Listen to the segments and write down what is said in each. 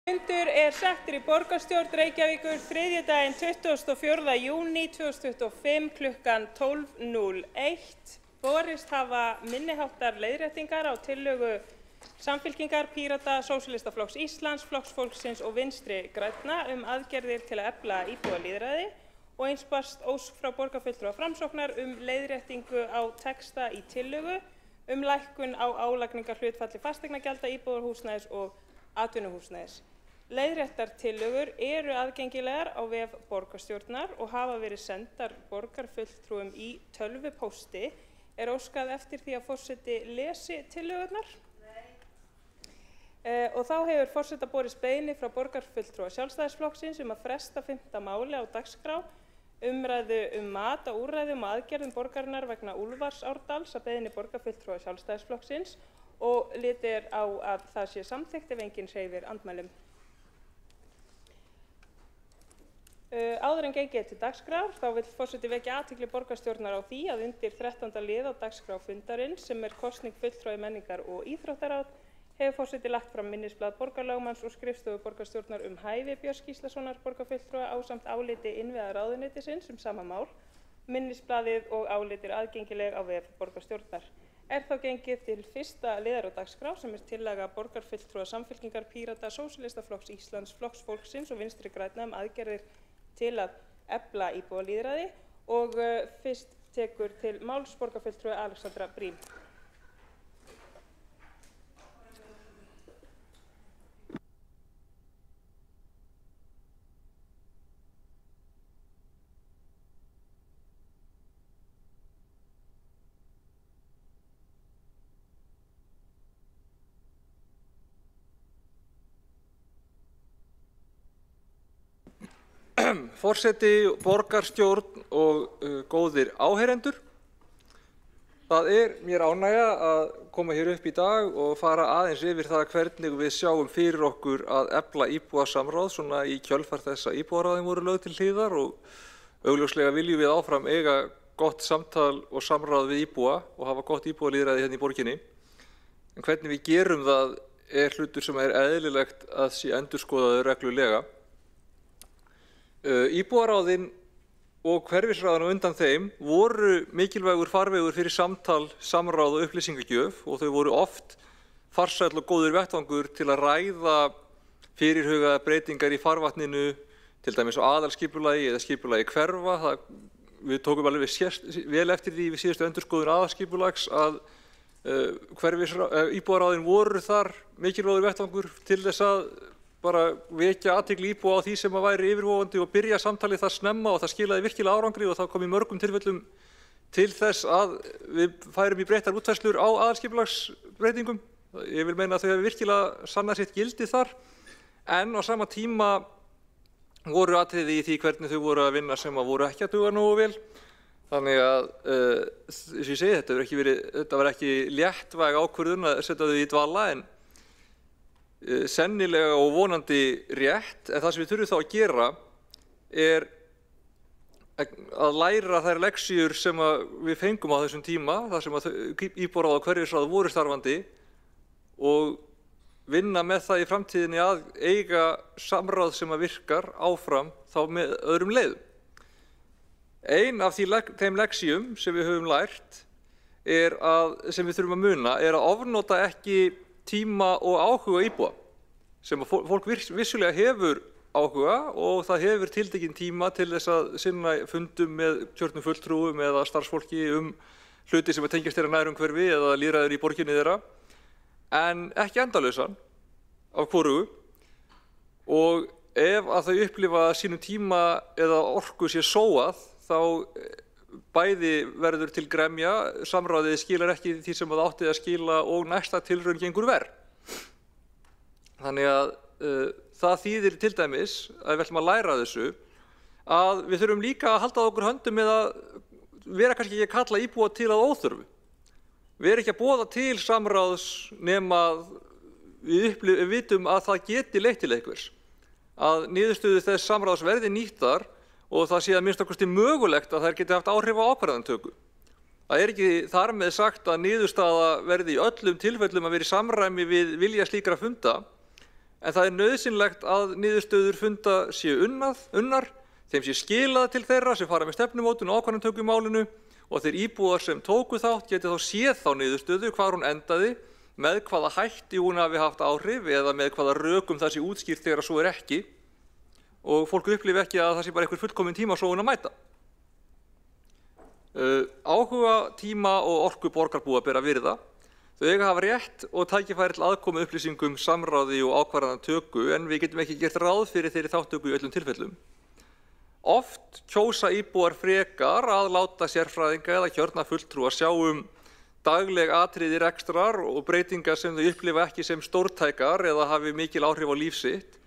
Fundur settur í borgarstjórn Reykjavíkur þriðjudaginn 24. júní 2025 klukkan 12:01. Borist hafa minniháttar leiðréttingar á tillögu Samfylkingar, Pírata, Sósíalistaflokks Íslands, Flokks fólksins og Vinstri grænna aðgerðir til að efla íbúalýðræði og eins barst ósk frá borgarfulltrúa Framsóknar leiðréttingu á texta í tillögu lækkun á álagningarhlutfalli fasteignagjalda, íbúðarhúsnæðis og atvinnuhúsnæðis. Leiðréttar tillögur eru aðgengilegar á vef borgarstjórnar og hafa verið sendar borgarfulltrúum í tölvupósti. Óskað eftir því að forseti lesi tillögurnar? Og þá hefur forseta borist beiðni frá borgarfulltrúa Sjálfstæðisflokksins að fresta 5. máli á dagskrá umræðu mat á úrræðum og aðgerðum borgarinnar vegna Úlfarsárdals að beiðni borgarfulltrúa Sjálfstæðisflokksins og litið á að það sé samþykkt ef enginn hreyfir andmælum. Áður en gengið til dagskrár þá vill forseti vekja athygli borgarstjórnar á því að undir 13. lið á dagskrá fundarins sem kosning fulltrúa í menningar- og íþróttaráð hefur forseti lagt fram minnisblað borgarlögmanns og skrifstofu borgarstjórnar hæfi Björns Gíslasonar borgarfulltrúa ásamt áliti innviðaráðuneytisins sama mál. Minnisblaðið og álit aðgengileg á vef borgarstjórnar. Þá gengið til 1. liðar á dagskrá sem tillaga borgarfulltrúa Samfylkingar, Pírata, Sósíalistaflokks Íslands, Flokks fólksins og Vinstri grænna aðgerðir til að efla íbúalýðræði og fyrst tekur til máls borgarfulltrúi Alexandra Brím. Forseti, borgarstjórn og góðir áheyrendur. Það mér ánægja að koma hér upp í dag og fara aðeins yfir það hvernig við sjáum fyrir okkur að efla íbúasamráð svona í kjölfar þess að íbúaráðin voru lögð til hliðar og augljóslega viljum við áfram eiga gott samtal og samráð við íbúa og hafa gott íbúalýðræði hérna í borginni. En hvernig við gerum það hlutur sem eðlilegt að sé endurskoðaður reglulega. Íbúaráðin og hverfisráðin á undan þeim voru mikilvægur farvegur fyrir samtal, samráð og upplýsingagjöf og þau voru oft farsæll og góður vettvangur til að ræða fyrirhugaðar breytingar í farvatninu, til dæmis á aðalskipulagi eða skipulagi hverfa. Við tókum alveg vel eftir því við síðustu endurskoðun aðalskipulags að íbúaráðin voru þar mikilvægur vettvangur til þess að bara vekja athygli íbúa á því sem væri yfirvofandi og byrja samtalið það snemma og það skilaði virkilega árangri og það kom í mörgum tilfellum til þess að við færum í breyttar útfærslur á aðalskipulagsbreytingum. Ég vil meina að þau hefur virkilega sannað sitt gildi þar en á sama tíma voru atriði í því hvernig þau voru að vinna sem voru ekki að duga nógu vel. Þannig að, eins og ég segi, þetta var ekki léttvæg ákvörðun að setja þau í dvala en sennilega og vonandi rétt, en það sem við þurfum þá að gera að læra þær lexíur sem við fengum á þessum tíma, þar sem íbúaráð og hverfisráð voru starfandi og vinna með það í framtíðinni að eiga samráð sem virkar áfram þá með öðrum leiðum. Ein af þeim lexíum sem við höfum lært sem við þurfum að muna að ofnota ekki tíma og áhuga íbúa sem fólk vissulega hefur áhuga og það hefur tiltekinn tíma til þess að sinna fundum með kjörnum fulltrúum eða starfsfólki hluti sem tengjast þeirra nærumhverfi eða lýðræðir í borginni þeirra en ekki endalausan af hvorugu og ef að þau upplifa sínum tíma eða orku sé sóað þá bæði verður til gremja, samráðið skilar ekki því sem það átti að skila og næsta tilraun gengur verr. Þannig að það þýðir til dæmis að við ætlum að læra þessu að við þurfum líka að halda okkur höndum með að vera kannski ekki að kalla íbúa til að óþörfu. Við erum ekki að boða til samráðs nema við vitum að það geti leitt til einhvers. Að niðurstöður þess samráðs verði nýttar og það sé að minnsta kosti mögulegt að þær geti haft áhrif á ákvarðanatöku. Það ekki þar með sagt að niðurstaða verði í öllum tilfellum að vera í samræmi við vilja slíkra funda, en það nauðsynlegt að niðurstöður funda séu unnar, þeim sé skilað til þeirra sem fara með stefnumótun og ákvarðanatöku í málinu og þeir íbúar sem tóku þátt geti þá séð þá niðurstöðu hvar hún endaði, með hvaða hætti hún hafi haft áhrif eða með hvaða rökum það sé útskýrt þegar svo ekki og fólk upplifi ekki að það sé bara einhver fullkomin tíma svo hún að mæta. Áhuga, tíma og orku borgarbúa ber að virða. Þau eiga að hafa rétt og tækifæri til aðkomu upplýsingum, samráði og ákvarðanatöku en við getum ekki gert ráð fyrir þeirri þátttöku í öllum tilfellum. Oft kjósa íbúar frekar að láta sérfræðinga eða kjörna fulltrúa sjá dagleg atriði rekstrar og breytingar sem þau upplifa ekki sem stórtækar eða hafi mikil áhrif á líf sitt.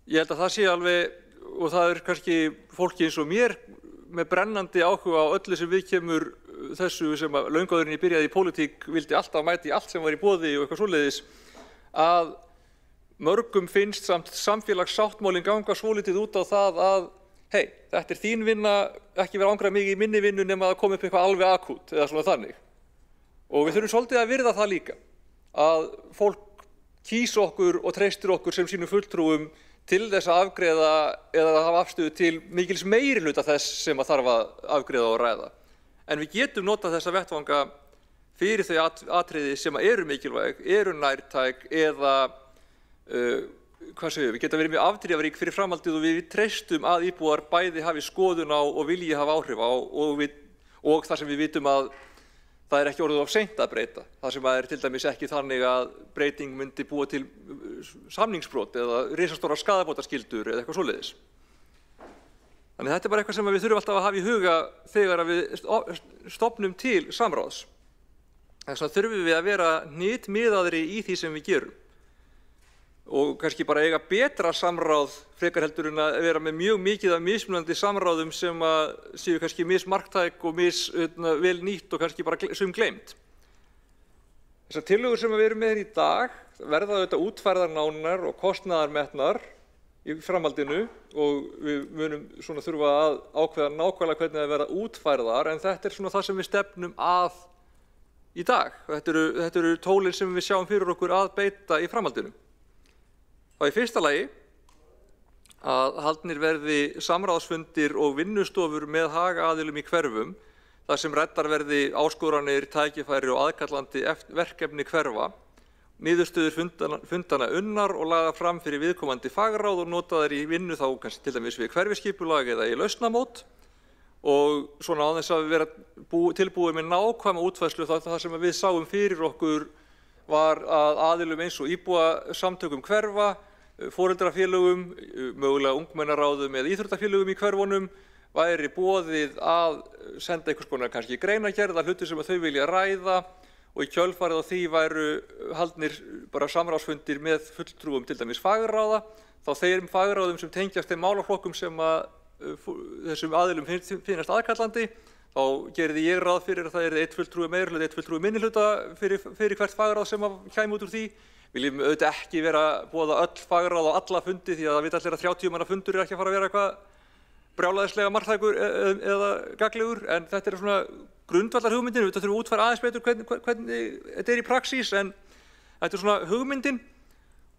Ég held að það sé alveg, og það kannski fólki eins og mér með brennandi áhuga á öllu sem viðkemur þessu sem að löngu áður en ég byrjaði í pólitík vildi alltaf mæta í allt sem var í boði og eitthvað svoleiðis, að mörgum finnst samt samfélagssáttmálinn ganga svolítið út á það að hei, þetta er þín vinna, ekki vera ángrað mikið í minni vinnu nema að koma upp eitthvað alveg akút eða svona þannig. Og við þurfum svolítið að virða það líka, að fólk kýs okkur og treystir okkur sem sínum fulltrúum til þess að afgreiða eða að hafa afstöðu til mikils meirihluta þess sem að þarf að afgreiða og ræða. En við getum notað þessa vettvanga fyrir þau atriði sem eru mikilvæg, eru nærtæk eða, við getum verið mjög afdrifarík fyrir framhaldið og við treystum að íbúar bæði hafi skoðun á og vilji hafa áhrif á og þar sem við vitum að það er ekki orðið of seint að breyta. Það sem er til dæmis ekki þannig að breyting myndi búa til samningsbrot eða risastórar skaðabótaskyldur eða eitthvað svoleiðis. Þannig þetta er bara eitthvað sem við þurfum alltaf að hafa í huga þegar við stofnum til samráðs. Þess vegna þurfum við að vera hnitmiðaðri í því sem við gerum. Og kannski bara eiga betra samráð frekar heldur en að vera með mjög mikið af mismunandi samráðum sem að séu kannski mismarktæk og vel nýtt og kannski bara sum gleymt. Þessar tillögur sem við erum með í dag verða auðvitað útfærðar nánar og kostnaðarmetnar í framhaldinu og við munum svona þurfa að ákveða nákvæmlega hvernig það verða útfærðar en þetta er svona það sem við stefnum að í dag. Þetta eru tólin sem við sjáum fyrir okkur að beita í framhaldinu. Þá í fyrsta lagi að haldnir verði samráðsfundir og vinnustofur með hagaðilum í hverfum þar sem ræddar verði áskoranir, tækifæri og aðkallandi verkefni hverfa, niðurstöður fundana unnar og laga fram fyrir viðkomandi fagráð og notaðar í vinnu þá kannski til dæmis við hverfiskipulag eða í lausnamót og svona á þess að vera tilbúið með nákvæma útfærslu þar sem við sáum fyrir okkur var að aðilum eins og íbúasamtökum hverfa, foreldrafélögum, mögulega ungmennaráðum eða íþróttafélögum í hverfunum væri boðið að senda einhvers konar kannski greinargerð að hluti sem þau vilja ræða og í kjölfarið á því væru haldnir bara samráðsfundir með fulltrúum til dæmis fagráða, þá þeim fagráðum sem tengjast þeim málaflokkum sem að þessum aðilum finnast aðkallandi, þá gerði ég ráð fyrir að það er eitt fulltrúi meirihluta, eitt fulltrúi minnihluta fyrir hvert fagráð sem kæmi út úr því. Viljum auðvitað ekki vera boða öll fagráð á alla fundi því að það vita allir að 30 manna fundur er ekki að fara að vera eitthvað brjálæðislega marktækur eða gagnlegur en þetta er svona grundvallar hugmyndin, við þurfum að útfæra aðeins betur hvernig þetta er í praxís en þetta er svona hugmyndin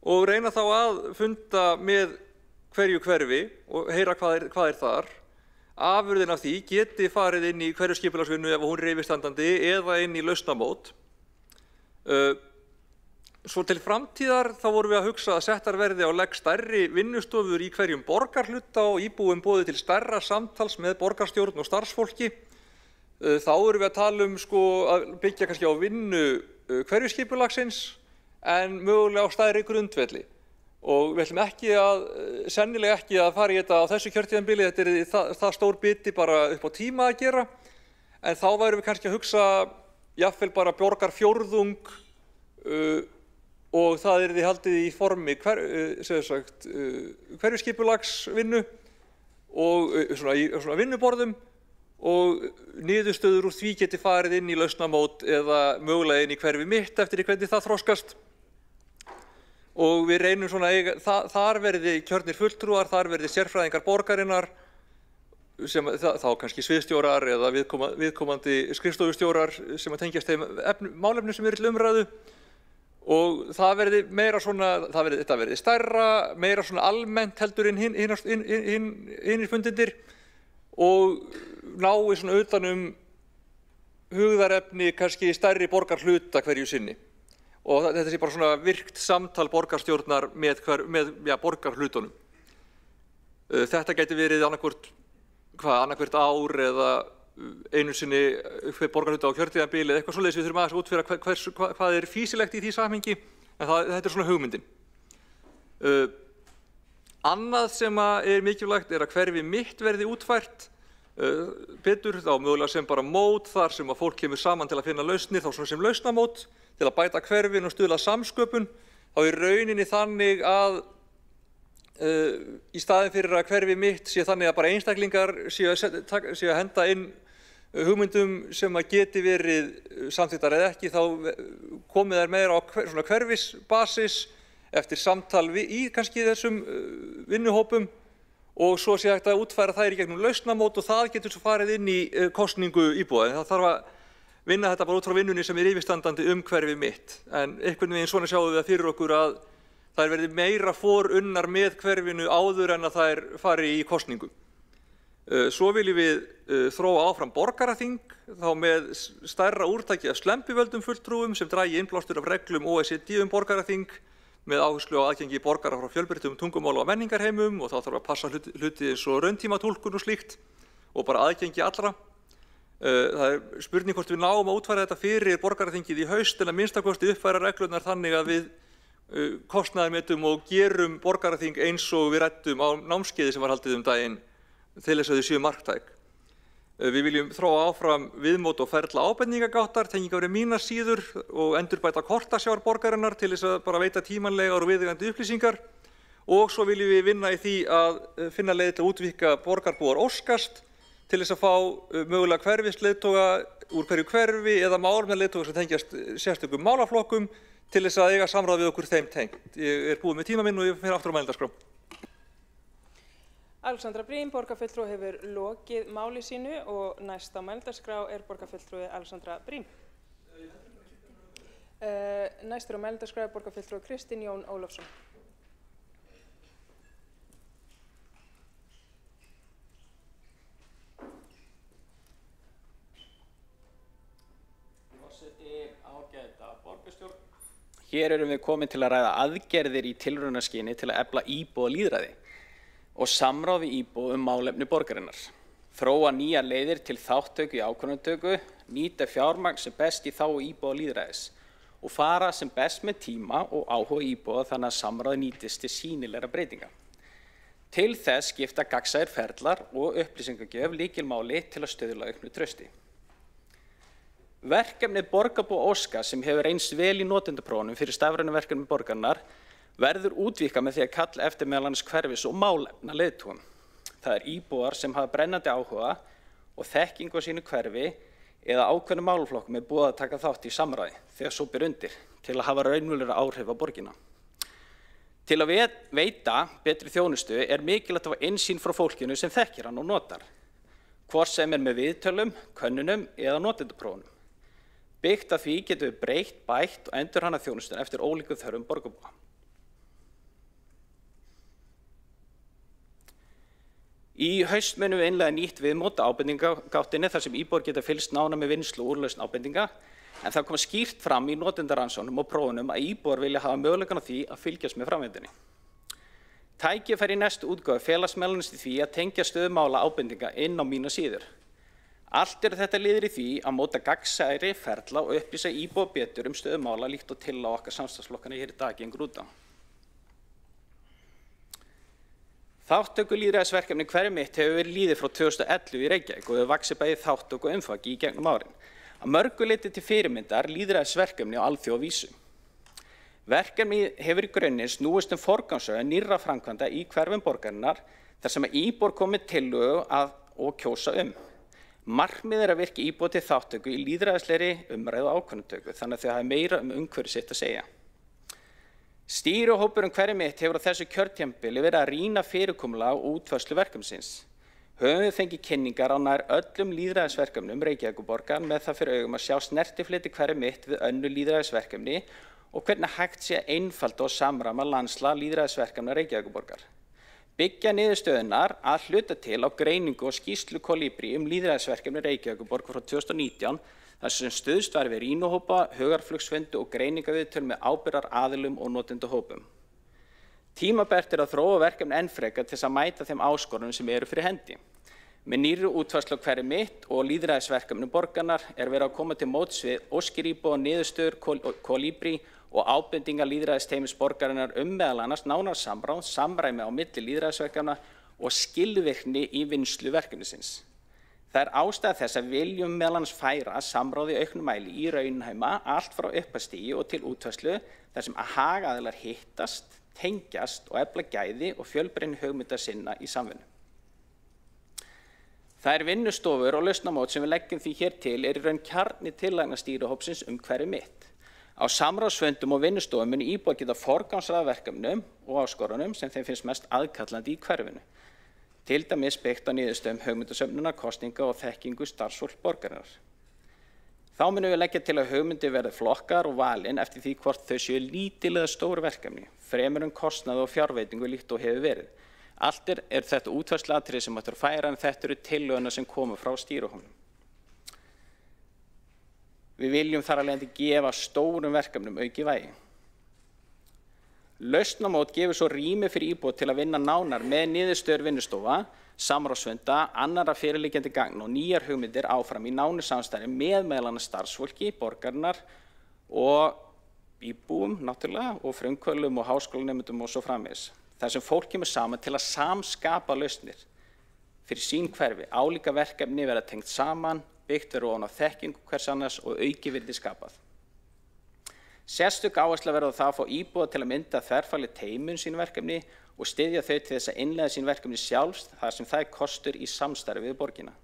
og reyna þá að funda með hverju hverfi og heyra hvað er þar. Afurðin af því geti farið inn í hverfiskipulagsvinnu ef hún er yfirstandandi eða inn í lausnamót. Svo til framtíðar þá vorum við að hugsa að settar verði á legg stærri vinnustofur í hverjum borgarhluta og íbúum boðið til stærra samtals með borgarstjórn og starfsfólki. Þá erum við að tala að byggja kannski á vinnu hverfiskipulagsins en mögulega á stærri grundvelli. Og við ætlum sennilega ekki að fara í þetta á þessu kjörtímabili, þetta er það stór biti bara upp á tíma að gera, en þá værum við kannski að hugsa jafnvel bara borgarfjórðung og það yrði haldið í formi hverfiskipulagsvinnu og svona vinnuborðum og niðurstöður úr því geti farið inn í lausnamót eða mögulega inn í hverfi mitt eftir hvernig það þroskast. Og við reynum svona þar verði kjörnir fulltrúar, þar verði sérfræðingar borgarinnar, sem þá kannski sviðstjórar eða viðkomandi skrifstofustjórar sem að tengjast þeim málefnum sem eru til umræðu og það verði meira svona, þetta verði stærra, meira svona almennt heldur en hinnir fundirnir og nái svona utan hugðarefni kannski stærri borgarhluta hverju sinni. Og þetta sé bara svona virkt samtal borgarstjórnar með borgarhlutunum. Þetta gæti verið annað hvert ár eða einu sinni hver borgarhluta á kjörtímabili eða eitthvað svoleiðis. Við þurfum aðeins að útfæra hvað fýsilegt í því samhengi, en þetta svona hugmyndin. Annað sem mikilvægt að hverfi mitt verði útfært betur, þá mögulega sem bara mót þar sem að fólk kemur saman til að finna lausnir, þá svona sem lausnamót til að bæta hverfin og stuðla samsköpun, þá í rauninni þannig að í staðinn fyrir að hverfi mitt sé þannig að bara einstaklingar séu að henda inn hugmyndum sem að geti verið samþykktar eða ekki, þá komið þær meira á svona hverfisbasis eftir samtal í kannski þessum vinnuhópum og svo sé hægt að útfæra þær í gegnum lausnamót og það getur svo farið inn í kosningu íbúa. Það þarf að vinna þetta bara út frá vinnunni sem yfirstandandi hverfi mitt. En einhvern veginn svona sjáum við það fyrir okkur að þær verði meira forunnar með hverfinu áður en að þær fari í kosningu. Svo viljum við þróa áfram borgaraþing, þá með stærra úrtaki af slembivöldum fulltrúum sem dragi innblástur af reglum OECD borgaraþing, með áherslu á aðgengi borgara frá fjölbreyttum tungumála og menningarheimum og þá þarf að passa hluti eins og rauntímatúlkun og slíkt og bara aðgengi allra. Það spurning hvort við náum að útfæra þetta fyrir borgaraþingið í haust en að minnstakosti uppfæra reglurnar þannig að við kostnaðarmetum og gerum borgaraþing eins og við ræddum á námskeiði sem var haldið daginn til þess að þau séu marktæk. Við viljum þróa áfram viðmót og ferla ábendingagáttar, tengingar við mínar síður og endurbæta kortasjár borgarinnar til þess að bara veita tímanlegar og viðeigandi upplýsingar og svo viljum við vinna í því að finna leið til að útvíkka borgarbúar óskast til þess að fá mögulega hverfisleiðtoga úr hverju hverfi eða málefnaleiðtoga sem tengjast sérstökum málaflokkum til þess að eiga samráð við okkur þeim tengt. Ég búinn með tíma minn og ég fer aftur á mælendaskrá. Alexandra Brím, borgarfulltrúi, hefur lokið máli sínu og næst á mælendaskrá borgarfulltrúi Alexandra Brím. Næstur á mælendaskrá borgarfulltrúi Kristinn Jón Ólafsson. Hér erum við komin til að ræða aðgerðir í tilraunaskyni til að efla íbúalýðræði og samráð við íbúa málefni borgarinnar, þróa nýjar leiðir til þátttöku í ákvörðunartöku, nýta fjármagn sem best í þágu íbúalýðræðis og fara sem best með tíma og áhuga íbúa þannig að samráð nýtist til sýnilegra breytinga. Til þess skipta gagnsæir ferlar og upplýsingagjöf lykilmáli til að stuðla auknu trausti. Verkefnið Borgarbúa óska sem hefur reynst vel í notendaprófunum fyrir stafrænu verkefni borgarinnar verður útvíkkað með því að kalla eftir meðal annars hverfis- og málefnaleiðtogum. Það íbúar sem hafa brennandi áhuga og þekkingu á sínu hverfi eða ákveðnum málaflokkum boðið að taka þátt í samráði þegar svo ber undir til að hafa raunverulega áhrif á borgina. Til að veita betri þjónustu mikilvægt að hafa innsýn frá fólkinu sem þekkir hann og notar, hvort sem með viðtölum, könnunum eða notendaprófunum. Byggt af því getum við breytt, bætt og endurhannað þjónustuna eftir ólíkum þörfum borgarbúa. Í haust munum við innleiða nýtt viðmót á ábendingagáttinni þar sem íbúar geta fylgst nánar með vinnslu og úrlausn ábendinga, en það kom skýrt fram í notendarannsóknum og prófunum að íbúar vilja hafa möguleikann á því að fylgjast með framvindunni. Tækifæri í næstu útgáfu felast meðal annars í því að tengja stöðu mála ábendinga inn á mínar síður. Allt þetta liður í því að móta gagnsæri ferla og upplýsa íbúa betur stöðu mála líkt og til á okkar samstarfsflokkana hér í dag gengur út á. Þátttökulýðræðisverkefni hverfi mitt hefur verið líðið frá 2011 í Reykjavík og hefur vaxið bæði þátttöku og umfangi í gegnum árin. Að mörgu leyti til fyrirmyndar lýðræðisverkefni á alþjóðavísu. Verkefni hefur í grunninn snúist forgangsröðun nýrra framkvæmda í hverfum borgarinnar þar sem íbúar komi tillögu og kjósa Markmið að virka íbúa til þátttöku í lýðræðislegri umræðu og ákvörðunartöku þannig að þau hafi meira umhverfi sitt að segja. Stýrihópurinn hverfi mitt hefur á þessu kjörtímabili verið að rýna fyrirkomulag og útfærslu verkefnisins. Höfum við fengið kynningar á nær öllum lýðræðisverkefnum Reykjavíkurborgar með það fyrir augum að sjá snertifleti hverfi mitt við önnur lýðræðisverkefni og hvernig hægt sé að einfalda og samræma landslag lýðræðisverkefna Reykjavíkurborgar. Byggja niðurstöðunar að hluta til á greiningu og skýrslu Kolibrí lýðræðisverkefni Reykjavíkurborg frá 2019, þar sem stuðst var við rýnuhópa, hugarflugsfundu og greiningaviðtöl með ábyrgðaraðilum og notendahópum. Tímabært að þróa verkefni enn frekar til að mæta þeim áskorunum sem eru fyrir hendi. Með nýrri útfærslu á Hverfi mitt og lýðræðisverkefni borgarnar verið að koma til móts við óskir íbúa, niðurstöður Kolibrí og ábendingar lýðræðisteymis borgarinnar meðal annars nánar samráð, samræmi á milli lýðræðisverkefna og skilvirkni í vinnslu verkefnisins. Það ástæða þess að viljum meðal annars færa samráð í auknum mæli í raunheima allt frá upphafsstigi og til útfærslu þar sem að hagaðilar hittast, tengjast og efla gæði og fjölbreytni hugmynda sinna í samvinnu. Það vinnustofur og lausnamót sem við leggjum því hér til í raun kjarni tillagna stýrihópsins Hverfi mitt. Á samráðsfundum og vinnustofum munu íbúar geta forgangsraða verkefnum og áskorunum sem þeim finnst mest aðkallandi í hverfinu. Til dæmis byggt á niðurstöðum hugmyndasöfnunar, kosninga og þekkingu starfsfólks borgarinnar. Þá munum við leggja til að hugmyndir verði flokkar og valin eftir því hvort þau séu lítil eða stór verkefni, fremur kostnað og fjárveitingu líkt og hefur verið. Allt þetta útfærsluatriði sem ættu að færa en þetta eru tillögurnar sem koma frá stýrihópnum. Við viljum þar af leiðandi gefa stórum verkefnum aukið vægi. Lausnamót gefur svo rými fyrir íbúa til að vinna nánar með niðurstöður vinnustofa, samráðsfunda, annarra fyrirliggjandi gagna og nýjar hugmyndir áfram í nánu samstarfi með meðal annars starfsfólki, borgarinnar og íbúum náttúrulega og frumkvöðlum og háskólanemendum og svo framvegis. Þar sem fólk kemur saman til að samskapa lausnir fyrir sín hverfi, álíka verkefni verða tengt saman, byggt verður ofan á þekkingu hvers annars og auki virði skapað. Sérstök áhersla verður það að fá íbúa til að mynda þverfagleg teymi sín verkefni og styðja þau til þess að innleiða sín verkefni sjálfs þar sem það kostur í samstarfi við borgina.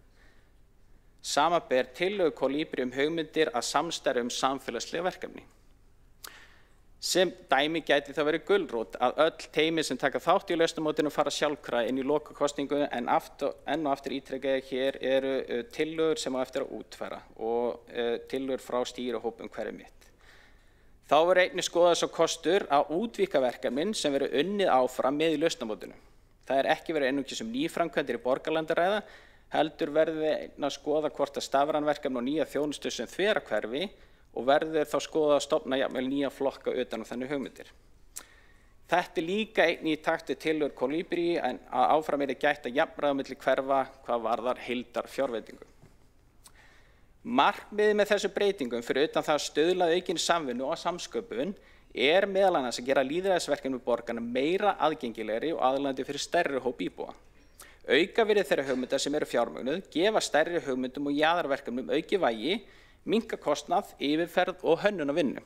Sama ber tillögu Kolibrí hugmyndir að samstarfi samfélagslega verkefni. Sem dæmi gæti það verið gulrót að öll teymi sem taka þátt í lausnamótinu fara sjálfkrafa inn í lokakosningu en enn og aftur ítreka hér eru tillögur sem á eftir að útfæra og tillögur frá stýrihópum Hverfi mitt. Þá verður einnig skoðað svo kostur að útvíkka verkefnin sem verður unnið áfram með í lausnamótinu. Það ekki verið einungis nýframkvæmdir í borgarlandi að ræða, heldur verður við að skoða hvort að stafræn verkefni og nýja þjónustu sem þvera hverfi og verður þá skoðað að stofna jafnvel nýja flokka utan þannig hugmyndir. Þetta líka einnig í takt við tillögur Kolibrí en að áfram gætt að jafnræða milli hverfa hvað varðar heildar fjárveitingu. Markmiðið með þessu breytingum fyrir utan það að stuðla að aukinni samvinnu og samsköpun meðal annars að gera lýðræðisverkefni borgarna meira aðgengilegri og aðlaðandi fyrir stærri hóp íbúa. Auka virði þeirra hugmynda sem eru fjármögnuð, gefa stærri hugmyndum og jaðarverkefnum aukið vægi, minnka kostnað, yfirferð og hönnunarvinnu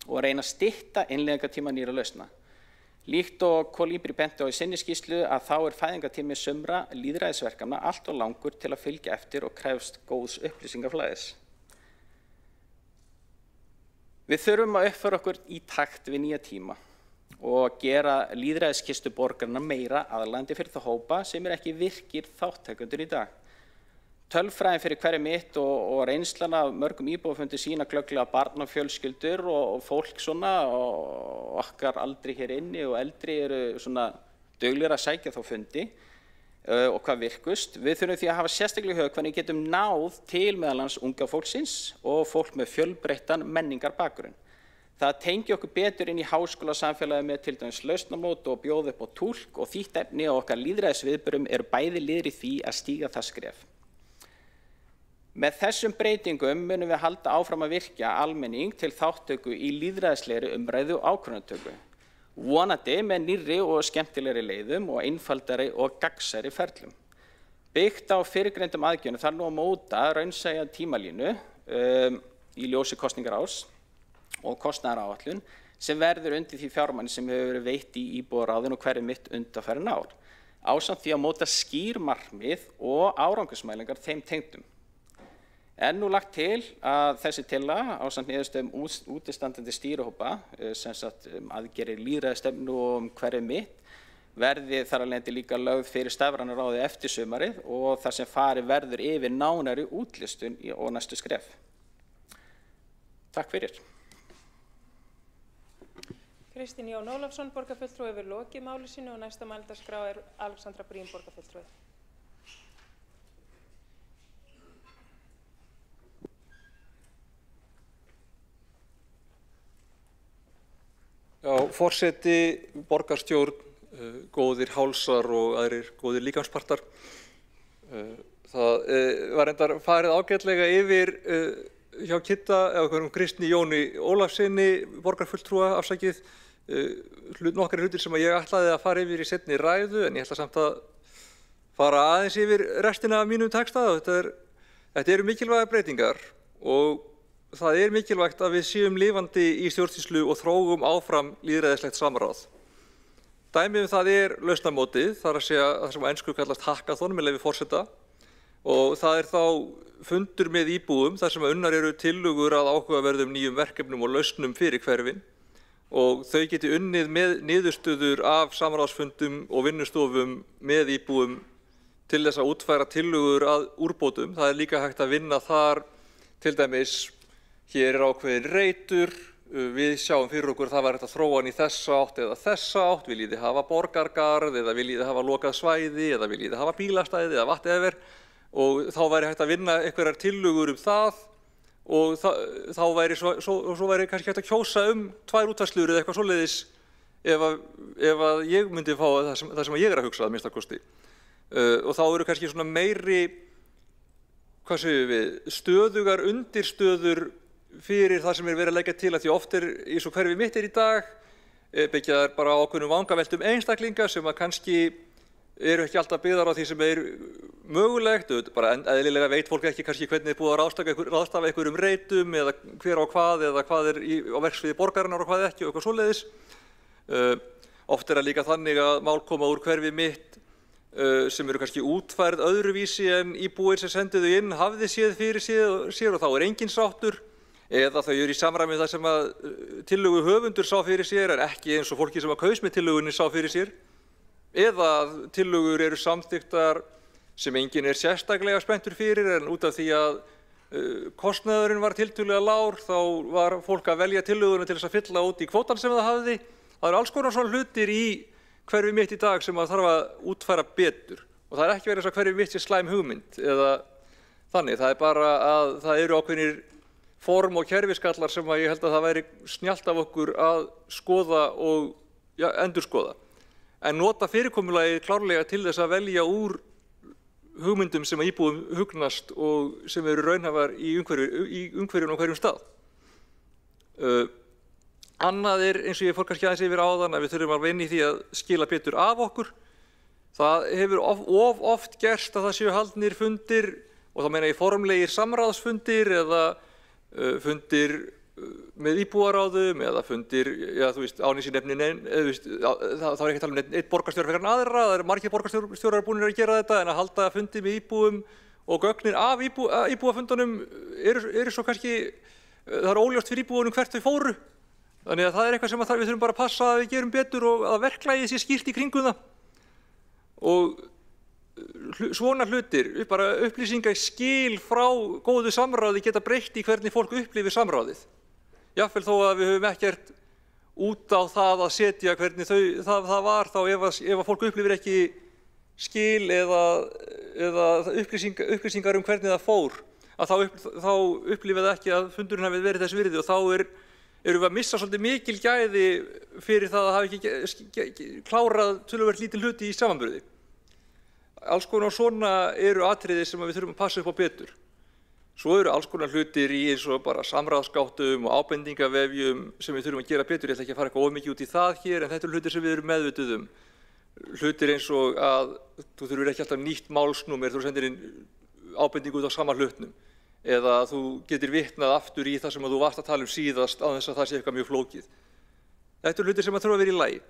og reyna að stytta innleiðingartíma nýrra lausna. Líkt og Kolibrí benti á í sinni skýrslu að þá fæðingartími sumra lýðræðisverkefna allt of langur til að fylgja eftir og krefst góðs upplýsingaflæðis. Við þurfum að uppfæra okkur í takt við nýja tíma og gera lýðræðiskistu borgarna meira aðlaðandi fyrir þá hópa sem ekki virkir þátttakendur í dag. Tölfræðin fyrir Hverfi mitt og reynslan af mörgum íbúafundi sína glögglega barn og fjölskyldur og fólk svona og okkar aldri hér inni og eldri eru svona duglegir að sækja þá fundi og hvað virkust. Við þurfum því að hafa sérstaklega í huga hvernig getum náð til meðal annars unga fólksins og fólk með fjölbreyttan menningarbakgrunn. Það tengi okkur betur inn í háskólasamfélagi með til dæmis lausnamót og bjóða upp á túlk og þýtt efni og okkar lýðræðisviðburðum eru bæði liðir í því að stíga það skref. Með þessum breytingum munum við halda áfram að virkja almenning til þáttöku í lýðræðislegri umræðu og ákvörðunartöku. Vonandi með nýrri og skemmtilegri leiðum og einfaldari og gagnsærri ferlum. Byggt á fyrrgreindum aðgerðum þarf nú að móta raunsæja tímalínu í ljósi kosningarárs og kostnaðaráætlun sem verður undir því fjármagni sem hefur verið veitt í íbúðaráðinu og Hverfi mitt undanfarin ár, ásamt því að móta skýr markmið og árangursmælingar þeim tengdum. Nú lagt til að þessi tillaga ásamt niðurstöðum útistandandi stýrihópa sem sagt aðgerðir lýðræðisstefnu og Hverfi mitt verði þar af leiðandi líka lögð fyrir stafræna ráðið eftir sumarið og þar sem farið verður yfir nánari útlistun og næstu skref. Takk fyrir. Kristinn Jón Ólafsson, borgarfulltrúi, hefur lokið máli sínu og næsta mælendaskrá er Alexandra Briem, borgarfulltrúi. Já, forseti, borgarstjórn, góðir hálsar og aðrir góðir líkamspartar. Það var reyndar farið ágætlega yfir hjá Kidda eða Kristni Jóni Ólafssyni, borgarfulltrúa, afsakið, nokkrir hlutir sem ég ætlaði að fara yfir í seinni ræðu, en ég ætla samt að fara aðeins yfir restina af mínum texta. Þetta eru mikilvægar breytingar og það er mikilvægt að við séum lifandi í stjórnsýslu og þróum áfram lýðræðislegt samráð. Dæmi það er lausnamótið, þar að segja það sem á ensku kallast hackathon með leyfi forseta, og það er þá fundur með íbúum þar sem unnar eru tillögur að áhugaverðum nýjum verkefnum og lausnum fyrir hverfin, og þau geti unnið með niðurstöður af samráðsfundum og vinnustofum með íbúum til þess að útfæra tillögur að úrbótum. Það er líka hægt að vinna þar, til dæmis, hér er ákveðin reitur, við sjáum fyrir okkur það var hægt að þróa hann í þessa átt eða þessa átt, viljið þið hafa borgargarð eða viljið þið hafa lokað svæði eða viljið þið hafa bílastæði eða whatever, og þá væri hægt að vinna einhverjar tillögur það og þá væri svo væri kannski hægt að kjósa 2 útfærslur eða eitthvað svoleiðis ef að ég myndi fá það sem ég er að hugsa að minnsta kosti. Og þá eru kannski svona meiri, hvað segjum við, stöðugar undirstöður fyrir það sem verið að leggja til, að því oft í svo hverfi mitt í dag byggjaðar bara ákveðnum vangaveltum einstaklinga sem að kannski eru ekki alltaf byggðar á því sem mögulegt, bara eðlilega veit fólk ekki kannski hvernig búið að ráðstafa einhverjum reitum eða hver á hvað eða hvað á verksviði borgarinnar og hvað ekki og eitthvað svoleiðis. Oft það líka þannig að mál koma úr hverfi mitt sem eru kannski útfærð öðruvísi en íbúir sem sendu þau inn hafði séð fyrir sér og þá engin sáttur, eða þau eru í samræmi það sem að tillögu höfundur sá fyrir sér en ekki eins og fólki sem að kaus með tillögunni sá fyrir sér, eða tillögur eru samþykktar sem enginn er sérstaklega spenntur fyrir en út af því að kostnaðurinn var tiltölulega lágur þá var fólk að velja tillöguna til þess að fylla út í kvótann sem það hafði. Það eru alls konar svona hlutir í hverfi mitt í dag sem að þarf að útfæra betur og það er ekki verið þess að hverfi mitt sé slæm hugmynd eða þannig. Það er bara að það eru ákveðnir form- og kerfisgallar sem að ég held að það væri snjallt af okkur að skoða og endurskoða. En nota fyrirkomulagið klárlega til þess að velja úr hugmyndum sem að íbúum hugnast og sem eru raunhæfar í umhverfinu á hverjum stað. Annað er, eins og ég fór kannski aðeins yfir áðan, að við þurfum að vinna í því að skila betur af okkur. Það hefur oft gerst að það séu haldnir fundir, og þá meina ég formlegir samráðsfundir eða fundir með íbúaráðum eða fundir, já þú veist, án í sín nefni, þá er ekki að tala um einn borgarstjóri fyrir en aðra, það eru margir borgarstjórar búnir að gera þetta, en að halda fundi með íbúum og gögnin af íbúafundunum eru svo kannski, það er óljóst fyrir íbúunum hvert þau fóru. Þannig að það er eitthvað sem við þurfum bara að passa að við gerum betur og að verklagið sé skýrt í kringum það. Og svona hlutir, bara upplýsingaskil frá góðu samráði geta breytt í hvernig fólk upplifir samráðið. Jafnvel þó að við höfum ekkert út á það að setja hvernig það var, þá ef fólk upplifir ekki skil eða upplýsingar hvernig það fór, að þá upplifir það ekki að fundurinn hafi verið þess virði og þá erum við að missa svolítið mikil gæði fyrir það að hafa ekki klárað töluvert lítinn hluti í samanburði. Alls konar svona eru atriði sem við þurfum að passa upp á betur. Svo eru alls konar hlutir í eins og bara samráðsgáttum og ábendingavefjum sem við þurfum að gera betur. Ég ætla ekki að fara eitthvað of mikið út í það hér, en þetta eru hlutir sem við erum meðvituð um. Hlutir eins og að þú þurfir ekki alltaf nýtt málsnúmer, þú sendir inn ábendingu út á sama hlutnum. Eða þú getur vitnað aftur í það sem þú varst að tala um síðast á þess að það sé eitthvað mjög flókið. Þetta eru hlutir sem þurfa að vera í lagi.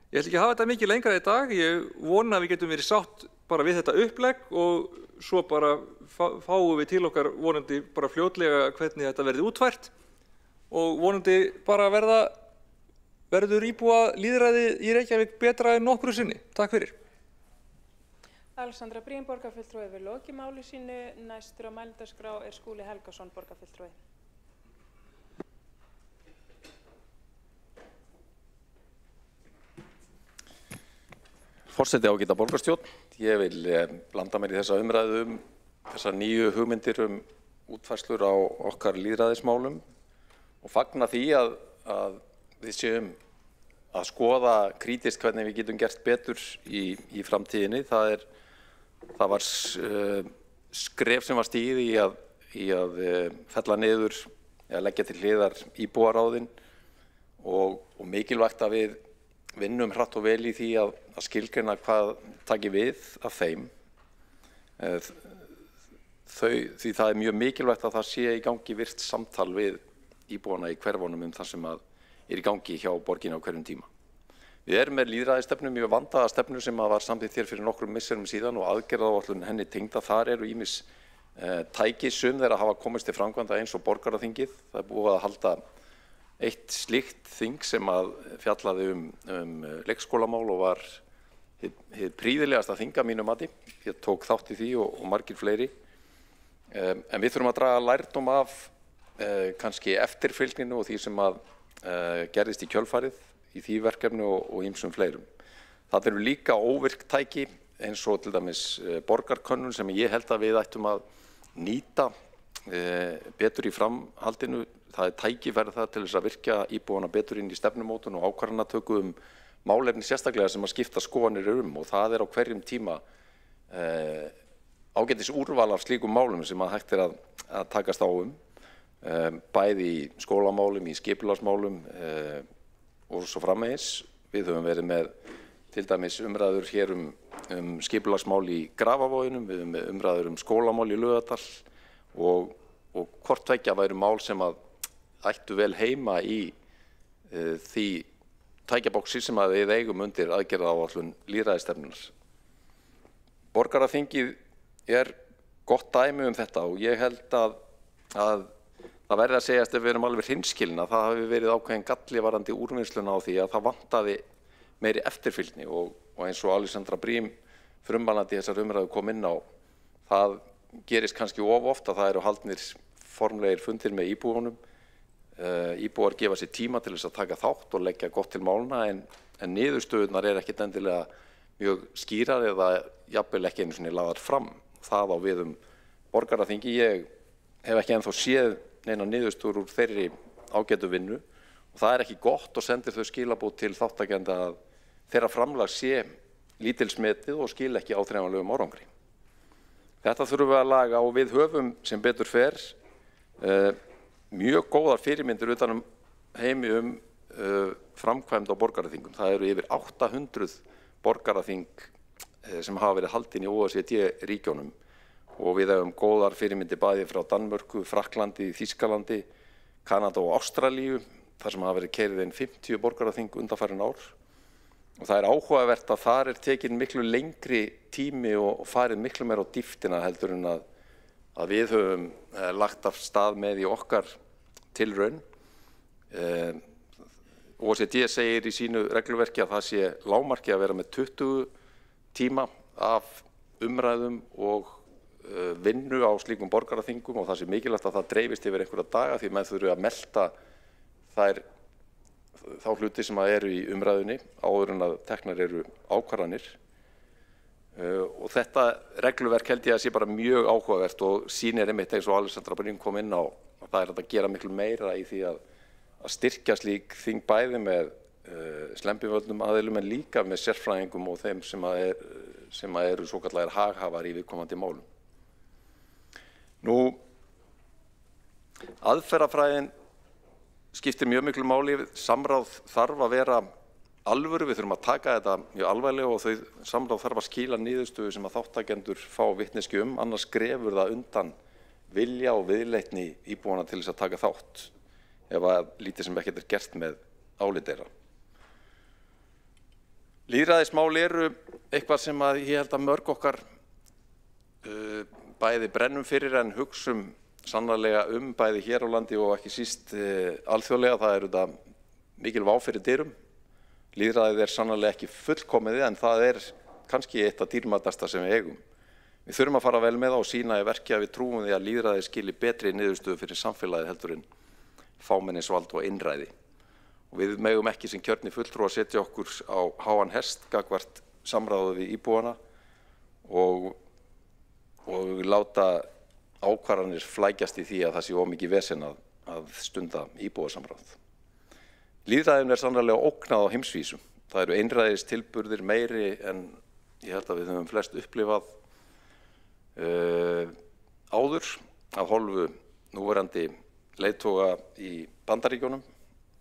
Ég ætla ekki að hafa þetta mikið lengra í dag. Ég vona að við getum verið sátt bara við þetta upplegg og svo bara fáum við til okkar vonandi bara fljótlega hvernig þetta verði útfært og vonandi bara verður íbúa lýðræði í Reykjavík betra en nokkru sinni. Takk fyrir. Alexandra Briem, borgarfulltrúi, hefur lokið máli sínu. Næstur á mælendaskrá er Skúli Helgason, borgarfulltrúi. Forseti, ágæta borgarstjórn. Ég vil blanda mér í þessa umræðu þessar nýju hugmyndir útfærslur á okkar lýðræðismálum og fagna því að við séum að skoða krítiskt hvernig við getum gert betur í framtíðinni. Það var skref sem var stigið í að fella niður eða leggja til hliðar íbúaráðin og mikilvægt að við vinnum hratt og vel í því að skilgreina hvað taki við af þeim. Því það er mjög mikilvægt að það sé í gangi virkt samtal við íbúana í hverfunum það sem er í gangi hjá borginni á hverjum tíma. Við erum með lýðræðisstefnu, mjög vandaða stefnu sem var samþykkt hér fyrir nokkrum misserum síðan og aðgerðaáætlun henni tengda. Þar eru ýmis tæki sum þeirra hafa komist til framkvæmda eins og borgaraþingið. Það er búið að halda eitt slíkt þing sem að fjallaði leikskólamál og var hið prýðilegasta þing að mínu mati. Ég tók þátt í því og margir fleiri. En við þurfum að draga lærdóm af kannski eftirfylgninu og því sem að gerðist í kjölfarið í því verkefni og ýmsum fleirum. Það eru líka óvirk tæki eins og til dæmis borgarkönnun sem ég held að við ættum að nýta betur í framhaldinu. Það er tækifæri það til þess að virkja íbúana betur inn í stefnumótun og ákvarðanatöku málefni sérstaklega sem að skipta skoðanir og það er á hverjum tíma ágætis úrval af slíkum málum sem að hægt að takast á bæði í skólamálum, í skipulagsmálum og svo framvegis. Við höfum verið með til dæmis umræður hér skipulagsmál í Grafavoginum, við höfum með umræður skólamál í Laugardal og hvort tveggja væru mál sem að ættu vel heima í því tækjabóksi sem að við eigum undir aðgerðaáætlun lýðræðisstefnunnar. Borgaraþingið er gott dæmi þetta og ég held að það verði að segjast ef við erum alveg hreinskilin að það hafi verið ákveðin galli varðandi úrvinnsluna á því að það vantaði meiri eftirfylgni og eins og Alexandra Briem frummælandi þessar umræðu kom inn á, það gerist kannski of oft að það eru haldnir formlegir fundir með íbúunum. Íbúar gefa sér tíma til þess að taka þátt og leggja gott til málna en niðurstöðurnar ekkert endilega mjög skýrar eða jafnvel ekki einu sinni lagðar fram. Það á við borgaraþingi. Ég hef ekki ennþá séð neina niðurstöður úr þeirri ágætu vinnu og það er ekki gott og sendir þau skilaboð til þáttakenda að þeirra framlag sé lítilsmetið og skil ekki áþreifanlegum árangri. Þetta þurfum við að laga og við höfum sem betur fer mjög góðar fyrirmyndir utan heimi framkvæmd á borgaraþingum. Það eru yfir 800 borgaraþing sem hafa verið haldin í OECD-ríkjónum og við hefum góðar fyrirmyndir bæði frá Danmörku, Frakklandi, Þýskalandi, Kanada og Ástralíu þar sem hafa verið keyrð inn 50 borgaraþing undanfarin ár. Og það er áhugavert að þar er tekin miklu lengri tími og farið miklu meira á dýptina heldur en að við höfum lagt af stað með í okkar tilraun. OECD segir í sínu regluverki að það sé lágmarki að vera með 20 tíma af umræðum og vinnu á slíkum borgaraþingum og það sé mikilvægt að það dreifist yfir einhverja daga því menn þurfi að melta þá hluti sem eru í umræðunni áður en að teknar eru ákvarðanir. Og þetta regluverk held ég að sé bara mjög áhugavert og sýnir einmitt eins og Alexandra Briem kom inn á að það er að gera miklu meira í því að styrkja slík þing bæði með slembivöldum aðilum en líka með sérfræðingum og þeim sem eru svokallegir haghafar í viðkomandi málum. Nú, aðferðafræðin skiptir mjög miklu máli. Samráð þarf að vera alvöru, við þurfum að taka þetta mjög alvarlega og samráð þarf að skila niðurstöðu sem að þáttakendur fá vitneskju annars grefur það undan vilja og viðleitni íbúana til þess að taka þátt ef að lítið sem ekkert gert með álit þeirra. Lýðræðismál eru eitthvað sem að ég held að mörg okkar bæði brennum fyrir en hugsum sannarlega bæði hér á landi og ekki síst alþjóðlega. Það eru þetta mikil vá fyrir dyrum. Lýðræðið er sannarlega ekki fullkomið en það er kannski eitt af dýrmætasta sem við eigum. Við þurfum að fara vel með það og sýna í verki að við trúum því að lýðræðið skili betri niðurstöðu fyrir samfélagið heldur en fámennisvald og innræði. Og við megum ekki sem kjörni fulltrúar setja okkur á háan hest gagnvart samráði við íbúana og láta ákvarðanir flækjast í því að það sé of mikið vesen að stunda íbúasamráð. Lýðræðinu sannarlega ógnað á heimsvísu. Það eru einræðistilburðir meiri en ég held að við höfum flest upplifað áður af hálfu núverandi leiðtoga í Bandaríkjunum,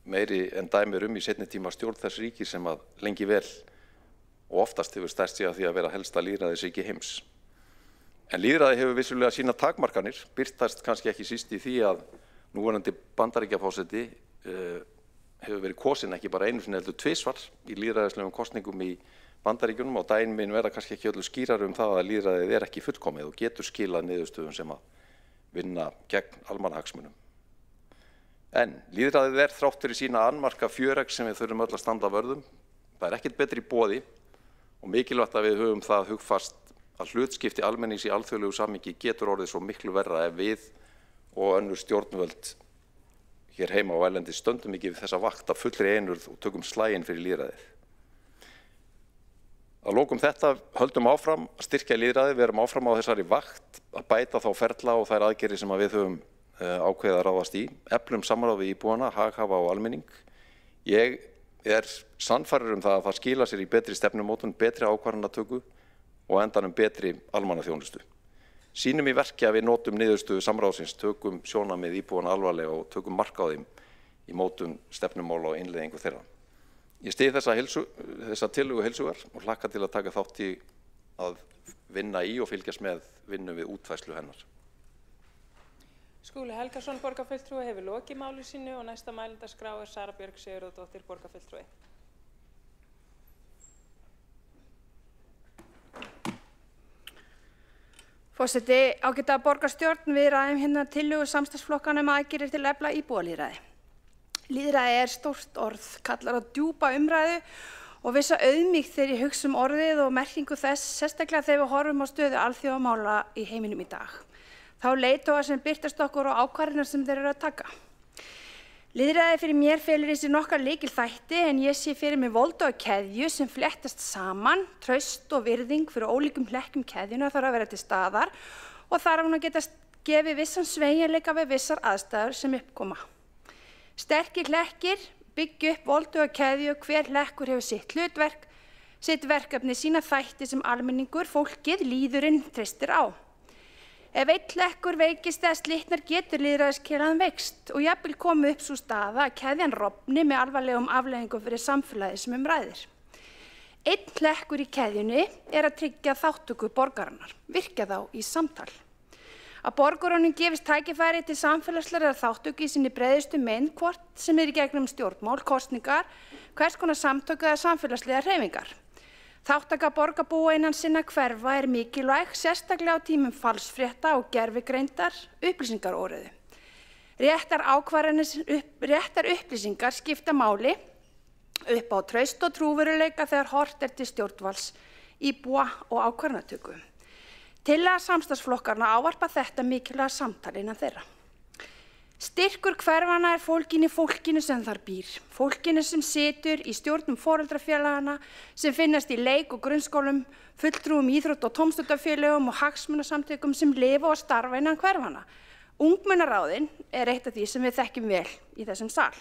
meiri en dæmi í seinni tíma stjórn þess ríkis sem að lengi vel og oftast hefur stærst sig að því að vera helsta lýðræðisríki heims. En lýðræði hefur vissulega sína takmarkanir, birtast kannski ekki síst í því að núverandi Bandaríkjaforseti hefur verið kosinn ekki bara einu sinni heldur tvisvar í lýðræðislegum kosningum í Bandaríkjunum og dæmin verða kannski ekki öllu skýrari það að lýðræðið ekki fullkomið og getur skilað niðurstöðum sem að vinna gegn almannahagsmunum. En lýðræðið þrátt fyrir sína annmarka fjöregg sem við þurfum öll að standa vörðum. Það ekkert betri í boði og mikilvægt að við höfum það hugfast að hlutskipti almennings í alþjóðlegu samhengi getur orðið svo miklu verra ef við og önnur stjórnvöld hér heima og erlendis stöndum ekki við þessa vakt af fullri einurð og tökum slaginn fyrir lýðræðið. Að lokum þetta höldum áfram að styrkja lýðræðið, við erum áfram á þessari vakt að bæta þá ferla og þær aðgerðir sem við höfum ákveðið að ráðast í, eflum samráð við íbúana, haghafa og almenning. Ég sannfærður það að það skila sér í betri stefnumótun, betri ákvarðanatöku og endanum betri almannaþjónustu. Sýnum í verki að við notum niðurstöðu samráðsins, tökum sjónarmið íbúana alvarlega og tökum mark á þeim í mótun stefnumóla og innleiðingu þeirra. Ég styð þessa tillögu heils hugar og hlakka til að taka þátt í að vinna í og fylgjast með vinnu við útfærslu hennar. Skúli Helgason, borgarfulltrúi, hefur lokið máli sínu og næsta mælendaskrá Sara Björg Sigurðardóttir, borgarfulltrúi. Forseti, ágæta borgarstjórn, við ræðum hérna tillögu samstarfsflokkana aðgerðir til að efla íbúalýðræði. Lýðræði stórt orð, kallar á djúpa umræðu og vissa auðmýkt þegar ég hugsa orðið og merkingu þess, sérstaklega þegar við horfum á stöðu alþjóðamála í heiminum í dag. Þá leiðtoga sem birtast okkur og ákvarðanir sem þeir eru að taka. Lýðræði fyrir mér felur í sér nokkrar lykilþætti en ég sé fyrir mig volduga keðju sem fléttast saman, traust og virðing fyrir ólíkum hlekkjum keðjuna þarf að vera til staðar og þarf hún að geta gefið vissan sveigjanleika við vissar aðstæður sem uppkoma. Sterkir hlekkir byggja upp volduga keðju, hver hlekkur hefur sitt hlutverk, sitt verkefni, sína þætti sem almenningur, fólkið, líðurinn treystir á. Ef einn hlekkur veikist eða slitnar getur lýðræðiskeðjan veikst og jafnvel komið upp sú staða að keðjan rofni með alvarlegum afleiðingum fyrir samfélagið sem ræðir. Einn hlekkur í keðjunni að tryggja þátttöku borgarinnar, virkja þá í samtal. Að borgurunum gefist tækifæri til samfélagslegrar þátttöku í sinni breiðustu mynd, hvort sem í gegnum stjórnmál, kosningar, hvers konar samtök eða samfélagslegar hreyfingar. Þátttaka borgarbúa innan sinna hverfa mikilvæg, sérstaklega á tímum falsfrétta og gervigreindar upplýsingaróreiðu. Réttar upplýsingar skipta máli upp á traust og trúveruleika þegar horft til stjórnvalds, íbúa og ákvarðanatöku. Tillaga samstarfsflokkarna ávarpa þetta mikilvæga samtal innan þeirra. Styrkur hverfanna fólginn í fólkinu sem þar býr, fólkinu sem situr í stjórnum foreldrafélagana, sem finnast í leik- og grunnskólum, fulltrúum íþrótt- og tómstundafélögum og hagsmunasamtökum sem lifa og starfa innan hverfanna. Ungmennaráðin eitt af því sem við þekkjum vel í þessum sal.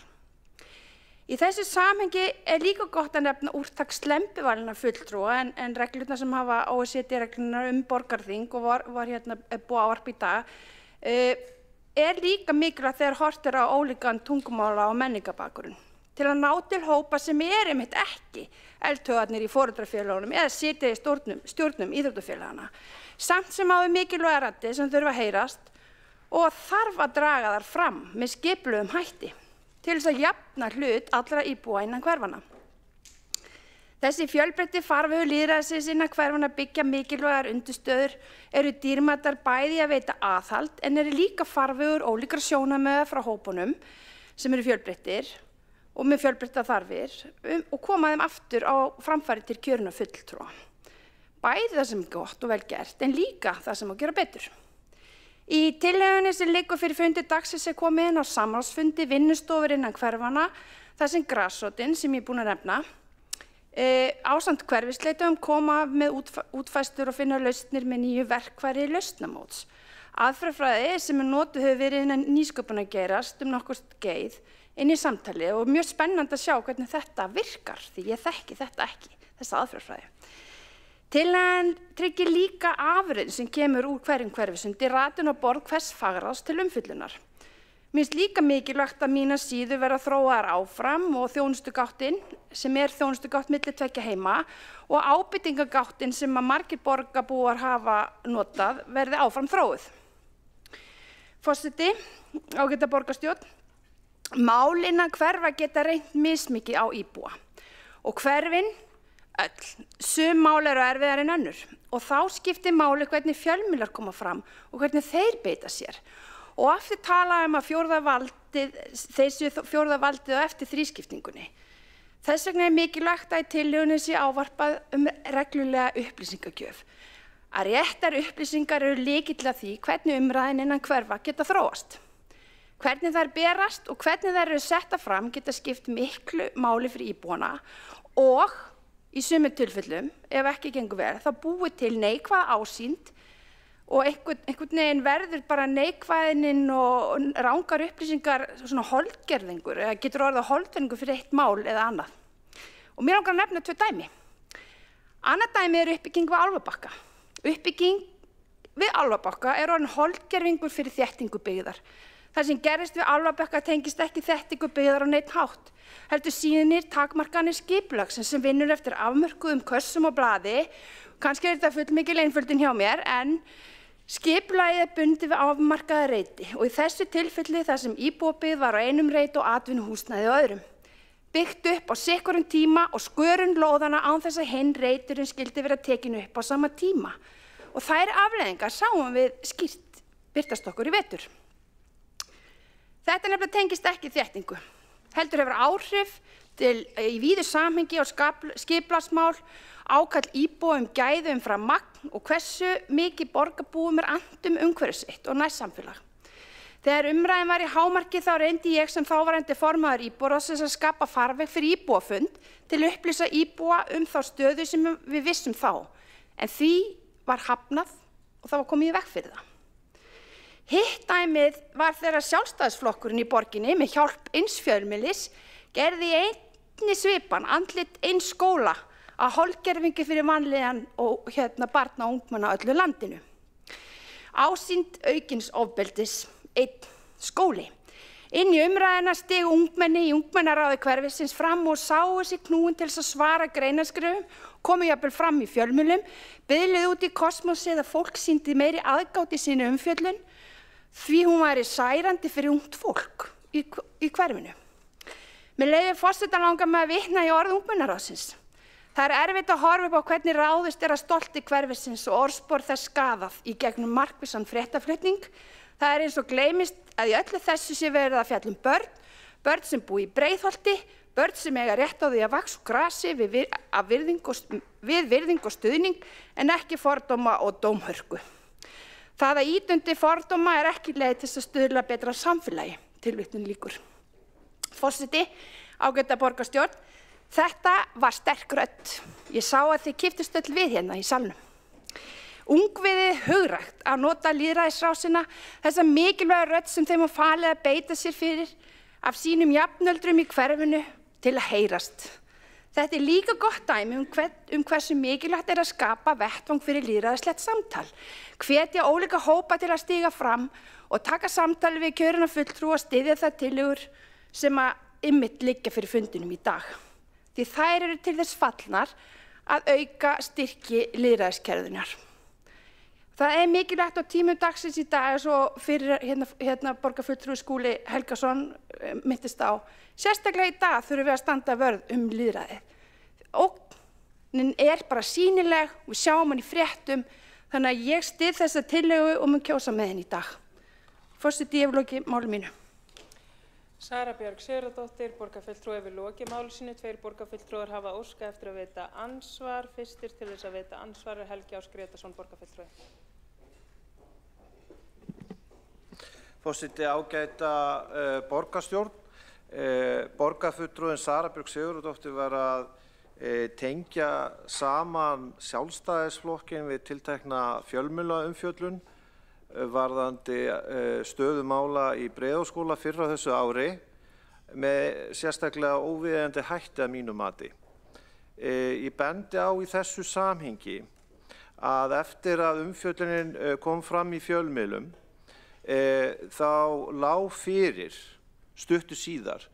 Í þessu samhengi líka gott að nefna úrtak slembivalina fulltrúa en reglurnar sem hafa OECD-reglunar borgarþing og var hérna búið ávarp í dag, líka mikilvægt þegar horft á ólíkan tungumála og menningabakgrunn. Til að ná til hópa sem einmitt ekki eldhugarnir í foreldrafélögunum eða sitja í stjórnum íþróttafélagana. Samt sem áður mikilvæga raddir sem þurfa að heyrast og þarf að draga þar fram með skipulögðum hætti til þess að jafna hlut allra íbúa innan hverfanna. Þessi fjölbreytti farvegur lýðræðisins innan hverfanna byggja mikilvægar undirstöður, dýrmætar bæði að veita aðhald en líka farvegur ólíkra sjónarmiða frá hópunum sem fjölbreyttir og með fjölbreyttar þarfir og koma þeim aftur á framfæri til kjörinna fulltrúa. Bæði það sem gott og vel gert en líka það sem má gera betur. Í tillögunni sem liggur fyrir fundi dagsins komið inn á samráðsfundi vinnustofur innan hverfanna þar sem grasrótin sem ég búin að nefna ásamt hverfisleitum koma með útfæslur og finna lausnir með nýju verkfæri lausnamóts. Aðferðafræði sem notuð hefur verið innan nýsköpunargeirar nokkurt skeið inn í samtali og mjög spennandi að sjá hvernig þetta virkar því ég þekki þetta ekki, þessa aðferðafræði. Tillagan tryggir líka afurðin sem kemur úr hverjum hverfisundi ratun á borð hvers fagráðs til umfjöllunar. Mér finnst líka mikilvægt að mínar síður verða þróaðar áfram og þjónustugáttin sem þjónustugátt milli tveggja heima og ábendingagáttin sem margir borgarbúar hafa notað verði áfram þróuð. Forseti, ágæta borgarstjórn, mál innan hverfa geta reynt mismikið á íbúa og hverfin öll. Sum mál eru erfiðar en önnur og þá skiptir máli hvernig fjölmiðlar koma fram og hvernig þeir beita sér. Og aftur tala að þeir séu fjórða valdið á eftir þrískiptingunni. Þess vegna mikilvægt að í tillögunni sé ávarpað reglulega upplýsingagjöf. Að réttar upplýsingar eru lykill að því hvernig umræðin innan hverfa geta þróast. Hvernig þær berast og hvernig þær eru setta fram geta skipt miklu máli fyrir íbúana og í sumum tilfellum, ef ekki gengur vel, þá búið til neikvæð ásýnd og einhvern veginn verður bara neikvæðinin og rangar upplýsingar svona holdgerðingur eða getur orðið holdgerðingur fyrir eitt mál eða annað. Og mér langar að nefna 2 dæmi. Annað dæmi er uppbygging við Álfabakka. Uppbygging við Álfabakka er orðin holdgerðingur fyrir þéttingu byggðar. Það sem gerist við Álfabakka tengist ekki þéttingu byggðar á neinn hátt. Heldur sýnir takmarkanir skipulagsins sem vinnur eftir afmörkuðum kössum og blaði. Kannski er þetta fullmikil einföldun hjá mér en skipulagið er bundið við afmarkaða reiti og í þessu tilfelli þar sem íbúabyggð var á einum reit og atvinnuhúsnæði á öðrum. Byggt upp á sikkurum tíma og skörun lóðana án þess að hinn reiturinn skyldi vera tekin upp á sama tíma. Og þær afleiðingar sáum við skýrt birtast okkur í vetur. Þetta nefnilega tengist ekki þéttingu. Heldur hefur áhrif í víðu samhengi á skipulagsmál, ákall íbúa gæði umfram magn og hversu mikið borgarbúum annt umhverfis sitt og nærsamfélag. Þegar umræðan var í hámarki þá reyndi ég sem þáverandi formaður íbúaráðsins að skapa farveg fyrir íbúafund til að upplýsa íbúa þá stöðu sem við vissum þá. En því var hafnað og það var komið í veg fyrir það. Hitt dæmið var þegar Sjálfstæðisflokkurinn í borginni með hjálp eins fjölmiðlis gerði einni svipan andlit eins skóla að holdgervingi fyrir vanlíðan og barna og ungmenna öllu landinu. Ásýnd aukins ofbeldis, einn skóli. Inn í umræðina stigu ungmenni í ungmennaráði hverfisins fram og sáu sig knúin til þess að svara greinaskrifum, komu jafnvel fram í fjölmiðlum, biðluðu út í kosmosið að fólk sýndi meiri aðgát í sínu umfjöllun, því hún væri særandi fyrir ungt fólk í hverfinu. Með leyfi forseta langar mig að vitna í orð ungmennaráðsins. Það er erfitt að horfa upp á hvernig ráðist að stolti hverfisins og orðspor þess skaðað í gegnum markvissan fréttaflutning. Það er eins og gleymist að í öllu þessu sé verið að fjalla börn sem búi í Breiðholti, börn sem eiga rétt á því að vaxa úr grasi við virðing og stuðning en ekki fordóma og dómhörku. Það að ýta undir fordóma er ekki leið til að stuðla betra samfélagi, tilvitnun lýkur. Forseti, ágæta borgarstjórn, þetta var sterk rödd. Ég sá að þið kipptust öll við hérna í salnum. Ungviðið hugrækt að nota lýðræðisrásina, þessa mikilvæga rödd sem þeim var falið að beita sér fyrir af sínum jafnöldrum í hverfinu til að heyrast. Þetta er líka gott dæmi hversu mikilvægt er að skapa vettvang fyrir lýðræðislegt samtal, hvetja ólíka hópa til að stíga fram og taka samtali við kjörina fulltrúa og styðja þær tillögur sem einmitt liggja fyrir fundinum í dag. Því þær eru til þess fallnar að auka styrki lýðræðiskerfðunar. Það er mikilvægt á tímum dagsins í dag eins og fyrir borgarfulltrúi Skúli Helgason minntist á. Sérstaklega í dag þurfum við að standa vörð lýðræðið. Ógnin er bara sýnileg, við sjáum hann í fréttum, þannig að ég styð þessa tillögu og mun kjósa með henni í dag. Forseti, ég hef lokið máli mínu. Sara Björg Sigurðardóttir, borgarfulltrúi hefur lokið máli sínu. 2 borgarfulltrúar hafa óskað eftir að veita ansvar. Fyrstur til þess að veita ansvar er Helgi Ás Grétarsson, borgarfulltrúi. Forseti, ágæta borgarstjórn. Borgarfulltrúin Sara Björg Sigurðardóttir var að tengja saman Sjálfstæðisflokkinn við tiltekna fjölmiðlaumfjöllun varðandi stöðu mála í Breiðholtsskóla fyrr á þessu ári með sérstaklega óviðeigandi hætti að mínu mati. Ég bendi á í þessu samhengi að eftir að umfjöllunin kom fram í fjölmiðlum þá lá fyrir stuttu síðar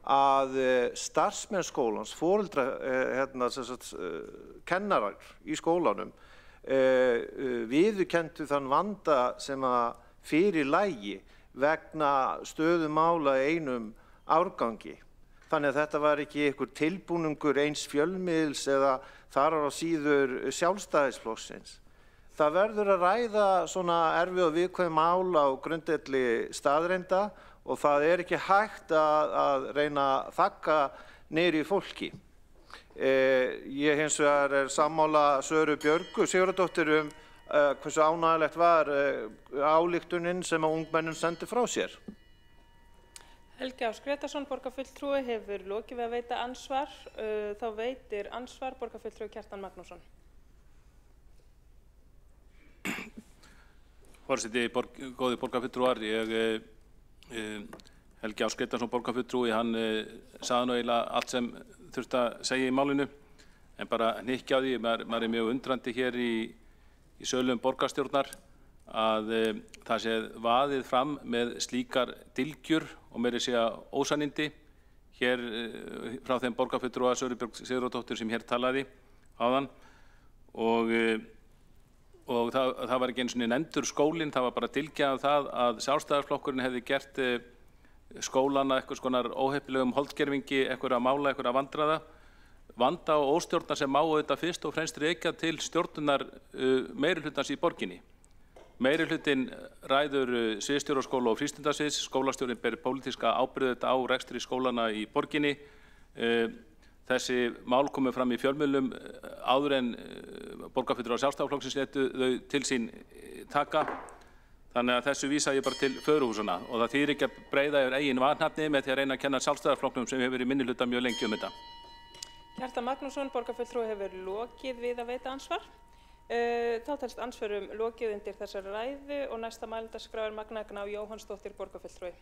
að starfsmenn skólans, kennarar í skólanum viðurkenndu þann vanda sem að fyrir lægi vegna stöðu mála í einum árgangi. Þannig að þetta var ekki einhver tilbúningur eins fjölmiðils eða þar á síður Sjálfstæðisflokksins. Það verður að ræða svona erfið og viðkvæm mál á grundvelli staðreynda og það ekki hægt að reyna að þagga niður í fólki. Ég hins vegar sammála Söru Björgu Sigurðardóttur hversu ánægjulegt var ályktunin sem að ungmennum sendi frá sér. Helgi Ás Gretarsson, borgarfulltrúi, hefur lokið við að veita ansvar. Þá veitir ansvar borgarfulltrúi Kjartan Magnússon. Forseti, góði borgarfulltrúar, Helgi Ás Gretarsson, borgarfulltrúi, hann sagði nú eiginlega allt sem þurfti að segja í málinu, en bara hnykkja á því, maður mjög undrandi hér í sölum borgarstjórnar að það sé vaðið fram með slíkar dylgjur og meira að segja ósannindi hér frá þeim borgarfulltrúa Söru Björg Sigurðardóttur sem hér talaði áðan og það var ekki einu sinni nefndur skólinn, það var bara dylgjað það að Sjálfstæðisflokkurinn hefði gert skólana eitthvað skonar óheppilegum holdgerfingi, eitthvað að mála, eitthvað að vanda og óstjórna sem má auðvitað fyrst og fremst rekja til stjórnunar meirihlutans í borginni. Meirihlutinn ræður sviðsstjóraskóla og frístundasviðs, skólastjórinn ber pólitíska ábyrgð á rekstri skólana í borginni. Þessi mál komu fram í fjölmiðlum áður en borgarfulltrúar Sjálfstæðisflokksins létu þau til sín taka. Þannig að þessu vísa ég bara til föðurhúsanna og það þýðir ekki að breiða yfir eigin vanhafni með því að reyna að kenna Sjálfstæðisflokknum sem hefur verið minnihluta mjög lengi þetta. Kjartan Magnússon, borgarfulltrúi, hefur lokið við að veita ansvar. Þá telst ansvörum lokið undir þessari ræðu og næsta mælendaskrá Magna Gná Jóhannsdóttir, borgarfulltrúi.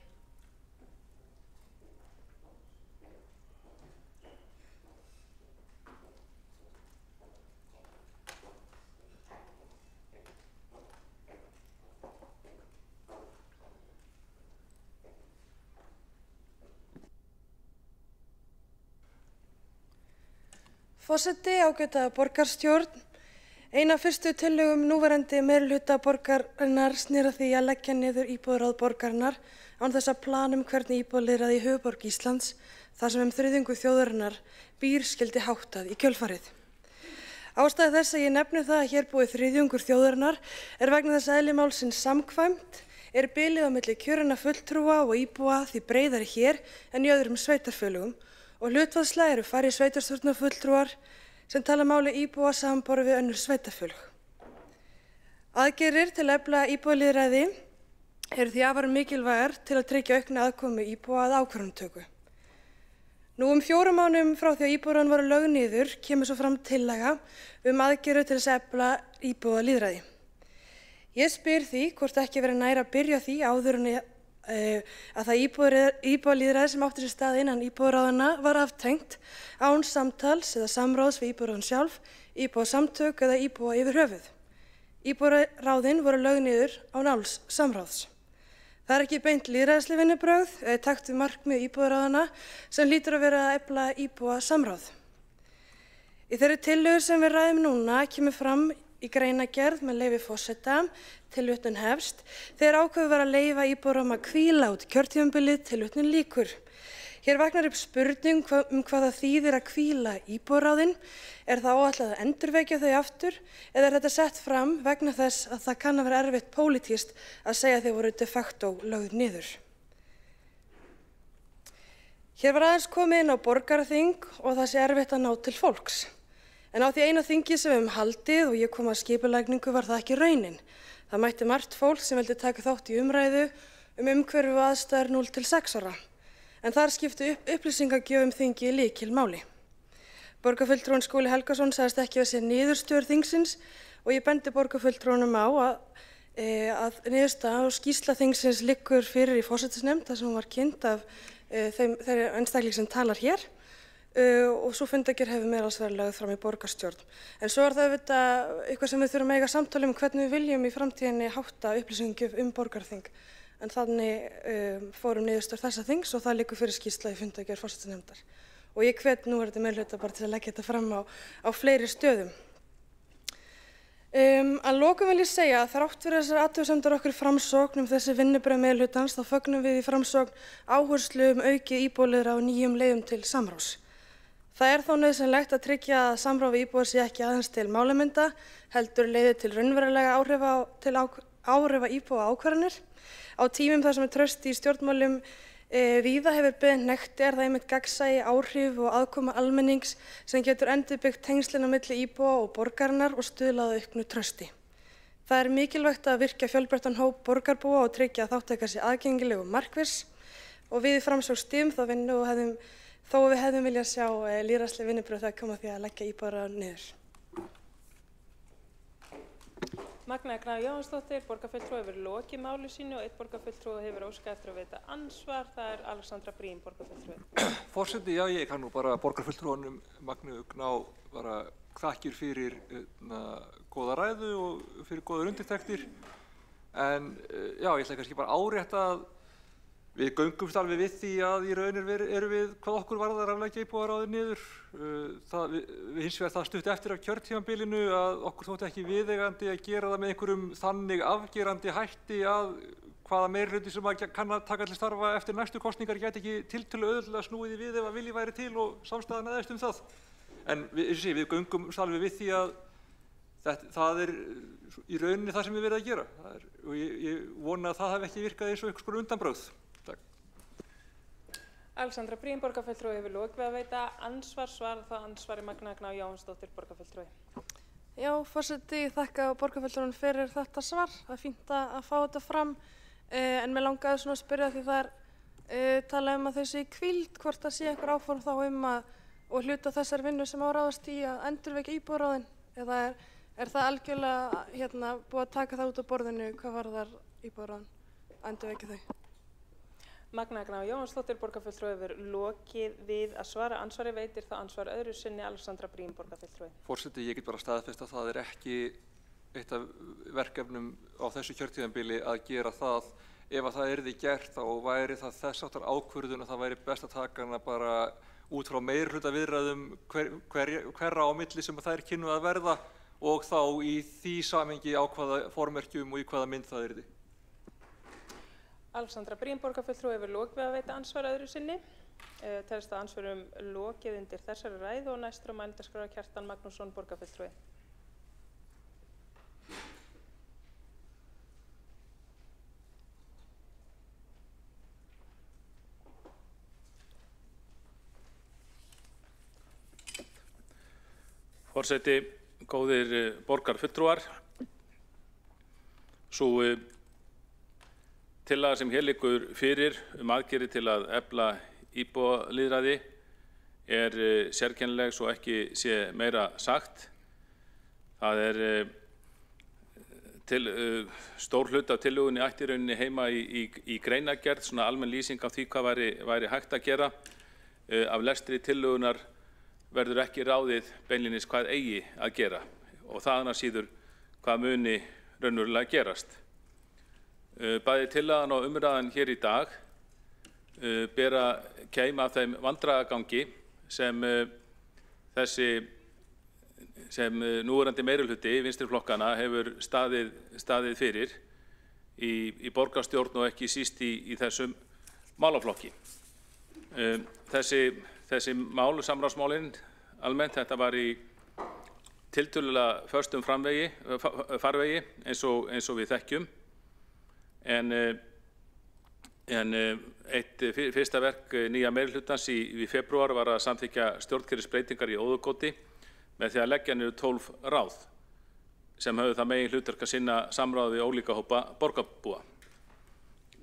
Forseti, ágæta borgarstjórn. Ein af fyrstu tillögum núverandi meirihluta borgarinnar snýr að því að leggja niður íbúðaráð borgarinnar án þess að plana hvernig íbúðalýðræði í höfuðborg Íslands, þar sem þriðjungur þjóðarinnar býr skyldi háttað í kjölfarið. Ástæða þess að ég nefni það að hér búi þriðjungur þjóðarinnar vegna þess að eðli málsins samkvæmt bilið á milli kjörinna fulltrúa og íbúa því breiðari hér en í öðrum sveitarfélögum og hlutfallslega færri sveitarstjórnarfulltrúar sem tala máli íbúa samanborið við önnur sveitarfélög. Aðgerðir til að efla íbúalýðræði eru því afar mikilvægar til að tryggja aukna aðkomu íbúa að ákvörðunartöku. Nú 4 mánuðum frá því að íbúðaráðin voru lögð niður kemur svo fram tillaga aðgerðir til þess að efla íbúalýðræði. Ég spyr því hvort ekki verið nær að byrja því áður en að það íbúalýðræði sem átti sér stað innan íbúðaráðanna var aftengt án samtals eða samráðs við íbúðaráðin sjálf, íbúasamtök eða íbúa yfir höfuð. Íbúðaráðin voru lögð niður án alls samráðs. Það ekki beint lýðræðisleg vinnubrögð eða í takt við markmið íbúðaráðanna sem hlýtur að vera að efla íbúa samráð. Í þeirri tillögu sem við ræðum núna kemur fram í greinargerð með leyfi forseta, tilvitnun hefst, þegar ákveðið var að leyfa íbúaráðum að hvíla út kjörtímabilið, tilvitnun lýkur. Hér vaknar upp spurning hvað það þýðir að hvíla íbúaráðin. Það áætlað að endurvekja þau aftur eða þetta sett fram vegna þess að það kann að vera erfitt pólitískt að segja þau voru de facto lögð niður. Hér var aðeins komið inn á borgarþing og það sé erfitt að ná til fólks. En á því eina þingi sem við höfum haldið og ég kom að skipulagningu var það ekki raunin. Það mætti margt fólk sem vildi taka þátt í umræðu umhverfi og aðstæður 0 til 6 ára. En þar skipti upplýsingagjöf þingi lykilmáli. Borgarfulltrúinn Skúli Helgason sagðist ekki að sé niðurstöður þingsins og ég bendi borgarfulltrúnum á að niðurstaða og skýrsla þingsins liggur fyrir í forsætisnefnd þar sem hún var kynnt af þeirri einstakling sem talar hér og svo fundargerð hefur meðal annars verið lögð fram í borgarstjórn. En svo það auðvitað eitthvað sem við þurfum að eiga samtali hvernig við viljum í framtíðinni hátta upplýsingum borgarþing. En þannig fórum niðurstöður þessa þings og það liggur fyrir skýrsla í fundargerð forsætisnefndar. Og ég hvet núverandi meirihluta bara til að leggja þetta fram á fleiri stöðum. Að lokum vil ég segja að þrátt fyrir þessar athugasemdir okkur í Framsókn þessi vinnubrögð meirihlutans þá fögnum við í Framsókn áherslu aukið íbúalýðræði á nýjum leiðum til samráðs. Það þó nauðsynlegt að tryggja að samráð við íbúa sé ekki aðeins til málamynda, heldur leiði til raunverulega áhrifa íbúa á ákvarðanir. Á tímum þar sem traust í stjórnmálum víða hefur beðið hnekkt það einmitt gagnsæi, áhrif og aðkoma almennings sem getur endurbyggt tengslin á milli íbúa og borgarinnar og stuðlað að auknu trausti. Það mikilvægt að virkja fjölbreyttan hóp borgarbúa og tryggja að þátttaka sé aðgengileg og markviss og við í Framsókn styðjum þá vinnu og þó við hefðum viljað sjá lýðræðisleg vinnubrögð þegar koma því að leggja íbúa niður. Magnea Gnarr Jóhannsdóttir, borgarfulltrúi, hefur lokið máli sínu og einn borgarfulltrúi hefur óskað eftir að veita andsvar. Það Alexandra Briem, borgarfulltrúi. Forseti, já, ég kann nú bara borgarfulltrúanum Magneu Gnarr bara þakkir fyrir góða ræðu og fyrir góðar undirtektir. En já, ég ætla kannski bara árétta að við göngumst alveg við því að í raunir erum við hvað okkur varðar að leggja íbúðaráðið niður. Við hins vegar það stutt eftir af kjörtímabilinu að okkur þótti ekki viðeigandi að gera það með einhverjum þannig afgerandi hætti að hvaða meirihluti sem kann að taka til starfa eftir næstu kosningar gæti ekki tiltölulega auðveldlega snúið í við ef að vilji væri til og samstaða næðist það. En við göngumst alveg við því að það í rauninni það sem við verðum að gera. Og ég vona að það hafi ekki virkað eins og einhvers konar undanbrögð. Alexandra Briem, borgarfulltrúi, hefur lokið við að veita ansvar. Svarar það ansvari Magnea Gnarr Jóhannsdóttir, borgarfulltrúi. Já, forseti, ég þakka borgarfulltrúanum fyrir þetta svar. Það er fínt að fá þetta fram. En mig langaði svona að spyrja því það talað að þau sé í hvíld, hvort það sé einhver áform þá og hluta þessar vinnu sem ráðast í að endurvekja íbúðaráðin. Eða er það algjörlega búið að taka það út á borðinu hvað varðar íbúðaráðin að endurvekja þau? Magnea Gnarr Jóhannsdóttir, borgarfulltrúi, hefur lokið við að svara. Ansvari veitir það ansvar öðru sinni Alexandra Briem, borgarfulltrúi. Forseti, ég get bara staðfest að það ekki eitt af verkefnum á þessu kjörtímabili að gera það. Ef að það yrði gert þá væri það þess áttar ákvörðun að það væri best að taka hana bara út frá meirihluta viðræðum hverra á milli sem það kynnu að verða og þá í því samhengi á hvaða formerkjum og í hvaða mynd það yrði. Alexandra Briem, borgarfulltrúi, hefur lokið við að veita ansvar öðru sinni. Telst að ansvörum lokið undir þessari ræðu og næstur á mælendaskrá Kjartan Magnússon, borgarfulltrúi. Forseti, góðir borgarfulltrúar, sú tillaga sem hér liggur fyrir aðgerðir til að efla íbúalýðræði sérkennileg svo ekki sé meira sagt. Það stór hluti af tillögunni ætti í rauninni heima í greinargerð, svona almenn lýsing á því hvað væri hægt að gera. Af lestri tillögunar verður ekki ráðið beinlínis hvað eigi að gera og þaðan af síður hvað muni raunverulega gerast. Bæði tillagan og umræðan hér í dag bera keim af þeim vandræðagangi sem núverandi meirihluti vinstriflokkana hefur staðið fyrir í borgarstjórn og ekki síst í þessum málaflokki. Þessi mál, samráðsmálin almennt, þetta var í tiltölulega föstum farvegi eins og við þekkjum. En eitt fyrsta verk nýja meirihlutans í febrúar var að samþykkja stjórnkerfisbreytingar í Óðagoti með því að leggja niður 12 ráð sem höfðu það meginhlutverk að sinna samráði við ólíka hópa borgarbúa.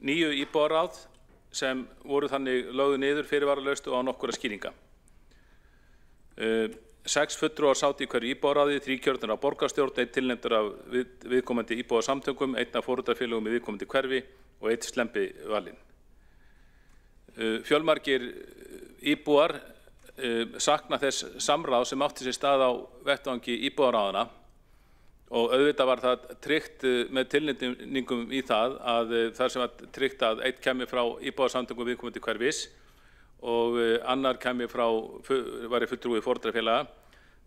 9 íbúaráð sem voru þannig lögðu niður fyrirvaralaust og á nokkurra skýringa. 6 fulltrúar sátu í hverju íbúaráði, 3 kjörnir af borgarstjórn, 1 tilnefndur af viðkomandi íbúasamtökum, 1 af foreldrafélögum í viðkomandi hverfi og 1 slembivalinn. Fjölmargir íbúar sakna þess samráð sem átti sér stað á vettvangi íbúaráðanna og auðvitað var það tryggt með tilnefningum í það að þar sem var tryggt að 1 kæmi frá íbúasamtökum viðkomandi hverfis og annar kæmi frá væri fulltrúi foreldrafélaga,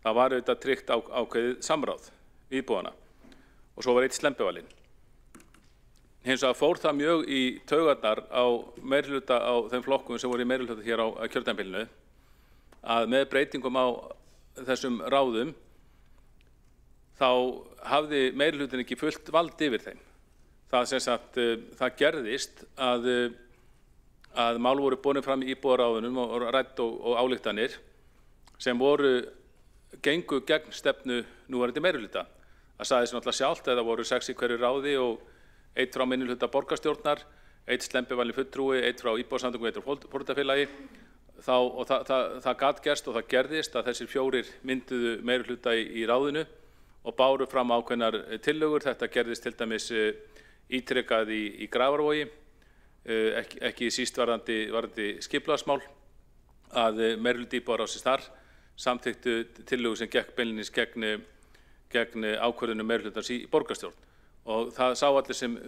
það var auðvitað tryggt ákveðið samráð íbúana og svo var 1 slembivalinn. Hins vegar fór það mjög í taugarnar á meirihluta á þeim flokkum sem voru í meirihluta hér á kjördæmabilinu að með breytingum á þessum ráðum þá hafði meirihlutin ekki fullt vald yfir þeim. Það gerðist að mál voru borin fram í íbúaráðunum og rædd og ályktanir sem gengu gegn stefnu núverandi meirihluta. Það sagði sig náttúrulega sjálft að það voru 6 í hverju ráði og 1 frá minnihluta borgarstjórnar, 1 slembivalinn fulltrúi, 1 frá íbúasamtökum, 1 frá foreldrafélagi. Það gat gerst og það gerðist að þessir 4 mynduðu meirihluta í ráðinu og báru fram ákveðnar tillögur. Þetta gerðist til dæmis ítrekað í Grafarvogi, ekki síst varðandi skipulagsmál, að meirihluti íbúaráðsins þar samþykktu tillögur sem gekk beinlínis gegn ákvörðunum meirihlutans í borgarstjórn. Og það sá allir sem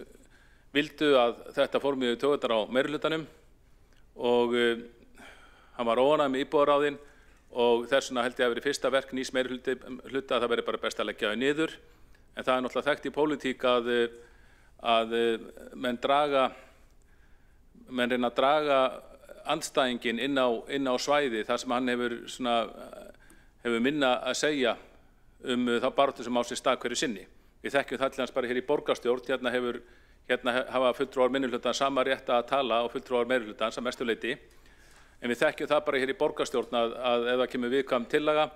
vildu að þetta fór mjög í taugarnar á meirihlutanum og hann var óánægður með íbúaráðin og þess vegna held ég að verið fyrsta verk nýs meirihluta að það verið bara best að leggja þau niður. En það náttúrulega þekkt í pólitík að menn reyna að draga andstæðinginn inn á svæði þar sem hann hefur minna að segja þá baráttu sem á sér stað hverju sinni. Við þekkjum það til hans bara hér í borgarstjórn, hérna hafa fulltrúar minnihlutans sama rétt að tala og fulltrúar meirihlutans að mestu leyti. En við þekkjum það bara hér í borgarstjórn að ef það kemur viðkvæm tillaga,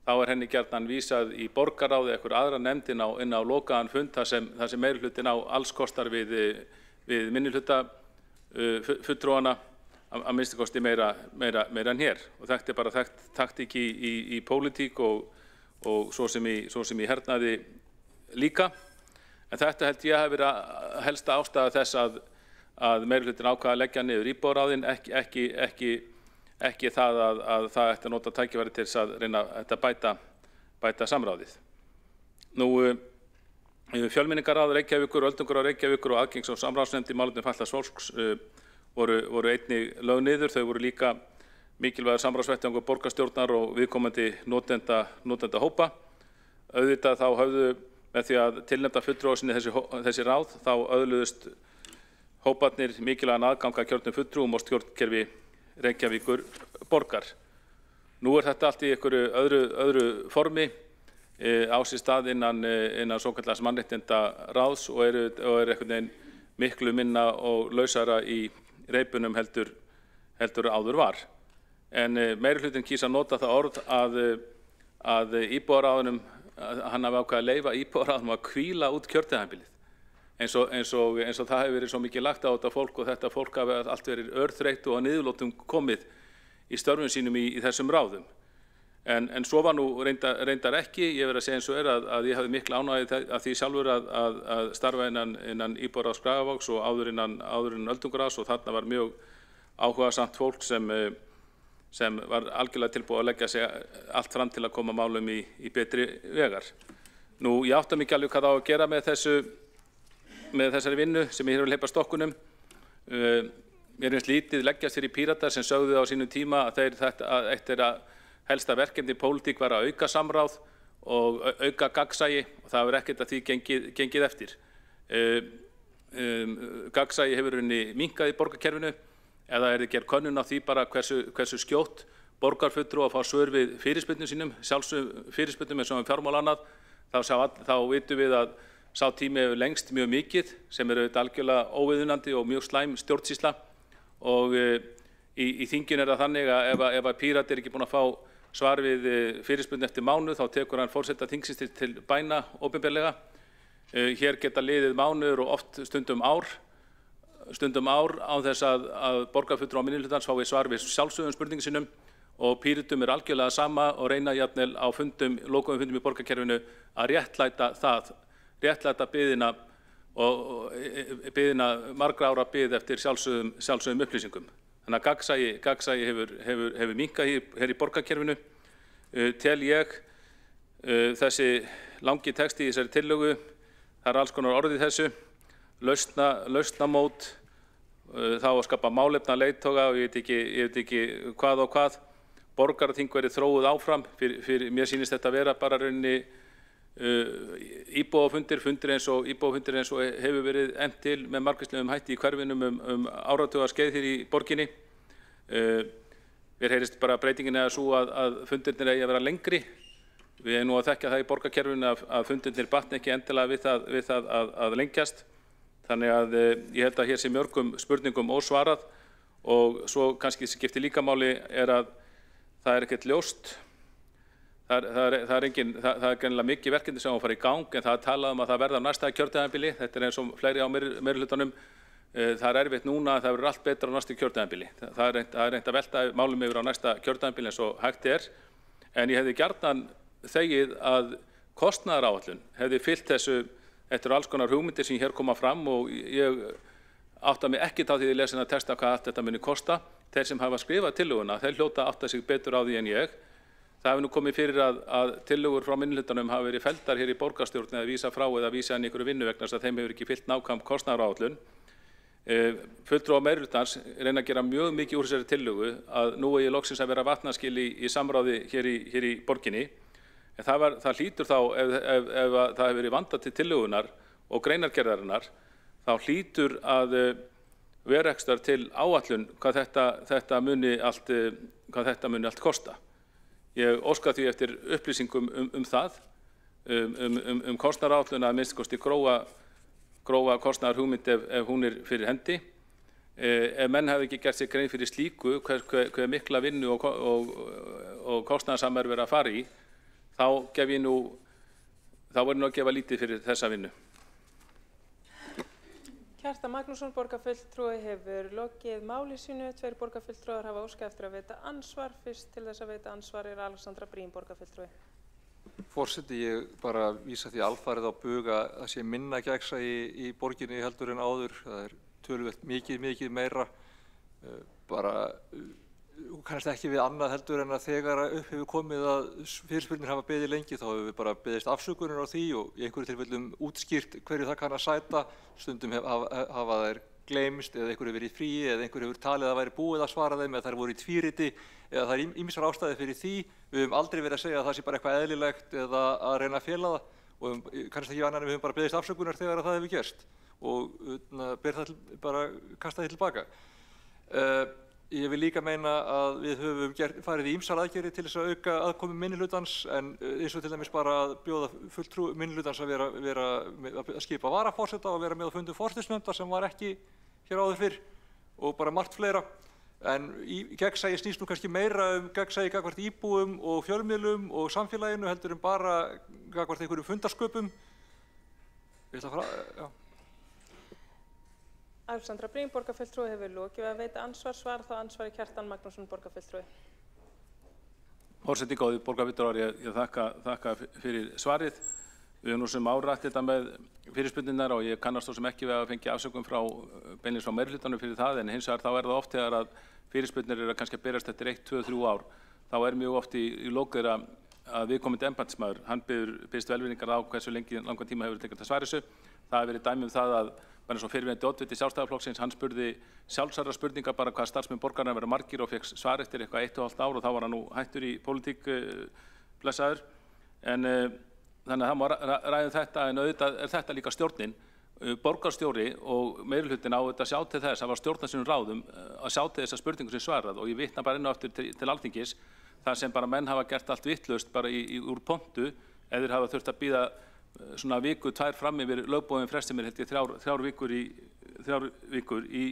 þá henni gjarnan vísað í borgarráð eða einhver aðra nefnd inn á lokaðan fund þar sem meirihlutin á alls kostar við minnihluta fulltrúana að minnsta kosti meira en hér. Og þetta bara þekkt taktík í pólitík og svo sem í hernaði líka. En þetta held ég að hafi verið helsta ástæða þess að meirihlutin ákvað að leggja niður íbúaráðin, ekki það að það ætti að nota tækifæri til þess að reyna að bæta samráðið. Fjölmenningarráð Reykjavíkur, öldungaráð Reykjavíkur og aðgengs- og samráðsnefnd í málefnum fatlaðs fólks voru einnig lögð niður. Þau voru líka mikilvægur samráðsvettvangur borgarstjórnar og viðkomandi notenda hópa. Auðvitað þá höfðu með því að tilnefna fulltrúa sinni þessi ráð, þá öðluðust hóparnir mikilvægan aðgang að kjörnum fulltrúum og stjórnkerfi Reykjavíkur borgar. Nú þetta allt í einhverju öðru formi á sér stað innan svokallaðs mannréttindaráðs og er einhvern veginn miklu minna og lausara í reipunum heldur áður var. En meirihlutin kýs að nota það orð að íbúaráðunum, hann hafi ákveðið að leyfa íbúaráðunum að hvíla út kjörtímabilið. Eins og það hefur verið svo mikið lagt á þetta fólk og þetta fólk hafi allt verið örþreytt og að niðurlotum komið í störfum sínum í þessum ráðum. En svo var nú reyndar ekki. Ég verð að segja eins og að ég hafði mikla ánægju að því sjálfur að starfa innan íbúaráðs Skagavogs og áður innan öldungaráðs og þarna var mjög áhugasamt fólk sem var algjörlega tilbúið að leggja sig allt fram til að koma málum í betri vegar. Nú, ég átta mig ekki alveg hvað á að gera með þessari vinnu sem ég hefur hleypa stokkunum. Mér finnst lítið leggjast fyrir Píratar sem sögðu á sínum tíma að eitt þeirra helsta verkefni í pólitík var að auka samráð og auka gagnsæi og það hefur ekkert að því gengið eftir. Gagnsæi hefur minnkað í borgarkerfinu eða gerð könnun á því bara hversu skjótt borgarfulltrúar fá svör við fyrirspurnum sínum, sjálfsögðum fyrirspurnum eins og fjármál annað, þá vitum við að sá tími hefur lengst mjög mikið sem auðvitað algjörlega óviðunandi og mjög slæm stjórnsýsla og í þinginu það þannig að ef að Píratar ekki búin að fá svar við fyrirspurn eftir mánuð þá tekur hann forseta þingsins til bæna opinberlega. Hér geta liðið mánuður og oft stundum ár án þess að borgarfulltrúar minnihlutans fái svar við sjálfsögðum spurningum sínum og Pírötum algjörlega sama og reyna jafnvel á lokuðum fundum í borgarkerfinu að réttlæta biðina og biðina margra ára bið eftir sjálfsögðum upplýsingum. Þannig að gagnsæi hefur minnkað hér í borgarkerfinu. Tel ég þessi langi texti í þessari tillögu, það er alls konar orð í þessu, lausnamót, þá að skapa málefna leiðtoga og ég veit ekki hvað og hvað, borgaraþing verið þróuð áfram, mér sýnist þetta vera bara rauninni íbúafundir eins og hefur verið efnt til með margvíslegum hætti í hverfinum áratuga skeið hér í borginni. Mér heyrist bara breytingin eða svo að fundirnir eigi að vera lengri. Við erum nú að þekkja það í borgarkerfinu að fundirnir batni ekki endilega við það að lengjast. Þannig að ég held að hér sé mörgum spurningum ósvarað og svo kannski skiptir líka máli er að það ekkert ljóst. Það er greinilega mikið verkefni sem á að fara í gang en það er talað að það verða á næsta kjörtímabili. Þetta er eins og fleiri á meirihlutanum. Það er erfitt núna að það verður allt betra á næsta kjörtímabili. Það er reynt að velta málum yfir á næsta kjörtímabili eins og hægt er. En ég hefði gjarnan þegið að kostnaðaráætlun hefði fylgt þessu eftir alls konar hugmyndir sem hér koma fram og ég átta mig ekkert á því að lesa texta hvað allt þetta muni kosta. Þeir sem hafa skrifað tillöguna, þeir hljóta átta sig betur á því en ég. Það hefur nú komið fyrir að tillögur frá minnihlutanum hafa verið felldar hér í borgarstjórn eða vísa frá eða vísa inn einhverju vinnu vegna þess að þeim hefur ekki fylgt nákvæm kostnaðaráætlun. Fulltrúar meirihlutans reyna að gera mjög mikið úr þessari tillögu að nú eigi loksins að vera vatnaskil í samráði hér í borginni. En það hlýtur þá, ef það hefur verið vandað til tillögunar og greinargerðarinnar, þá hlýtur að vera ekstra til áætlun hvað þetta muni allt kosta. Ég óska því eftir upplýsingum það, kostnaðaráætlun að minnst kosti grófa kostnaðarhugmynd ef hún er fyrir hendi. Ef menn hafi ekki gert sér grein fyrir slíku, hver mikla vinnu og kostnaðarsamar verið að fara í, þá verður nú að gefa lítið fyrir þessa vinnu. Kjartan Magnússon, borgarfulltrúi, hefur lokið máli sínu. 2 borgarfulltrúar hafa óskað eftir að veita ansvar. Fyrst til þess að veita ansvar er Alexandra Briem, borgarfulltrúi. Forseti, ég bara vísa því alfarið á bug að það sé minna gegnsæi í borginni heldur en áður. Það er töluvert mikið meira. Kannast ekki við annað heldur en að þegar upp hefur komið að fyrirspurnir hafa beðið lengi þá hefur við bara beðist afsökunar á því og í einhverju tilfellum útskýrt hverju það kann að sæta. Stundum hafa þær gleymst eða einhverju verið í fríi eða einhverju hefur talið að það væri búið að svara þeim eða þær voru í tvíriti eða það er ýmsar ástæður fyrir því. Við höfum aldrei verið að segja að það sé bara eitthvað eðlilegt eða að reyna að fela það og kannast ekki annað en við höfum bara beðist afsökunar þegar það hefur gerst og ber það bara kasta því tilbaka. Ég vil líka meina að við höfum farið í ýmsar aðgerðir til þess að auka aðkomu minnihlutans en eins og til dæmis bara að bjóða fulltrúa minnihlutans að skipa varaforseta og vera með á fundum forsætisnefndar sem var ekki hér áður fyrr og bara margt fleira. En gegnsæi snýst nú kannski meira gegnsæi gagnvart íbúum og fjölmiðlum og samfélaginu heldur en bara gagnvart einhverjum fundarsköpum. Ég ætla að fara, já. Alexandra Briem, borgarfulltrúi, hefur lokið að veita ansvar. Svar þá ansvari Kjartan Magnússon, borgarfulltrúi. Forseti góði, borgarfulltrúar, ég þakka fyrir svarið. Við höfum nú sem árætt þetta með fyrirspurningar og ég kannast þó sem ekki við að fengja afsökun beinlínis frá meirihlutanum fyrir það en hins vegar þá er það oft þegar að fyrirspurnir eru kannski að berast eftir 1, 2, 3 ár. Þá er mjög oft í lok þeirra að viðkomandi embættismaður, hann biðst velvirðingar á hversu langan tíma hefur tekið að svara þessu. Það hefur verið dæmi það að bara eins og fyrirverandi oddviti Sjálfstæðisflokksins, hann spurði sjálfsagðar spurningar bara hvað starfsmenn borgarinnar verða margir og fekk svar eftir eitthvað 1,5 ár og þá var hann nú hættur í pólitík blessaður. En þannig að það má ræða þetta en auðvitað er þetta líka stjórnin. Borgarstjóri og meirihlutin á auðvitað að sjá til þess að var stjórna sínum ráðum að sjá til þessar spurningu sem svarað og ég vitna bara inn á aftur til Alþingis þar sem bara menn hafa gert allt vitlaust bara úr pontu ef þeir hafa þurft að bíða svona viku, 2 fram yfir lögboðin fresti mér held ég 3 vikur í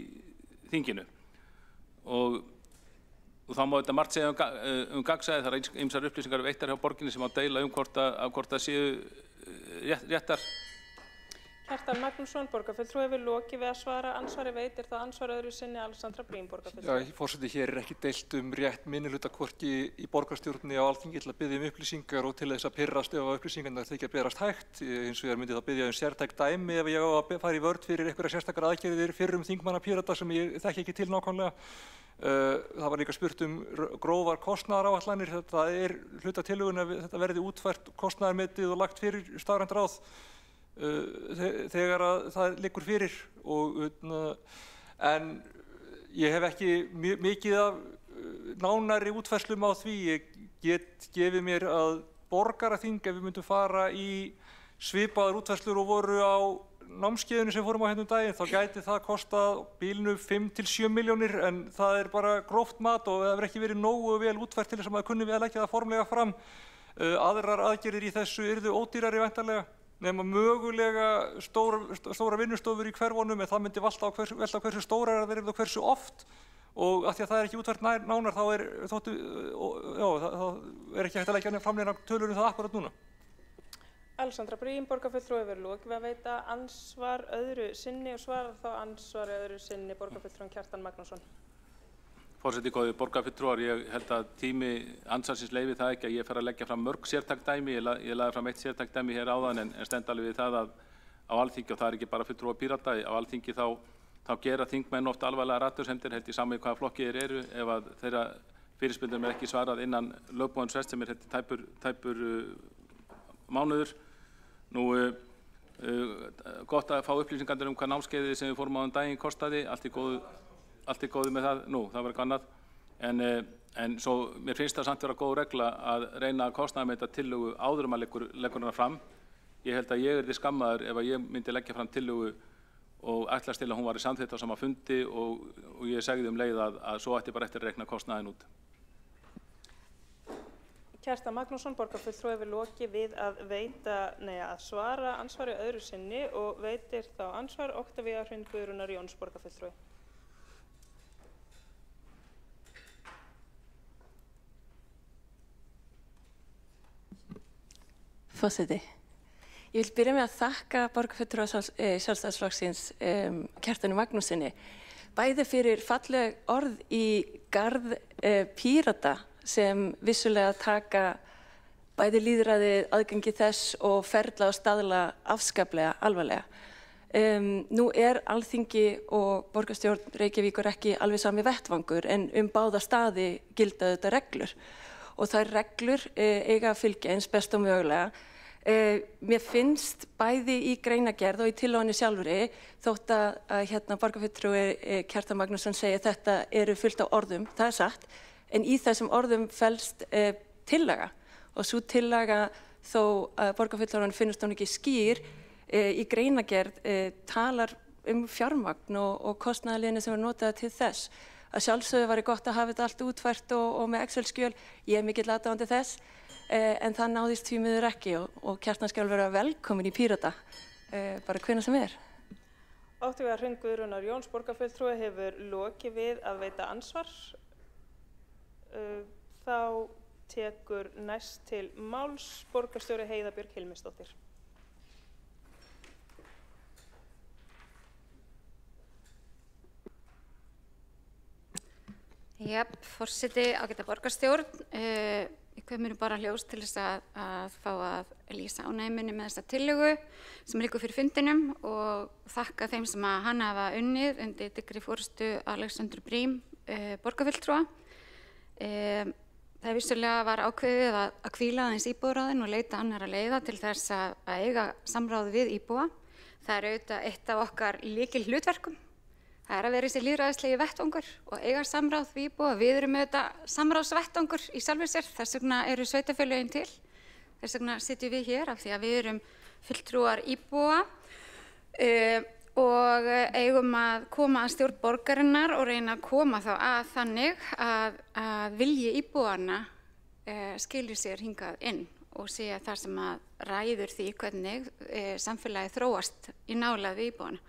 þinginu og þá má þetta margt segja gagnsæi, það er ýmsar upplýsingar veittar hjá borginni sem má deila hvort það séu réttar. Kjartan Magnússon, borgarfulltrúi, hefur lokið við að svara. Andsvari veitir þá andsvar öðru sinni Alexandra Briem, borgarfulltrúi. Já, forseti, hér ekki deilt rétt minnihluta hvorki í borgarstjórninni á Alþingi til að biðja upplýsingar og til þess að pirrast ef upplýsingarnar þykja berast hægt. Hins vegar myndi þá biðja sértæk dæmi ef ég á að fara í vörn fyrir einhverja sérstakar aðgerðir fyrrum þingmanna Pírata sem ég þekki ekki til nákvæmlega. Það var líka spurt grófar kostnaðaráætlanir. Það hluta tillögunnar að þetta verði útfært kostnaðarmetið og lagt fyrir starfrænt ráð þegar að það liggur fyrir en ég hef ekki mikið af nánari útfærslum á því. Ég get gefið mér að borgaraþing, ef við myndum fara í svipaðar útfærslur og voru á námskeiðinu sem fórum á hérna daginn, þá gæti það kostað bilinu 5 til 7 milljónir en það bara gróft mat og það hefur ekki verið nógu vel útfært til þess að maður kunni vel leggja það formlega fram. Aðrar aðgerðir í þessu yrðu ódýrari væntanlega nema mögulega stóra vinnustofur í hverfunum en það myndi velta á hversu stórar það eru og hversu oft og af því að það ekki útfært nánar þá ekki hægt að leggja framlega tölur það akkurat núna. Alexandra Briem, borgarfulltrúi, hefur lokið við að veita andsvar öðru sinni og svarar þá andsvari öðru sinni borgarfulltrúin Kjartan Magnússon. Forseti, góðir borgarfulltrúar, ég held að tími andsvarsins leyfi það ekki að ég fer að leggja fram mörg sértæk dæmi. Ég lagði fram eitt sértæk dæmi hér áðan en stend alveg við það að á Alþingi, og það ekki bara fulltrúar Pírata, á Alþingi þá gera þingmenn oft alvarlega athugasemdir, held ég sama í hvaða flokki þeir eru, ef að þeirra fyrirspurnum ekki svarað innan lögboðins frest sem held ég tæpur mánuður. Gott að fá upplýsingar hvað námskeiðið sem við fórum á daginn kostaði, allt í góðu með það, það var eitthvað annað, en svo mér finnst það samt vera góð regla að reyna að kostnaðarmeta tillögu áður að leggur hana fram. Ég held að ég yrði skammaður ef að ég myndi leggja fram tillögu og ætlast til að hún var í samþykkt á sama fundi og ég segði leið að svo ætti bara eftir að reikna kostnaðinn út. Kjartan Magnússon, borgarfulltrúi, hefur lokið við að svara andsvari öðru sinni og veitir þá andsvar Oktavía Hrund Guðrúnar Jóns, borgarfulltrúi. Forseti. Ég vil byrja með að þakka borgarfulltrúa Sjálfstæðisflokksins Kjartani Magnússyni bæði fyrir falleg orð í garð Pírata sem vissulega taka bæði lýðræðið, aðgengi þess og ferla og staðla afskaplega alvarlega. Nú Alþingi og borgarstjórn Reykjavíkur ekki alveg sami vettvangur en báða staði gilda þetta reglur og þær reglur eiga að fylgja eins best og mögulega. Mér finnst bæði í greinagerð og í tillögunni sjálfri þótt að borgarfulltrúi Kjartan Magnússon segi að þetta eru fullt af orðum, það satt, en í þessum orðum felst tillaga og svo tillaga þó að borgarfulltrúanum finnst hún ekki skýr í greinagerð talar fjármagn og kostnaðarliðina sem er notað til þess. Að sjálfsögðu væri gott að hafa þetta allt útfært og með Excel-skjöl, ég er mikill aðdáandi þess, en það náðist því miður ekki og Kjartan skal vera velkomin í Pírata, bara hvenær sem er. Oktavía Hrund Guðrúnar Jóns, borgarfulltrúi, hefur lokið við að veita andsvar. Þá tekur næst til máls borgarstjóri Heiða Björg Hilmisdóttir. Forseti, ágæta borgarstjórn, ég kveð mér bara hljós til þess að fá að lýsa ánægju minni með þessa tillögu sem liggur fyrir fundinum og þakka þeim sem að hann hafa unnið undir dyggri forystu Alexandru Briem, borgarfulltrúa. Það vissulega var ákveðið að hvíla aðeins íbúðaráðin og leita annarra leiða til þess að eiga samráð við íbúa. Það er auðvitað eitt af okkar lykilhlutverkum. Það er að vera þessi lýðræðislegi vettvangur og eiga samráð við íbúa. Við erum auðvitað samráðsvettvangur í sjálfu sér, þess vegna eru sveitarfélögin til. Þess vegna sitjum við hér af því að við erum fulltrúar íbúa og eigum að koma að stjórn borgarinnar og reyna að koma þá að þannig að vilji íbúanna skilir sér hingað inn og sé það sem að ræður því hvernig samfélagið þróast í nálægð við íbúana.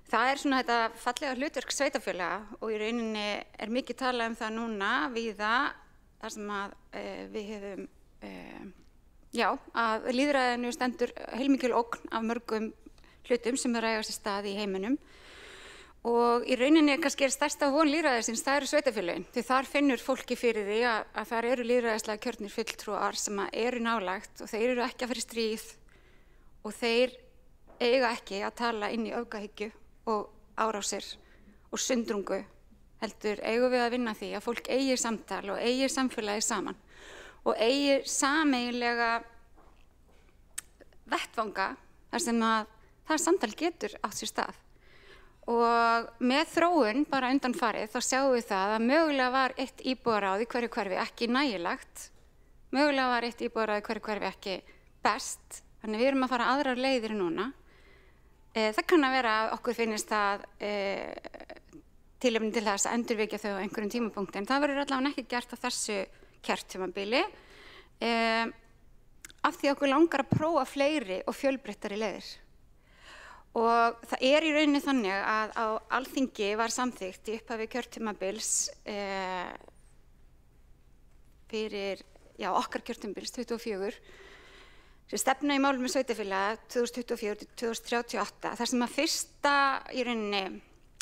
Það er svona þetta fallega hlutverk sveitarfélaga og í rauninni er mikið talað það núna víða þar sem að við hefum, að lýðræðinu stendur heilmikil ógn af mörgum hlutum sem eiga sér stað í heiminum. Og í rauninni kannski stærsta von lýðræðisins, það eru sveitarfélögin. Því þar finnur fólki fyrir því að þar eru lýðræðislega kjörnir fulltrúar sem eru nálægt og þeir eru ekki að fara í stríð og þeir eiga ekki að tala inn í öfgahyggju og árásir og sundrungu. Heldur eigum við að vinna því að fólk eigi samtal og eigi samfélagi saman og eigi sameiginlega vettvanga þar sem að það samtal getur átt sér stað. Og með þróun bara undanfarið þá sjáum við það að mögulega var eitt íbúðaráð í hverju hverfi ekki nægilegt, mögulega var eitt íbúðaráð í hverju hverfi ekki best, þannig við erum að fara aðrar leiðir núna. Það kann að vera að okkur finnist það tilefni til þess að endurvekja þau á einhverjum tímapunkti, en það verður allavega ekki gert á þessu kjörtímabili af því okkur langar að prófa fleiri og fjölbreyttari leiðir. Og það í rauninni þannig að á Alþingi var samþykkt í upphafi kjörtímabils fyrir okkar kjörtímabils 24 sem stefna í málum með sveitarfélaga 2024 til 2038 þar sem að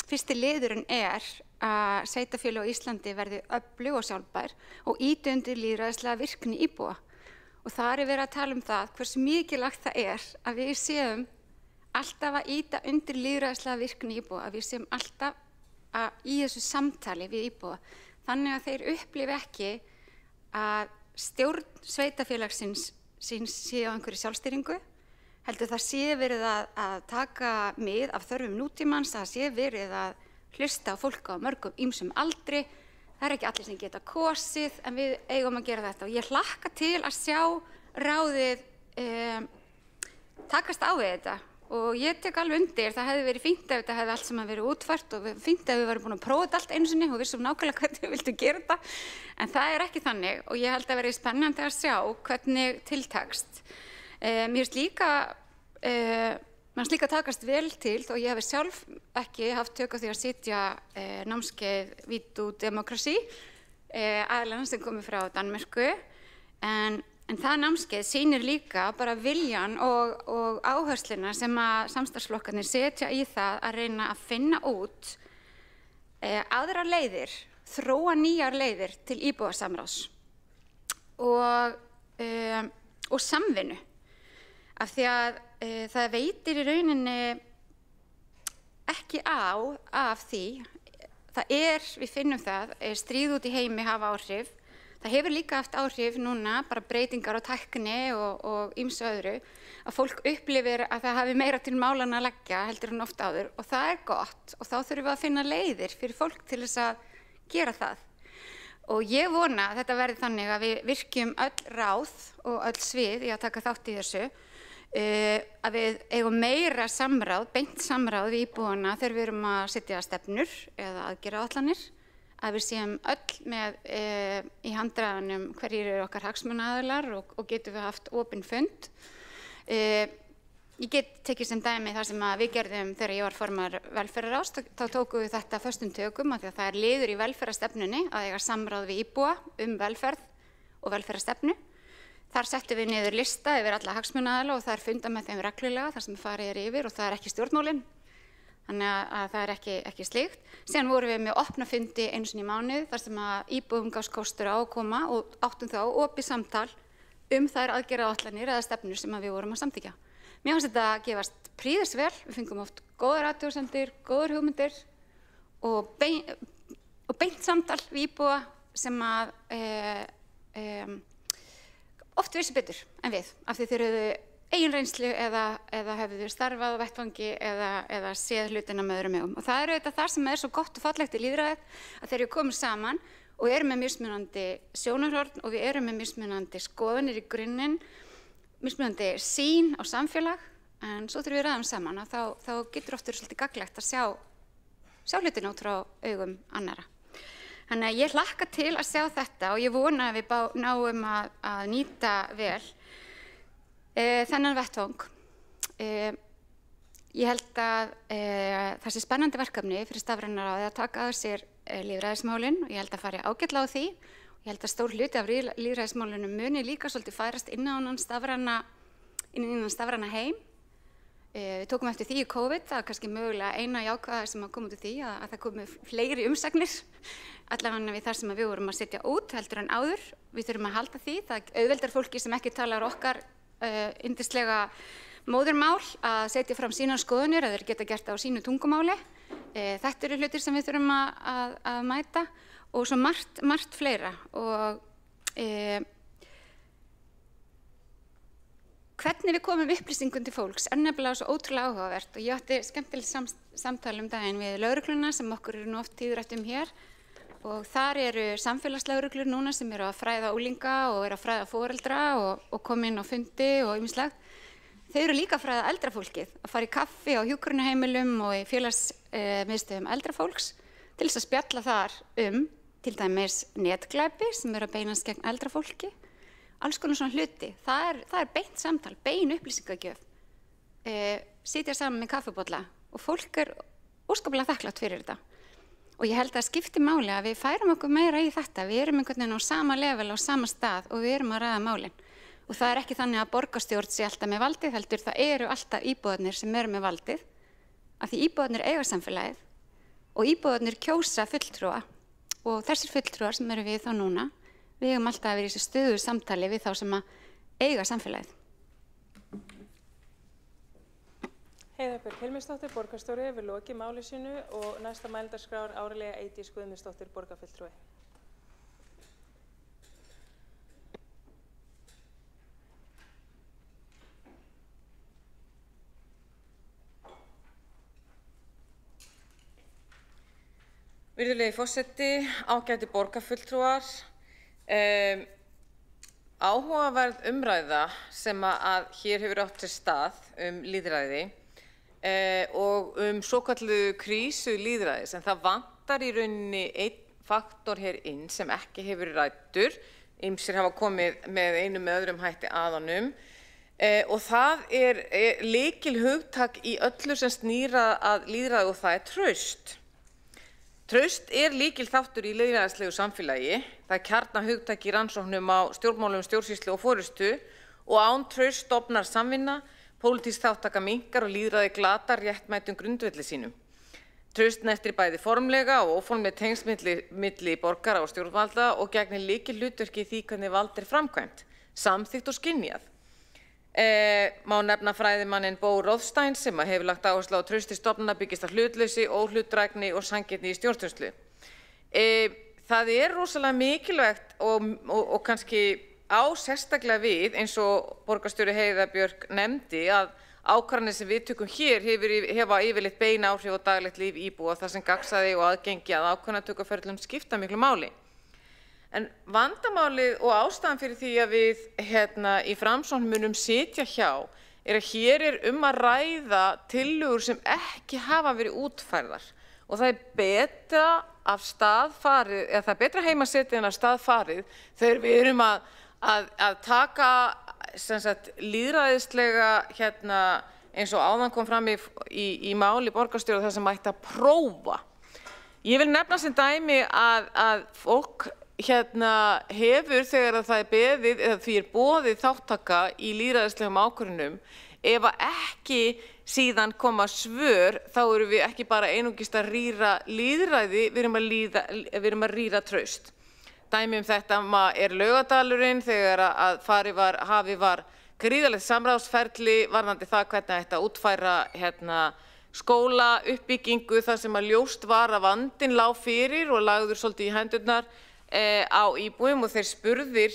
fyrsti liðurinn að sveitarfélög á Íslandi verði öflug og sjálfbær og ýti undir lýðræðislega virkni íbúa. Og það verið að tala um það hversu mikilvægt það að við séum alltaf að ýta undir lýðræðislega virkni íbúa, að við séum alltaf í þessu samtali við íbúa. Þannig að þeir upplifi ekki að stjórn sveitarfélagsins sé á einhverju sjálfstýringu, heldur það sé verið að taka mið af þörfum nútímans, það sé verið að hlusta á fólk á mörgum ýmsum aldri. Það ekki allir sem geta kosið, en við eigum að gera þetta. Og ég hlakka til að sjá ráðið takast á við þetta. Og ég tek alveg undir, það hefði verið fínt ef þetta hefði allt saman verið útfært og fínt ef við varum búin að prófa þetta allt einu sinni og vissum nákvæmlega hvernig við vildum gera þetta. En það ekki þannig og ég held að verið spennandi að sjá hvernig tiltekst. Mér finnst líka takast vel til og ég hef sjálf ekki haft tök á því að sitja námskeið Vítu Demokrasi, aðilann sem komið frá Danmörku, en það námskeið sýnir líka bara viljan og áhersluna sem að samstarfsflokkarnir setja í það að reyna að finna út aðrar leiðir, þróa nýjar leiðir til íbúasamráðs og samvinnu. Af því að það veitir í rauninni ekki af því, við finnum það, stríð út í heimi hafa áhrif. Það hefur líka haft áhrif núna, bara breytingar á tækni og ýmsu öðru, að fólk upplifir að það hafi meira til málanna að leggja heldur en oft áður og það gott og þá þurfum við að finna leiðir fyrir fólk til þess að gera það. Og ég vona að þetta verði þannig að við virkjum öll ráð og öll svið í að taka þátt í þessu, að við eigum meira samráð, beint samráð við íbúana þegar við erum að setja stefnur eða aðgerðaáætlanir, að við séum öll með í handræðanum hverjir eru okkar hagsmunaaðilar og getum við haft opinn fund. Ég get tekið sem dæmi það sem við gerðum þegar ég var formaður velferðarráðs, þá tókum við þetta föstum tökum af því að það liður í velferðarstefnunni að eiga samráð við íbúa velferð og velferðarstefnu. Þar settum við niður lista yfir alla hagsmunaaðila og það fundað með þeim reglulega þar sem farið yfir og það ekki stjórnmálin. Þannig að það ekki slíkt. Síðan vorum við með opna fundi einu sinni í mánuð þar sem að íbúum gafst kostur á að koma og áttum þá opið samtal þær aðgerðaáætlanir eða stefnur sem við vorum að samþykkja. Mér fannst þetta gefast prýðisvel, við fengum oft góðar athugasemdir, góðar hugmyndir og beint samtal við íbúa sem að oft vissu betur en við, af því þeir höfðu eigin reynslu eða hefðu starfað á vettvangi eða séð hlutina með öðrum augum. Og það auðvitað það sem svo gott og fallegt í lýðræðið að þeir eru komið saman og eru með mismunandi sjónarhorn og við erum með mismunandi skoðanir í grunninn, mismunandi sýn á samfélag, en svo þegar við ræðum saman þá getur oft verið svolítið gagnlegt að sjá hlutina út frá augum annarra. Þannig að ég hlakka til að sjá þetta og ég vona að við náum að nýta vel þennan vettvang. Ég held að það sé spennandi verkefni fyrir stafrænaráðið að taka að sér lýðræðismálin og ég held að fari ágætlega á því. Ég held að stór hluti af lýðræðismálunum muni líka svolítið færast innan stafræna heim. Við tókum eftir því í COVID, það kannski mögulega eina jákvæða sem kom út úr því að það komu fleiri umsagnir, allavega við þar sem við vorum að setja út heldur en áður. Við þurfum að halda því, það auðveldar fólki sem ekki talar okkar yndislega móðurmál að setja fram sínar skoðanir að þeir geta gert það á sínu tungumáli. Þetta eru hlutir sem við þurfum að mæta og svo margt fleira. Og hvernig við komum upplýsingum til fólks er nefnilega svo ótrúlega áhugavert og ég átti skemmtilegt samtal daginn við lögregluna sem okkur eru nú oft tíðrætt hér og þar eru samfélagslögreglur núna sem eru að fræða unglinga og eru að fræða foreldra og koma inn á fundi og ýmislegt. Þau eru líka að fræða eldra fólkið, að fara í kaffi á hjúkrunarheimilum og í félagsmiðstöðvum eldra fólks til þess að spjalla þar til dæmis netglæpi sem eru að beinast gegn eldra fólki. Alls konar svona hluti. Það er beint samtal, bein upplýsingagjöf. Sitja saman með kaffibolla og fólk er óskaplega þakklátt fyrir þetta. Og ég held að skipti máli að við færum okkur meira í þetta. Við erum einhvern veginn á sama level, á sama stað og við erum að ræða málin. Og það er ekki þannig að borgarstjórn sé alltaf með valdið, heldur það eru alltaf íbúarnir sem eru með valdið. Af því íbúarnir eiga samfélagið og íbúarnir kjósa fulltrúa og þessir fulltrúar sem eru við þá núna, við eigum alltaf að vera í þessu stöðugu samtali við þá sem að eiga samfélagið. Heiða Björk Hilmisdóttir, borgarstjóri, við lokið máli sínu og næsta mælendaskrá er Árelía Eydís Guðmundsdóttir, borgarfulltrúi. Virðulegi forseti, ágæti borgarfulltrúar, áhugaverð umræða sem að hér hefur átt sér stað lýðræði og svokölluðu krísu lýðræðis, en það vantar í rauninni einn faktor hér inn sem ekki hefur ræddur, ýmsir hafa komið með einu með öðrum hætti að honum og það er lykilhugtak í öllu sem snýr að lýðræði og það er traust. Traust er lykilþáttur í lýðræðislegu samfélagi. Það er kjarnahugtak í rannsóknum á stjórnmálum, stjórnsýslu og forystu og án trausts stofnar samvinna, pólitísk þátttaka minnkar og lýðræði glatar réttmætum grundvelli sínum. Traust snertir bæði formlega og óformleg tengsl milli borgara og stjórnvalda og gegnir lykilhlutverki í því hvernig vald er framkvæmt, samþykkt og skynjað. Má nefna fræðimanninn Bo Rothstein sem hefur lagt áherslu á trausti stofnana byggist á hlutleysi, óhlutdrægni og sanngirni í stjórnsýslu. Það er rosalega mikilvægt og kannski á sérstaklega við, eins og borgarstjóri Heiða Björk nefndi, að ákvarðanir sem við tökum hér hefa yfirleitt bein áhrif á daglegt líf íbúa þar sem gagnsæi og aðgengi að ákvarðanatökuferlum skipta miklu máli. En vandamálið og ástæðan fyrir því að við í Framsókn munum sitja hjá er að hér er að ræða tillögur sem ekki hafa verið útfærðar og það er betra af stað farið, eða það er betra heimasetið en af stað farið þegar við erum að taka lýðræðislega eins og áðan kom fram í máli borgarstjóra þar sem ætti að prófa. Ég vil nefna sem dæmi að fólk hefur þegar það er beðið eða því er boðið þáttaka í lýðræðislegum ákvörðunum, ef ekki síðan koma svör, þá erum við ekki bara einungis að rýra lýðræði, við erum að rýra traust. Dæmi þetta er Laugardalurinn þegar að hafið var gríðarlegt samráðsferli varðandi það hvernig ætti að útfæra skóla uppbyggingu þar sem að ljóst var að vandinn lá fyrir og lagður svolítið í hendurnar á íbúum og þeir spurðir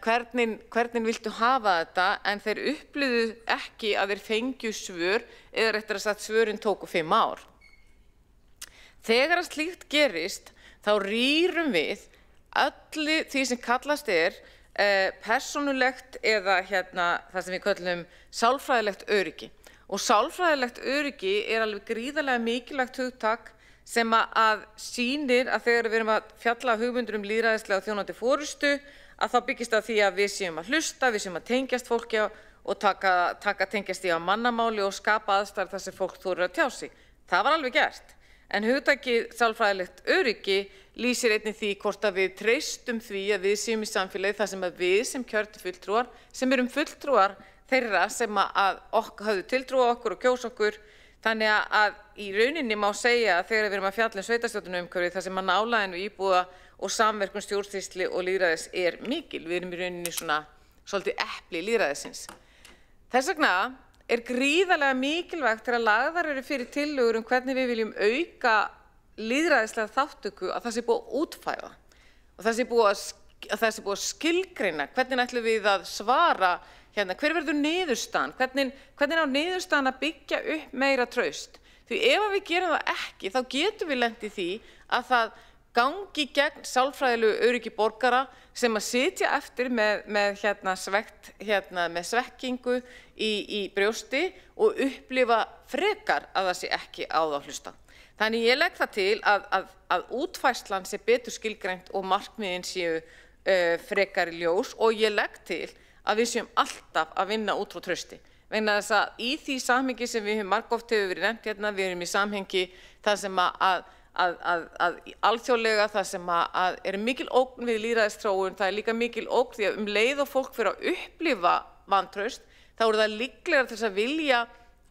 hvernig viltu hafa þetta en þeir upplifðu ekki að þeir fengju svör eða réttara sagt svörin tóku 5 ár. Þegar að slíkt gerist þá rýrum við öllu því sem kallast persónulegt eða það sem við köllum sálfræðilegt öryggi og sálfræðilegt öryggi er alveg gríðarlega mikilvægt hugtak sem að sýnir að þegar við erum að fjalla hugmyndir lýðræðislega og þjónandi forystu að þá byggist það því að við séum að hlusta, við séum að tengjast fólki og tengjast í á mannamáli og skapa aðstæður þar sem fólk þorir að tjá sig. Það var alveg gert. En hugtakið sálfræðilegt öryggi lýsir einnig því hvort að við treystum því að við séum í samfélagi þar sem að við sem kjörtu fulltrúar, sem erum fulltrúar þeirra sem að höfðu tiltrúa okkur og kjósa okkur. Þannig að í rauninni má segja að þegar við erum að fjalla sveitarstjórnarumhverfi þar sem að nálægðin við íbúa og samverkun stjórnsýslu og lýðræðis mikil. Við erum í rauninni svona svolítið epli lýðræðisins. Þess vegna gríðarlega mikilvægt þegar lagðar eru fyrir tillögur hvernig við viljum auka lýðræðislega þátttöku að það sé búið að útfæra og það sé búið að skilgreina hvernig ætlum við að svara hérna, hver verður niðurstaðan, hvernig á niðurstaðan að byggja upp meira traust. Því ef við gerum það ekki þá getum við lent í því að það gangi gegn sálfræðilegu öryggi borgara sem að sitja eftir með svekkingu í brjósti og upplifa frekar að það sé ekki á þá hlusta. Þannig ég legg það til að útfærslan sé betur skilgreint og markmiðin séu frekar ljós og ég legg til að við séum alltaf að vinna út frá trausti. Vegna þess að í því samhengi sem við höfum margoft hefur verið nefnt hérna, við erum í samhengi það sem að alþjóðlega það sem að mikil ógn við lýðræðisþróun, það líka mikil ógn því að leið og fólk fyrir að upplifa vantraust, þá það líklegra til þess að vilja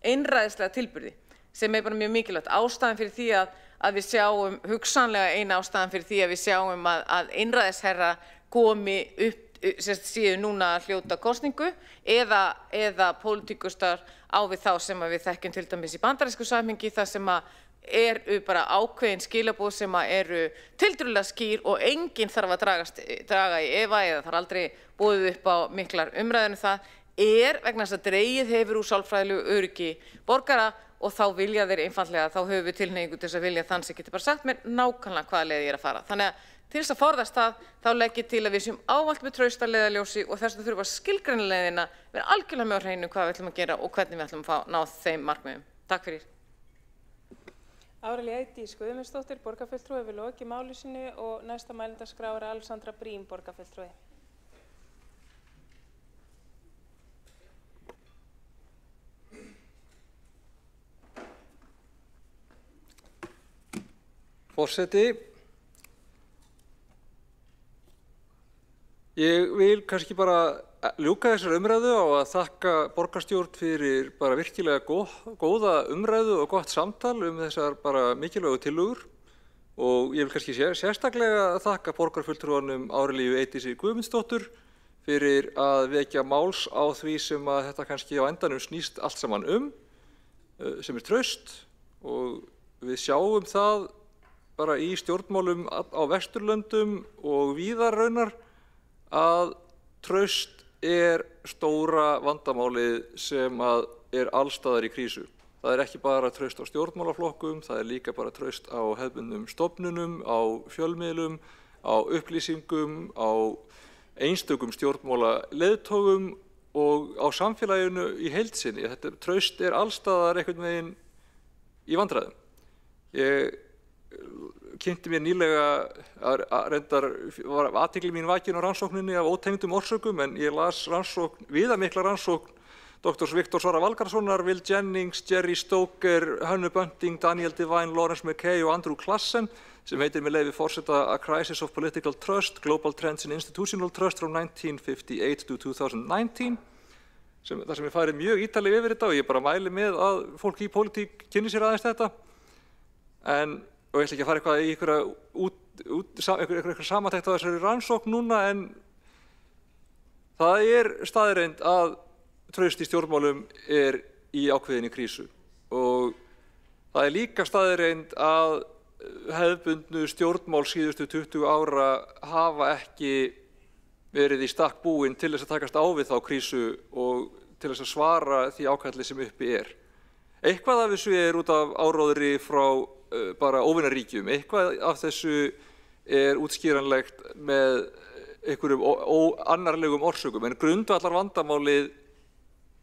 einræðislega tilburði, sem bara mjög mikilvægt. Ástæðan fyrir því að við sjáum, hugsanlega eina ástæðan fyrir því að við sjáum að einræðisherra komi upp, séu núna að hljóta kosningu eða pólitíkustar á við þá sem við þekkjum til dæmis í bandarísku samhengi, þar sem bara ákveðin skilaboð sem eru tiltölulega skýr og enginn þarf að draga í efa eða þarf aldrei boðið upp á miklar umræður það vegna þess að dregið hefur úr sálfræðilegu öryggi borgara og þá vilja þeir einfaldlega, þá höfum við tilhneigingu til þess að vilja þann sem getur bara sagt mér nákvæmlega hvaða leið ég að fara. Þannig að til þess að forðast það, þá legg ég til að við séum ávallt með traust að leiðarljósi og þess að þurfa að skilgreina leiðina, vera algjörlega með á hreinu hvað við ætlum að gera og hvernig við ætlum að ná þeim markmiðum. Takk fyrir. Árelía Eydís Guðmundsdóttir, borgarfulltrúi, hefur lokið máli sínu og næsta mælendaskrá Alexandra Brím, borgarfulltrúi. Forseti, ég vil kannski bara ljúka þessar umræðu á að þakka borgarstjórn fyrir bara virkilega góða umræðu og gott samtal þessar bara mikilvægu tillögur og ég vil kannski sérstaklega þakka borgarfulltrúanum Árelíu Eydísi Guðmundsdóttur fyrir að vekja máls á því sem að þetta kannski á endanum snýst allt saman sem traust og við sjáum það bara í stjórnmálum á Vesturlöndum og víðar raunar að traust stóra vandamálið sem að allstaðar í krísu. Það ekki bara traust á stjórnmálaflokkum, það líka bara traust á hefðbundnum stofnunum, á fjölmiðlum, á upplýsingum, á einstökum stjórnmálaleiðtogum og á samfélaginu í heild sinni. Þetta traust allstaðar einhvern veginn í vandræðum. Ég kynnti mér nýlega reyndar var athygli mín vakin á rannsókninni af ótengdum orsökum en ég las viðamikla rannsókn doktors Viktor Sverra Valgarðssonar, Will Jennings, Jerry Stoker, Hönnu Bunting, Daniel Devine, Lawrence Mackay og Andrew Klassen sem heitir með leyfi forseta A Crisis of Political Trust, Global Trends in Institutional Trust from 1958 to 2019 þar sem ég farið mjög ítarlega yfir þetta og ég bara mæli með að fólk í pólitík kynni sér aðeins þetta og ég ætla ekki að fara eitthvað í einhverja samantekt á þessari rannsókn núna en það staðreynd að traust í stjórnmálum í ákveðinni krísu og það líka staðreynd að hefðbundnu stjórnmál síðustu 20 ára hafa ekki verið í stakk búin til þess að takast á við þá krísu og til þess að svara því ákalli sem uppi Eitthvað af þessu út af áróðri frá bara óvinaríkjum, eitthvað af þessu útskýranlegt með einhverjum annarlegum orsökum, en grundvallarvandamálið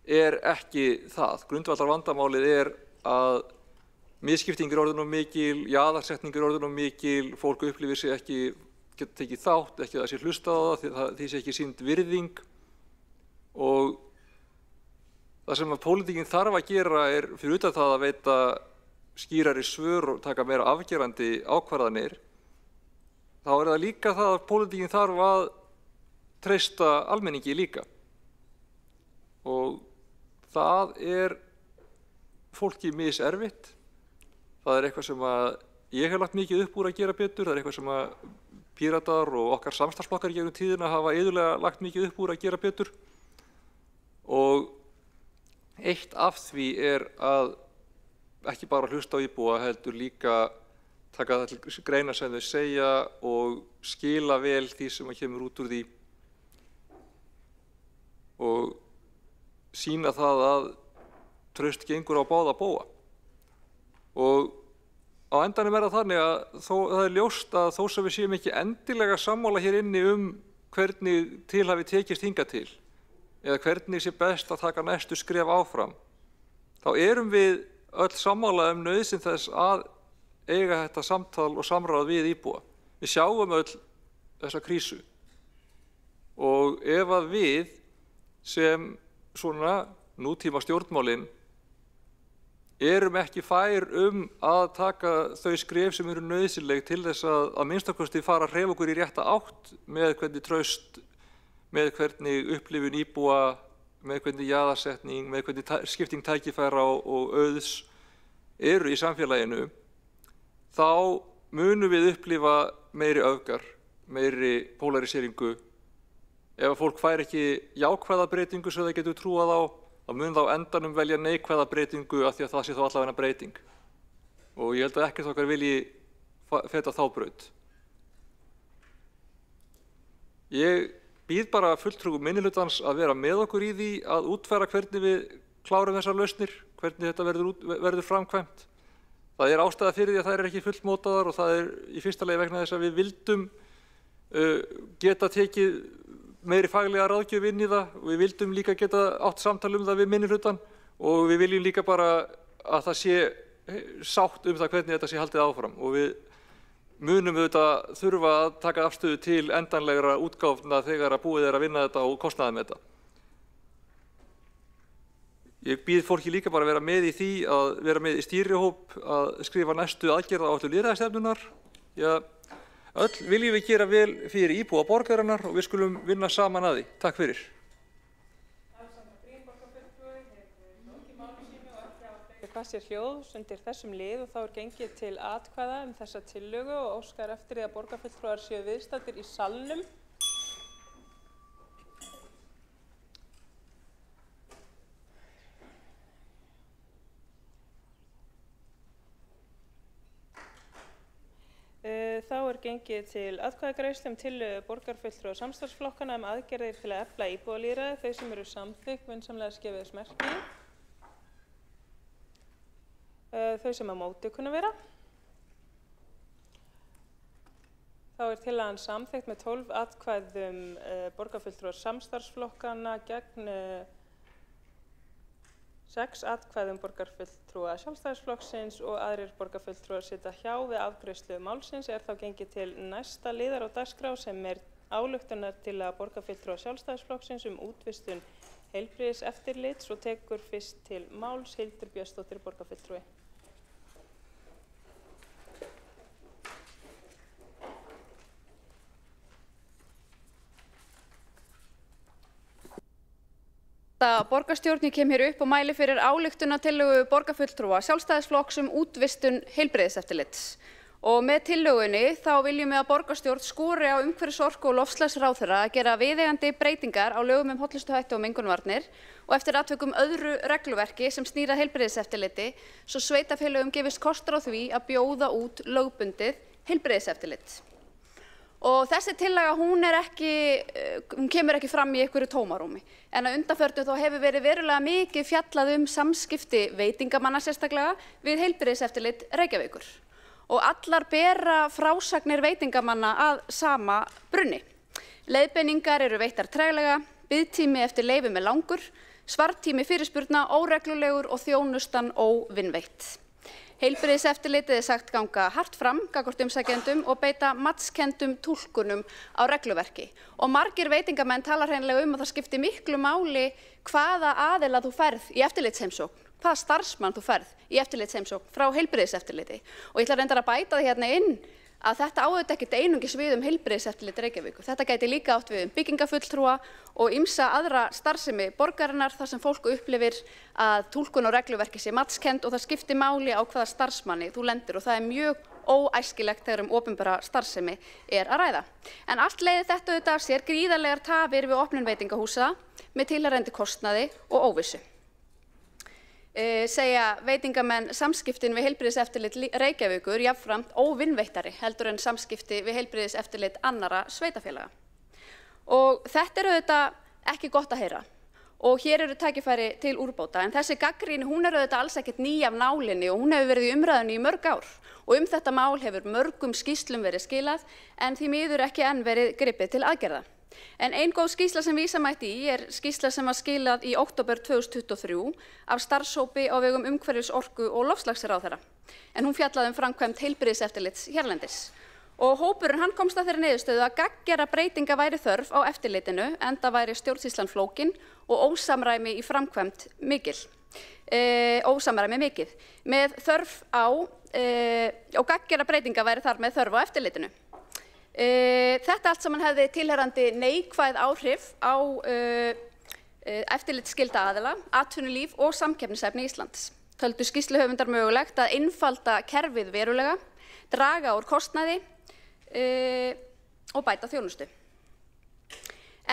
ekki það. Grundvallarvandamálið að misskipting orðin of mikil, jaðarsetning orðin of mikil, fólk upplifir sig ekki geta tekið þátt, ekki að það sé hlustað á það, því sé ekki sýnd virðing og það sem að pólitíkin þarf að gera fyrir utan það að veita skýrari svör og taka meira afgerandi ákvarðanir, þá það líka það að pólitíkin þarf að treysta almenningi líka. Og það fólki miserfitt. Það eitthvað sem ég hef lagt mikið upp úr að gera betur, það eitthvað sem Píratar og okkar samstarfsflokkar í gegnum tíðina hafa iðulega lagt mikið upp úr að gera betur. Og eitt af því að ekki bara hlusta á íbúa, heldur líka taka það til greina sem þau segja og skila vel því sem kemur út úr því og sýna það að traust gengur á báða bóga. Og á endanum það þannig að það ljóst að þó sem við séum ekki endilega sammála hér inni hvernig til hafi tekist hingað til eða hvernig sé best að taka næstu skref áfram, þá erum við öll sammála nauðsyn þess að eiga þetta samtal og samráð við íbúa. Við sjáum öll þessa krísu og ef að við sem svona nútíma stjórnmálin erum ekki fær að taka þau skref sem eru nauðsynleg til þess að minnstakosti fara að hreyfa okkur í rétta átt með hvernig traust, með hvernig upplifun íbúa, með hvernig jaðarsetning, með hvernig skipting tækifæra og auðs eru í samfélaginu, þá munum við upplifa meiri öfgar, meiri polariseringu. Ef fólk fær ekki jákvæða breytingu sem það getur trúað á, þá mun þá endanum velja neikvæða breytingu af því að það sé þá allavega breyting. Og ég held að ekkert okkar vilji feta þá braut. Ég býð bara fulltrúum minnihlutans að vera með okkur í því að útfæra hvernig við klárum þessar lausnir, hvernig þetta verður framkvæmt. Það ástæða fyrir því að þær ekki fullmótaðar og það í fyrsta lagi vegna þess að við vildum geta tekið meiri faglega ráðgjöf inn í það og við vildum líka geta átt samtal það við minnihlutann og við viljum líka bara að það sé sátt það hvernig þetta sé haldið áfram og við munum auðvitað þurfa að taka afstöðu til endanlegra útgáfna þegar að búið að vinna þetta og kostnaði með þetta. Ég býð fólki líka bara að vera með í því að vera með í stýrihóp að skrifa næstu aðgerðaáætlun lýðræðisstefnunnar. Öll viljum við gera vel fyrir íbúa borgarinnar og við skulum vinna saman að því. Takk fyrir. Hvað sér hljóðs undir þessum lið og þá gengið til atkvæða þessa tillögu og óskar eftir því að borgarfulltrúar séu viðstaddir í salnum. Þá gengið til atkvæðagreiðslu tillögu borgarfulltrúa samstarfsflokkana aðgerðir til að efla íbúalýðræði. Þau sem eru samþykk vinsamlega skefið þess merki. Þau sem á móti kunna vera. Þá tillagan samþykkt með 12 atkvæðum borgarfulltrúa samstarfsflokkana gegn 6 atkvæðum borgarfulltrúa Sjálfstæðisflokksins og aðrir borgarfulltrúar sitja hjá við afgreiðslu málsins. Þá gengið til næsta liðar á dagskrá sem ályktunartillaga borgarfulltrúa Sjálfstæðisflokksins útvistun heilbrigðiseftirlits og tekur fyrst til máls Hildur Björnsdóttir borgarfulltrúi. Borgarstjórn kem hér upp og mæli fyrir ályktunartillögu borgarfulltrúa Sjálfstæðisflokks útvistun heilbrigðiseftirlits. Og með tillögunni þá viljum við að borgarstjórn skori á umhverfis-, orku- og loftslagsráðherra að gera viðeigandi breytingar á lögum hollustuhætti og mengunarvarnir og eftir atvikum öðru regluverki sem snýr að heilbrigðiseftirliti svo sveitarfélögum gefist kostur á því að bjóða út lögbundið heilbrigðiseftirlit. Og þessi tillaga hún kemur ekki fram í einhverju tómarúmi. En að undanförnu þá hefur verið verulega mikið fjallað samskipti veitingamanna sérstaklega við heilbrigðiseftirlit Reykjavíkur. Og allar bera frásagnir veitingamanna að sama brunni. Leiðbeiningar eru veittar treglega, biðtími eftir leyfi langur, svartími fyrirspurna óreglulegur og þjónustan óvinveitt. Heilbrigðiseftirlitið sagt ganga hart fram gagnvart umsækjendum og beita matskenndum túlkunum á regluverki. Og margir veitingamenn tala hreinlega að það skipti miklu máli hvaða aðila þú færð í eftirlitsheimsókn, hvaða starfsmann þú færð í eftirlitsheimsókn frá heilbrigðiseftirliti. Og ég ætla reyndar að bæta því hérna inn að þetta á auðvitað ekkert einungis við heilbrigðiseftirlit Reykjavíkur. Þetta gæti líka átt við byggingafulltrúa og ýmsa aðra starfsemi borgarinnar þar sem fólk upplifir að túlkun og regluverki sé matskennd og það skiptir máli á hvaða starfsmanni þú lendir og það er mjög óæskilegt þegar opinbera starfsemi er að ræða. En allt leiðir þetta auðvitað af sér gríðarlegar tafir við opnun veitingahúsa með tilheyrandi kostnaði og óvissu. Segja veitingamenn samskiptin við heilbrigðiseftirlit Reykjavíkur jafnframt óvinveittari heldur en samskipti við heilbrigðiseftirlit annarra sveitarfélaga. Og þetta er auðvitað ekki gott að heyra og hér eru tækifæri til úrbóta en þessi gagnrýni hún er auðvitað alls ekkert ný af nálinni og hún hefur verið í umræðunni í mörg ár og þetta mál hefur mörgum skýrslum verið skilað en því miður ekki enn verið gripið til aðgerða. En ein góð skýrsla sem vísa mætti í skýrsla sem var skilað í október 2023 af starfshópi á vegum umhverfis-, orku- og loftslagsráðherra. En hún fjallaði framkvæmd heilbrigðiseftirlits hérlendis. Og hópurinn hann komst að þeirri niðurstöðu að gagngera breytinga væri þörf á eftirlitinu enda væri stjórnsýslan flókin og ósamræmi í framkvæmd mikil. Með þörf á og gagngera breytinga væri þar með þörf á eftirlitinu. Þetta allt saman hefði tilheyrandi neikvæð áhrif á eftirlitsskylda aðila, atvinnulíf og samkeppnishæfni Íslands. Töldu skýrsluhöfundar mögulegt að einfalda kerfið verulega, draga úr kostnaði og bæta þjónustu.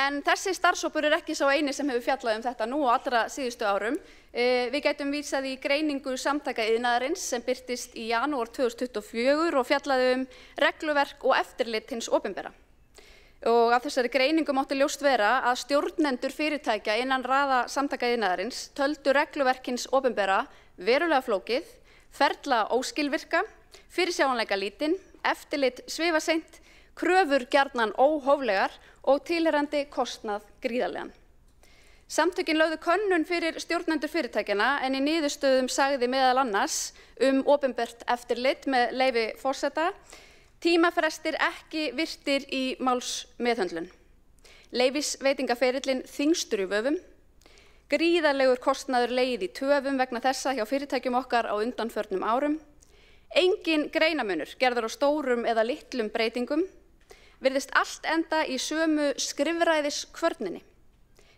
En þessi starfshópur ekki sá eini sem hefur fjallað þetta nú á allra síðustu árum. Við gætum vísað í greiningu Samtaka iðnaðarins sem birtist í janúar 2024 og fjallaði regluverk og eftirlit hins opinbera. Og af þessari greiningu mátti ljóst vera að stjórnendur fyrirtækja innan raða Samtaka iðnaðarins töldu regluverk hins opinbera verulega flókið, ferla óskilvirka, fyrirsjáanleika lítinn, eftirlit svifaseint, kröfur gjarnan óhóflegar og tilheyrandi kostnað gríðarlegan. Samtökin lögðu könnun fyrir stjórnendur fyrirtækjana en í niðurstöðum sagði meðal annars opinbert eftirlit með leyfi forseta, tímafrestir ekki virtir í málsmeðhöndlun, leyfisveitingaferillinn þyngstur í vöfum, gríðarlegur kostnaður legið í töfum vegna þessa hjá fyrirtækjum okkar á undanförnum árum, engin greinamunur gerður á stórum eða litlum breytingum, virðist allt enda í sömu skrifræðiskvörninni.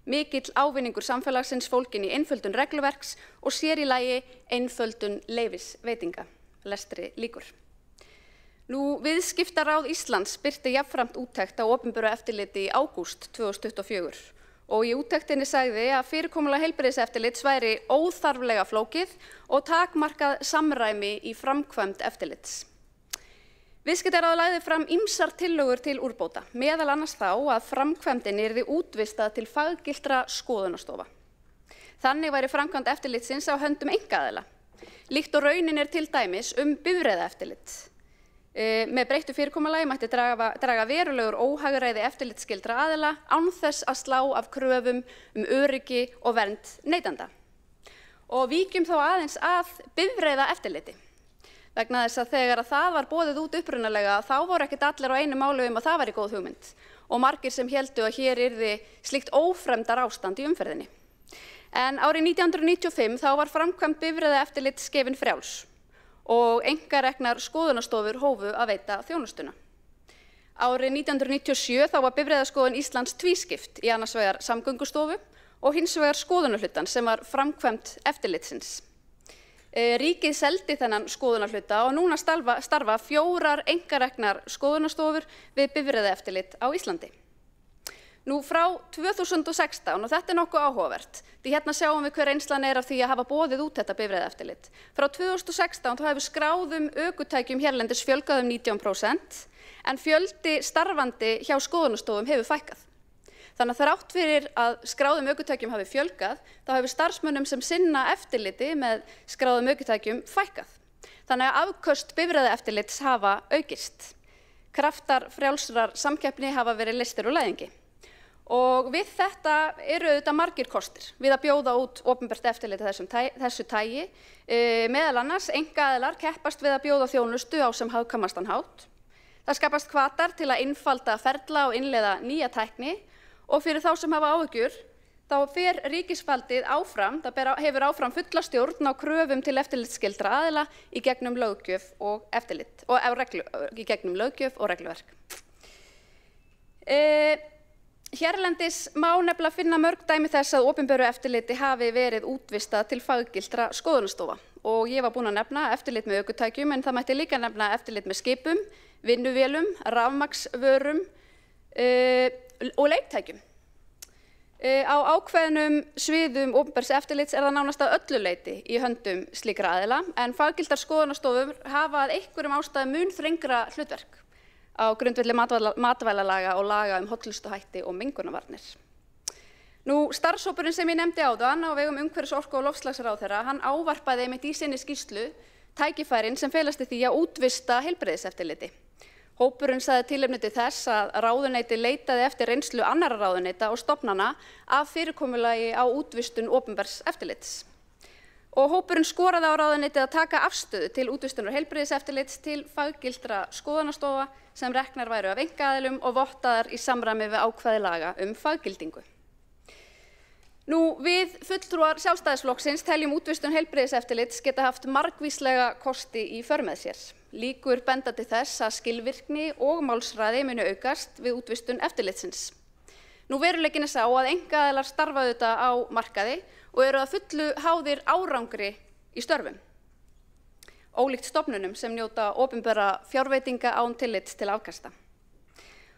Mikill ávinningur samfélagsins fólginn í einföldun regluverks og sér í lagi einföldun leyfisveitinga. Lestri lýkur. Viðskiptaráð Íslands birti jafnframt úttekt á opinberu eftirliti í ágúst 2024 og í úttektinni sagði að fyrirkomulag heilbrigðiseftirlits væri óþarflega flókið og takmarkað samræmi í framkvæmd eftirlits. Viðskiptaráð lagði fram ýmsar tillögur til úrbóta, meðal annars þá að framkvæmdin yrði útvistað til faggiltra skoðunarstofa. Þannig væri framkvæmd eftirlitsins á höndum einkaaðila, líkt og raunin til dæmis bifreiðaeftirlit. Með breyttu fyrirkomulagi mætti draga verulegur óhagræði eftirlitsskyldra aðila án þess að slá af kröfum öryggi og vernd neytenda. Og víkjum þá aðeins að bifreiðaeftirliti. Vegna þess að þegar það var boðið út upprunalega þá voru ekkert allir á einu máli að það væri góð hugmynd og margir sem héldu að hér yrði slíkt ófremdar ástand í umferðinni. En árið 1995 þá var framkvæmd bifreiðaeftirlits gefin frjáls og einkareknar skoðunarstofur hófu að veita þjónustuna. Árið 1997 þá var Bifreiðaskoðun Íslands tvískipt í annars vegar samgöngustofu og hins vegar skoðunarhlutann sem var framkvæmd eftirlitsins. Ríkið seldi þennan skoðunarhluta og núna starfa 4 einkareknar skoðunarstofur við bifreiðaeftirlit á Íslandi. Frá 2016, og þetta nokkuð áhugavert, því hérna sjáum við hver reynslan af því að hafa boðið út þetta bifreiðaeftirlit. Frá 2016 þá hefur skráðum ökutækjum hérlendis fjölgað 19%, en fjöldi starfandi hjá skoðunarstofum hefur fækkað. Þannig að þrátt fyrir að skráðum ökutækjum hafi fjölgað, þá hefur starfsmönnum sem sinna eftirliti með skráðum ökutækjum fækkað. Þannig að afköst bifreiðaeftirlits hafa aukist. Kraftar frjálsrar samkeppni hafa verið leystir úr læðingi. Og við þetta eru auðvitað margir kostir við að bjóða út opinbert eftirlit þessu tagi. Meðal annars einkaaðilar keppast við að bjóða þjónustu á sem hagkvæmastan hátt. Það skapast hvatar til að einfalda ferla og innleiða nýja tækni og fyrir þá sem hafa áhyggjur þá fer ríkisvaldið áfram, hefur áfram fulla stjórn á kröfum til eftirlitsskyldra aðila í gegnum löggjöf og eftirlit í gegnum löggjöf og regluverk. Hérlendis má nefnilega finna mörg dæmi þess að opinberu eftirliti hafi verið útvistað til faggiltra skoðunarstofa og ég var búin að nefna eftirlit með ökutækjum en það mætti líka nefna eftirlit með skipum, vinnuvélum, rafmagnsvörum og leiktækjum. Á ákveðnum sviðum opinbers eftirlits það nánast að öllu leyti í höndum slíkra aðila en faggiltar skoðunarstofur hafa að einhverjum ástæðum mun þrengra hlutverk á grundvelli matvælalaga og laga hollustuhætti og mengunarvarnir. Starfshópurinn sem ég nefndi áðan á vegum umhverfis-, orku- og loftslagsráðherra, hann ávarpaði einmitt í sinni skýrslu tækifærin sem felast í því að útvista heilbrigðiseftirliti. Hópurinn sagði tilefni til þess að ráðuneyti leitaði eftir reynslu annarra ráðuneyta og stofnana af fyrirkomulagi á útvistun opinbers eftirlits. Og hópurinn skoraði á ráðuneytið að taka afstöðu til útvistunar heilbrigðiseftirlits til faggiltra skoðunarstofa sem reknar væru af einkaaðilum og vottaðar í samræmi við ákvæði laga faggildingu. Við fulltrúar Sjálfstæðisflokksins teljum útvistun heilbrigðiseftirlits geta haft margvíslega kosti í för með sér. Líkur benda til þess að skilvirkni og málsræði muni aukast við útvistun eftirlitsins. Veruleikinn sá að einkaaðilar starfa auðvitað á markaði og eru að fullu háðir árangri í störfum. Ólíkt stofnunum sem njóta opinberra fjárveitinga án tillits til afkasta.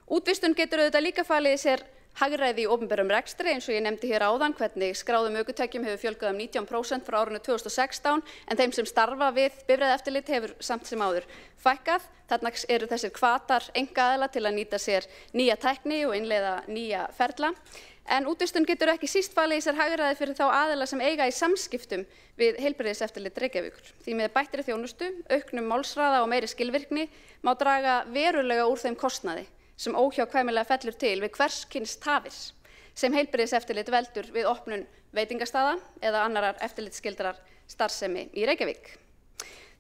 Útvistun getur auðvitað líka falið í sér hagræði í opinberum rekstri eins og ég nefndi hér áðan hvernig skráðum ökutækjum hefur fjölgað 19% frá árinu 2016 en þeim sem starfa við bifreiðaeftirlit hefur samt sem áður fækkað. Þarna eru þessir hvatar einkaaðila til að nýta sér nýja tækni og innleiða nýja ferla. En útvistun getur ekki síst falið í sér hagræði fyrir þá aðila sem eiga í samskiptum við heilbrigðiseftirlit Reykjavíkur. Því með bættri þjónustu, auknum málsræða og meiri skilvirkni má draga verulega úr þeim kostnaði sem óhjákvæmilega fellur til við hvers kyns tafir sem heilbrigðiseftirlit veldur við opnun veitingastaða eða annarar eftirlitsskyldrar starfsemi í Reykjavík.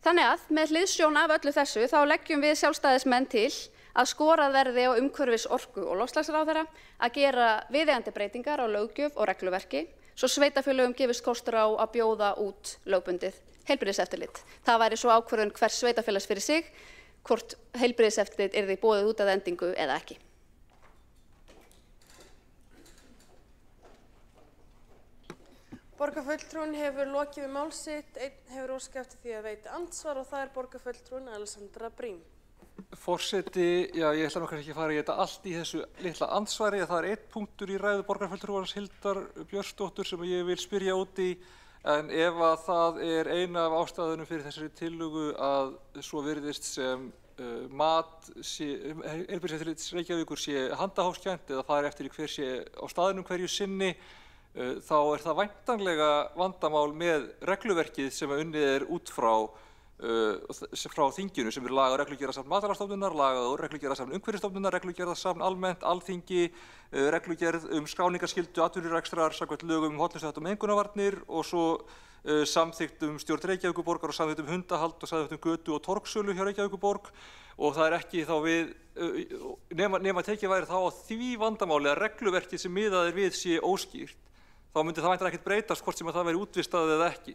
Þannig að með hliðsjón af öllu þessu þá leggjum við Sjálfstæðismenn til að skorað verði á umhverfis-, orku- og loftslagsráðherra að gera viðeigandi breytingar á löggjöf og regluverki svo sveitarfélögum gefist kostur á að bjóða út lögbundið heilbrigðiseftirlit. Það væri svo ákvörðun hvers sveitarfélags fyrir sig hvort heilbrigðiseftirlit yrði boðið út að endingu eða ekki. Borgarfulltrúinn hefur lokið við mál sitt, einn hefur óskað eftir því að veita andsvar og það er borgarfulltrúinn Alessandra Brím. Forseti, ég ætla nokkað ekki að fara í þetta allt í þessu litla andsvari. Það er einn punktur í ræðu borgarfulltrúans Hildar Björnsdóttur sem ég vil spyrja út í. En ef að það er eina af ástæðunum fyrir þessari tillögu að svo virðist sem mat heilbrigðiseftirlits Reykjavíkur sé handahófskennt eða fari eftir hver sé á staðnum hverju sinni, þá er það væntanlega vandamál með regluverkið sem unnið er út frá þinginu sem laga og reglugerðarsafn Matvælastofnunar, laga og reglugerðarsafn Umhverfisstofnunar, reglugerðarsafn almennt, Alþingi, reglugerð skráningarskyldu atvinnurekstrar samkvæmt lögum hollustuhætti og mengunarvarnir og svo samþykkt stjórn Reykjavíkurborgar og samþykkt hundahald og samþykkt götu og torgsölu hjá Reykjavíkurborg og það er ekki þá við nema tekið væri þá á því vandamáli að regluverkið sem miðað er við sé óskýrt. Þá myndi það væntanlega ekkert breytast hvort sem að það væri útvistað eða ekki.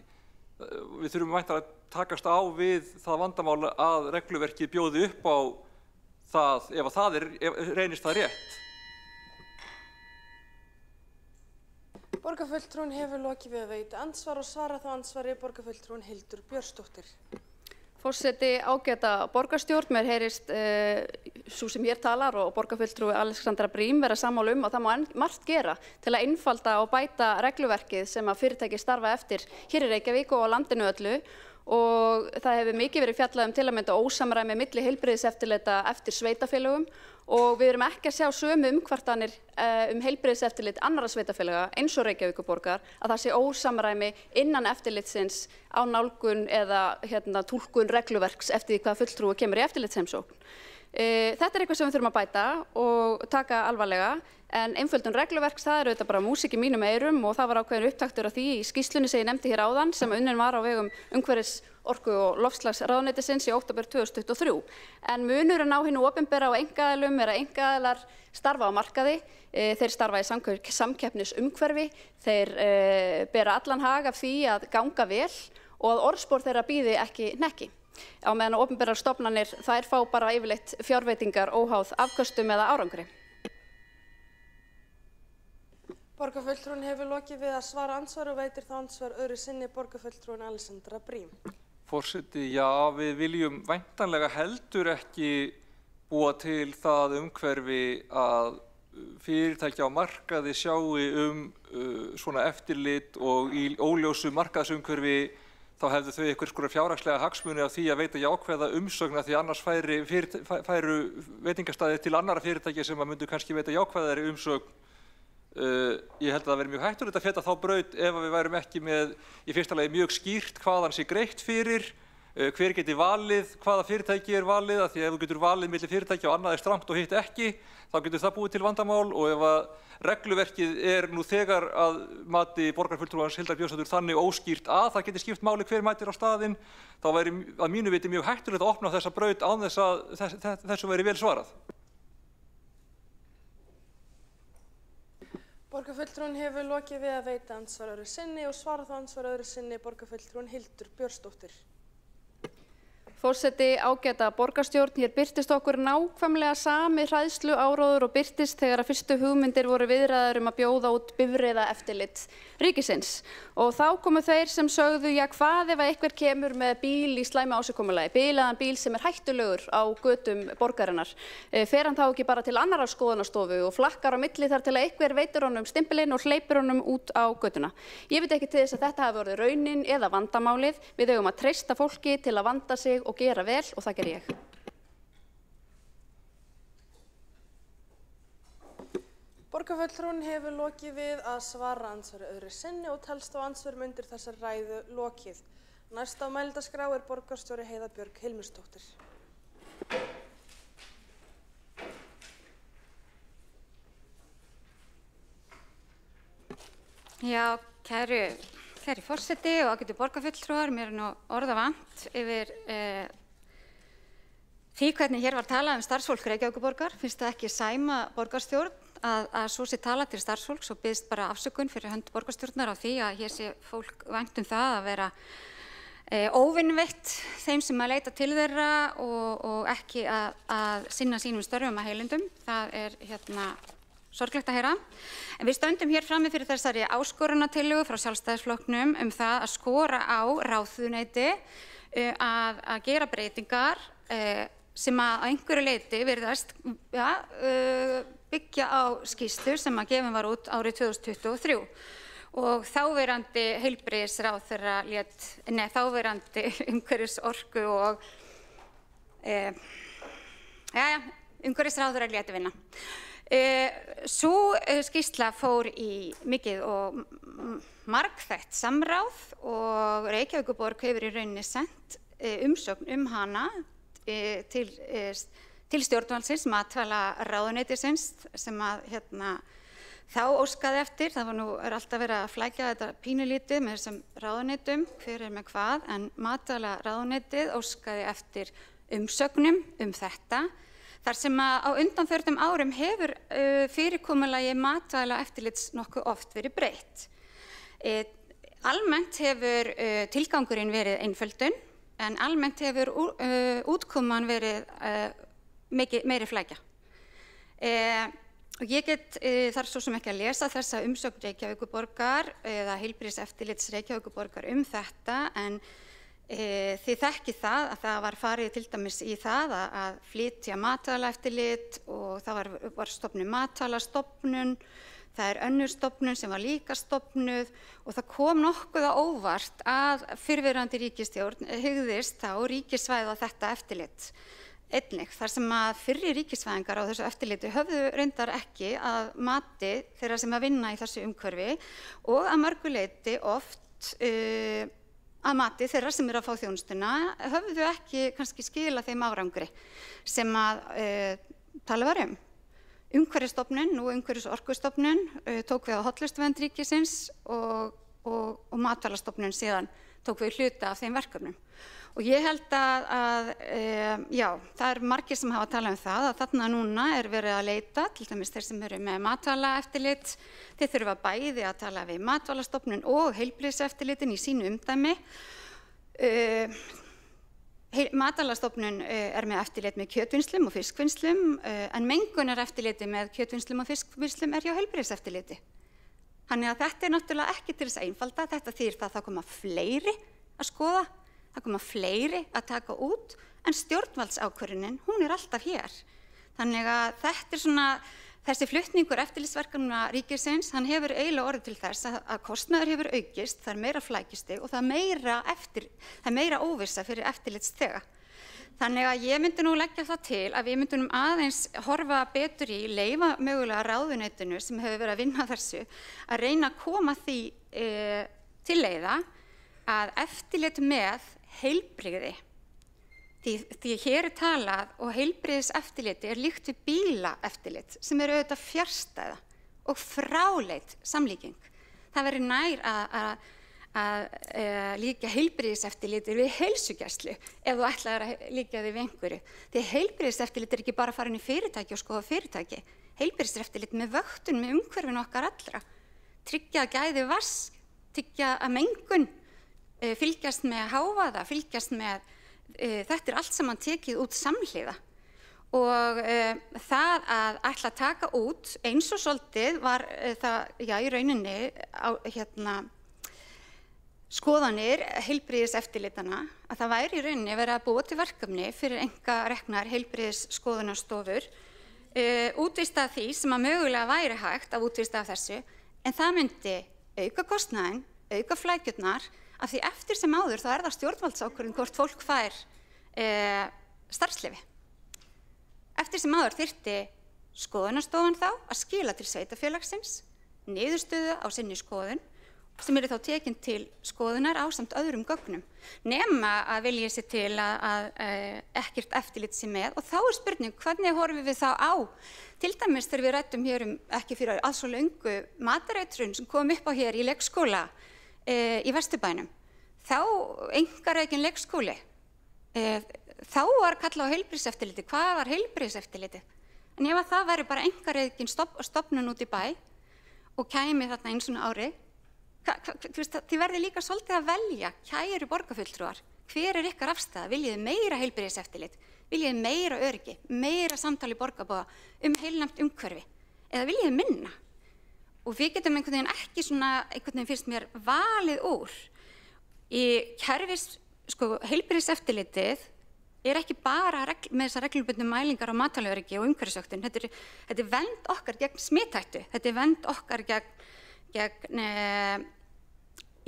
Við þurfum væntanlega að takast á við það vandamál að regluverkið bjóði upp á það ef reynist það rétt. Borgarfulltrúinn hefur lokið við að veita andsvar og svara þá andsvari borgarfulltrúinn Hildur Björnsdóttir. Forseti, ágæta borgarstjórn, mér heyrist sú sem hér talar og borgarfulltrúi Alessandra Brím vera sammála að það má margt gera til að einfalda og bæta regluverkið sem að fyrirtæki starfa eftir hér í Reykjavík og á landinu öllu og það hefur mikið verið fjallað til að mynda ósamræmi milli heilbrigðiseftirlita eftir sveitarfélögum og við erum ekki að sjá sömu umkvartanir heilbrigðiseftirlit annarra sveitarfélaga eins og Reykjavíkurborgar að það sé ósamræmi innan eftirlitsins á nálgun eða túlkun regluverks eftir því hvað fulltrúi kemur í eftirlitsheimsókn. Þetta er eitthvað sem við þurfum að bæta og taka alvarlega En einföldun regluverks, það auðvitað bara músík í mínum eyrum og það var ákveðin upptaktur af því í skýrslunni sem ég nefndi hér áðan sem unnin var á vegum umhverfis, orku og loftslagsráðuneytisins í október 2023. En munurinn á hinu opinbera og einkaaðilum að einkaaðilar starfa á markaði, þeir starfa í samkeppnisumhverfi, þeir bera allan hag af því að ganga vel og að orðspor þeirra bíði ekki hnekki. Á meðan opinberar stofnanir þær fá bara yfirleitt fjárveitingar óháð afköstum eða árangri. Borgarfulltrúinn hefur lokið við að svara andsvar og veitir þá andsvar öðru sinni borgarfulltrúinn Alexandra Briem. Forseti, já, við viljum væntanlega heldur ekki búa til það umhverfi að fyrirtæki á markaði sjái svona eftirlit og í óljósu markaðsumhverfi þá hefðu þau einhvers fjárhagslega hagsmuni af því að veita jákvæða umsögn því annars færu veitingastaðir til annarra fyrirtækja sem myndu kannski veita jákvæðari umsögn. Ég held að það veri mjög hættulegt að feta þá braut ef við værum ekki með í fyrsta lagi mjög skýrt hvaðan sé greitt fyrir, hver geti valið, hvaða fyrirtæki valið, af því ef þú getur valið milli fyrirtækja og annað strangt og hitt ekki, þá getur það búið til vandamál og ef að regluverkið nú þegar að mati borgarfulltrúans Hildar Björnsdóttur þannig óskýrt að það geti skipt máli hver mætir á staðinn, þá væri að mínu viti mjög hættulegt að opna þessa braut án þess að þessu væri vel svarað. Borgarfulltrúinn hefur lokið við að veita andsvar öðru sinni og svara þá andsvar öðru sinni borgarfulltrúinn Hildur Björnsdóttir. Forseti, ágæta borgarstjórn, hér birtist okkur nákvæmlega sami hræðslu áróður og birtist þegar að fyrstu hugmyndir voru viðræður að bjóða út bifreiðaeftirlit ríkisins. Og þá komu þeir sem sögðu, já hvað ef einhver kemur með bíl í slæmu ásigkomulagi, bilaðan bíl sem hættulegur á götum borgarinnar. Fer hann þá ekki bara til annarrar skoðunarstofu og flakkar á milli þar til að einhver veitir honum stimpilinn og hleypir honum út á götuna. Ég veit ekki til þess að þetta hafi orðið raunin eða vandamálið. Við eigum að treysta fólki til að vanda sig og gera vel og það ger ég. Borgarfulltrúinn hefur lokið við að svara andsvari öðru sinni og telst á andsvörum undir þessar ræðu lokið. Næst á mælendaskrá borgarstjóri Heiða Björg Hilmarsdóttir. Já, kæri forseti og ágætu borgarfulltrúar, mér nú orða vant yfir því hvernig hér var talað starfsfólk Reykjavíkurborgar. Finnst það ekki sæma borgarstjórn að svo sé talað til starfsfólks og biðst bara afsökun fyrir hönd borgarstjórnar á því að hér sé fólk vænt það að vera óvinveitt þeim sem að leita til þeirra og ekki að sinna sínum störfum að heilindum. Það sorglegt að heyra. En við stöndum hér frammi fyrir þessari áskorunartillögu frá Sjálfstæðisflokknum það að skora á ráðuneyti að gera breytingar sem að einhverju leyti virðast byggja á skýrslu sem að gefin var út árið 2023 og þáverandi heilbrigðisráðherra þáverandi umhverfis orku og umhverfisráðherra léti vinna. Sú skýrsla fór í mikið og margþætt samráð og Reykjavíkurborg hefur í rauninni sent umsögn hana til stjórnvaldsins, matvælaráðuneytisins sem að þá óskaði eftir. Það var alltaf verið að flækja þetta pínulítið með þessum ráðuneytum, hver með hvað, en matvælaráðuneytið óskaði eftir umsögnum þetta. Þar sem að á undanförnum árum hefur fyrirkomulagi matvælaeftirlits nokkuð oft verið breytt. Almennt hefur tilgangurinn verið einföldun, en almennt hefur útkoman verið meiri flækja. Ég þarf svo sem ekki að lesa þessa umsögn Reykjavíkurborgar eða heilbrigðiseftirlits Reykjavíkurborgar þetta, en þið þekkið það að það var farið til dæmis í það að flytja matvælaeftirlit og það var stofnuð matvælastofnun, það önnur stofnun sem var líka stofnuð og það kom nokkuð á óvart að fyrrverandi ríkisstjórn hugðist þá ríkisvæða þetta eftirlit. Einnig þar sem að fyrri ríkisvæðingar á þessu eftirliti höfðu reyndar ekki að mati þeirra sem að vinna í þessu umhverfi og að mörgu leyti oft að mati þeirra sem að fá þjónustuna höfðu ekki kannski skila þeim árangri sem að tala var Umhverfisstofnun, nú Umhverfis- og orkustofnun, tók við á hollustuvernd ríkisins og Matvælastofnun síðan tók við hluta af þeim verkefnum. Og ég held að já, það er margir sem hafa talað það að þarna núna verið að leita, til dæmis þeir sem eru með matvælaeftirlit, þeir þurfa bæði að tala við Matvælastofnun og heilbrigðiseftirlitin í sínu umdæmi. Matvælastofnun með eftirlit með kjötvinnslum og fiskvinnslum, en mengunareftirliti með kjötvinnslum og fiskvinnslum hjá heilbrigðiseftirliti. Þannig að þetta náttúrulega ekki til þess að einfalda, þetta þýðir það koma fleiri að skoða, það koma fleiri að taka út, en stjórnvaldsákvörðunin, hún alltaf hér. Þannig að þetta svona, þessi flutningur eftirlitsverkefna ríkisins, hann hefur eiginlega orðið til þess að kostnaður hefur aukist, það meira flækjustig og það meira óvissa fyrir eftirlitsþega. Þannig að ég myndi nú leggja það til að við myndum aðeins horfa betur í, leyfa mögulega ráðuneytinu sem hefur verið að vinna þessu, að reyna að koma því til leiða að eftirlit með heilbrigði. Því hér talað og heilbrigðiseftirliti líkt við bílaeftirlit sem auðvitað fjarstæða og fráleit samlíking. Það verður nær að líka heilbrigðiseftirliti við heilsugæslu ef þú ætlaðir að líka því við einhverju. Því heilbrigðiseftirlit ekki bara að fara inn í fyrirtæki og skoða fyrirtæki. Heilbrigðiseftirlit með vöktun, með umhverfinu okkar allra. Tryggja að gæði vatns, tryggja að mengun, fylgjast með hávaða, fylgjast með þetta allt saman tekið út samhliða. Og það að ætla að taka út eins og svolítið var það, já, í rauninni skoðanir heilbrigðiseftirlitana að það væri í rauninni verið að búa til verkefni fyrir einkareknar heilbrigðisskoðunarstofur, útvista því sem að mögulega væri hægt að útvista af þessu, en það myndi auka kostnaðinn, auka flækjurnar, af því eftir sem áður þá það stjórnvaldsákvörðun hvort fólk fær starfsleyfi. Eftir sem áður þyrfti skoðunarstofan þá að skila til sveitarfélagsins niðurstöðu á sinni skoðun sem þá tekin til skoðunar ásamt öðrum gögnum, nema að vilja sér til að ekkert eftirlit sé með. Og þá spurning, hvernig horfum við þá á, til dæmis þegar við ræddum hér ekki fyrir alls svo löngu matareitrun sem kom upp á hér í leikskóla í Vesturbænum. Þá einkarekin leikskóli, þá var kallað á heilbrigðiseftirliti. Hvað var heilbrigðiseftirliti? En ef það væri bara einkarekin stofnun út í bæ og kæmi þarna einu svona ári, þið verði líka svolítið að velja, kæru borgarfulltrúar, hver ykkar afstaða? Viljið meira heilbrigðiseftirlit? Viljið meira öryggi, meira samtali borgarbúa heilnæmt umhverfi? Eða viljið minna? Og við getum einhvern veginn ekki svona, einhvern veginn finnst mér valið úr. Í heilbrigðiseftirlitið ekki bara með þessar reglubundnu mælingar á matvælaöryggi og umhverfisvöktun. Þetta vernd okkar gegn smithættu, þetta vernd okkar gegn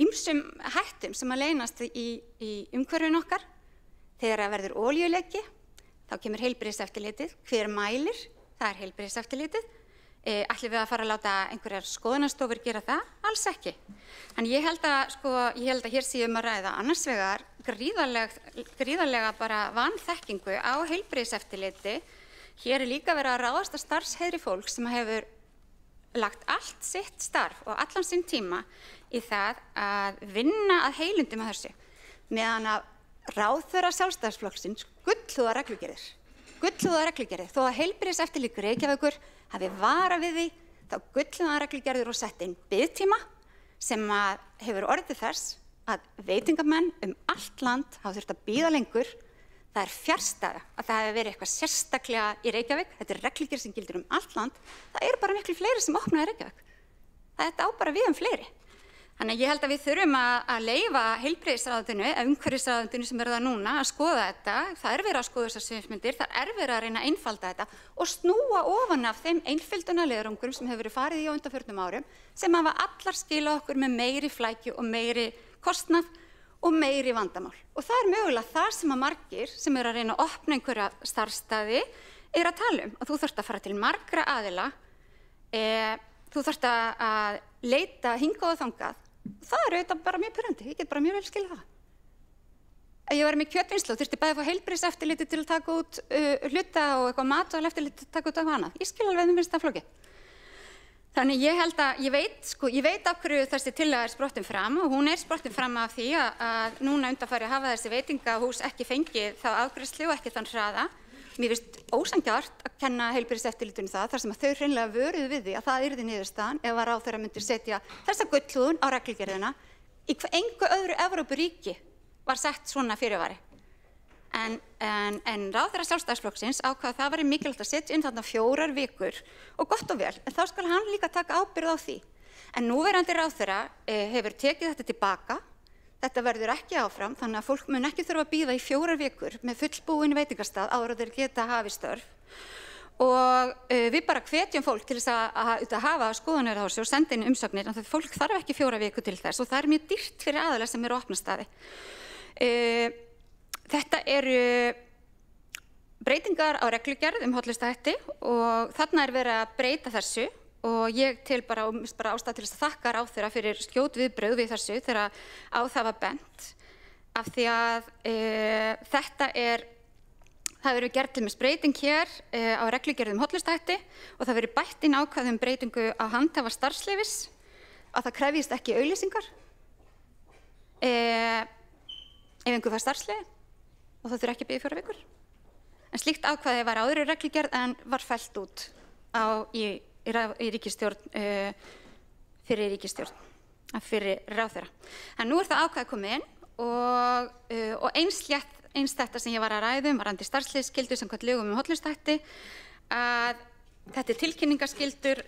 ýmsum hættum sem að leynast í umhverfinu okkar. Þegar verður olíuleki, þá kemur heilbrigðiseftirlitið. Hver mælir? Það heilbrigðiseftirlitið. Ætlum við að fara að láta einhverjar skoðunarstofur gera það? Alls ekki. En ég held að hér séum að ræða annars vegar gríðarlega bara vanþekkingu á heilbrigðiseftirliti. Hér líka verið að ráðast að starfsheiðri fólk sem hefur lagt allt sitt starf og allan sinn tíma í það að vinna að heilundum að þessu, meðan að ráðherra Sjálfstæðisflokksins gullhúða reglugerðir, þó að heilbrigðiseftirlit Reykjavíkur hafi varað við því, þá gullhúða reglugerðir og sett inn biðtíma sem hefur orðið þess að veitingamenn allt land hafa þurft að bíða lengur. Það fjarstæða að það hefur verið eitthvað sérstaklega í Reykjavík. Þetta reglugerð sem gildir allt land. Það eru bara miklu fleiri sem opna í Reykjavík. Þetta á bara við fleiri. Þannig að ég held að við þurfum að leyfa heilbrigðisráðuneytinu, umhverfisráðuneytinu sem það núna, að skoða þetta. Það verið að skoða þessar sviðsmyndir, það verið að reyna að einfalda þetta og snúa ofan af þeim einföldunarleiðangrum sem hefur verið farið í á undanförnum árum, sem hafa allar skilað okkur með meiri flækju og meiri kostnað og meiri vandamál. Og það mögulega það sem að margir sem að reyna að opna einhverja starfsstaði að tala um. Og þú þarft að fara til margra aðila, þú þarft að leita hingað og þangað. Það auðvitað bara mjög pirrandi, ég get bara mjög vel skilja það. að ég var með kjötvinnslu og þurfti bæði að fá heilbrigðiseftirlitið til að taka út hluta og eitthvað matvælaeftirlitið til að taka út eitthvað annað. Ég skil alveg að þeim finnst það flókið. Þannig ég held að ég veit af hverju þessi tillaga sprottin fram og hún sprottin fram af því að núna undanfarið hafa þessi veitingahús ekki fengið þá afgreiðslu og ekki þann hraða. Mér finnst ósanngjarnt að kenna heilbrigðiseftirlitinu það þar sem að þau hreinlega vöruðu við því að það yrði niðurstaðan ef að ráðherra myndir setja þessa gullhúðun á reglugerðina. Í engu öðru Evrópuríki var sett svona fyrirvari. En ráðherra Sjálfstæðisflokksins ákvað að það væri mikilvægt að setja inn þarna 4 vikur og gott og vel, en þá skal hann líka taka ábyrgð á því. En núverandi ráðherra hefur tekið þetta tilbaka, þetta verður ekki áfram, þannig að fólk mun ekki þurfa að bíða í 4 vikur með fullbúin veitingastað áður að þeir geta hafið störf. Og við bara hvetjum fólk til þess að hafa skoðanir á þessu og senda inn umsóknir, en fólk þarf ekki 4 vikur til þess og það mjög dýrt fyrir aðila sem eru á opna staði. Þetta eru breytingar á reglugerð hollustuhætti og þarna verið að breyta þessu og ég tel bara ástæða til þess að þakka ráðherra fyrir skjót viðbrögð við þessu þegar á það var bent af því að það verið gerð til með breyting hér á reglugerð hollustuhætti og það verið bætt inn ákvæði breytingu á handhafa starfsleyfis að það krefjist ekki auglýsingar ef einhver fær starfsleyfi og það þurfi ekki að bíða í 4 vikur. En slíkt ákvæði var áður í reglugerð en var fellt út í ríkisstjórn, fyrir ráðherra. En nú það ákvæði komið inn og eins þetta sem ég var að ræða varðandi starfsleyfisskyldu samkvæmt lögum hollustuhætti að þetta tilkynningaskyldur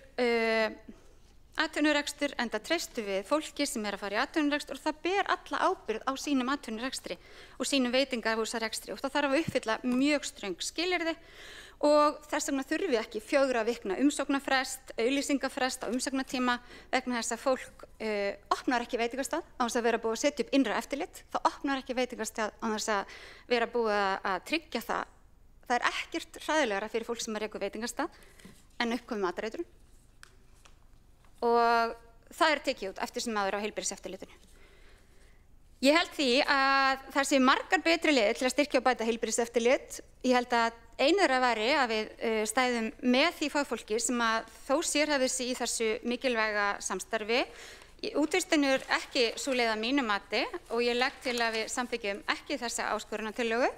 atvinnurekstur enda treystu við fólki sem að fara í atvinnurekstur og það ber alla ábyrgð á sínum atvinnurekstri og sínum veitingahúsarekstri og það þarf að uppfylla mjög ströng skilyrði og þess vegna þurfi ekki 4 vikna umsóknarfrest, auglýsingafrest á umsóknartíma vegna þess að fólk opnar ekki veitingastað á þess að vera búið að setja upp innra eftirlit, það opnar ekki veitingastað á þess að vera búið að tryggja það. Það ekkert hræðilegra fyrir fólk sem rekur veitingastað en uppkomið matareitrun. Og það tekið út eftir sem áður á heilbrigðiseftirlitinu. Ég held því að það sé margar betri leiðir til að styrkja og bæta heilbrigðiseftirlit. Ég held að einu þeirra væri að við stæðum með því fagfólki sem að þó sérhæfði sig í þessu mikilvæga samstarfi. Útvistun ekki sú leið að mínu mati og ég legg til að við samþykkjum ekki þessa áskorunartillögu.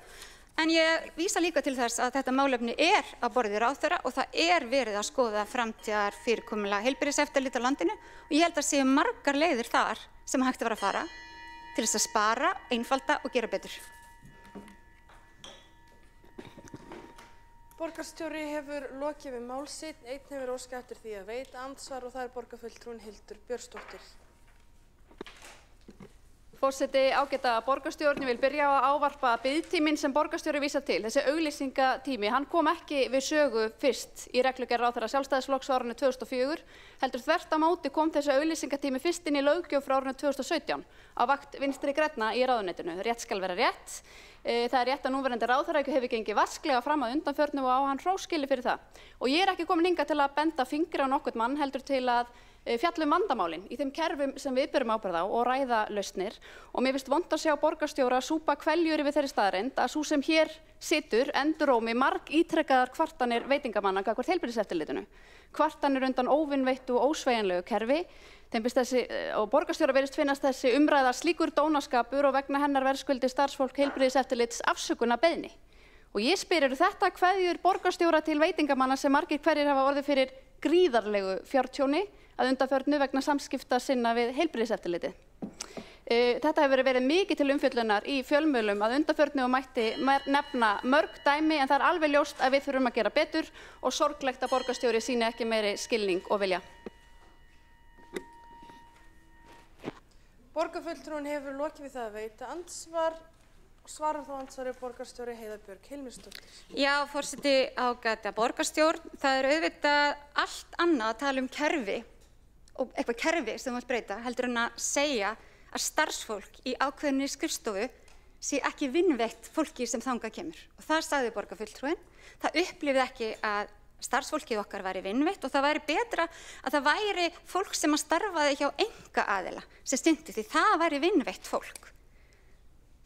En ég vísa líka til þess að þetta málefni á borði ráðherra og það verið að skoða framtíðar fyrirkomulag heilbrigðiseftirlit á landinu og ég held að séu margar leiðir þar sem hægt að fara til þess að spara, einfalda og gera betur. Borgarstjóri hefur lokið við mál sitt, einn hefur óskað eftir því að veita andsvar og það borgarfulltrúinn Hildur Björnsdóttir. Forseti, ágæta borgarstjórn, ég vil byrja á að ávarpa biðtíminn sem borgarstjóri vísar til. Þessi auglýsingatími, hann kom ekki við sögu fyrst í reglugerð ráðherra Sjálfstæðisflokks frá árinu 2004, heldur þvert á móti kom þessi auglýsingatími fyrst inn í löggjöf frá árinu 2017 á vakt Vinstri grænna í ráðuneytinu. Rétt skal vera rétt. Það rétt að núverandi ráðherra hefur gengið vasklega fram að undanförnu og á hann hróskili fyrir það. Og ég ekki komin hingað til að benda fingri á nokkurn mann heldur til að fjalla vandamálin í þeim kerfum sem við berum ábyrgð á og ræða lausnir og mér finnst vont að sjá borgarstjóra súpa hveljur yfir þeirri staðreynd að sú sem hér situr endurómi margítrekaðar kvartanir veitingamanna gagnvart heilbrigðiseftirlitinu. Kvartanir undan óvinveittu og ósveigjanlegu kerfi. Þeim finnst þessi, og borgarstjóra virðist finnast þessi umræða slíkur dónaskapur og vegna hennar verðskuldi starfsfólk heilbrigðiseftirlits afsökunarbeiðni. Og ég spyr, eru þetta kveðjur borgarstjóra til veitingamanna sem margir hverjir hafa orðið fyrir gríðarlegu fjártjóni að undanförnu vegna samskipta sinna við heilbrigðiseftirlitið. Þetta hefur verið mikið til umfjöllunar í fjölmiðlum að undanförnu og mætti nefna mörg dæmi en það alveg ljóst að við þurfum að gera betur og sorglegt að borgarstjóri sýni ekki meiri skilning og vilja. Borgarfulltrúinn hefur lokið við það að veita andsvar. Svarar þá andsvari borgarstjóri Heiða Björg Hilmisdóttir. Já, forseti, ágæta borgarstjórn. Það auðvitað allt annað að tala kerfi og eitthvað kerfi sem þú mátt breyta heldur en að segja að starfsfólk í ákveðinni skrifstofu sé ekki vinnveitt fólki sem þangað kemur. Og það sagði borgarfulltrúinn. Það upplifði ekki að starfsfólkið okkar væri vinnveitt og það væri betra að það væri fólk sem að starfaði hjá einkaaðila sem sinnti því það væri vinnveitt fólk.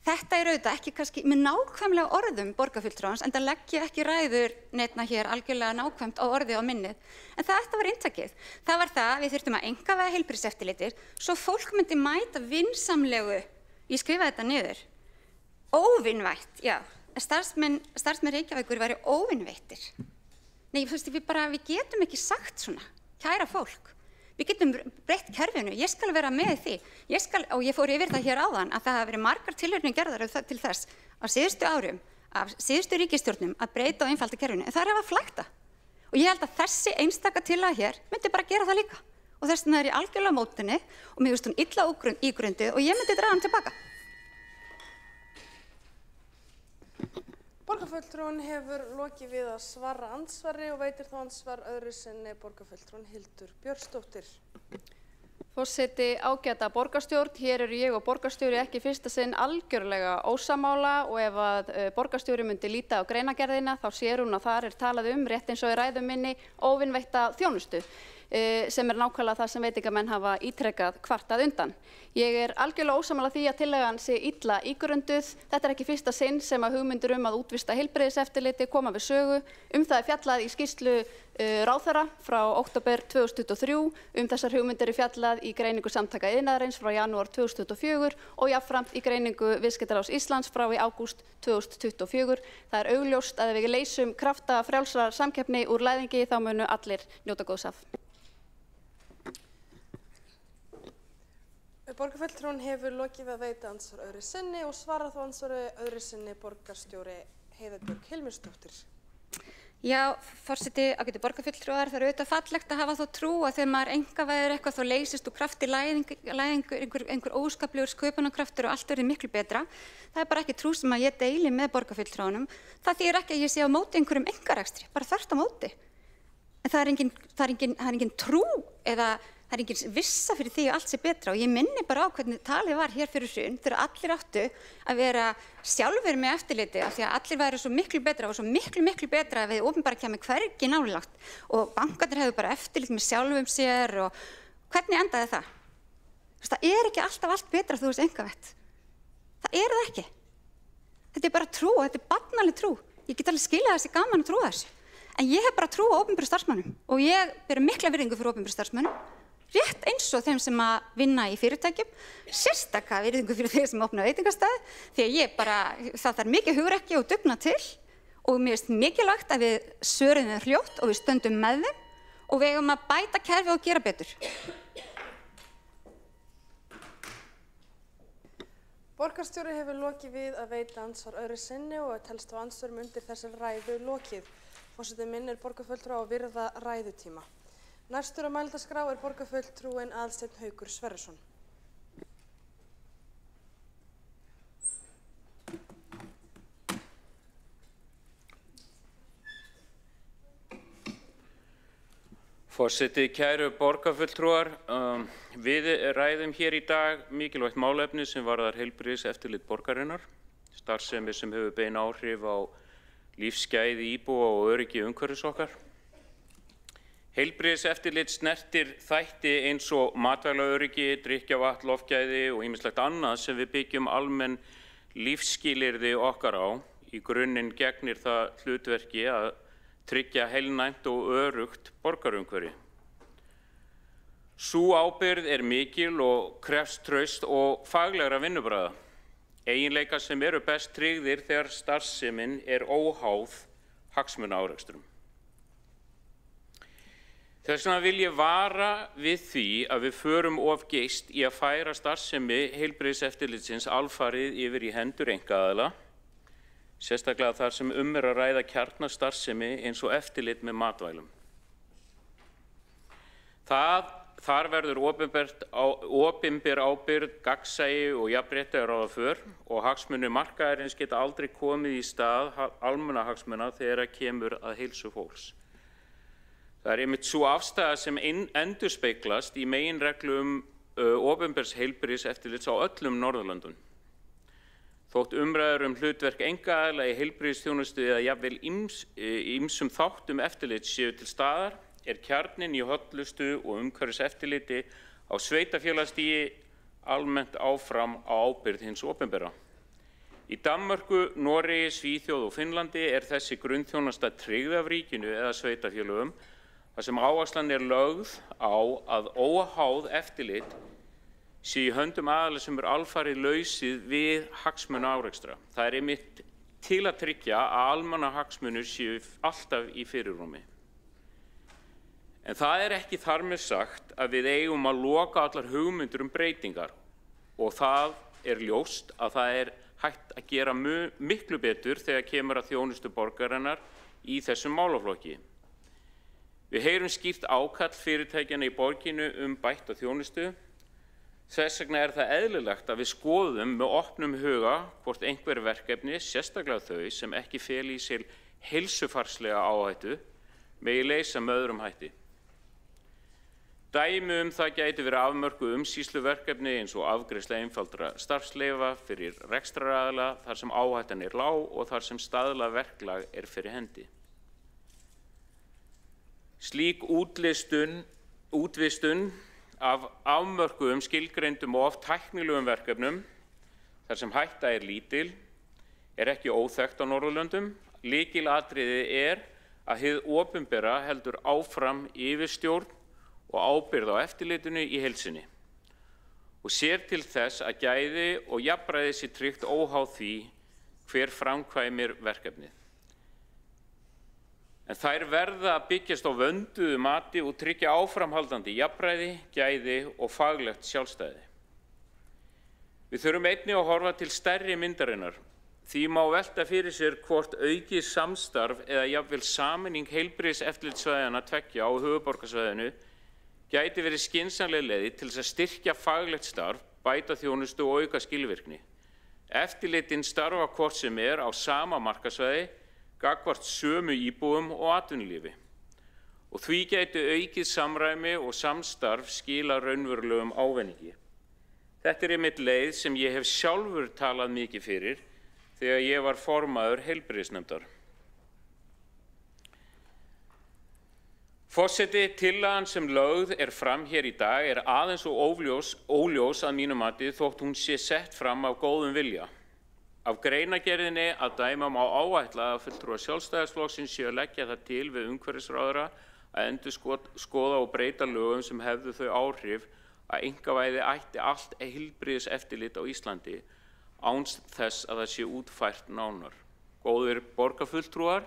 Þetta auðvitað ekki kannski með nákvæmlega orðum borgarfulltrúans, en það leggja ekki ræður neitna hér algjörlega nákvæmt á orði á minnið. En þetta var inntakið. Það var það að við þurftum að einkavæða heilbrigðiseftirlitið svo fólk myndi mæta vinsamlegu, ég skrifaði þetta niður, óvinvætt, já, starfsmenn Reykjavíkur væri óvinveittir. Nei, við getum ekki sagt svona, kæra fólk. Við getum breytt kerfinu, ég skal vera með því. Og ég fór yfir það hér áðan að það hafa verið margar tilraunir gerðar til þess á síðustu árum, af síðustu ríkisstjórnum að breyta og einfalda kerfinu, en það hafa flækta. Og ég held að þessi einstaka tillaga hér myndi bara gera það líka. Og þess vegna er ég algjörlega á mótinni og mér finnst hún illa ígrunduð og ég myndi draga hann tilbaka. Borgarfulltrúinn hefur lokið við að svara andsvari og veitir þá andsvar öðru sinni borgarfulltrúinn Hildur Björnsdóttir. Forseti, ágæta borgarstjórn, hér eru ég og borgarstjóri ekki fyrsta sinn algjörlega ósammála og ef að borgarstjóri myndi líta á greinagerðina þá sér hún að þar er talað rétt eins og í ræðu minni óvinveitta þjónustu. Sem er nákvæmlega það sem veitingamenn hafa ítrekkað kvartað undan. Ég er algjörlega ósammála því að tillagan sé illa ígrunduð. Þetta er ekki fyrsta sinn sem að hugmyndir að útvista heilbrigðiseftirliti koma við sögu. Það er fjallað í skýrslu ráðherra frá október 2023. Þessar hugmyndir er fjallað í greiningu Samtaka iðnaðarins frá janúar 2024 og jafnframt í greiningu Viðskiptaráðs Íslands frá í ágúst 2024. Það er augljóst að ef við leysum krafta frjálsrar samkeppni úr læðingi þá munu allir njóta góðs af. Borgarfulltrúinn hefur lokið við að veita andsvar öðru sinni og svarar þá andsvari öðru sinni borgarstjóri Heiða Björg Hilmarsdóttir. Já, forseti, ágætu borgarfulltrúar, það er auðvitað fallegt að hafa þá trú að þegar maður einkavæðir eitthvað þá leysist úr krafti læðingur, einhver óskaplegur sköpunarkraftur og allt verður miklu betra. Það er bara ekki trú sem að ég deili með borgarfulltrúanum. Það þýðir ekki að ég sé á móti einhverjum einkarekstri, bara þvert á móti. En það er engin trú eða það er engin vissa fyrir því að allt sé betra og ég minni bara á hvernig talið var hér fyrir hrun þegar allir áttu að vera sjálfur með eftirliti af því að allir væru svo miklu betra og svo miklu betra að við opinbera kæmi hvergi nálægt og bankarnir hefðu bara eftirlit með sjálfum sér og hvernig endaði það? Það er ekki alltaf allt betra þú veist einkavætt. Það er það ekki. Þetta er bara trú og þetta er barnaleg trú. Ég get alveg skilja þessi gaman að trúa þessu. En ég hef bara trú á opinberu starfsmönnum og ég ber mikla virðingu fyrir opinberu starfsmönnum. Rétt eins og þeim sem að vinna í fyrirtækjum, sérstaklega virðingu fyrir þeir sem opna veitingastaði, því að það þarf mikið hugrekki og dugnað til og mér finnst mikilvægt að við svörum þeim fljótt og við stöndum með þeim og við eigum að bæta kerfið og gera betur. Borgarstjóri hefur lokið við að veita andsvar öðru sinni og telst á andsvörum undir þessari ræðu lokið. Forseti minnir borgarfulltrúa á virða ræðutíma. Næstur á mælendaskrá er borgarfulltrúinn Aðalsteinn Haukur Sverrisson. Forseti, kæru borgarfulltrúar, við ræðum hér í dag mikilvægt málefni sem varðar heilbrigðiseftirlit borgarinnar, starfsemi sem hefur bein áhrif á lífsgæði íbúa og öryggi umhverfis okkar. Heilbrigðiseftirlit snertir þætti eins og matvælaöryggi, drykkjarvatn, loftgæði og ýmislegt annað sem við byggjum almenn lífsskilyrði okkar á. Í grunninn gegnir það hlutverki að tryggja heilnæmt og örugt borgarumhverfi. Sú ábyrgð er mikil og krefst traust og faglegra vinnubragða. Eiginleikar sem eru best tryggðir þegar starfsemin er óháð hagsmunaárekstrum. Þess vegna vil ég vara við því að við förum of geyst í að færa starfsemi heilbrigðiseftirlitsins alfarið yfir í hendur einkaaðila, sérstaklega þar sem er að ræða kjarnastarfsemi eins og eftirlit með matvælum. Þar verður opinber ábyrgð, gagnsæi og jafnrétti að ráða för og hagsmunir markaðarins geta aldrei komið í stað almannahagsmuna þegar kemur að heilsu fólks. Það er einmitt sú afstaða sem endurspeglast í meginreglum opinbers heilbrigðiseftirlits á öllum Norðurlöndum. Þótt umræður hlutverk einkaaðila í heilbrigðisþjónustu eða jafnvel ýmsum þáttum eftirlits séu til staðar, er kjarninn í hollustu og umhverfiseftirliti á sveitarfélagsstigi almennt áfram á ábyrgð hins opinbera. Í Danmörku, Noregi, Svíþjóð og Finnlandi er þessi grunnþjónusta tryggð af ríkinu eða sveitarfélögum, þar sem áherslan er lögð á að óháð eftirlit sé í höndum aðila sem alfarið lausið við hagsmunaárekstra. Það er einmitt til að tryggja að almannahagsmunir séu alltaf í fyrirrúmi. En það er ekki þar með sagt að við eigum að loka allar hugmyndir breytingar og það er ljóst að það er hægt að gera miklu betur þegar kemur að þjónustu borgarinnar í þessum málaflokki. Við heyrum skýrt ákall fyrirtækjanna í borginu bætta þjónustu. Þess vegna er það eðlilegt að við skoðum með opnum huga hvort einhver verkefni, sérstaklega þau sem ekki feli í sér heilsufarslega áhættu, megi leysa með öðrum hætti. Dæmi það gæti verið afmörkuð umsýsluverkefni eins og afgreiðsla einfaldra starfsleyfa fyrir rekstraraðila þar sem áhættan er lág og þar sem staðlað verklag er fyrir hendi. Slík útvistun af afmörkuðum skilgreindum og oft tæknilegum verkefnum þar sem hætta er lítil er ekki óþekkt á Norðurlöndum. Lykilatriði er að hið opinbera heldur áfram yfirstjórn og ábyrgð á eftirlitinu í heild sinni og sér til þess að gæði og jafnræði sé tryggt óháð því hver framkvæmir verkefnið. En þær verða að byggjast á vönduðu mati og tryggja áframhaldandi jafnræði, gæði og faglegt sjálfstæði. Við þurfum einnig að horfa til stærri myndarinnar. Því má velta fyrir sér hvort aukið samstarf eða jafnvel sameining heilbrigðiseftirlitssvæðanna tveggja á höfuðborgarsvæðinu gæti verið skynsamleg leið til þess að styrkja faglegt starf, bæta þjónustu og auka skilvirkni. Eftirlitin starfa hvort sem á sama markaðssvæði, gagnvart sömu íbúum og atvinnulífi. Og því gæti aukið samræmi og samstarf skila raunverulegum ávinningi. Þetta er einmitt leið sem ég hef sjálfur talað mikið fyrir þegar ég var formaður heilbrigðisnefndar. Forseti, tillagan sem lögð er fram hér í dag er aðeins og óljós að mínu mati þótt hún sé sett fram af góðum vilja. Af greinargerðinni að dæma má áætla að fulltrúar Sjálfstæðisflokksins séu að leggja það til við umhverfisráðherra að endurskoða og breyta lögum sem hefðu þau áhrif að einkavæði ætti allt heilbrigðiseftirlit á Íslandi án þess að það sé útfært nánar. Góðir borgarfulltrúar,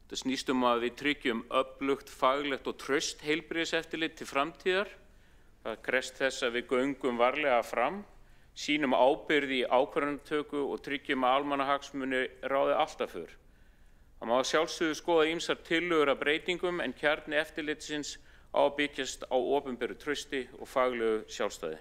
það snýst að við tryggjum öflugt, faglegt og traust heilbrigðiseftirlit til framtíðar. Það krefst þess að við göngum varlega fram, sýnum ábyrgð í ákvarðanatöku og tryggjum að almannahagsmuni ráði alltaf för. Það má sjálfsögðu skoða ýmsar tillögur að breytingum en kjarni eftirlitsins á að byggjast á opinberu trausti og faglegu sjálfstæði.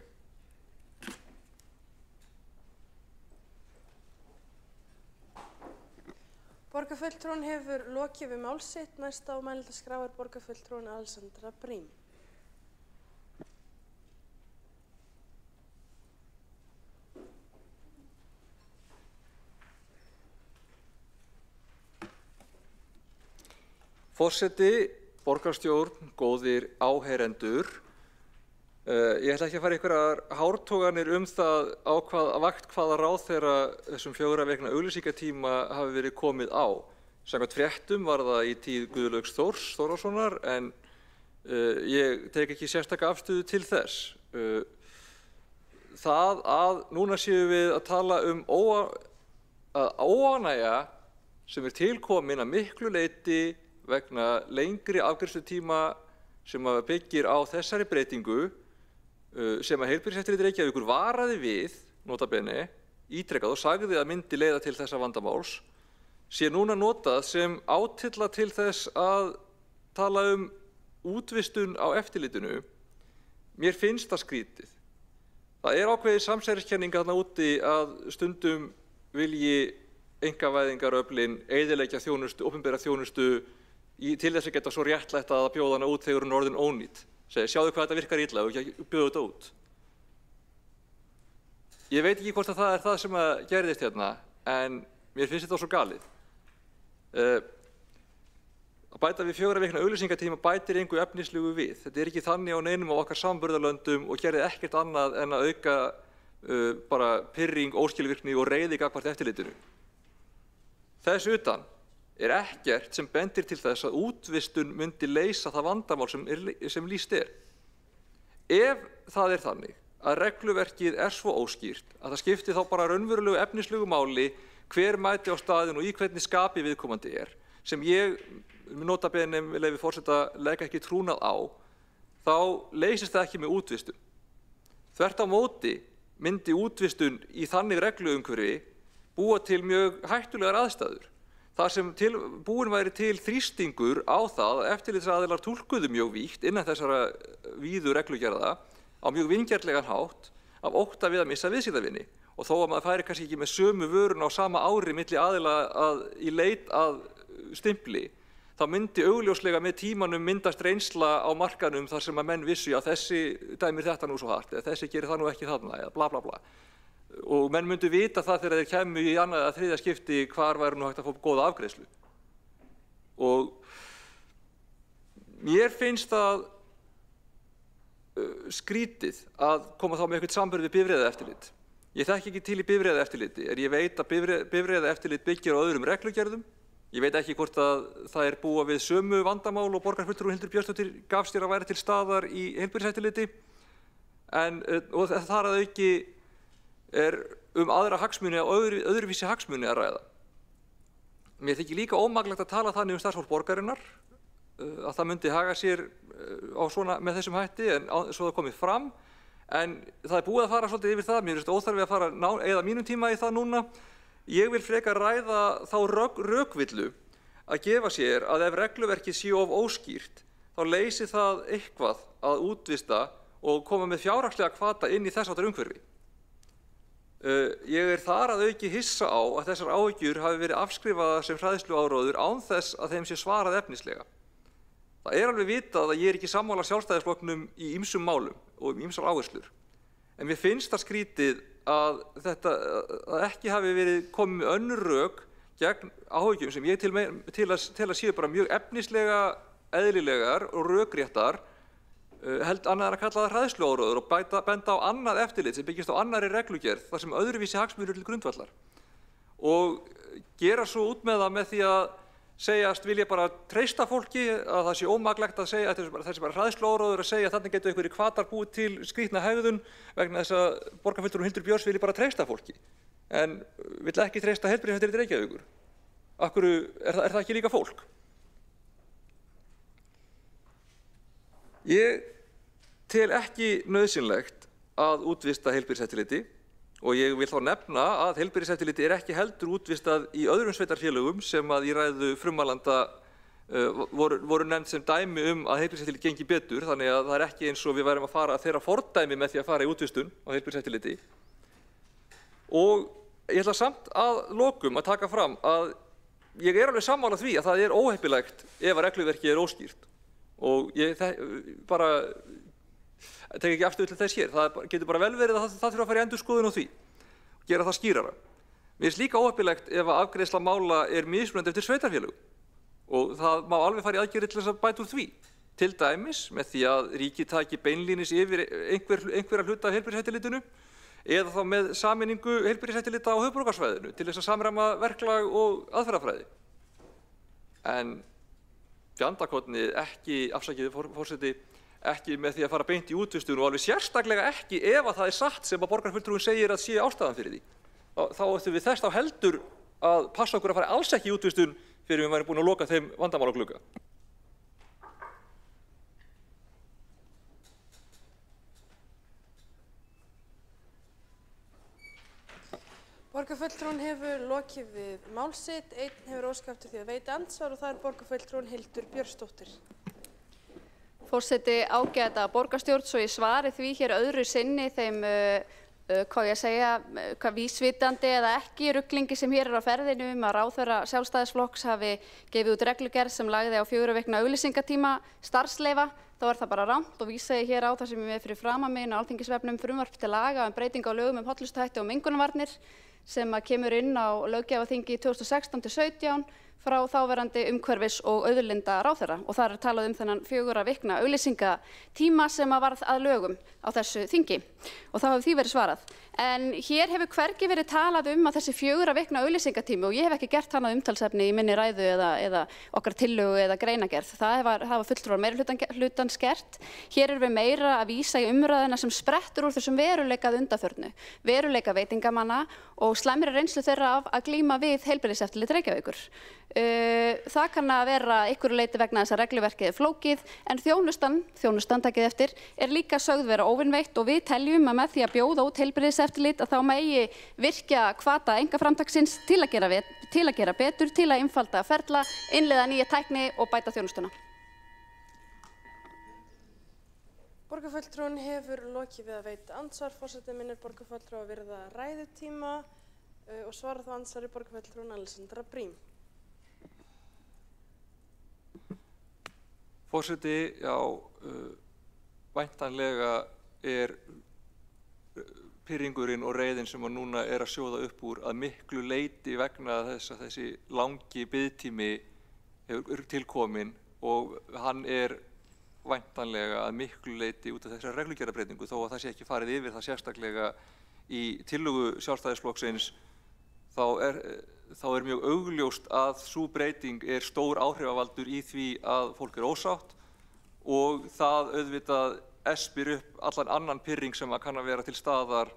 Borgarfulltrúin hefur lokið við mál sitt. Næst á mælendaskrá er borgarfulltrúin Alexandra Brím. Forseti, borgarstjórn, góðir áheyrendur. Ég ætla ekki að fara í einhverjar hártoganir það á hvaða ráðherra þessum 4 vikna auglýsingatíma hafi verið komið á. Samkvæmt fréttum var það í tíð Guðlaugs Þórs Þórðarsonar en ég tek ekki sérstaka afstöðu til þess. Það að núna séum við að tala óánægja sem tilkomin að miklu leyti vegna lengri afgreiðslutíma sem byggir á þessari breytingu sem að Heilbrigðiseftirlit Reykjavíkur varaði við, nota bene, ítrekað og sagði að myndi leiða til þessa vandamáls, sé núna notað sem átilla til þess að tala útvistun á eftirlitinu. Mér finnst það skrítið. Það er ákveðið samsæriskenning þarna úti að stundum vilji einkavæðingaröflin eyðileggja þjónustu, opinbera þjónustu til þess að geta svo réttlætt að bjóða hana út þegar hún er orðin ónýt. Sjáðu hvað þetta virkar illa og ekki bjóða þetta út. Ég veit ekki hvort að það er það sem gerðist hérna, en mér finnst þetta svo galið. Að bæta við 4 vikna auglýsingatíma bætir engu efnislegu við. Þetta er ekki þannig á neinum á okkar samburðarlöndum og gerði ekkert annað en að auka bara pirring, óskilvirkni og reiði gagnvart eftirlitinu. Þess utan ekkert sem bendir til þess að útvistun myndi leysa það vandamál sem lýst er. Ef það þannig að regluverkið svo óskýrt að það skipti þá bara raunverulegu efnislegu máli hver mæti á staðinn og í hvernig skapi viðkomandi sem ég nota bene með leyfi forseta legg ekki trúnað á, þá leysist það ekki með útvistun. Þvert á móti myndi útvistun í þannig regluumhverfi búa til mjög hættulegar aðstæður. Þar sem búinn væri til þrýstingur á það að eftirlitsaðilar túlkuðu mjög vítt innan þessara víðu reglugerða á mjög vingjarnlegan hátt af ótta við að missa viðskiptavini. Og þó að maður færi kannski ekki með sömu vörun á sama ári milli aðila í leit að stimpli, þá myndi augljóslega með tímanum myndast reynsla á markanum þar sem að menn vissu að þessi dæmir þetta nú svo hart, eða þessi gerir það nú ekki þarna, eða bla bla bla. Og menn myndu vita það þegar þeir kæmu í annað eða þriðja skipti hvar væri nú hægt að fá góða afgreiðslu. Og mér finnst það skrítið að koma þá með eitthvað samburð við bifreiðaeftirlit. Ég þekki ekki til í bifreiðaeftirliti, ég veit að bifreiðaeftirlit byggir á öðrum reglugerðum. Ég veit ekki hvort að það búa við sömu vandamál og borgarfulltrúi Hildur Björnsdóttir gaf sér að væri til staðar í heilbrigðiseftirliti. Og þar að auki aðra hagsmuni og öðruvísi hagsmuni að ræða. Mér þykir líka ómaklegt að tala þannig starfsfólk borgarinnar, að það myndi haga sér með þessum hætti, en svo það komið fram. En það búið að fara svolítið yfir það, mér finnst óþarfi að fara eða mínum tíma í það núna. Ég vil frekar ræða þá rökvillu að gefa sér að ef regluverkið sé of óskýrt, þá leysi það eitthvað að útvista og koma með fjárhagslega hvata inn í þess háttar umhverfi. Ég þar að auki hissa á að þessar áhyggjur hafi verið afskrifaðar sem hræðsluáróður án þess að þeim sé svarað efnislega. Það alveg vitað að ég ekki sammála Sjálfstæðisflokknum í ýmsum málum og ýmsar áherslur. En mér finnst það skrítið að ekki hafi verið komið með önnur rök gegn áhyggjum sem ég til að séu bara mjög efnislega, eðlilegar og rökréttar, held annað en að kalla það hræðsluáróður og benda á annað eftirlit sem byggist á annarri reglugerð þar sem öðruvísi hagsmunir til grundvallar. Og gera svo út með það með því að segjast vilja bara treysta fólki, að það sé ómaklegt að segja, þessi bara hræðsluáróður að segja að þannig getur einhverjir hvatar búið til skrýtna hegðun vegna þess að borgarfulltrúi Hildur Björns vilji bara treysta fólki, en vill ekki treysta heilbrigðiseftirlit Reykjavíkur. Af hverju það ekki líka fólk? Ég tel ekki nauðsynlegt að útvista heilbrigðiseftirliti og ég vil þá nefna að heilbrigðiseftirliti ekki heldur útvistað í öðrum sveitarfélögum sem að í ræðu frummælanda voru nefnd sem dæmi að heilbrigðiseftirlit gengi betur, þannig að það ekki eins og við værum að fara að þeirra fordæmi með því að fara í útvistun á heilbrigðiseftirliti. Og ég ætla samt að lokum að taka fram að ég alveg sammála því að það óheppilegt ef að regluverkið óskýrt. Og ég bara tek ekki afstöðu til þess hér. Það getur bara vel verið að það þurfa að fara í endurskoðun á því og gera það skýrara. Mér finnst líka óheppilegt ef að afgreiðsla mála mismunandi eftir sveitarfélögum og það má alveg fara í aðgerðir til þess að bæta úr því. Til dæmis með því að ríkið taki beinlínis yfir einhverja hluta af heilbrigðiseftirlitinu eða þá með sameiningu heilbrigðiseftirlita á höfuðborgarsvæðinu til þess að samræma verklag og aðferðafræði. En fjandakotnið ekki, afsakið forseti, ekki með því að fara beint í útvistun og alveg sérstaklega ekki ef að það satt sem að borgarfulltrúinn segir að sé ástæðan fyrir því. Þá ættum við þess þá heldur að passa okkur að fara alls ekki í útvistun fyrir við værum búin að loka þeim vandamálaglugga. Borgarfulltrúinn hefur lokið við mál sitt, einn hefur óskað eftir því að veita andsvar og það borgarfulltrúinn Hildur Björnsdóttir. Forseti ágæta borgarstjórn svo ég svari því hér öðru sinni þeim, hvað ég að segja, hvað vísvitandi eða ekki ruglingi sem hér á ferðinu að ráðherra Sjálfstæðisflokks hafi gefið út reglugerð sem lagði á 4 vikna auglýsingatíma starfsleyfa þá er það bara rangt og vísa ég hér á það sem ég með fyrir framan mig á Alþingisvefnum frumvarp til laga breytingu á lögum hollustuhætti og mengunarvarnir sem kemur inn á löggjafarþingi 2016-17 frá þáverandi umhverfis- og auðlindaráðherra og þar talað þennan 4 vikna auglýsingatíma sem varð að lögum á þessu þingi og þá hefur því verið svarað. En hér hefur hvergi verið talað að þessi 4 vikna auglýsingatími og ég hef ekki gert hana umtalsefni í minni ræðu eða okkar tillögu eða greinagerð. Það var fulltrúar meirihlutans gert. Hér erum við meira að vísa í umræðuna sem sprettur úr þessum veruleika að undanförnu. Veruleika veitingamanna og slæmri reynslu þeirra af að glíma við heilbrigðiseftirlit Reykjavíkur. Það kann að vera einhverju leyti vegna þess að regluverkið flókið en þjónustan takið eftir líka sögð vera óvinveitt og við teljum að með því að bjóða út heilbrigðiseftirlit að þá megi virkja hvata einkaframtaksins til að gera betur, til að einfalda ferla, innleiða nýja tækni og bæta þjónustuna. Borgarfulltrúinn hefur lokið við að veita andsvar. Forseti minnir borgarfulltrúa að virða ræðutíma og svarar þá andsvari borgarfulltrúinn Alexandra Brím. Forseti, já, væntanlega pirringurinn og reiðin sem núna að sjóða upp úr að miklu leyti vegna þess að þessi langi biðtími hefur tilkomin og hann væntanlega að miklu leyti út af þessari reglugerðarbreytingu þó að það sé ekki farið yfir það sérstaklega í tillögu Sjálfstæðisflokksins þá mjög augljóst að sú breyting stór áhrifavaldur í því að fólk ósátt og það auðvitað espir upp allan annan pirring sem að kann að vera til staðar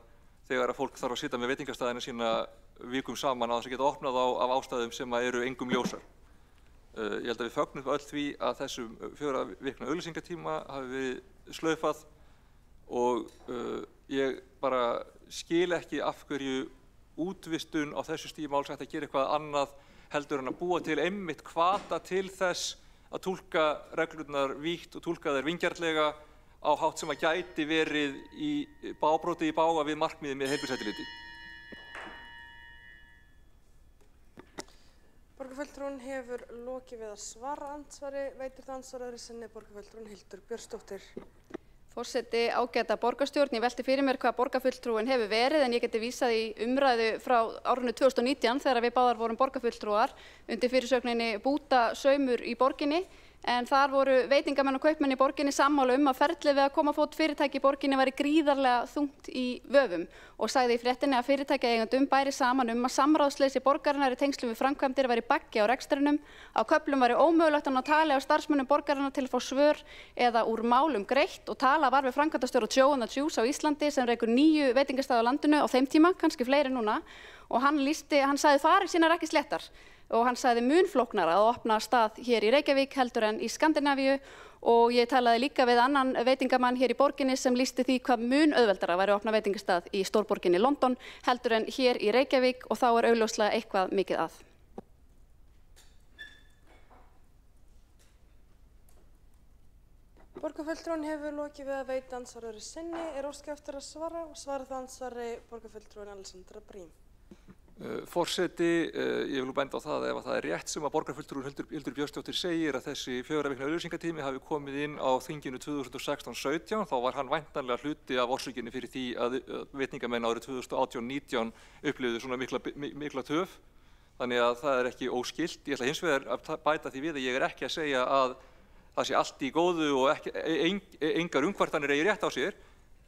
þegar að fólk þarf að sitja með veitingastaðina sína vikum saman á þess að geta opnað á af ástæðum sem að engum ljósar. Ég held að við fögnum öll því að þessum 4 vikna auglýsingatíma hafi verið slaufað og ég bara skil ekki af hverju útvistun á þessu stigi máls ætti að gera eitthvað annað heldur en að búa til einmitt hvata til þess að túlka reglurnar vítt og túlka þær vingjarnlega á hátt sem að gæti verið brotið í bága við markmiðið með heilbrigðiseftirliti. Borgarfulltrúinn hefur lokið við að svara andsvari. Veitir það andsvar öðru sinni borgarfulltrúinn Hildur Björnsdóttir. Forseti, ágæta borgarstjórn, ég velti fyrir mér hvað borgarfulltrúinn hefur verið en ég geti vísað í umræðu frá árinu 2019 þegar við báðar vorum borgarfulltrúar undir fyrirsögninni Bútasaumur í borginni. En þar voru veitingamenn og kaupmenn í borginni sammála að ferlið við að koma á fót fyrirtæki í borginni væri gríðarlega þungt í vöfum og sagði í fréttinni að fyrirtækjaeigendum bæri saman að samráðsleysi borgarinnar í tengslum við framkvæmdir væri baggi á rekstrinum, á köflum væri ómögulegt að ná tali á starfsmönnum borgarinnar til að fá svör eða úr málum greitt og tala var við framkvæmdastjóra Joe & the Juice á Íslandi sem rekur 9 veitingastaði á landinu á þeim tíma, kannski fleiri núna og hann sagði farir sínar ekki sléttar. Og hann sagði mun flóknara að opna stað hér í Reykjavík heldur en í Skandinavíu og ég talaði líka við annan veitingamann hér í borginni sem lýsti því hvað mun auðveldara væri að opna veitingastað í stórborginni London heldur en hér í Reykjavík og þá augljóslega eitthvað mikið að. Borgarfulltrúinn hefur lokið við að veita andsvar öðru sinni. Óskað eftir að svara og svara það andsvari borgarfulltrúinn Alexandra Brím. Forseti, ég vil benda á það ef það rétt sem að borgarfulltrúinn Hildur Björnsdóttir segir að þessi 4 vikna auglýsingatími hafi komið inn á þinginu 2016-17 þá var hann væntanlega hluti af orsökinni fyrir því að veitingamenn árið 2018-19 upplifðu svona mikla töf þannig að það ekki óskylt. Ég ætla hins vegar að bæta því við að ég ekki að segja að það sé allt í góðu og engar umkvartanir eigi rétt á sér.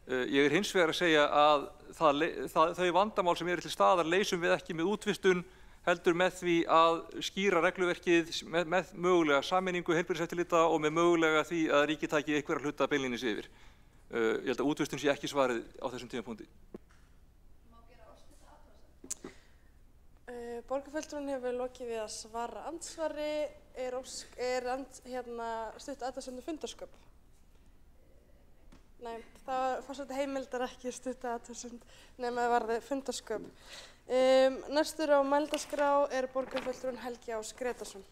Ég hins vegar að segja að þau vandamál sem til staðar leysum við ekki með útvistun heldur með því að skýra regluverkið með mögulega sameiningu heilbrigðiseftirlita og með mögulega því að ríkið taki einhverja hluta beinlínis yfir. Ég held að útvistun sé ekki svarið á þessum tímapunkti. Borgarfulltrúinn hefur lokið við að svara andsvari. Stutt athugasemd fundarsköp? Nei, það forseti heimildar ekki stutt athugasemd nema varði fundarsköp. Næstur á mælendaskrá borgarfulltrúinn Helgi Ás Gretarsson.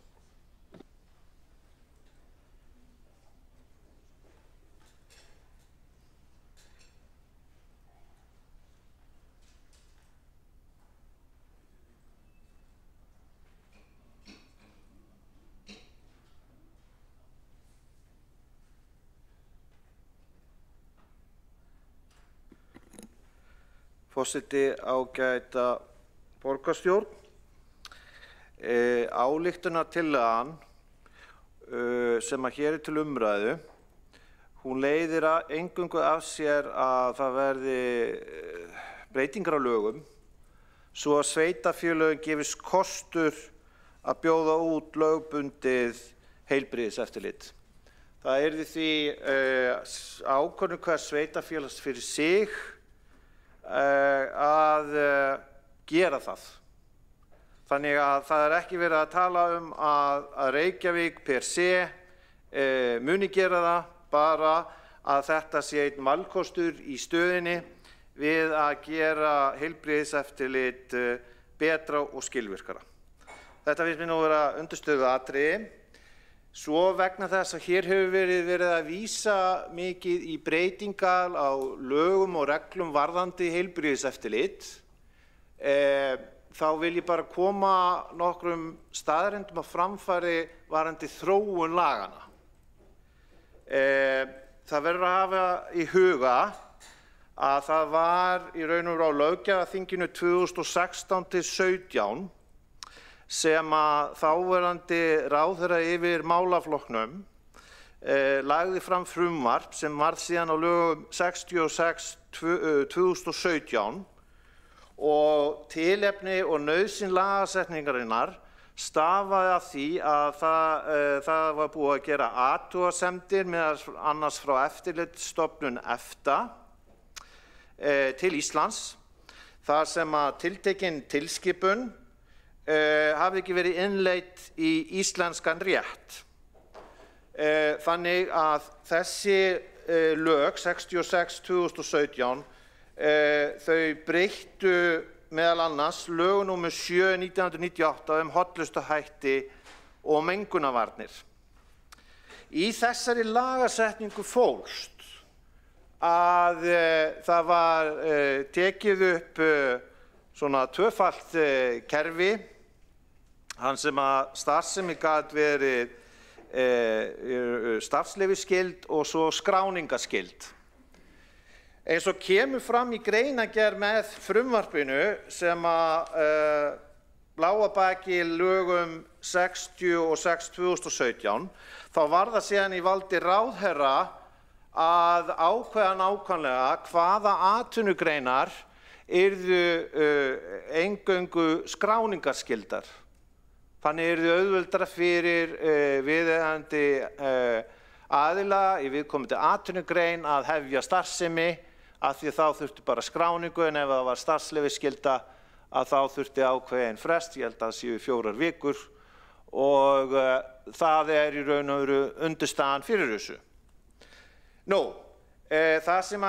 Forseti, ágæta borgarstjórn. Ályktunartillagan sem að hér til umræðu, hún leiðir eingöngu af sér að það verði breytingar á lögum svo að sveitarfélögin gefist kostur að bjóða út lögbundið heilbrigðiseftirlit. Það yrði því ákvörðun hvers sveitarfélags fyrir sig að gera það. Þannig að það ekki verið að tala að Reykjavík per se muni gera það, bara að þetta sé einn valkostur í stöðinni við að gera heilbrigðiseftirlit betra og skilvirkara. Þetta finnst mér nú vera undirstöðuatriði. Svo vegna þess að hér hefur verið að vísa mikið í breytingar á lögum og reglum varðandi heilbrigðiseftirlit, þá vil ég bara koma nokkrum staðreyndum á framfæri varðandi þróun laganna. Það verður að hafa í huga að það var í raun og veru á löggjafarþinginu 2016 til 17 sem að þáverandi ráðherra yfir málaflokknum lagði fram frumvarp sem varð síðan á lögum 66/2017 og tilefni og nauðsyn lagasetningarinnar stafaði af því að það var búið að gera athugasemdir meðal annars frá eftirlitsstofnun EFTA til Íslands, þar sem að tiltekin tilskipun hafi ekki verið innleidd í íslenskan rétt. Þannig að þessi lög 66/2017 þau breyttu meðal annars lög númer 7/1998 hollustuhætti og mengunarvarnir. Í þessari lagasetningu fólst að það var tekið upp svona tvöfalt kerfi, hann sem að starfsemi gat verið starfsleyfisskyld og svo skráningarskyld. Eins og kemur fram í greinargerð með frumvarpinu sem að lá að baki lögum 66/2017, þá var það síðan í valdi ráðherra að ákveða nákvæmlega hvaða atvinnugreinar yrðu eingöngu skráningarskyldar. Þannig yrðu auðveldara fyrir viðeigandi aðila í viðkomandi atvinnugrein að hefja starfsemi, af því þá þurfti bara skráningu, en ef það var starfsleyfisskylda að þá þurfti ákveðin frest, ég held að það séu 4 vikur, og það í raun og veru undirstaðan fyrir þessu. Nú, það sem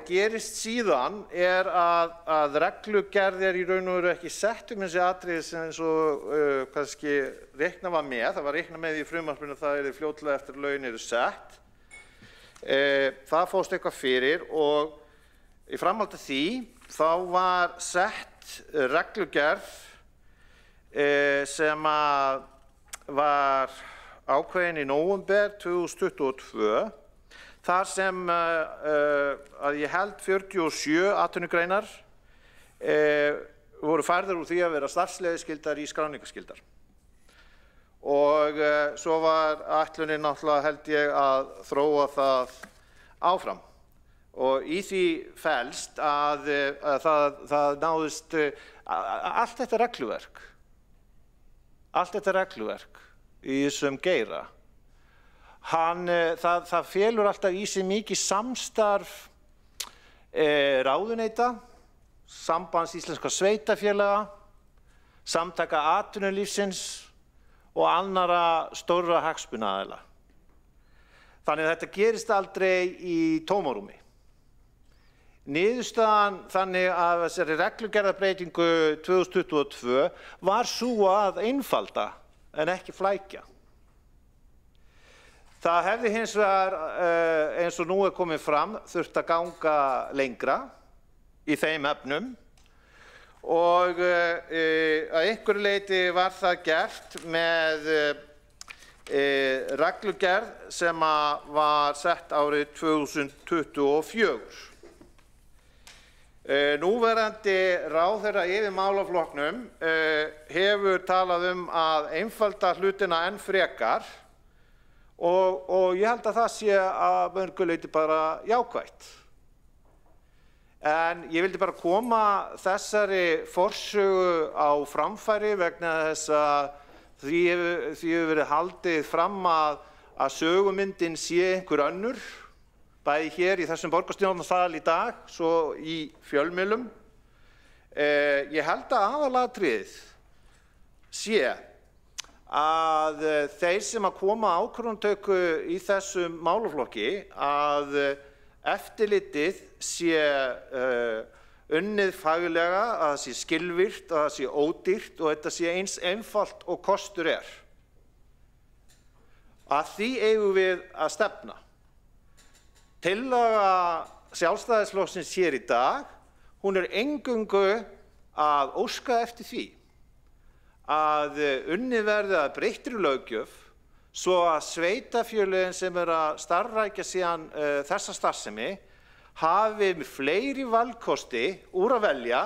gerist síðan að reglugerð í raun og veru ekki sett þessi atriði sem eins og kannski reiknað var með. Það var reiknað með í frumvarpinu að það fljótlega eftir að lögin eru sett. Það fórst eitthvað fyrir og í framhaldi af því þá var sett reglugerð sem var ákveðin í nóvember 2022. Þar sem að ég held 47 atvinnugreinar voru færðar úr því að vera starfsleyfisskyldar í skráningarskyldar. Og svo var ætlunin náttúrulega held ég að þróa það áfram. Og í því felst að það náðist allt þetta regluverk í þessum geira. Það felur alltaf í sig mikið samstarf ráðuneyta, Sambands íslenskra sveitarfélaga, Samtaka atvinnulífsins og annarra stórra hagsmunaaðila. Þannig að þetta gerist aldrei í tómarúmi. Niðurstaðan þannig að þessari reglugerðarbreytingu 2022 var sú að einfalda en ekki flækja. Það hefði hins vegar, eins og nú komið fram, þurft að ganga lengra í þeim efnum og að einhverju leyti var það gert með reglugerð sem var sett árið 2024. Núverandi ráðherra yfir málaflokknum hefur talað að einfalda hlutina enn frekar og ég held að það sé að mörgu leyti bara jákvætt. En ég vildi bara koma þessari forsögu á framfæri vegna þess að því hefur verið haldið fram að sögumyndin sé einhver önnur, bæði hér í þessum borgarstjórnarsal í dag, svo í fjölmiðlum. Ég held að aðalatriðið sé að þeir sem að koma ákvörðunartöku í þessum málaflokki að eftirlitið sé unnið faglega, að það sé skilvirkt, að það sé ódýrt og þetta sé eins einfalt og kostur er. Að því eigum við að stefna. Tillaga Sjálfstæðisflokksins hér í dag, hún eingöngu að óska eftir því að unnið verði að breyttri löggjöf svo að sveitarfélögin sem að starfrækja síðan þessa starfsemi hafi fleiri valkosti úr að velja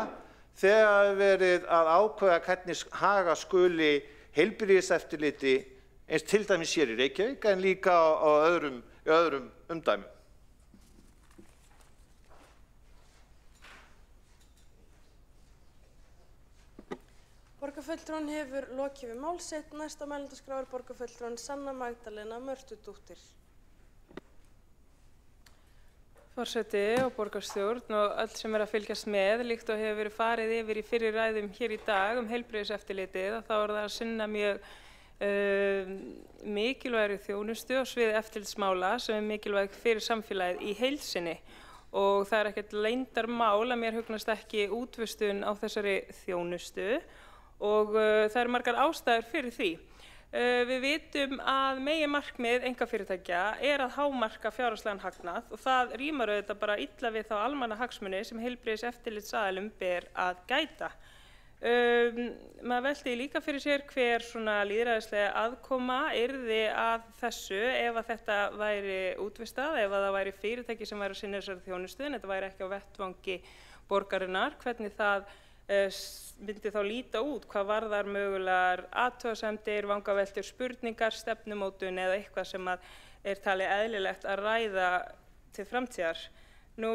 þegar verið að ákveða hvernig haga skuli heilbrigðiseftirliti eins til dæmis hér í Reykjavík en líka á öðrum umdæmum. Borgarfulltrúinn hefur lokið við mál sitt. Næsta mælendaskrá borgarfulltrúin Sanna Magdalena Mörtudóttir. Forseti og borgarstjórn og öll sem að fylgjast með, líkt og hefur verið farið yfir í fyrri ræðum hér í dag heilbrigðiseftirlitið, þá það að sinna mjög mikilvægri þjónustu á sviði eftirlitsmála sem mikilvæg fyrir samfélagið í heild sinni. Og það ekkert leyndarmál að mér hugnast ekki útvistun á þessari þjónustu og það margar ástæður fyrir því. Við vitum að meginmarkmið einkafyrirtækja að hámarka fjárhagslegan hagnað og það rímar auðvitað bara illa við þá almannahagsmuni sem heilbrigðiseftirlitsaðilum ber að gæta. Maður velti líka fyrir sér hver svona lýðræðislega aðkoma yrði að þessu ef að þetta væri útvistað, ef að það væri fyrirtæki sem væri að sinna þessari þjónustu en þetta væri ekki á vettvangi borgarinnar, hvernig það myndi þá líta út, hvað varðar mögulegar athugasemdir, vangaveltur, spurningar, stefnumótun eða eitthvað sem að talið eðlilegt að ræða til framtíðar. Nú,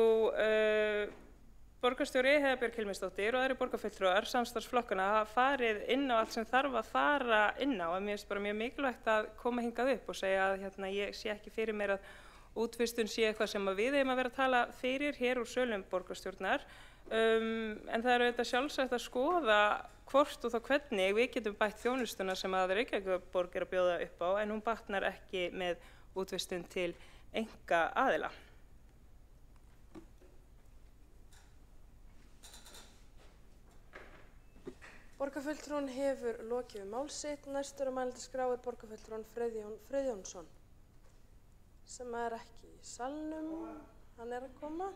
borgarstjóri Heiða Björg Hilmisdóttir og aðrir borgarfulltrúar samstarfsflokkana hafa farið inn á allt sem þarf að fara inn á. Mér finnst bara mjög mikilvægt að koma hingað upp og segja að ég sé ekki fyrir mér að útvistun sé eitthvað sem við eigum að vera að tala fyrir hér úr sölum borgarstjórnar. En það auðvitað sjálfsagt að skoða hvort og þá hvernig við getum bætt þjónustuna sem að Reykjavíkurborg að bjóða upp á en hún batnar ekki með útvistun til einkaaðila. Borgarfulltrúinn hefur lokið við mál sitt. Næstur á mælendaskrá borgarfulltrúinn Friðjónsson sem ekki í salnum. Hann að koma.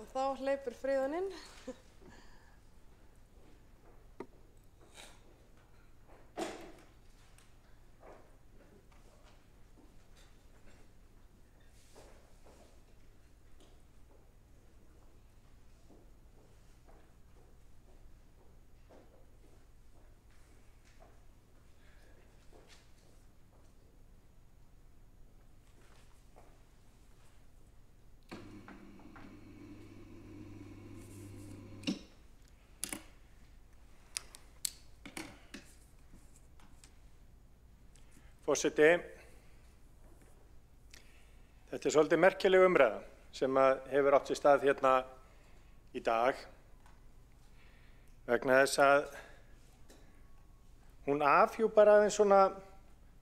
Og þá hleypur Friðjón inn. Forseti, þetta svolítið merkileg umræða sem hefur átt sér stað hérna í dag vegna þess að hún afhjúpar aðeins svona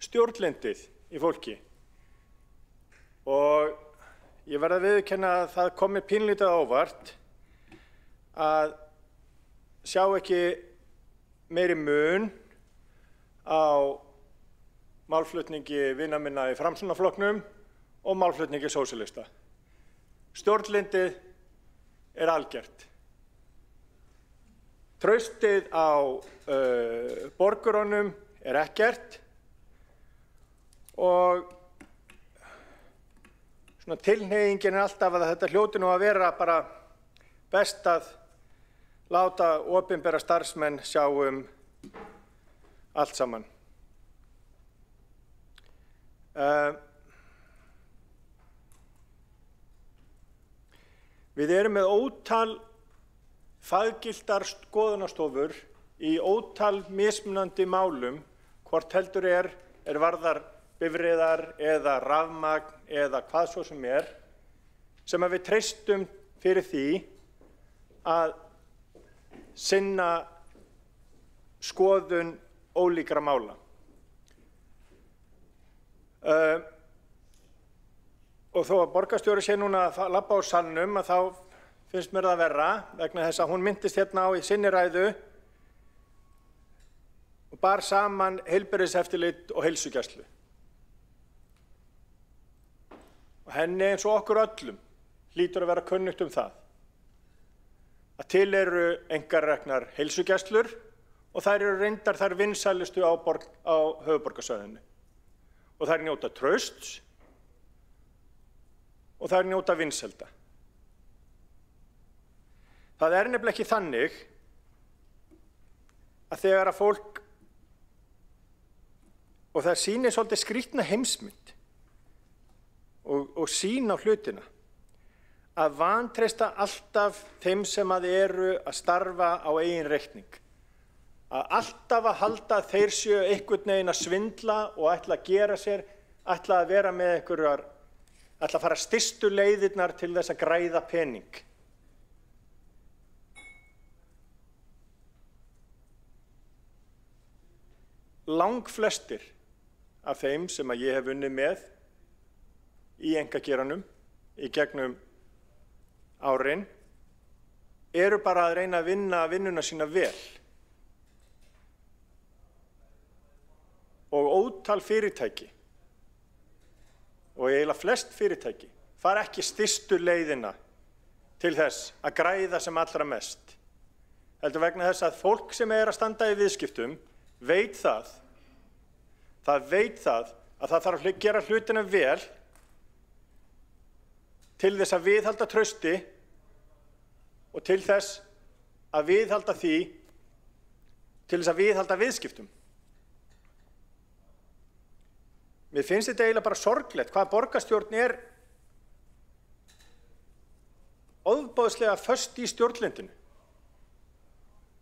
stjórnlyndið í fólki og ég verð að viðurkenna að það kom mér pínlítið á óvart að sjá ekki meiri mun á málflutningi vina minna í Framsóknarflokknum og málflutningi sósíalista. Stjórnlyndið algert. Traustið á borgurunum ekkert og svona tilhneigingin er alltaf að þetta hljóti nú að vera bara best að láta opinbera starfsmenn sjá allt saman. Við erum með ótal faggiltar skoðunarstofur í ótal mismunandi málum, hvort heldur er varðar bifreiðar eða rafmagn eða hvað svo sem að við treystum fyrir því að sinna skoðun ólíkra mála. Og þó að borgarstjóri sé núna að labba á salnum að þá finnst mér það verra vegna þess að hún minntist hérna á í sinni ræðu og bar saman heilbrigðiseftirlit og heilsugæslu. Og henni eins og okkur öllum hlýtur að vera kunnugt það að til eru einkareknar heilsugæslur og þær eru reyndar þær vinsælustu á höfuðborgarsvæðinu. Og þær njóta trausts og þær njóta vinsælda. Það er nefnilega ekki þannig að þegar að fólk, og það sýnir svolítið skrýtna heimsmynd og sýn á hlutina, að vantreysta alltaf þeim sem að eru að starfa á eigin reikning. Að alltaf að halda að þeir séu einhvern veginn að svindla og ætla að gera sér, ætla að vera með einhverjar, ætla að fara stystu leiðirnar til þess að græða pening. Langflestir af þeim sem að ég hef unnið með í einkageiranum í gegnum árin eru bara að reyna að vinna vinnuna sína vel. Og ótal fyrirtæki og eiginlega flest fyrirtæki fara ekki stystu leiðina til þess að græða sem allra mest. Heldur vegna þess að fólk sem er að standa í viðskiptum veit það að það þarf að gera hlutina vel til þess að viðhalda trausti og til þess að viðhalda því, til þess að viðhalda viðskiptum. Mér finnst þetta eiginlega bara sorglegt hvað borgarstjórn er ofboðslega föst í stjórnlyndinu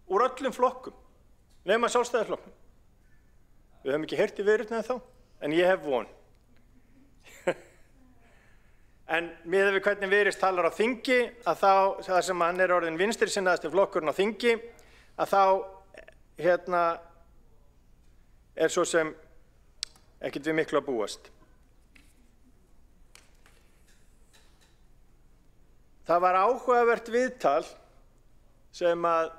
úr öllum flokkum, nema Sjálfstæðisflokknum. Við höfum ekki heyrt í viðureigninni þá, en ég hef von. En miðað við hvernig Viðreisn talar á þingi, að þá, þar sem hann er orðinn vinstrisinnaðasti flokkurinn á þingi, að þá er svo sem ekkert við miklu að búast. Það var áhugavert viðtal sem að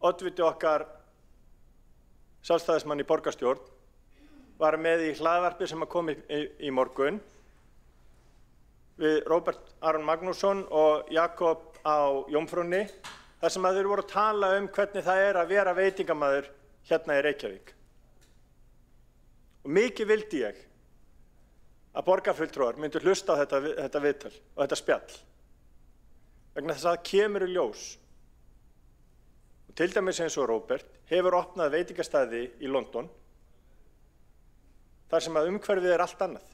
oddviti okkar Sjálfstæðismann í borgarstjórn var með í hlaðvarpi sem kom í morgun við Róbert Aron Magnússon og Jakob á Jómfrúnni, þar sem að þeir voru að tala hvernig það er að vera veitingamaður hérna í Reykjavík. Og mikið vildi ég að borgarfulltrúar myndu hlusta á þetta viðtal og þetta spjall. Vegna þess að það kemur í ljós. Og til dæmis eins og Róbert hefur opnað veitingastæði í London þar sem að umhverfið er allt annað.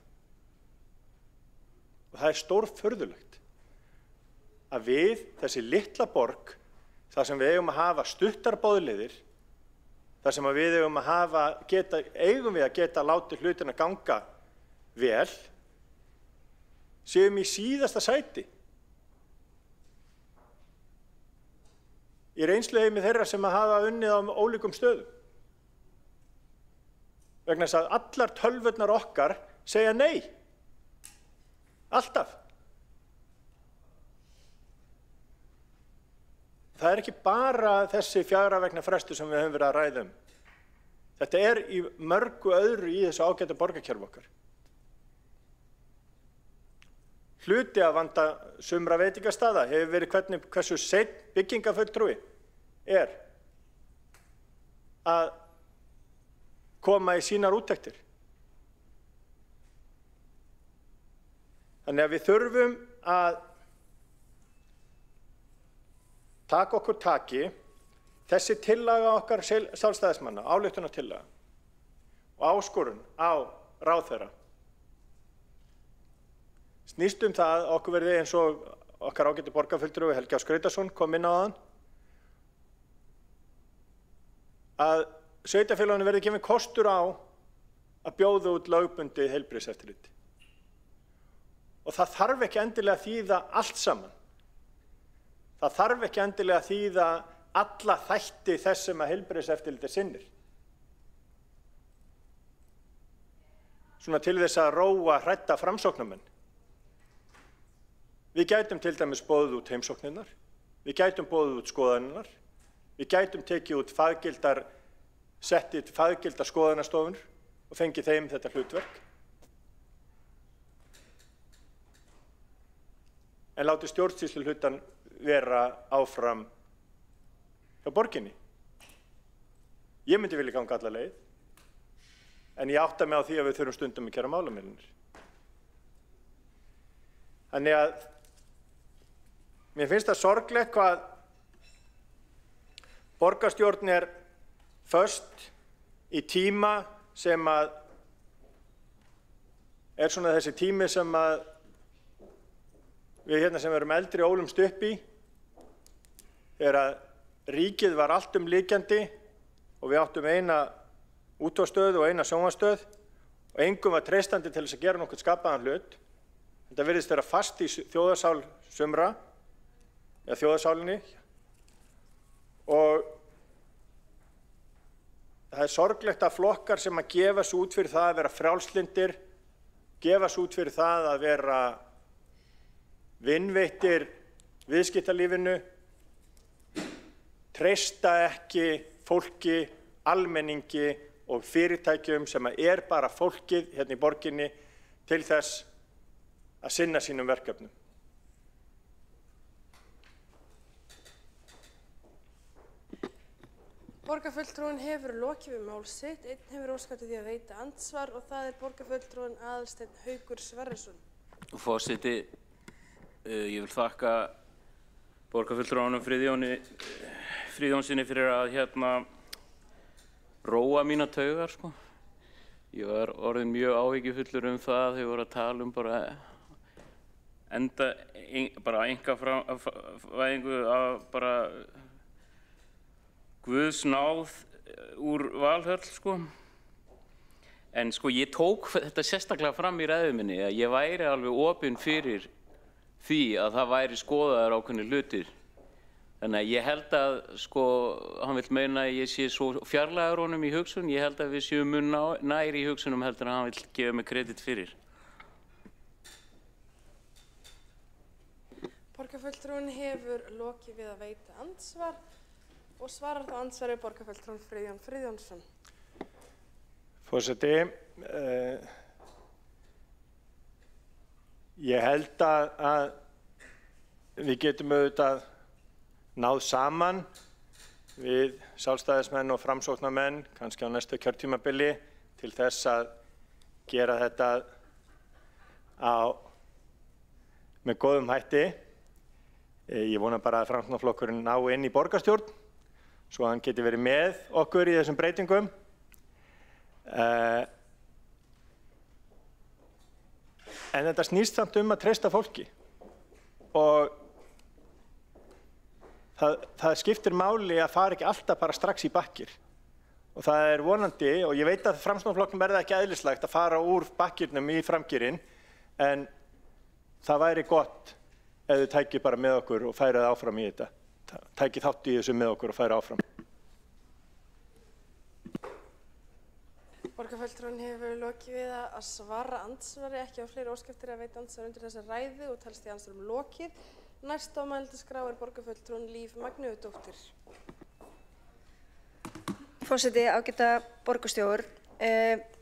Og það er stórfurðulegt að við, þessi litla borg, þar sem við eigum að hafa stuttar boðleiðir, þar sem við eigum að geta látið hlutina ganga vel, séum í síðasta sæti. Í reynsluheimi þeirra sem að hafa unnið á ólíkum stöðum. Vegna þess að allar tölvurnar okkar segja nei. Alltaf. Það er ekki bara þessi 4 vikna frestur sem við höfum verið að ræða Þetta er í mörgu öðru í þessu ágæta borgarkerfi okkar. Hluti að vanda sumra veitingastaða hefur verið hversu seinn byggingafulltrúi er að koma í sínar úttektir. Þannig að við þurfum að taka okkur taki. Þessi tillaga okkar sjálfstæðismanna, ályktunartillaga og áskorun á ráðherra snýst það að okkur verði eins og okkar ágæti borgarfulltrúi Helgi Áss Gretarsson kom inn á þann að sveitarfélaginu verði gefinn kostur á að bjóða út lögbundið heilbrigðiseftirlit. Og það þarf ekki endilega að þýða allt saman. Það þarf ekki endilega að þýða alla þætti þess sem að heilbrigðiseftirlitið sinnir. Svona til þess að róa hrædda framsóknarmenn. Við gætum til dæmis boðið út heimsóknirnar, við gætum boðið út skoðanirnar, við gætum tekið út settið faggildar skoðanastofur og fengið þeim þetta hlutverk. En láti stjórnsýsluhlutann vera áfram hjá borginni. Ég myndi vilja ganga alla leið, en ég átta mig á því að við þurfum stundum að gera málamiðlanir. Þannig að mér finnst það sorglegt hvað borgarstjórn föst í tíma sem að svona þessi tími sem að við sem erum eldri ólumst upp í, þegar að ríkið var alltumlykjandi og við áttum eina útvarpsstöð og eina sjónvarpsstöð og engum var treystandi til þess að gera nokkuð skapaðan hlut. Þetta virðist vera fast í þjóðarsál sumra, eða þjóðarsálinni, og það sorglegt að flokkar sem að gefa sig út fyrir það að vera frjálslyndir, gefa sig út fyrir það að vera vinveittir viðskiptalífinu, treysta ekki fólki, almenningi og fyrirtækjum sem að bara fólkið hérna í borginni til þess að sinna sínum verkefnum. Borgarfulltrúinn hefur lokið við mál sitt, einn hefur óskað eftir því að veita andsvar og það borgarfulltrúinn Aðalsteinn Haukur Sverrisson. Forseti, ég vil þakka borgarfulltrúanum Friðjónsinni fyrir að róa mína taugar, sko. Ég var orðinn mjög áhyggjufullur það, þau voru að tala bara einkavæðingu af bara Guðs náð úr Valhöll, sko. En sko, ég tók þetta sérstaklega fram í ræðu minni að ég væri alveg opinn fyrir því að það væri skoðaðar ákveðnir hlutir. Þannig að ég held að, sko, hann vill meina að ég sé svo fjarlægur honum í hugsun, ég held að við séum mun nær í hugsunum heldur en hann vill gefa mig kredit fyrir. Borgarfulltrúinn hefur lokið við að veita andsvar og svarar þá andsvari borgarfulltrúinn Friðjón Friðjónsson. Forseti, ég held að við getum auðvitað náð saman við sjálfstæðismenn og framsóknarmenn, kannski á næsta kjörtímabili, til þess að gera þetta með góðum hætti. Ég vona bara að Framsóknarflokkurinn ná inn í borgarstjórn, svo hann geti verið með okkur í þessum breytingum. En þetta snýst samt að treysta fólki og það skiptir máli að fara ekki alltaf bara strax í bakkir. Og það vonandi, og ég veit að Framsóknarflokknum verða ekki eðlislegt að fara úr bakkirnum í framgírinn, en það væri gott ef þau tæki bara með okkur og færið áfram í þetta. Tæki þátt í þessu með okkur og færið áfram. Borgarfulltrúinn hefur lokið við að svara andsvari, ekki á fleiri óskeftir að veita andsvar undir þessa ræðu og talst í andsvarum lokið. Næst á mælendaskrá borgarfulltrúinn Líf Magnúðardóttir. Forseti, ágæta borgarstjóri,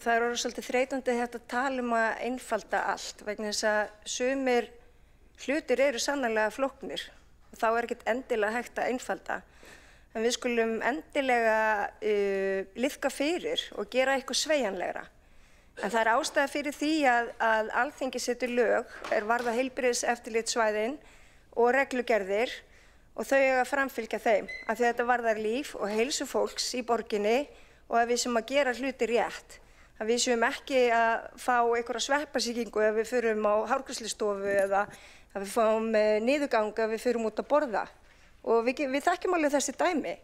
það orðið svolítið þreytandi þetta að tala að einfalda allt vegna þess að sumir hlutir eru sannarlega flóknir og þá ekkert endilega hægt að einfalda. En við skulum endilega liðka fyrir og gera eitthvað sveigjanlegra. En það er ástæða fyrir því að Alþingi setur lög varða heilbrigðiseftirlitssvæðin og reglugerðir og þau eiga að framfylgja þeim, af því að þetta varðar líf og heilsu fólks í borginni og að við séum að gera hluti rétt. Að við séum ekki að fá einhverja sveppasýkingu ef við förum á hárgreiðslustofu eða að við fáum niðurgang ef við förum út að borða. Og við þekkjum alveg þessi dæmi.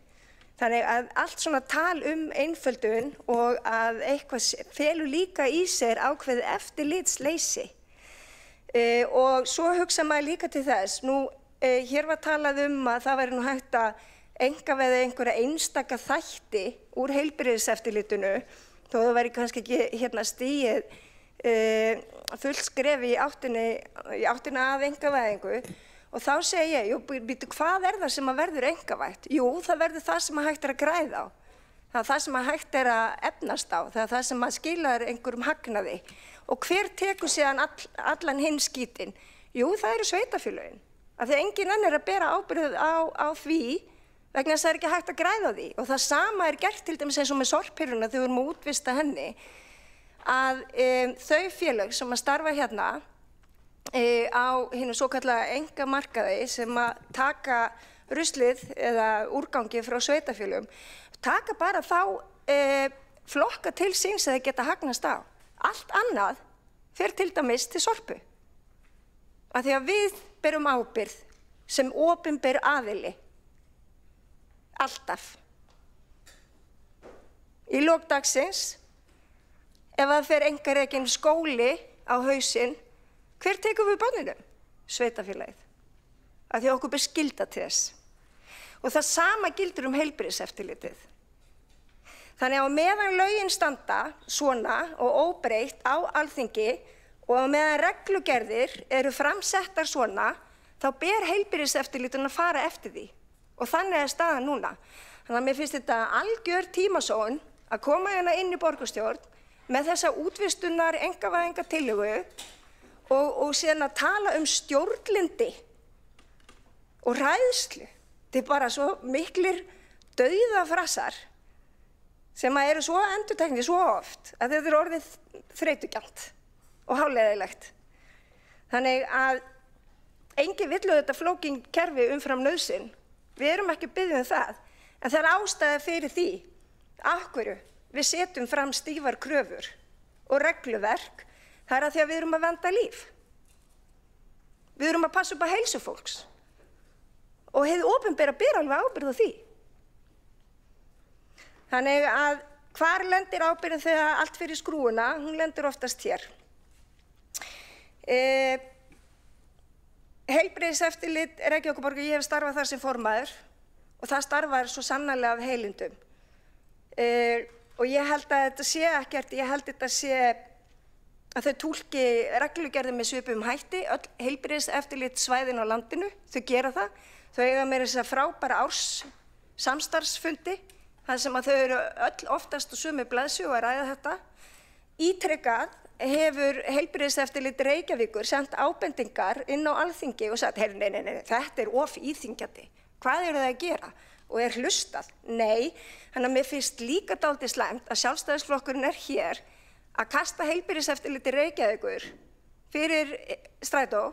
Þannig að allt svona tal einföldun og að eitthvað felur líka í sér ákveðið eftirlitsleysi. Og svo hugsa maður líka til þess, hér var talað að það væri hægt að einkavæða einhverja einstaka þætti úr heilbrigðiseftirlitinu, þó það væri kannski ekki stigið fullt skref í áttina að einkavæðingu. Og þá segi ég, hvað það sem verður einkavætt? Jú, það verður það sem hægt að græða á. Það er það sem hægt að efnast á. Það er það sem skilar einhverjum hagnaði. Og hver tekur síðan allan hinn skítinn? Jú, það eru sveitarfélögin. Af því enginn annar að bera ábyrgð á því vegna þess að það er ekki hægt að græða á því. Og það sama er gert til dæmis eins og með sorphirruna þegar við erum að útvista henni, að þau félög sem að starfa hérna á hinu svokallaða einkamarkaði sem að taka ruslið eða úrgangi frá sveitarfélögum, taka bara þá flokka til síns að þeir geta hagnast á. Allt annað fer til dæmis til Sorpu. Af því að við berum ábyrgð sem opinber aðili. Alltaf. Í lok dagsins, ef það fer einkarekinn skóli á hausinn, hver tekur við börnunum? Sveitarfélagið. Af því að okkur ber skylda til þess. Og það sama gildir heilbrigðiseftirlitið. Þannig að meðan lögin standa svona og óbreytt á Alþingi og meðan reglugerðir eru framsettar svona, þá ber heilbrigðiseftirlitinu að fara eftir því. Og þannig er staðan núna. Þannig að mér finnst þetta algjör tímasóun að koma hérna inn í borgarstjórn með þessa útvistunar einkavæðingartillögu og síðan að tala stjórnlyndi og hræðslu. Þetta er bara svo miklir dauðafrasar sem eru svo endurteknir svo oft að þetta er orðið þreytugjarnt og háleiðilegt. Þannig að enginn vill þetta flókin kerfi umfram nauðsyn. Við erum ekki að biðja það, en það er ástæða fyrir því af hverju við setjum fram stífar kröfur og regluverk. Það er að því að við erum að vernda líf. Við erum að passa upp á heilsu fólks. Og hið opinbera ber alveg ábyrgð á því. Þannig að hvar lendir ábyrgðin þegar allt fyrir skrúfuna? Hún lendir oftast hér. Heilbrigðiseftirlit Reykjavíkurborgar, ég hef starfað þar sem formaður og það starfar svo sannarlega af heilindum. Og ég held að þetta sé ekkert, ég held þetta sé að þau túlki reglugerðir með svipum hætti, öll heilbrigðiseftirlitssvæðin á landinu, þau gera það. Þau eiga meira þess að frábæra árssamstarfsfundi, þar sem að þau eru öll oftast og sömu blaðsíðu að ræða þetta. Ítrekað hefur heilbrigðiseftirlit Reykjavíkur sent ábendingar inn á Alþingi og sagt, nei, þetta er of íþyngjandi. Hvað eru það að gera? Og er hlustað? Nei, þannig að mér finnst líka dálítið slæmt að Sjálfstæðisflokkurinn er hér að kasta heilbrigðiseftirliti Reykjavíkur fyrir strætó,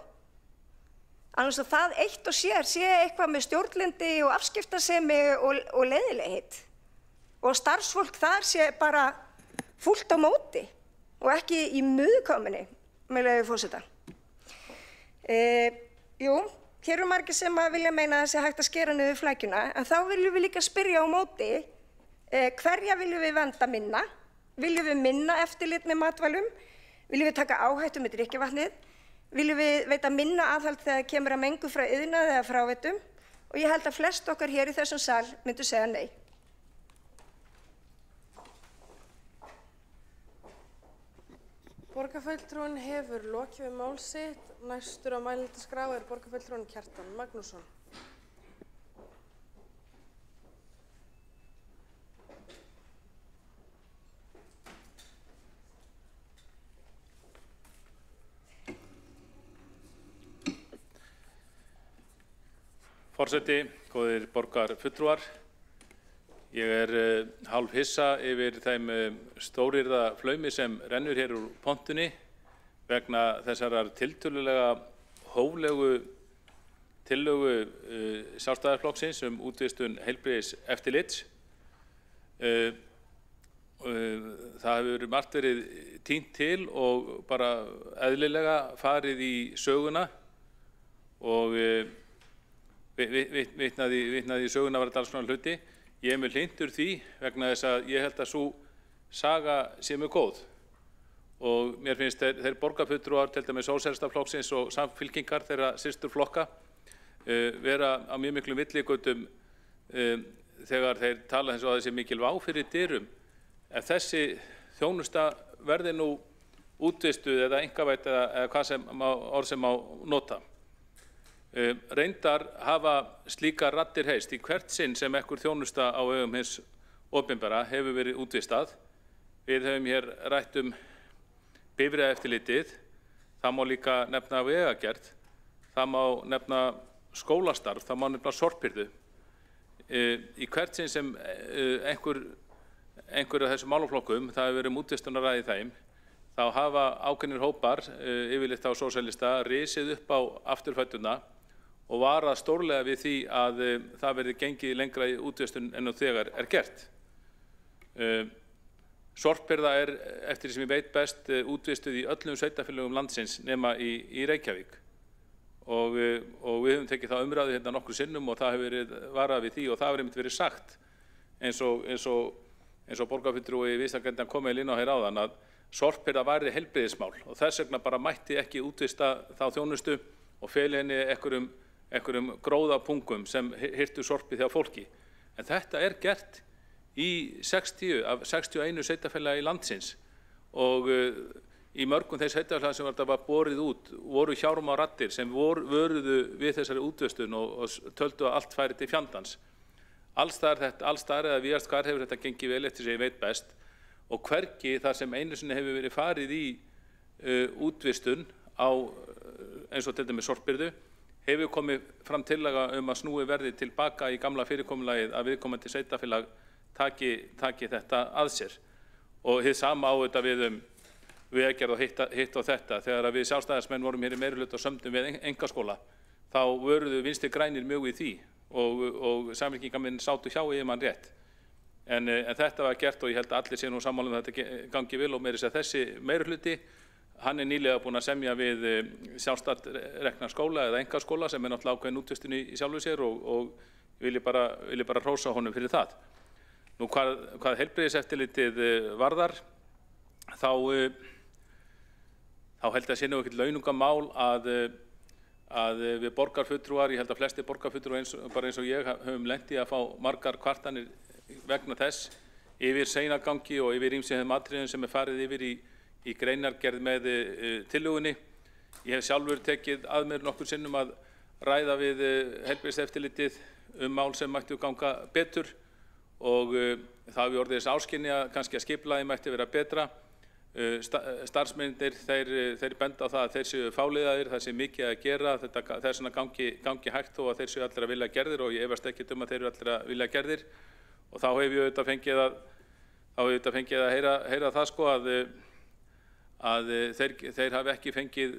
annars að það eitt og sér sé eitthvað með stjórnlyndi og afskiptasemi og leiðilegheit. Og starfsfólk þar sé bara fullt á móti og ekki í muðkominni, með leyfi forseta. Jú, hér eru margir sem vilja meina að það sé hægt að skera niður flækjuna, en þá viljum við líka spyrja á móti, hverja viljum við vernda minna? Viljum við minna eftirlit með matvælum? Viljum við taka áhættu með drykkjarvatnið? Viljum við veita minna aðhald þegar kemur að mengun frá iðnaði eða fráveitum? Og ég held að flest okkar hér í þessum sal myndu segja nei. Borgarfulltrúinn hefur lokið við mál sitt. Næstur á mælendaskrá er borgarfulltrúinn Kjartan Magnússon. Forseti, góðir borgarfulltrúar. Ég hálf hissa yfir þeim stóryrða flaumi sem rennur hér úr pontunni vegna þessarar tiltölulega hóflegu tillögu Sjálfstæðisflokksins útvistun heilbrigðiseftirlits. Það hefur margt verið tínt til og bara eðlilega farið í söguna og vitnaði í söguna var þetta alls konar hluti. Ég með hlynntur því vegna þess að ég held að sú saga sé mjög góð og mér finnst þeir borgarfulltrúar til dæmis Sósíalistaflokksins og Samfylkingar þeirra systurflokka vera á mjög miklum villigötum þegar þeir tala eins og að þessi mikil vá fyrir dyrum. Ef þessi þjónusta verði nú útvistuð eða einkavædd eða hvað sem orð sem má nota. Reyndar hafa slíkar raddir heyrst í hvert sinn sem ekkur þjónusta á vegum hins opinbera hefur verið útvistað. Við höfum hér rætt bifreiðaeftirlitið, það má líka nefna vegagerð, það má nefna skólastarf, það má nefna sorphirðu. Í hvert sinn sem einhver af þessum málaflokkum, það hefur verið útvistunar í þeim, þá hafa ákveðnir hópar, yfirleitt á sósíalista, risið upp á afturfættuna og varað stórlega við því að það verði gengið lengra í útvistun en nú þegar gert. Sorphirða eftir því sem ég veit best, útvistuð í öllum sveitarfélögum landsins nema í Reykjavík. Og við höfum tekið það umræðu hérna nokkru sinnum og það hefur verið varað við því og það hefur einmitt verið sagt eins og borgarfulltrúi Vinstri-grænna kom inn á hér áðan að sorphirða væri heilbrigðismál og þess vegna bara mætti ekki útvista þá þjónustu og fela henni einhverjum gróðapungum sem hirtu sorpið hjá fólki. En þetta gert í 60 af 61 sveitarfélagi landsins og í mörgum þeir sveitarfélaga sem þetta var borið út voru hjárma raddir sem vöruðu við þessari útvistun og töldu að allt færi til fjandans. Alls staðar eða víðast hvar hefur þetta gengið vel eftir sem ég veit best og hvergi þar sem einu sinni hefur verið farið í útvistun á eins og til dæmis sorphirðu hefur komið fram tillaga að snúi verði tilbaka í gamla fyrirkomulagið að viðkomandi sveitarfélag taki þetta að sér. Og hið sama á þetta við vegagerð og hitt og þetta. Þegar við sjálfstæðismenn vorum hér í meirihluta og sömdum við einkaskóla, þá vöruðu Vinstri grænir mjög í því og Samfylkingarmenn sátu hjá yfirmann rétt. En þetta var gert og ég held að allir sé nú sammála að þetta gangi vel og meira þess að þessi meirihluti, hann nýlega búinn að semja við sjálfstætt rekna skóla eða einkaskóla sem náttúrulega ákveðin útvistun í sjálfu sér og vil ég bara hrósa honum fyrir það. Nú hvað heilbrigðiseftirlitið varðar, þá held að sé nú ekkert launungamál að við borgarfulltrúar, ég held að flestir borgarfulltrúar bara eins og ég höfum lent í að fá margar kvartanir vegna þess yfir seinagangi og yfir ýmsum atriðum sem farið yfir í greinargerð með tillögunni. Ég hef sjálfur tekið að mér nokkur sinnum að ræða við heilbrigðiseftirlitið mál sem mættu ganga betur og það hefur orðið þess áskynja að kannski að skipulagið mætti vera betra. Starfsmennirnir þeir benda á það að þeir séu fáliðaðir, það sé mikið að gera, þetta er svona gangi hægt þó að þeir séu allir að vilja gerðir og ég efast ekkert að þeir eru allir að vilja gerðir og þá hef ég auðvitað fengið að heyra það sko að þeir hafi ekki fengið,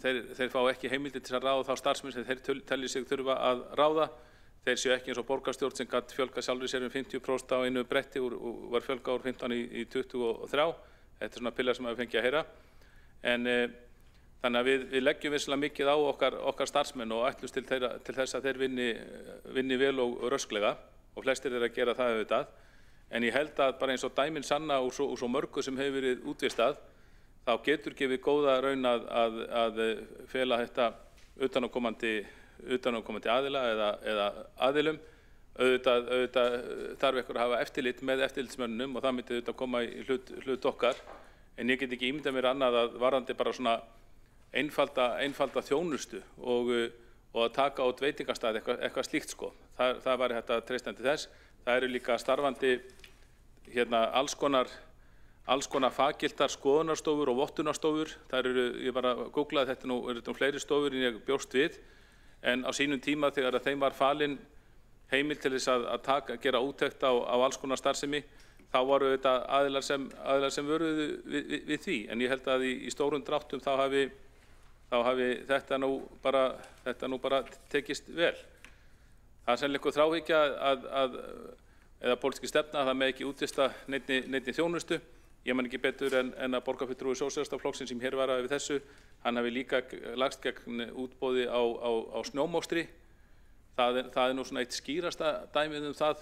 þeir fá ekki heimildir til að ráða þá starfsmenn sem þeir telji sig þurfa að ráða. Þeir séu ekki eins og borgarstjórn sem gat fjölga sjálfur sér 50% á einu bretti og var fjölga úr 15 í 23. Þetta er svona pillar sem við fengið að heyra. En þannig að við leggjum vissulega mikið á okkar starfsmenn og ætlumst til þess að þeir vinni vel og rösklega og flestir þeir að gera það auðvitað. En ég held að bara eins og dæmin sanna úr svo mörgu sem hefur verið útvistað, þá getur gefið góða raun að fela þetta utanaðkomandi aðila eða aðilum. Auðvitað þarf ykkur að hafa eftirlit með eftirlitsmönnum og það myndi auðvitað koma í hlut okkar. En ég get ekki ímyndað mér annað að varðandi bara svona einfalda þjónustu og að taka út veitingastað eitthvað slíkt sko. Það væri hægt að treysta til þess. Það eru líka starfandi alls konar faggiltar skoðunarstofur og vottunarstofur. Ég bara googlaði þetta nú fleiri stofur en ég bjóst við. En á sínum tíma þegar þeim var falin heimild til þess að gera úttekt á alls konar starfsemi, þá voru þetta aðilar sem vöruðu við því. En ég held að í stórum dráttum þá hafi þetta nú bara tekist vel. Það er sennilega einhver þráhyggja eða pólitísk stefna að það með ekki útvista neinni þjónustu. Ég man ekki betur en að borgarfulltrúi Sósíalistaflokksins sem hér varaði við þessu, hann hafi líka lagst gegn útboði á snjómokstri. Það er nú svona eitt skýrasta dæmið það,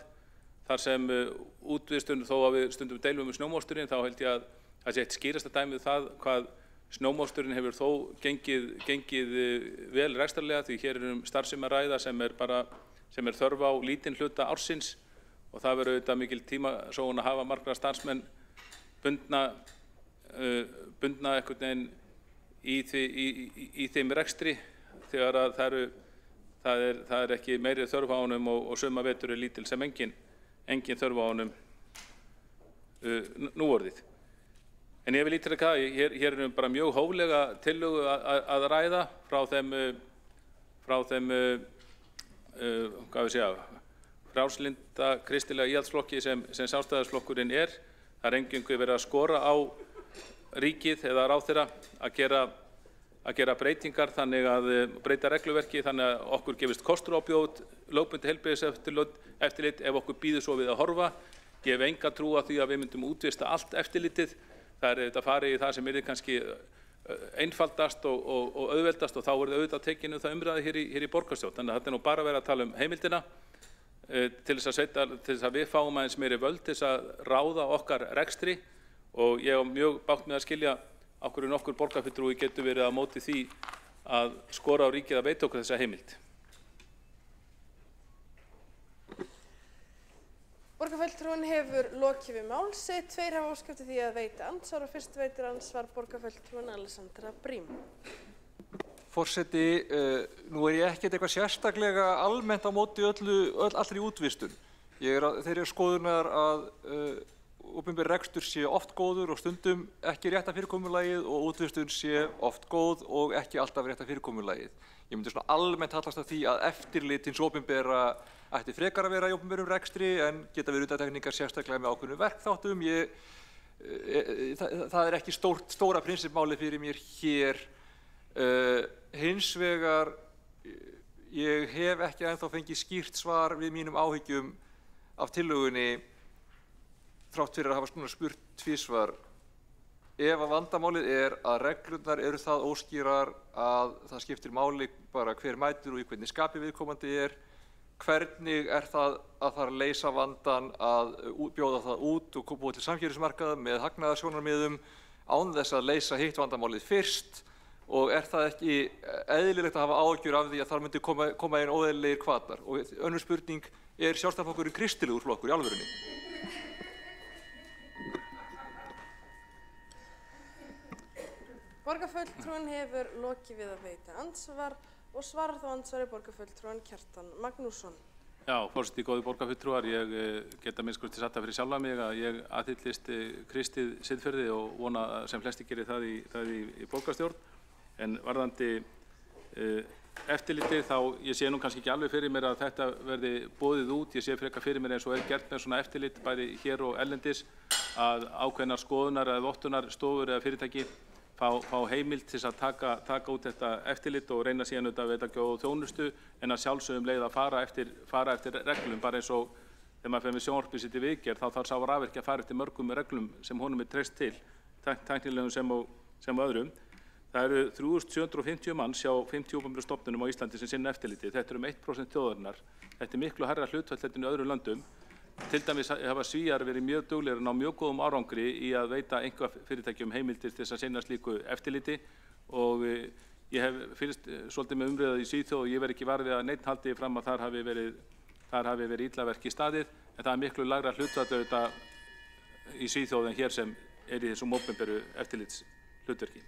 þar sem útvistun, þó að við stundum deilum snjómoksturinn, þá held ég að það sé eitt skýrasta dæmið það hvað snjómoksturinn hefur þó gengið vel rekstrarlega, því hér starfsemi að ræða sem er þörf á lítinn hluta ársins, og það verður auðvitað mikil tímasóun að hafa margra starfsmenn bundna einhvern veginn í þeim rekstri, þegar að það er ekki meiri þörf á honum og suma vetur er lítil sem engin þörf á honum núorðið. En ég vil ítreka það, hér bara mjög hóflega tillögu að ræða frá þeim frjálslynda kristilega íhaldsflokki sem Sjálfstæðisflokkurinn er. Það er eingöngu verið að skora á ríkið eða ráðherra að gera breytingar, þannig að breyta regluverki, þannig að okkur gefist kostur á bjóð lögbundið heilbrigðiseftirlit ef okkur býður svo við að horfa. Ég hef enga trú á því að við myndum útvista allt eftirlitið. Það er auðvitað farið í það sem yrði kannski einfaldast og auðveldast, og þá er auðvitað tekinu það umræði hér í borgarstjórn. Þannig að þetta er nú bara verið að tala heimildina til þess að við fáum aðeins meiri völd til þess að ráða okkar rekstri, og ég hef mjög bágt með að skilja af hverju nokkur borgarfulltrúi getur verið á móti því að skora á ríkið að veita okkur þessa heimild. Borgarfulltrúinn hefur lokið við mál sitt. Tveir hafa óskað eftir því að veita andsvar, og fyrst veitir andsvar borgarfulltrúinn Alessandra Brím. Forseti, nú er ég ekkert eitthvað sérstaklega almennt á móti allri útvistun. Ég er þeirri skoðunar að opinber rekstur sé oft góður og stundum ekki rétta fyrirkomulagið, og útvistun sé oft góð og ekki alltaf rétta fyrirkomulagið. Ég myndi svona almennt hallast af því að eftirlit hins opinbera ætti frekar að vera í opinberum rekstri, en geta verið undantekningar sérstaklega með ákveðnum verkþáttum. Það er ekki stóra prinsippmáli fyrir mér hér. Hins vegar, ég hef ekki ennþá fengið skýrt svar við mínum áhyggjum af tillögunni, þrátt fyrir að hafa spurt tvisvar. Ef að vandamálið er að reglurnar eru það óskýrar að það skiptir máli bara hver mætir og í hvernig skapi viðkomandi er, hvernig er það að fara að leysa vandann að bjóða það út og búa til samkeppnismarkað með hagnaðarsjónarmiðum án þess að leysa hitt vandamálið fyrst, og er það ekki eðlilegt að hafa áhyggjur af því að þar myndi koma inn óeðlilegir hvatar? Og önnur spurning, er Sjálfstæðisflokkurinn kristilegur flokkur í alvörunni? Borgarfulltrúinn hefur lokið við að veita andsvar, og svarar þá andsvari borgarfulltrúinn Kjartan Magnússon. Já, forseti, góði borgarfulltrúar, ég geta minnst satt fyrir sjálfa mig að ég aðhyllist kristið siðferði og vona sem flesti gerir það í borgarstjórn. En varðandi eftirlitið, þá ég sé nú kannski ekki alveg fyrir mér að þetta verði boðið út. Ég sé frekar fyrir mér eins og gert með svona eftirlit bæði hér og erlendis, að ákveðnar skoðunar eða vottunarstofur eða fyrirtæki fá heimild til að taka út þetta eftirlit og reyna síðan auðvitað að veita góða þjónustu, en að sjálfsögum leið að fara eftir reglum, bara eins og þegar maður fer með sjónvarpið sitt í viðgerð, þá þarf sá rafvirki að fara eftir mörgum reglum sem honum er treyst til, tæknilegum sem öðrum. Það eru 3750 manns hjá 50 opinberum stofnunum á Íslandi sem sinna eftirliti. Þetta er 1% þjóðarinnar. Þetta er miklu hærra hlutfall en í öðrum löndum. Til dæmis hafa Svíar verið mjög duglegir og ná mjög góðum árangri í að veita einkafyrirtækjum heimildir til þess að sinna slíku eftirliti, og ég hef fylgst svolítið með umræðu í Svíþjóð og ég verð ekki var við að neinn haldi fram að þar hafi verið illaverki staðið, en það er miklu lægra hlutfall auðvitað í Svíþjóð en hér sem er í þessum opinberu eftirlitshlutverki.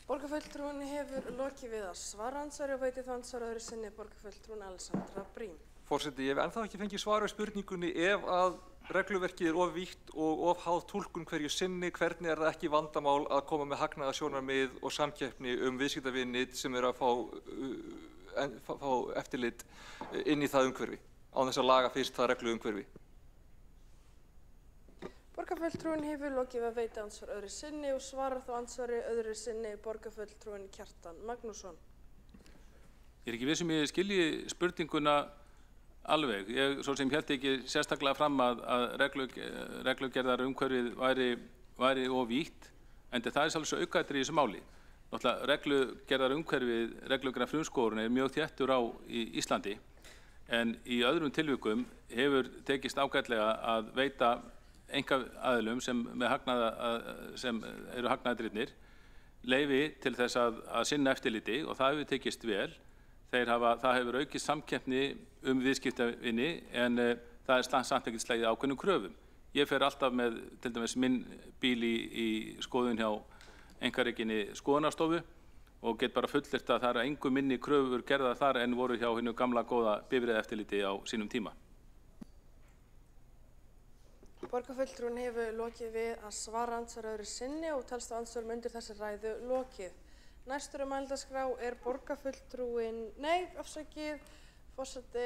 Borgarfulltrúinn hefur lokið við að svara andsvari og veitir þá andsvar öðru sinni borgarfulltrúinn Alessandra Brím. Forseti, ég hef ennþá ekki fengið svar við spurningunni, ef að regluverkið er of vítt og of háð túlkun hverju sinni, hvernig er það ekki vandamál að koma með hagnaðarsjónarmið og samkeppni viðskiptavini sem eru að fá fá eftirlit inn í það umhverfi, án þess að laga fyrst það regluumhverfi. Borgarfulltrúinn hefur lokið við að veita andsvar öðru sinni og svarar þá andsvari öðru sinni borgarfulltrúinn Kjartan Magnússon. Ég ekki viss ég skilji spurninguna alveg. Ég svo sem hélt ekki sérstaklega fram að reglugerðar umhverfið væri of vítt, en það er svolítið aukaðri í þessu máli. Náttúrulega reglugerðar umhverfið, reglugerðar frumskógurinn mjög þéttur á í Íslandi, en í öðrum tilvikum hefur tekist ágætlega að veita einkaaðilum sem eru hagnaðardrifnir leyfi til þess að sinna eftirliti og það hefur tekist vel. Það hefur aukist samkeppni viðskiptavini en það er samt ekkert slegið ákveðnum kröfum. Ég fer alltaf með til dæmis minn bíl í skoðun hjá einkarekinni skoðunarstofu og get bara fullyrt að það eru engu minni kröfur gerðar þar en voru hjá hinu gamla góða bifreiðaeftirliti á sínum tíma. Borgarfulltrúinn hefur lokið við að svara andsvar öðru sinni og telst á andsvarum undir þessi ræðu lokið. Næstur á mælendaskrá er borgarfulltrúinn, forseti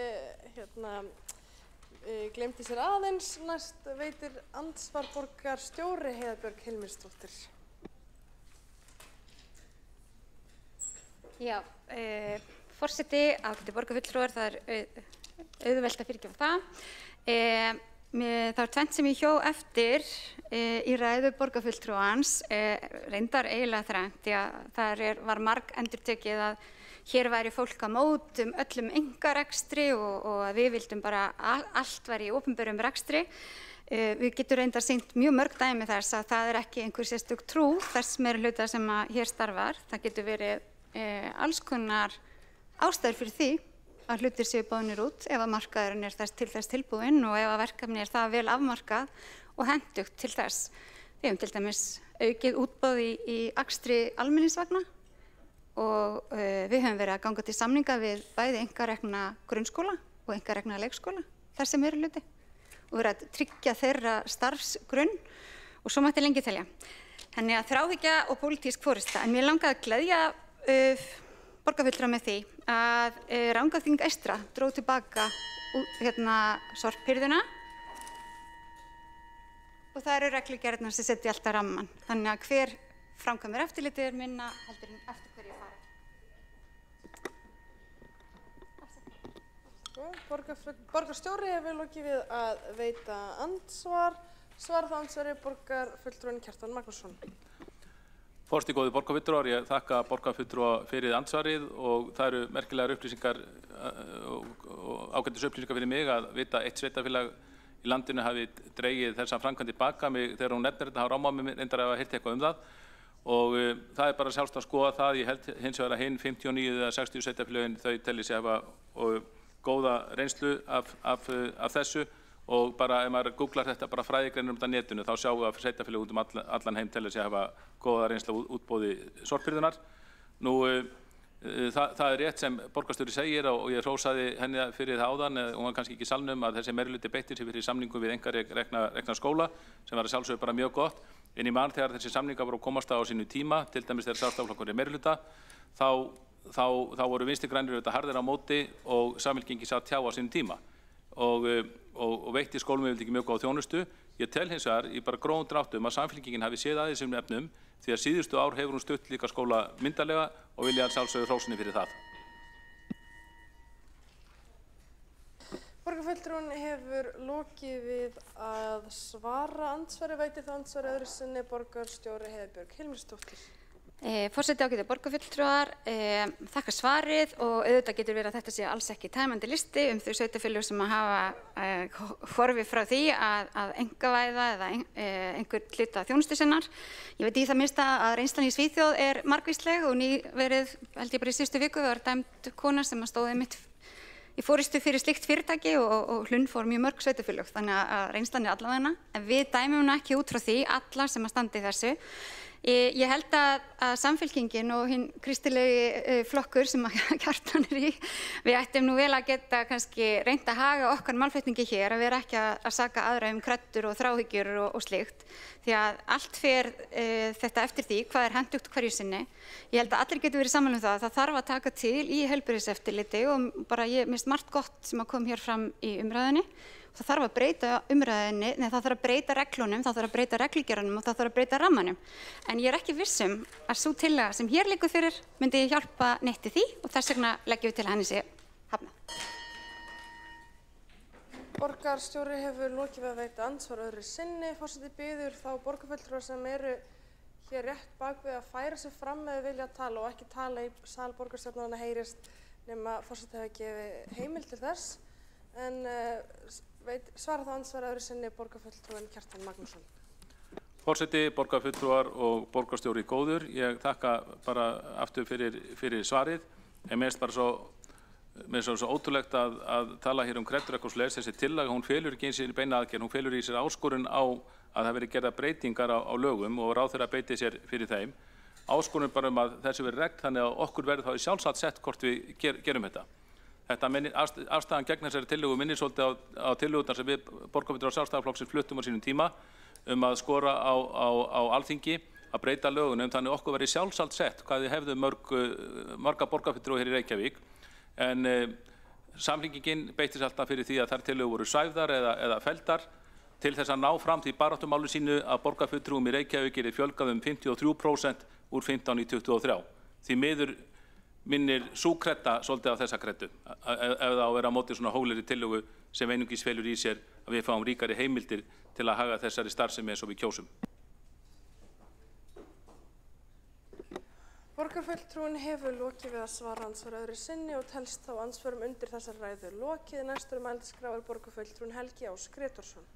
gleymdi sér aðeins, næst veitir andsvar borgarstjóri Heiða Björg Hilmisdóttir. Já, forseti, ágætu borgarfulltrúar, það er auðvelt að fyrirgefa það. Það var tvennt sem ég hjó eftir í ræðu borgarfulltrúans, reyndar eiginlega þrennt, því að það var margendurtekið að hér væri fólk að mót öllum einkarekstri og að við vildum bara allt væri í opinberum rekstri. Við getum reyndar sýnt mjög mörg dæmi þess að það er ekki einhver sérstök trú þess meirihluta sem að hér starfar. Það getur verið alls konar ástæður fyrir því að hlutir séu boðnir út ef að markaðurinn er til þess tilbúinn og ef að verkefni er það vel afmarkað og hentugt til þess. Við höfum til dæmis aukið útboð í akstri almenningsvagna og við höfum verið að ganga til samninga við bæði einkarekna grunnskóla og einkarekna leikskóla, þessi meirihluti, og verið að tryggja þeirra starfsgrunn og svo mætti lengi telja. Þannig að þráhyggja og pólitísk forysta, en mér langaði að gleðja borgarfulltrúa með því að Rangárþing eystra dró tilbaka sorphirðuna og það eru reglugerðirnar sem setja alltaf ramman. Þannig að hver framkvæmir eftirlitið er minna heldur en eftir hverju farið. Borgarstjóri hefur lokið við að veita andsvar. Svarar þá andsvari borgarfulltrúinn Kjartan Magnússon. Forseti góði borgarfulltrúar, ég þakka borgarfulltrúa fyrir andsvarið og það eru merkilegar upplýsingar og ágætis upplýsingar fyrir mig að vita eitt sveitarfélag í landinu hafi dregið þessa framkvæmd tilbaka. Þegar hún nefnir þetta hafa rámað mig reyndar að hafa heyrt eitthvað það og það er bara sjálfsagt að skoða það. Ég held hins vegar að hinn 59 eða 60 sveitarfélögin þau telji sig hafa góða reynslu af þessu. Og bara ef maður googlar þetta bara fræðigreinir þetta netinu þá sjáum við að sveitarfélög út allan heim telja sig að hafa góða reynslu útboði sorphirðunar. Það er rétt sem borgarstjóri segir og ég hrósaði henni fyrir það áðan, hún var kannski ekki í salnum, að þessi meirihluti beittir sig fyrir samningu við einkarekna skóla sem var að sjálfsögðu bara mjög gott. En í mann þegar þessi samningar voru að komast á sínu tíma, til dæmis þegar Sjálfstæðisflokkurinn er meirihluta, þá voru Vinstri grænir auðvitað harðir á móti og Samfylkingin satt hjá á sínum tíma. Og veitti skólum ekki mjög góða þjónustu. Ég tel hins vegar í bara grófum dráttum að Samfylkingin hafi séð að þessum efnum því að síðustu ár hefur hún stutt líka skóla myndarlega og vilja sjálfsögðu hrósinni fyrir það. Borgarfulltrúinn hefur lokið við að svara andsvari, veitir það andsvari öðru sinni borgarstjóri Heiða Björg Hilmisdóttir. Forseti ágætu borgarfulltrúar, þakka svarið og auðvitað getur verið að þetta sé alls ekki tæmandi listi þau sveitarfélög sem hafa horfið frá því að einkavæða eða einhver hluta þjónustu sinnar. Ég veit í það minnsta að reynslan í Svíþjóð er margvísleg og nýverið, held ég bara í síðustu viku, var dæmd kona sem stóð einmitt í forystu fyrir slíkt fyrirtæki og hlunn fór mjög mörg sveitarfélög, þannig að reynslan er allavega. En við dæmum ekki út frá því alla sem að standa í þessu. Ég held að Samfylkingin og hinn kristilegi flokkur sem Kjartan í, við ættum nú vel að geta kannski reynt að haga okkar málflutningi hér, að vera ekki að saka aðra kreddur og þráhyggjur og slíkt, því að allt fer þetta eftir því hvað hentugt hverju sinni. Ég held að allir getur verið sammála það þarf að taka til í heilbrigðiseftirliti og bara ég minnst margt gott sem að kom hér fram í umræðunni. Það þarf að breyta umræðinni, það þarf að breyta reglunum, það þarf að breyta reglugerðunum og það þarf að breyta rammanum. En ég ekki viss að sú tillaga sem hér liggur fyrir myndi hjálpa neitt í því og þess vegna leggjum við til að henni sé hafnað. Borgarstjóri hefur lokið við að veita andsvar öðru sinni. Forseti biður þá borgarfulltrúa sem eru hér rétt bak við að færa sig fram með vilja að tala og ekki tala í sal borgarstjórnarinnar heyrist nema forseti hafi gefið heimild til þess. En svara þá andsvar öðru sinni borgarfulltrúinn Kjartan Magnússon. Forseti, borgarfulltrúar og borgarstjóri góður, ég þakka bara aftur fyrir svarið. En mér finnst bara svo ótrúlegt að tala hér kreddur eitthvað svoleiðis. Þessi tillaga, hún felur ekki eins í beina aðgerð, hún felur í sér áskorun á að það verði gerðar breytingar á lögum og ráðherra beiti sér fyrir þeim. Áskorun bara að þessu verði regl, þannig að okkur verði þá í sjálfsagt sett hvort við gerum þetta. Afstæðan gegn þessari tillögu minnir svolítið á tillögurnar sem við borgarfulltrúar Sjálfstæðisflokksins fluttum á sínum tíma að skora á Alþingi að breyta lögunum þannig okkur verði sjálfsagt sett hvað við hefðum marga borgarfulltrúa hér í Reykjavík. En Samfylkingin beitti sér alltaf fyrir því að þær tillögur voru svæfðar eða felldar til þess að ná fram því baráttumáli sínu að borgarfulltrúum í Reykjavík yrði fjölgað 53% úr 15 í 23. Því miður minnir sú kredda svolítið á þessa kreddu ef það á að vera á móti svona hóflegri tillögu sem einungis felur í sér að við fáum ríkari heimildir til að haga þessari starfsemi eins og við kjósum. Borgarfulltrúinn hefur lokið við að svara andsvar öðru sinni og telst þá andsvörum undir þessar ræðu lokið. Næstur mælendaskrá borgarfulltrúinn Helgi Ás Grétarsson.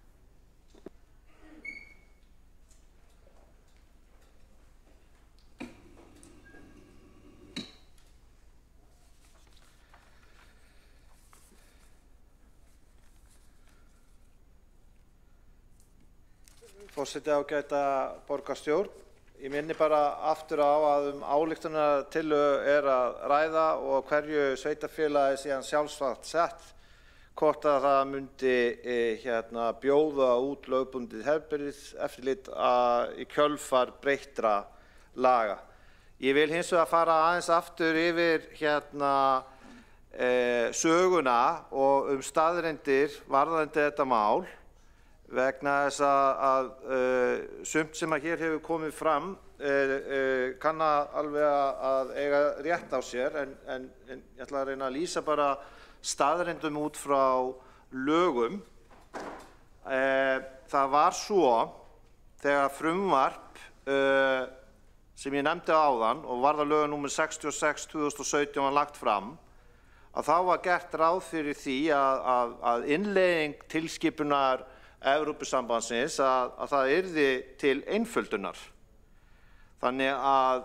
Forseti, ágæta borgarstjórn. Ég minni bara aftur á að ályktunartillögu að ræða og hverju sveitarfélagi síðan sjálfsagt sett hvort að það myndi bjóða út lögbundið heilbrigðiseftirlit í kjölfar breyttra laga. Ég vil hins vegar fara aðeins aftur yfir söguna og staðreyndir varðandi þetta mál vegna þess að sumt sem hér hefur komið fram kann alveg að eiga rétt á sér en ég ætla að reyna að lýsa bara staðreyndum út frá lögum. Það var svo þegar frumvarp sem ég nefndi áðan og varð að lögum númer 66/2017 var lagt fram að þá var gert ráð fyrir því að innleiðing tilskipunar Evrópusambandsins að það yrði til einföldunar. Þannig að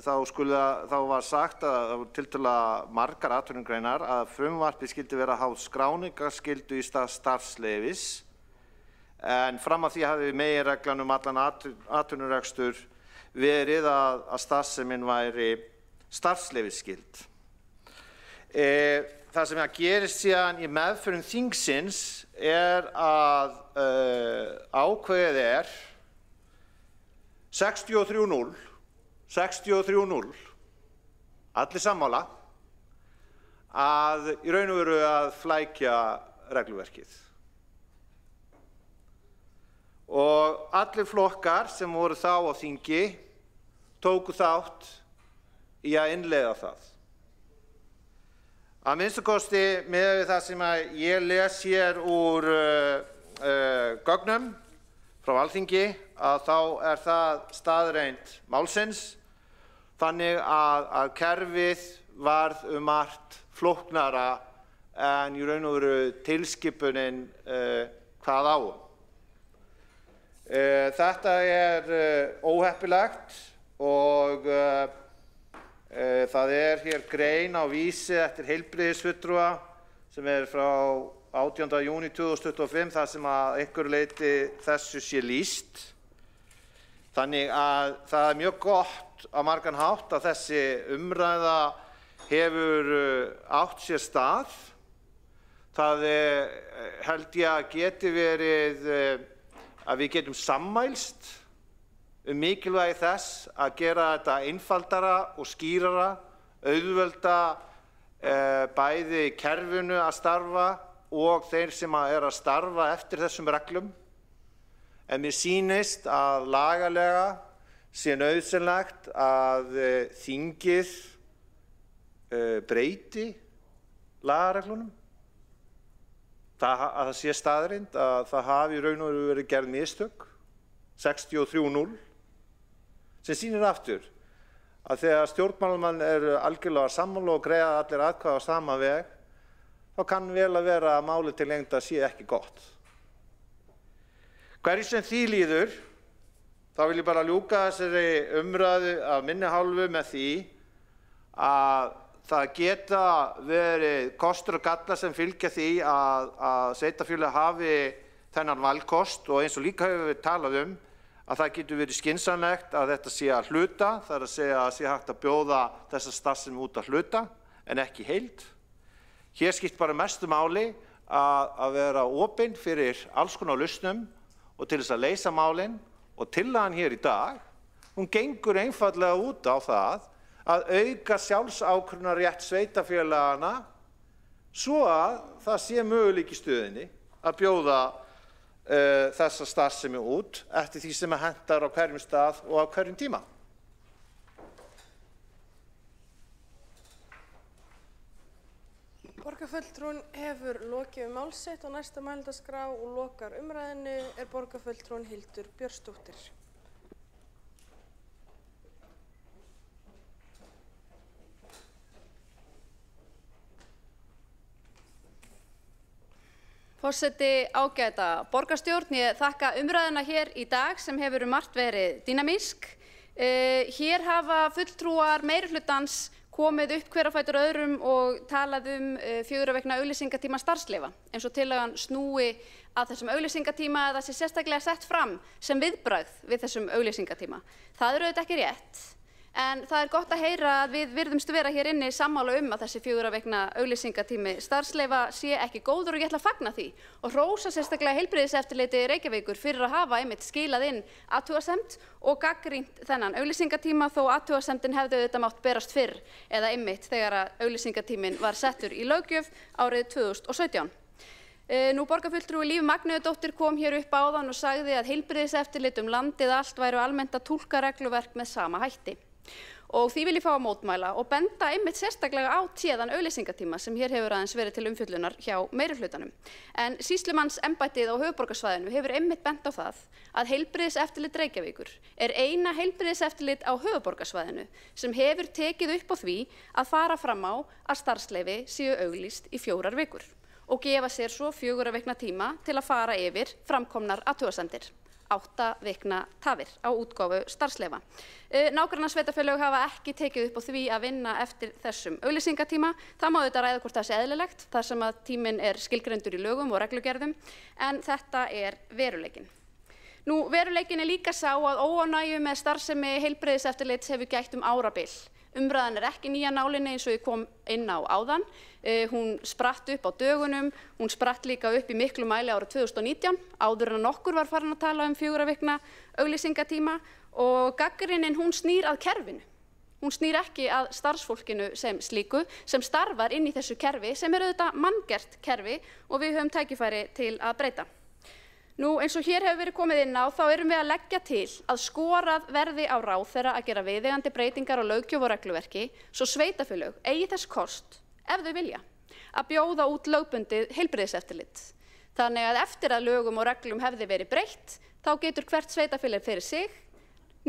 þá var sagt að það voru tiltölulega margar atvinnugreinar að frumvarpið skyldi vera háð skráningarskyldu í stað starfsleyfis en fram að því hafi meginreglan allan atvinnurekstur verið að starfsemin væri starfsleyfisskyld. Það sem gerist síðan í meðförum þingsins að ákveðið 63-0, allir sammála, að í raun og veru að flækja regluverkið. Og allir flokkar sem voru þá á þingi tóku þátt í að innleiða það. Að minnsta kosti miðað við það sem ég les hér úr gögnum frá Alþingi að þá það staðreynd málsins þannig að kerfið varð margt flóknara en í raun og veru tilskipunin hvað á. Þetta óheppilegt og það hér grein á Vísi eftir heilbrigðisfulltrúa sem frá 18. júní 2025 þar sem að einhverju leyti þessu sé lýst. Þannig að það mjög gott á margan hátt að þessi umræða hefur átt sér stað. Það held ég að geti verið að við getum sammælst mikilvægi þess að gera þetta einfaldara og skýrara, auðvelda bæði kerfinu að starfa og þeir sem að starfa eftir þessum reglum. En mér sýnist að lagalega sé nauðsynlegt að þingið breyti lagareglunum. Að það sé staðreynd að það hafi í raun og veru verið gerð mistök, 63-0, sem sýnir aftur að þegar stjórnmálamenn eru algjörlega sammála og greiða allir atkvæði á sama veg, þá kann vel að vera að málið til lengdar sé ekki gott. Hverju sem því líður, þá vil ég bara ljúka þessari umræðu af minni hálfu með því að það geta verið kostur og gallar sem fylgja því að sveitarfélög hafi þennan valkost og eins og líka hefur við talað að það getur verið skynsamlegt að þetta sé að hluta, það er að segja að sé hægt að bjóða þessa starfsemi út að hluta en ekki heild. Hér skipt bara mestu máli að vera opinn fyrir alls konar lausnum og til þess að leysa málin og tillagan hér í dag, hún gengur einfaldlega út á það að auka sjálfsákvörðunarrétt sveitarfélagana svo að það sé möguleiki í stöðunni að bjóða þessa starfsemi út eftir því sem hentar á hverjum stað og á hverjum tíma. Borgarfulltrúinn hefur lokið mál sitt á næsta mælendaskrá og lokar umræðinu borgarfulltrúinn Hildur Björnsdóttir. Forseti, ágæta borgarstjórn, ég þakka umræðuna hér í dag sem hefur margt verið dýnamísk. Hér hafa fulltrúar meirihlutans komið upp hver á fætur öðrum og talað 4 vikna auglýsingatíma starfsleyfa, eins og tillagan snúi að þessum auglýsingatíma eða sé sérstaklega sett fram sem viðbragð við þessum auglýsingatíma. Það auðvitað ekki rétt. En það gott að heyra að við virðumst vera hér inni sammála að þessi 4 vikna auglýsingatími starfsleyfa sé ekki góður og ég ætla að fagna því og hrósa sérstaklega heilbrigðiseftirliti Reykjavíkur fyrir að hafa einmitt skilað inn athugasemd og gagnrýnt þennan auglýsingatíma þó athugasemdin hefði auðvitað mátt berast fyrr eða einmitt þegar að auglýsingatíminn var settur í löggjöf árið 2017. Nú borgarfulltrúi Líf Magnúsdóttir kom hér upp áðan og sagði að heilbrigðiseftirlit landið allt væru almennt að túlka regluverk með sama hætti. Og því vil ég fá að mótmæla og benda einmitt sérstaklega á téðan auglýsingatíma sem hér hefur aðeins verið til umfjöllunar hjá meirihlutanum. En sýslumannsembættið á höfuðborgarsvæðinu hefur einmitt bent á það að heilbrigðiseftirlit Reykjavíkur eina heilbrigðiseftirlit á höfuðborgarsvæðinu sem hefur tekið upp á því að fara fram á að starfsleyfi séu auglýst í 4 vikur og gefa sér svo 4 vikna tíma til að fara yfir framkomnar athugasemdir. 8 vikna tafir á útgáfu starfsleyfa. Nágrannasveitarfélög hafa ekki tekið upp á því að vinna eftir þessum auglýsingatíma. Það má auðvitað ræða hvort það sé eðlilegt, þar sem að tíminn skilgreindur í lögum og reglugerðum, en þetta veruleikinn. Nú, veruleikinn líka sá að óánægju með starfsemi heilbrigðiseftirlits hefur gætt árabil. Umræðan ekki nýja nálinni eins og ég kom inn á áðan. Hún spratt upp á dögunum, hún spratt líka upp í miklu mæli árið 2019, áður en nokkur var farin að tala 4 vikna auglýsingatíma og gagnrýnin hún snýr að kerfinu. Hún snýr ekki að starfsfólkinu sem slíku, sem starfar inn í þessu kerfi, sem auðvitað manngert kerfi og við höfum tækifæri til að breyta. Nú, eins og hér hefur verið komið inn á, þá erum við að leggja til að skorað verði á ráðherra að gera viðeigandi breytingar á löggjöf og regluverki, svo sveitarfélög eigi þess kost, ef þau vilja, að bjóða út lögbundið heilbrigðiseftirlit. Þannig að eftir að lögum og reglum hefði verið breytt, þá getur hvert sveitarfélag fyrir sig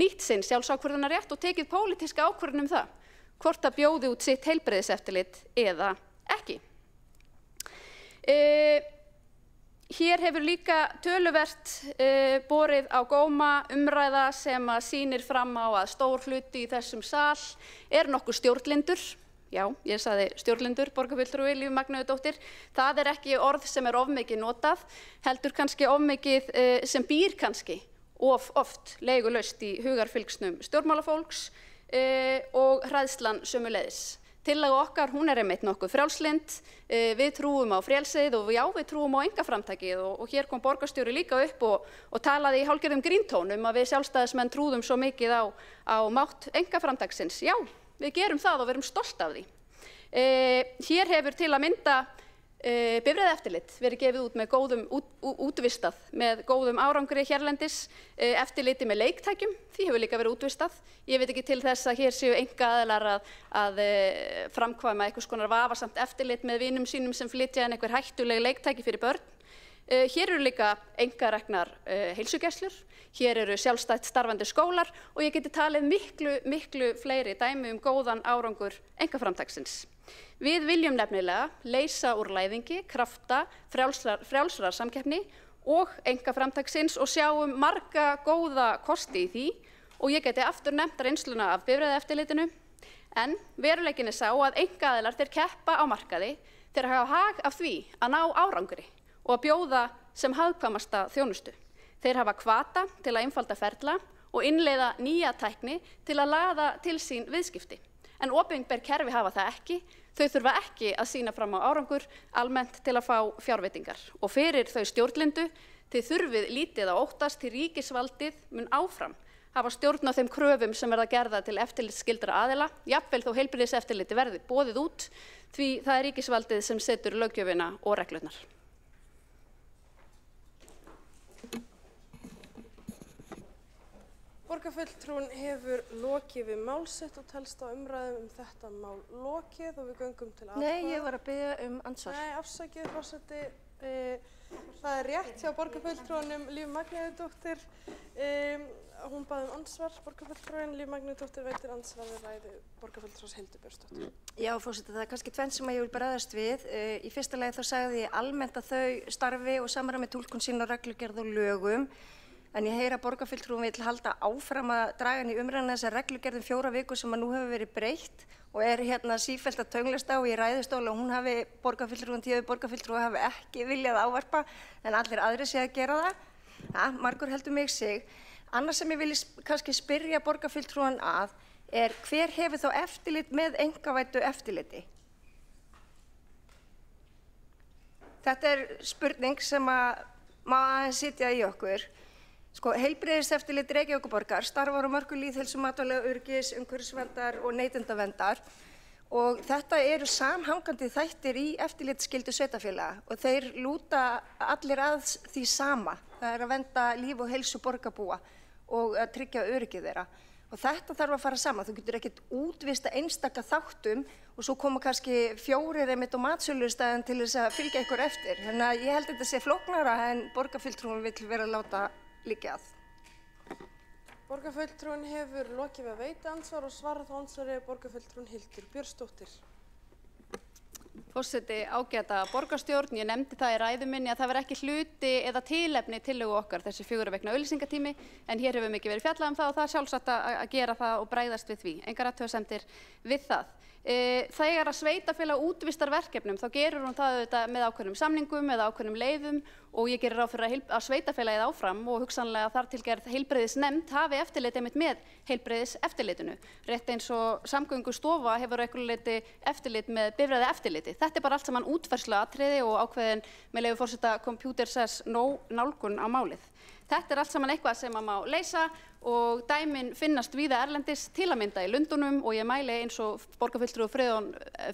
nýtt sinn sjálfsákvörðunarrétt og tekið pólitíska ákvörðun það, hvort að bjóði út sitt heilbrigðiseftirlit eða ekki. Hér hefur líka töluvert borið á góma umræða sem að sýnir fram á að stór hluti í þessum sal nokkuð stjórnlyndur. Já, ég sagði stjórnlyndur, borgarfulltrúi Líf Magnúsdóttir. Það ekki orð sem of mikið notað, heldur kannski of mikið sem býr kannski oft leigulaust í hugarfylgsnum stjórnmálafólks og hræðslan sömuleiðis. Tillaga okkar, hún einmitt nokkuð frjálslynd, við trúum á frelsið og já, við trúum á einkaframtakið og hér kom borgarstjóri líka upp og talaði í hálfgerðum gríntón að við sjálfstæðismenn trúðum svo mikið á mátt einkaframtaksins. Já, við gerum það og við erum stolt af því. Hér hefur til að mynda bifreiðaeftirlit verið gefið út með góðum útvistað með góðum árangri hérlendis, eftirliti með leiktækjum, því hefur líka verið útvistað. Ég veit ekki til þess að hér séu einkaaðilar að framkvæma einhvers konar vafasamt eftirlit með vinum sínum sem flytja en einhver hættuleg leiktæki fyrir börn. Hér eru líka einkareknar heilsugæslur, hér eru sjálfstætt starfandi skólar og ég geti talið miklu fleiri dæmi góðan árangur einkaframtaksins. Við viljum nefnilega leysa úr læðingi, krafta, frjálsrar samkeppni og einkaframtaksins og sjáum marga góða kosti í því og ég geti aftur nefnt reynsluna af bifreiðaeftirlitinu en veruleikinn sá að einkaaðilar þeir keppa á markaði, þeir hafa hag af því að ná árangri og að bjóða sem hagkvæmasta þjónustu. Þeir hafa hvata til að einfalda ferla og innleiða nýja tækni til að laða til sín viðskipti. En opinber kerfi hafa það ekki, þau þurfa ekki að sýna fram á árangur almennt til að fá fjárveitingar. Og fyrir þau stjórnlindu, þið þurfið lítið að óttast því ríkisvaldið mun áfram hafa stjórn á þeim kröfum sem verða gerða til eftirlitsskyldra aðila, jafnvel þó heilbrigðiseftirliti verði boðið út, því það er ríkisvaldið sem setur löggjöfina og reglurnar. Borgarfulltrúinn hefur lokið við mál sitt og telst á umræðum þetta mál lokið og við göngum til atkvæða. Nei, ég var að biðja andsvar. Nei, afsakið, forseti. Það rétt hjá borgarfulltrúanum Líf Magnúsdóttir. Hún bað andsvar, borgarfulltrúinn. Líf Magnúsdóttir veitir andsvar við ræðu borgarfulltrúans Hildu Björnsdóttur. Já, forseti, það kannski tvennt sem ég vil bregðast við. Í fyrsta lagi þá sagði ég almennt að þau starfi og samræmi túlkun sín og reglugerð og lögum. En ég heyra að borgarfulltrúinn vill halda áfram að draga inn í umræðuna þessar reglugerð 4 vikur sem nú hefur verið breytt og er sífellt að tönglast á í ræðustóli og hún hafi borgarfulltrúi hafi ekki viljað ávarpa en allir aðrir sé að gera það. Ja, margur heldur mig sig. Annars sem ég vil kannski spyrja borgarfulltrúan að er hver hefur þá eftirlit með einkavæddu eftirliti? Þetta er spurning sem að má aðeins sitja í okkur. Heilbrigðiseftirlit Reykjavíkurborgar starfar á mörkum lýðheilsu, matvælaöryggis, umhverfisverndar og neytendaverndar og þetta eru samhangandi þættir í eftirlitsskyldu sveitarfélaga og þeir lúta allir að því sama. Það er að vernda líf og heilsu borgarbúa og að tryggja öryggi þeirra. Og þetta þarf að fara saman. Þú getur ekkert útvista einstaka þáttum og svo koma kannski 4 einmitt á matsölustæðin til þess að fylgja ykkur eftir. Þannig að ég held að þetta sé flóknara en borgarfulltrúinn vill vera að láta liggja að. Borgarfulltrúinn hefur lokið við að veita andsvar og svarað þá andsvari borgarfulltrúinn Hildur Björnsdóttir. Forseti, ágæta borgarstjórn, ég nefndi það í ræðu minni að það var ekki hluti eða tilefni tillögu okkar þessi 4 vikna auglýsingatími en hér hefur mikið verið fjallað það og það er sjálfsagt að gera það og bregðast við því. Engar athugasemdir við það. Þegar að sveitarfélag útvistar verkefnum þá gerur hún það auðvitað með ákveðnum samningum eða ákveðnum leiðum og ég gerir ráð fyrir að sveitarfélagið áfram og hugsanlega þar til gerð heilbrigðisnefnd hafi eftirlit einmitt með heilbrigðiseftirlitinu. Rétt eins og Samgöngustofa hefur einhverju leyti eftirlit með bifreiðaeftirliti. Þetta er bara allt saman útfærsluatriði og ákveðin með leyfi forseta computer says no nálgun á málið. Þetta er allt saman eitthvað sem má leysa og dæmin finnast víða erlendis til að mynda í Lundúnum og ég mæli eins og borgarfulltrúi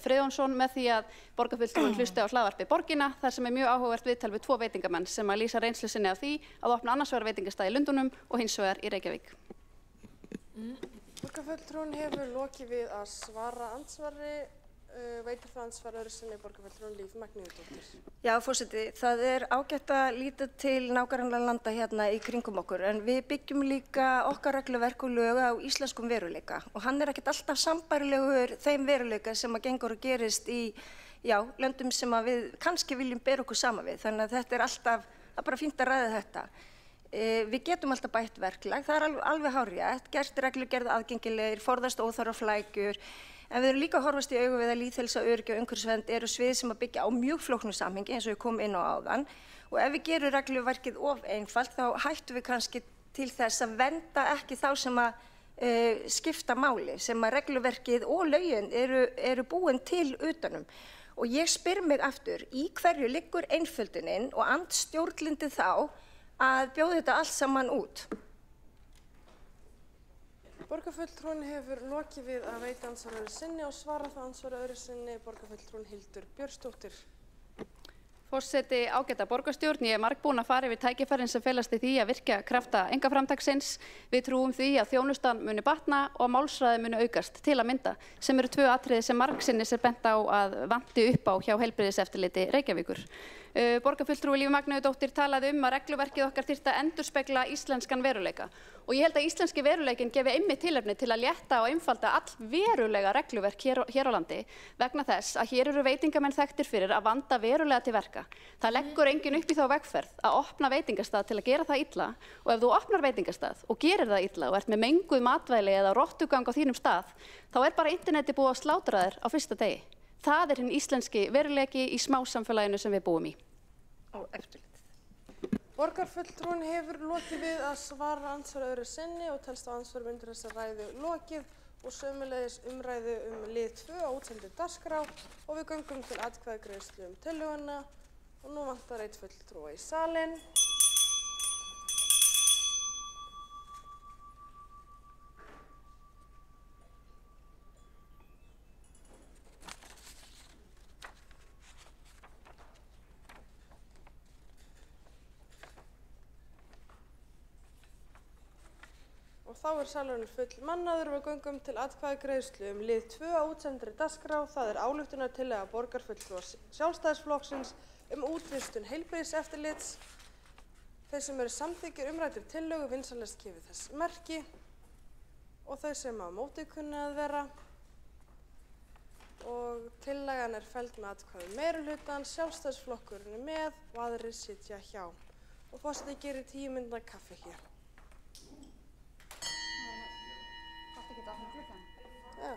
Friðjónsson með því að borgarfulltrúinn hlusti á hlaðvarpið Borgina þar sem er mjög áhugavert viðtal við 2 veitingamenn sem að lýsa reynslu sinni af því að opna annars vegar veitingastað í Lundúnum og hins vegar í Reykjavík. Borgarfulltrúinn hefur lokið við að svara andsvari. Veitir það andsvar öðru sinni borgarfulltrúinn Líf Magnúsdóttir. Já, forseti, það er ágætt að líta til nágrannagra landa hérna í kringum okkur en við byggjum líka okkar regluverk og lög á íslenskum veruleika og hann er ekkert alltaf sambærilegur þeim veruleika sem að gengur og gerist í löndum sem að við kannski viljum bera okkur saman við. Þannig að þetta er alltaf, það er bara fínt að ræða þetta. Við getum alltaf bætt verklag, það er alveg hárrétt, gert reglugerð aðgengilegir, forðast óþarfa flækjur. En við erum líka að horfast í augu við að lýðheilsa, öryggi og umhverfisvernd eru svið sem að byggja á mjög flóknu samhengi eins og ég kom inn á áðan og ef við gerum regluverkið of einfalt þá hættum við kannski til þess að vernda ekki þá sem að skipta máli, sem að regluverkið og lögin eru búin til utanum. Og ég spyr mig aftur, í hverju liggur einföldunin og andstjórnlyndið þá að bjóða þetta allt saman út? Borgarfulltrúinn hefur lokið við að veita andsvar öðru sinni og svara það andsvar öðru sinni borgarfulltrúinn Hildur Björnsdóttir. Forseti, ágæta borgarstjórn, ég margbúin að fara yfir tækifærin sem felast í því að virkja krafta einkaframtaksins. Við trúum því að þjónustan muni batna og málsræði muni aukast til að mynda, sem eru 2 atriði sem margsinnis bent á að vanti upp á hjá Heilbrigðiseftirliti Reykjavíkur. Borgarfulltrúi Líf Magnúsdóttir talaði að regluverkið okkar þyrfti að endurspegla íslenskan veruleika. Og ég held að íslenski veruleikin gefi einmitt tilefni til að létta og einfalda allverulega regluverk hér á landi vegna þess að hér eru veitingamenn þekktir fyrir að vanda verulega til verka. Það leggur enginn upp í þá vegferð að opna veitingastað til að gera það illa og ef þú opnar veitingastað og gerir það illa og ert með menguð matvæli eða rottugang á þínum stað, þá bara interneti búið að slátra þér á fyrsta degi. Það hinn íslenski veruleiki í smásamfélaginu sem við búum í. Borgarfulltrúinn hefur lokið við að svara andsvar öðru sinni og telst á andsvarum undir þessa ræðu lokið og sömuleiðis umræðu lið 2 á útsendri dagskrá og við göngum til atkvæðagreiðslu tillöguna og nú vantar einn fulltrúa í salinn. Þá salurinn full mannaður og við göngum til atkvæðagreiðslu lið 2 á útsendri dagskrá. Það ályktunartillaga borgarfulltrúa Sjálfstæðisflokksins útvistun heilbrigðiseftirlits. Þeir sem eru samþykkir umræddri tillögu vinsamlegast gefi þess merki og þau sem á móti kunna að vera. Og tillagan felld með atkvæðum meirihlutans, Sjálfstæðisflokkurinn með og aðrir sitja hjá. Og forseti gerir 10 mínútna kaffi hér. Já.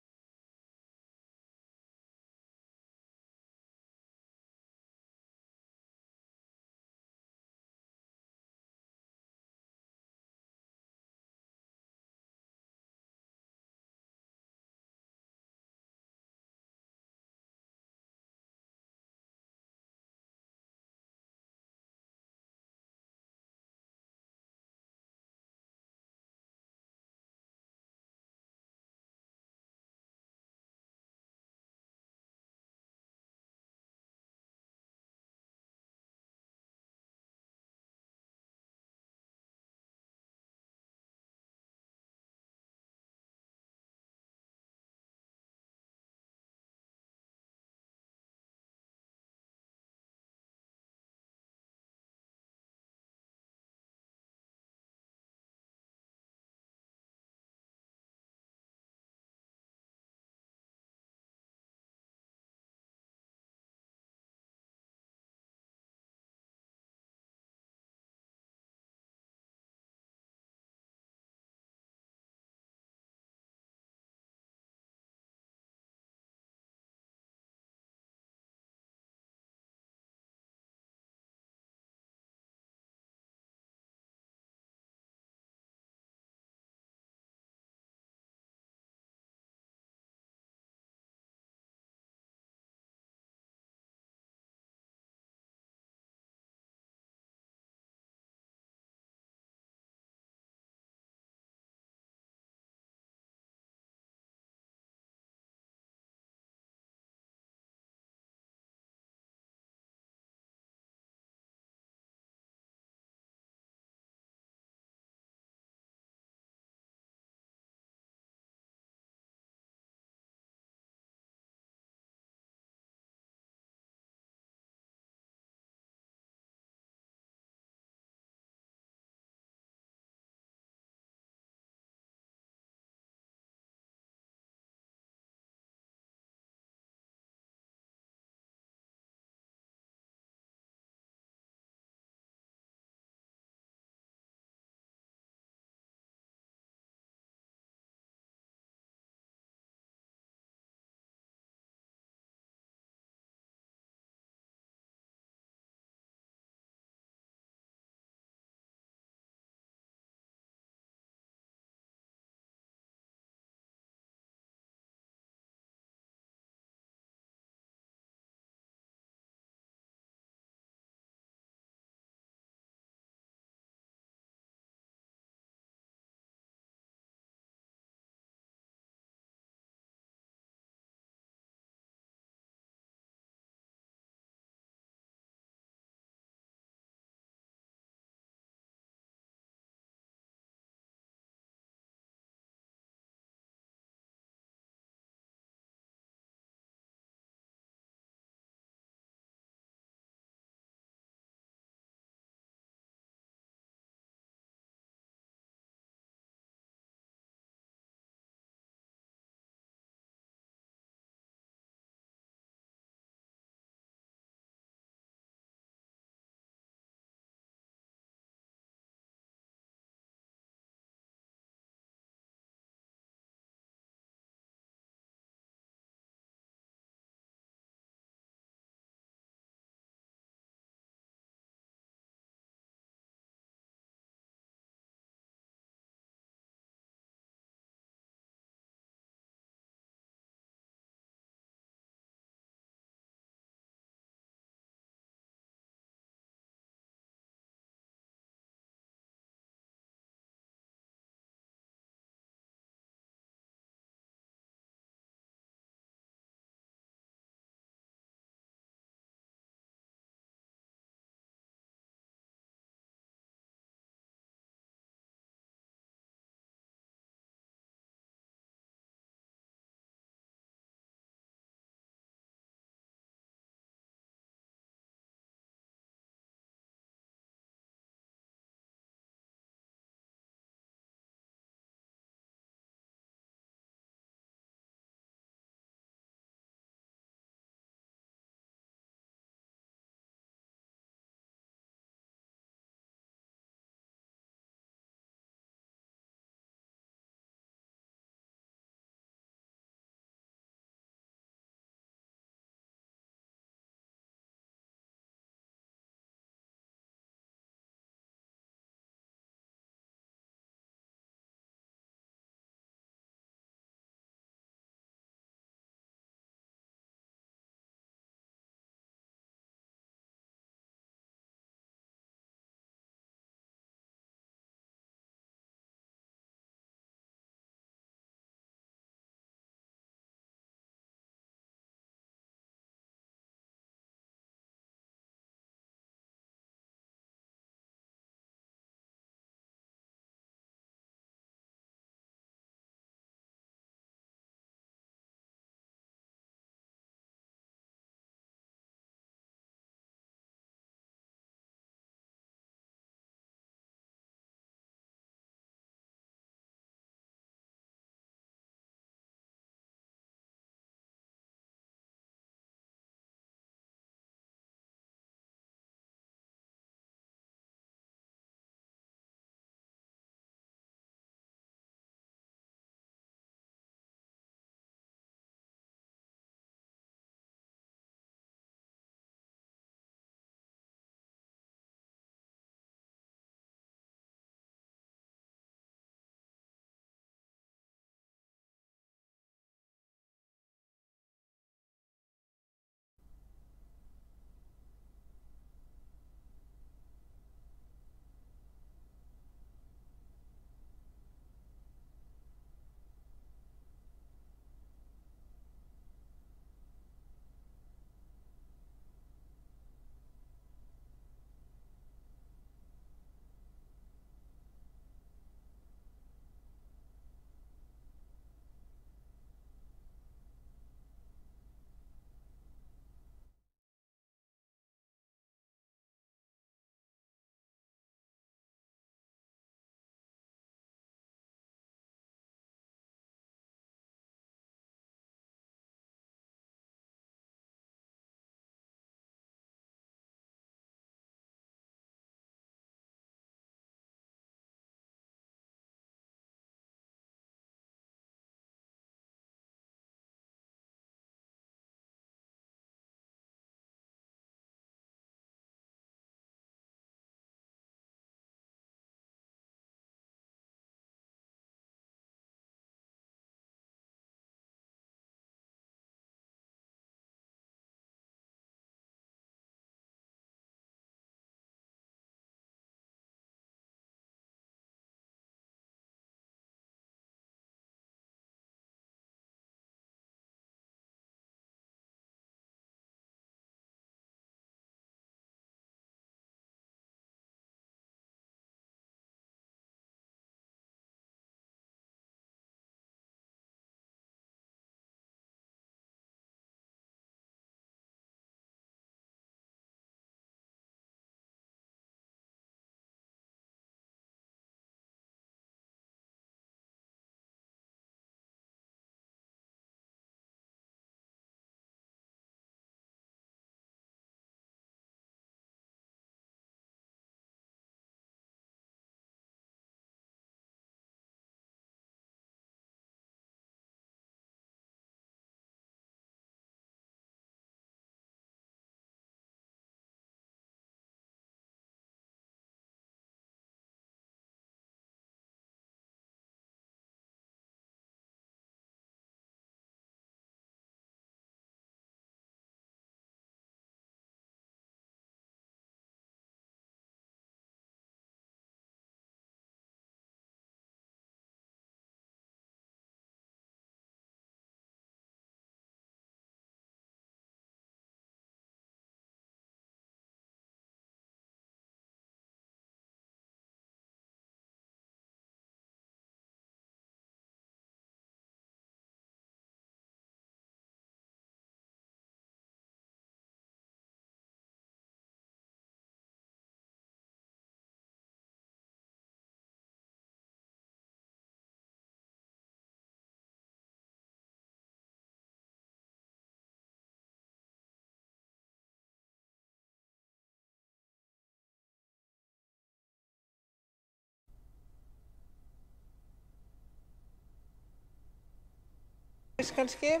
kannski.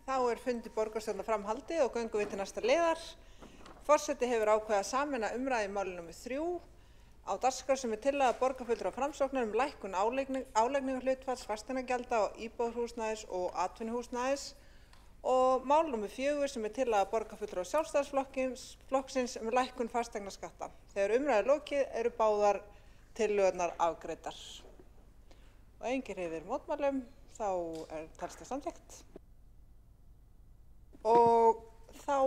Þá fundi borgarstjórnar framhaldið og göngum við til næsta liðar. Forseti hefur ákveðið að sameina umræðu í máli nr. 3 á dagskrá sem tillaga borgarfulltrúa Framsóknar lækkun álagningarhlutfalls fasteignagjalda á íbúðarhúsnæðis og atvinnuhúsnæðis og mál nr. 4 sem tillaga borgarfulltrúa Sjálfstæðisflokksins lækkun fasteignaskatta. Þegar umræðu lokið eru báðar tillögurnar afgreiddar. Og enginn hreyfir mótmælum, þá talst það samþykkt. Og þá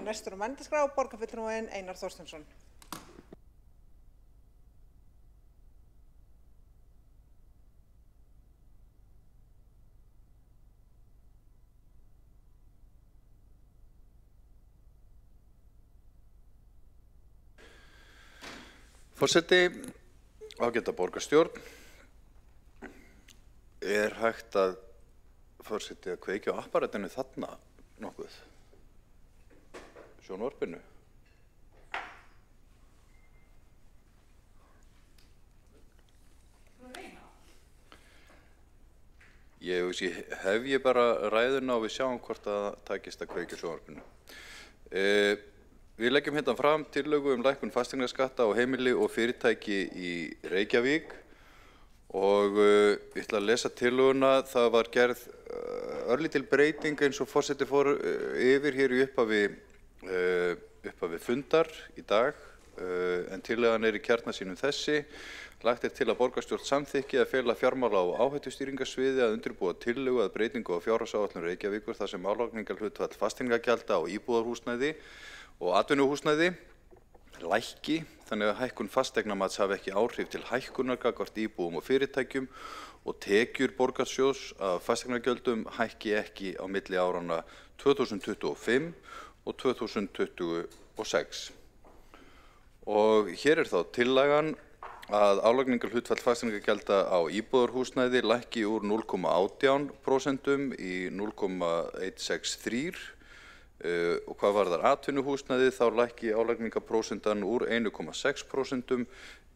næstur á mælendaskrá borgarfulltrúinn Einar Þorsteinsson. Forseti, ágæta borgarstjórn, hægt að forseti að kveikja á apparatinu þarna nokkuð? Sjónvarpinu? Hef ég bara ræðuna og við sjáum hvort að takist að kveikja sjónvarpinu. Við leggjum hérna fram tillögu lækkun fasteignaskatta á heimili og fyrirtæki í Reykjavík og ég ætla að lesa tillöguna. Það var gerð örlítil breyting eins og forseti fór yfir hér í upphafi fundar í dag, en tillagan í kjarna sínum þessi. Lagt til að borgarstjórn samþykki að fela fjármála- og áhættustýringarsviði að undirbúa tillögu að breytingu á fjárhagsáætlun Reykjavíkur þar sem álagningarhlutfall fasteignagjalda á íbúðarhúsnæði og atvinnuhúsnæði lækki, þannig að hækkun fasteignamats hafi ekki áhrif til hækkunar gagnvart íbúum og fyrirtækjum og tekjur borgarsjóðs af fasteignagjöldum hækki ekki á milli áranna 2025 og 2026. Og hér þá tillagan að álagningarhlutfall fasteignagjalda á íbúðarhúsnæði lækki úr 0,18% í 0,163%. Og hvað varðar atvinnuhúsnæði þá lækki álagningarprósentan úr 1,6%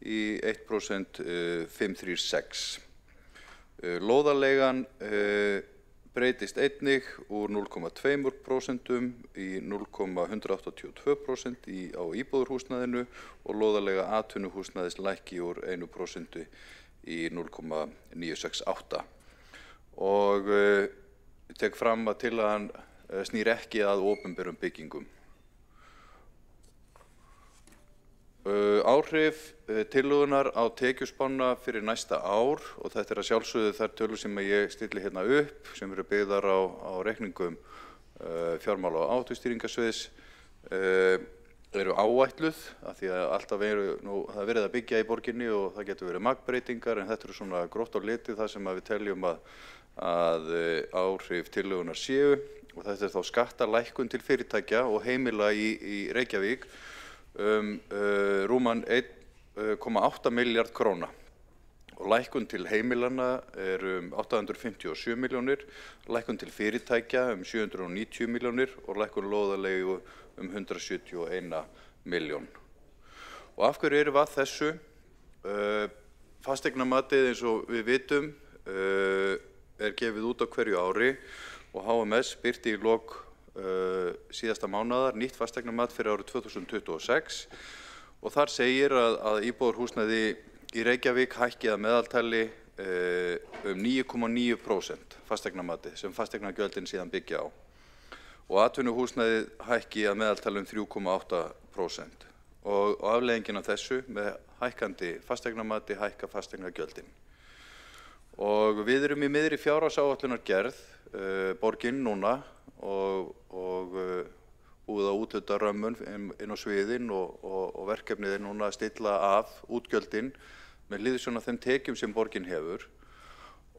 í 1,536%. Lóðarleigan breytist einnig úr 0,2% í 0,182% á íbúðarhúsnæðinu og lóðarlega atvinnuhúsnæðis lækki úr 1% í 0,968%. Og tek fram að tillagan snýr ekki að opinberum byggingum. Áhrif tillögunnar á tekjuspána fyrir næsta ár, og þetta að sjálfsögðu þær tölur sem ég stilli hérna upp, sem eru byggðar á reikningum fjármála- og áhættustýringarsviðs, eru áætluð, af því að alltaf það verið að byggja í borginni og það getur verið magnbreytingar, en þetta eru svona gróft á litið það sem við teljum að áhrif tillögunnar séu. Og þetta þá skattalækkun til fyrirtækja og heimila í Reykjavík rúman 1,8 milljarð króna. Og lækkun til heimilana 857 milljónir, lækkun til fyrirtækja 790 milljónir og lækkun lóðarleigu 171 milljón. Og af hverju erum við að þessu? Fasteignamatið eins og við vitum gefið út á hverju ári og HMS birti í lok síðasta mánaðar nýtt fasteignamat fyrir árið 2026 og þar segir að íbúðarhúsnæði í Reykjavík hækki að meðaltali 9,9% fasteignamati sem fasteignagjöldin síðan byggja á og atvinnuhúsnæði hækki að meðaltali 3,8% og afleiðingin af þessu með hækkandi fasteignamati hækka fasteignagjöldin. Og við erum í miðri fjárhagsáætlunargerð borgin núna og búið að úthluta römmun inn á sviðin og verkefnið núna að stilla af útgjöldin með hliðsjón af þeim tekjum sem borgin hefur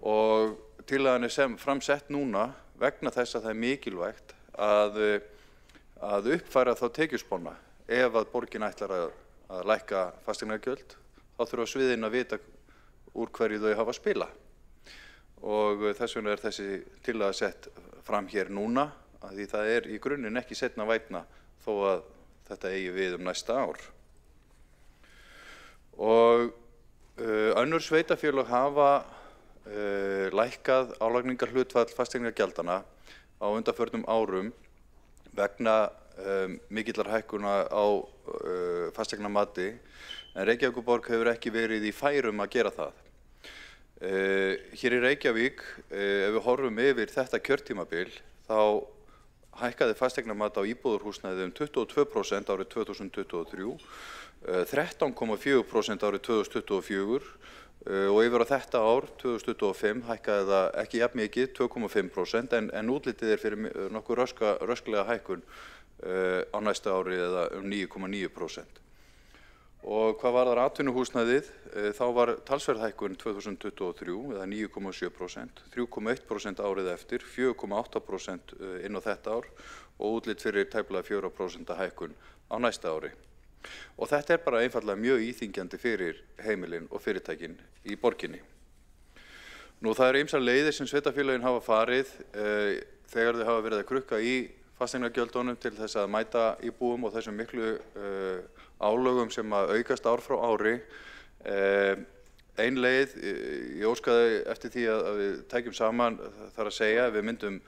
og tillagan sem framsett núna vegna þess að það mikilvægt að uppfæra þá tekjuspána ef að borgin ætlar að lækka fasteignagjöld þá þurfa sviðin að vita úr hverju þau hafa að spila. Og þess vegna þessi tillaga sett fram hér núna að því það í grunninn ekki seinna vænna þó að þetta eigi við næsta ár. Og önnur sveitarfélög hafa lækkað álagningarhlutfall fasteignagjaldana á undanförnum árum vegna mikillar hækkuna á fasteignamati, en Reykjavíkurborg hefur ekki verið í færum að gera það. Hér í Reykjavík, ef við horfum yfir þetta kjörtímabil, þá hækkaði fasteignamat á íbúðarhúsnæði 22% árið 2023, 13,4% árið 2024 og yfir á þetta ár, 2025, hækkaði það ekki jafn mikið, 2,5%, en útlitið fyrir nokkuð rösklega hækkun á næsta ári eða 9,9%. Og hvað varðar atvinnuhúsnæðið, þá var talsverð hækkun 2023 eða 9,7%, 3,1% árið eftir, 4,8% inn á þetta ár og útlit fyrir tæplega 4% hækkun á næsta ári. Og þetta bara einfallega mjög íþyngjandi fyrir heimilin og fyrirtækin í borginni. Nú það eru ýmsar leiðir sem sveitarfélögin hafa farið þegar þau hafa verið að krukka í fasteignagjöldunum til þess að mæta íbúum og þessum miklu álögum sem að aukast ár frá ári. Ein leið, ég óskaði eftir því að við tækjum saman, þar að segja, við myndum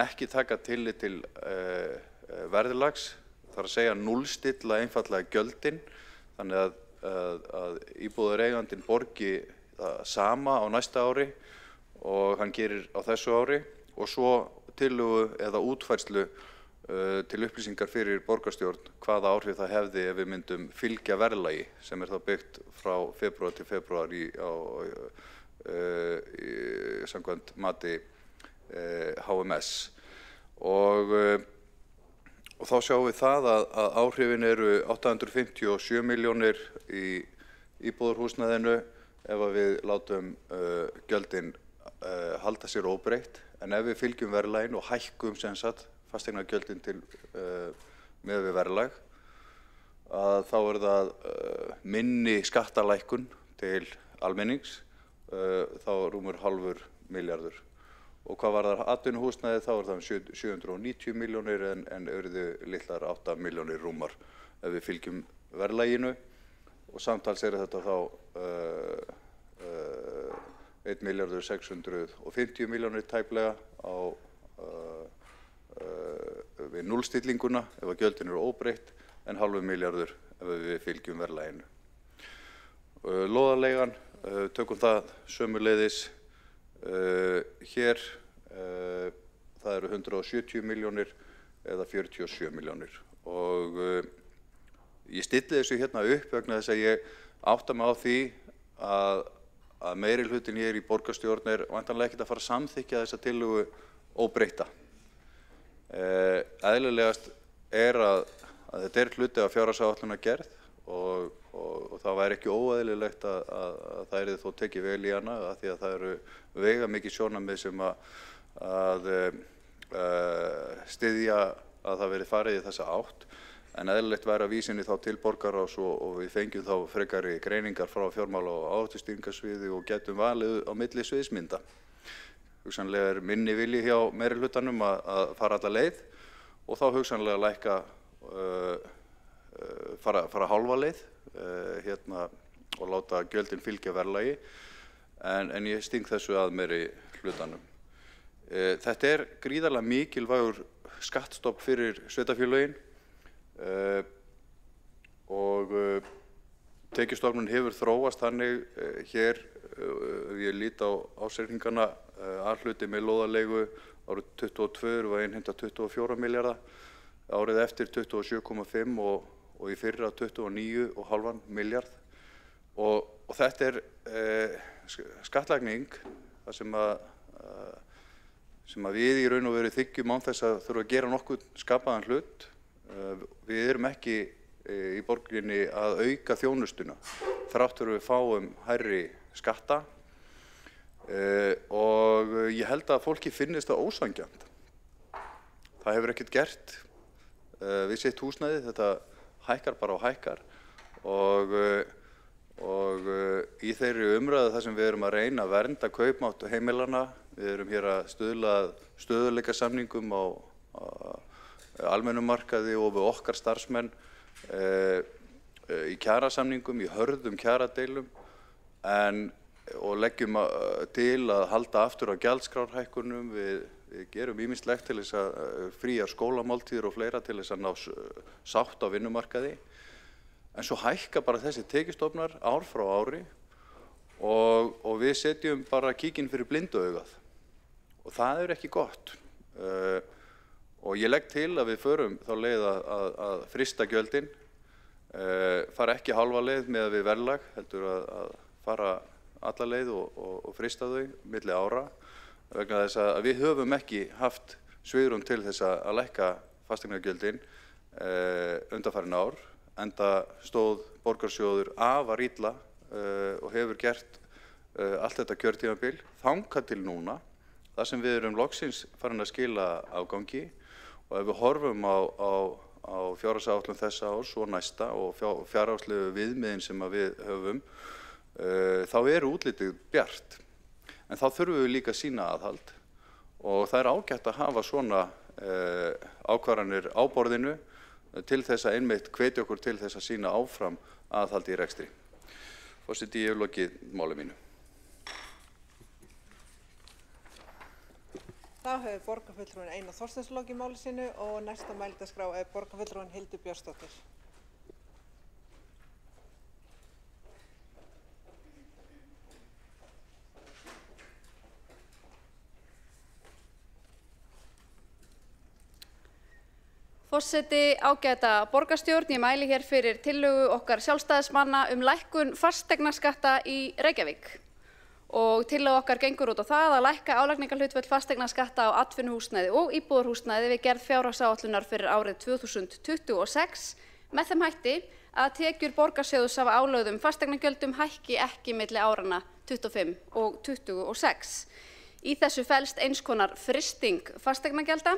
ekki taka tillit til verðlags, þar að segja núllstilla einfallega gjöldin, þannig að íbúðareigandinn borgi það sama á næsta ári og hann gerir á þessu ári, og svo tillögu eða útfærslu til upplýsingar fyrir borgarstjórn hvaða áhrif það hefði ef við myndum fylgja verðlagi sem þá byggt frá febrúar til febrúar samkvæmt mati HMS. Og þá sjáum við það að áhrifin eru 857 milljónir í íbúðarhúsnæðinu ef við látum gjöldin halda sér óbreytt, en ef við fylgjum verðlaginu og hækkum sem sagt fasteignagjöldin til með við verðlag, þá það minni skattalækkun til almennings, þá rúmur hálfur milljarður. Og hvað varðar atvinnuhúsnæði, þá það 790 milljónir en urðu litlar 8 milljónir rúmar ef við fylgjum verðlaginu, og samtals þetta þá 1 milljarður 650 milljónir tæplega við núllstillinguna ef að gjöldin eru óbreytt, en hálfur milljarður ef við fylgjum verðlaginu. Lóðarleigan, tökum það sömuleiðis. Hér það eru 170 milljónir eða 47 milljónir, og ég stilli þessu hérna upp vegna þess að ég átta mig á því að meirihlutin hér í borgarstjórn væntanlega ekkert að fara að samþykkja þessa tillögu óbreytta. Eðlilegast að þetta hluti af fjárhagsáætlunargerð og það væri ekki óeðlilegt að það yrði þó tekið vel í hana, af því að það eru veigamikil sjónarmið sem að styðja að það verði farið í þessa átt, en eðlilegt væri að vísa henni þá til borgarráðs og við fengjum þá frekari greiningar frá fjármála- og áhættustýringarsviði og getum valið á milli sviðsmynda. Hugsanlega minni vilji hjá meirihlutanum að fara alla leið og þá hugsanlega lækka fara hálfa leið og láta gjöldin fylgja verðlagi, en ég sting þessu að meiri hlutanum. Þetta gríðarlega mikilvægur skattstopp fyrir sveitarfélögin og tekjustofnun hefur þróast þannig hér, ég lít á ársreikningana, A-hluti með lóðarleigu árið 2022 var innheimta 24 milljarða, árið eftir 27,5 og í fyrra 29,5 milljarð, og þetta skattlagning sem við í raun og veru þiggjum án þess að þurfa að gera nokkuð skapaðan hlut. Við erum ekki í borginni að auka þjónustuna þrátt fyrir við fáum hærri skatta, og ég held að fólki finnist það ósanngjarnt. Það hefur ekkert gert við sitt húsnæði, þetta hækkar bara og hækkar, og í þeirri umræðu þar sem við erum að reyna að vernda kaupmátt heimilana, við erum hér að stuðla stöðugleikasamningum á almennum markaði og við okkar starfsmenn í kjarasamningum, í hörðum kjaradeilum, en og leggjum til að halda aftur á gjaldskrárhækkunum. Við gerum ýmislegt til þess að fríar skólamáltíðir og fleira til þess að ná sátt á vinnumarkaði. En svo hækka bara þessi tekjustofnar ár frá ári og við setjum bara kíkinn fyrir blindu augað. Og það ekki gott. Og ég legg til að við förum þá leið að frysta gjöldin, fara ekki halva leið með við verðlag, heldur að fara alla leið og frysta þau milli ára, vegna þess að við höfum ekki haft svigrúm til þess að lækka fasteignagjöldin undanfarin ár, enda stóð borgarsjóður afar illa og hefur gert allt þetta kjörtímabil þangað til núna, þar sem við erum loksins farin að skila afgangi. Og ef við horfum á fjárhagsáætlun þessa árs og næsta og fjárhagslegu viðmiðin sem við höfum, þá útlitið bjart. En þá þurfum við líka að sýna aðhald og það ágætt að hafa svona ákvarðanir á borðinu til þess að einmitt hvetja okkur til þess að sýna áfram aðhald í rekstri. Forseti, ég hef lokið máli mínu. Þá hefur borgarfulltrúinn Einar Þorsteinsson lokið máli sínu og næsta mælendaskrá borgarfulltrúinn Hildur Björnsdóttir. Forseti, ágæta borgarstjórn, ég mæli hér fyrir tillögu okkar sjálfstæðismanna lækkun fasteignaskatta í Reykjavík. Og tillögu okkar gengur út á það að lækka álagningarhlutföll fasteignaskatta á atvinnuhúsnæði og íbúðarhúsnæði við gerð fjárhagsáætlunar fyrir árið 2026 með þeim hætti að tekjur borgarsjóðs af álögðum fasteignagjöldum hækki ekki milli áranna 25 og 26. Í þessu felst eins konar frysting fasteignagjalda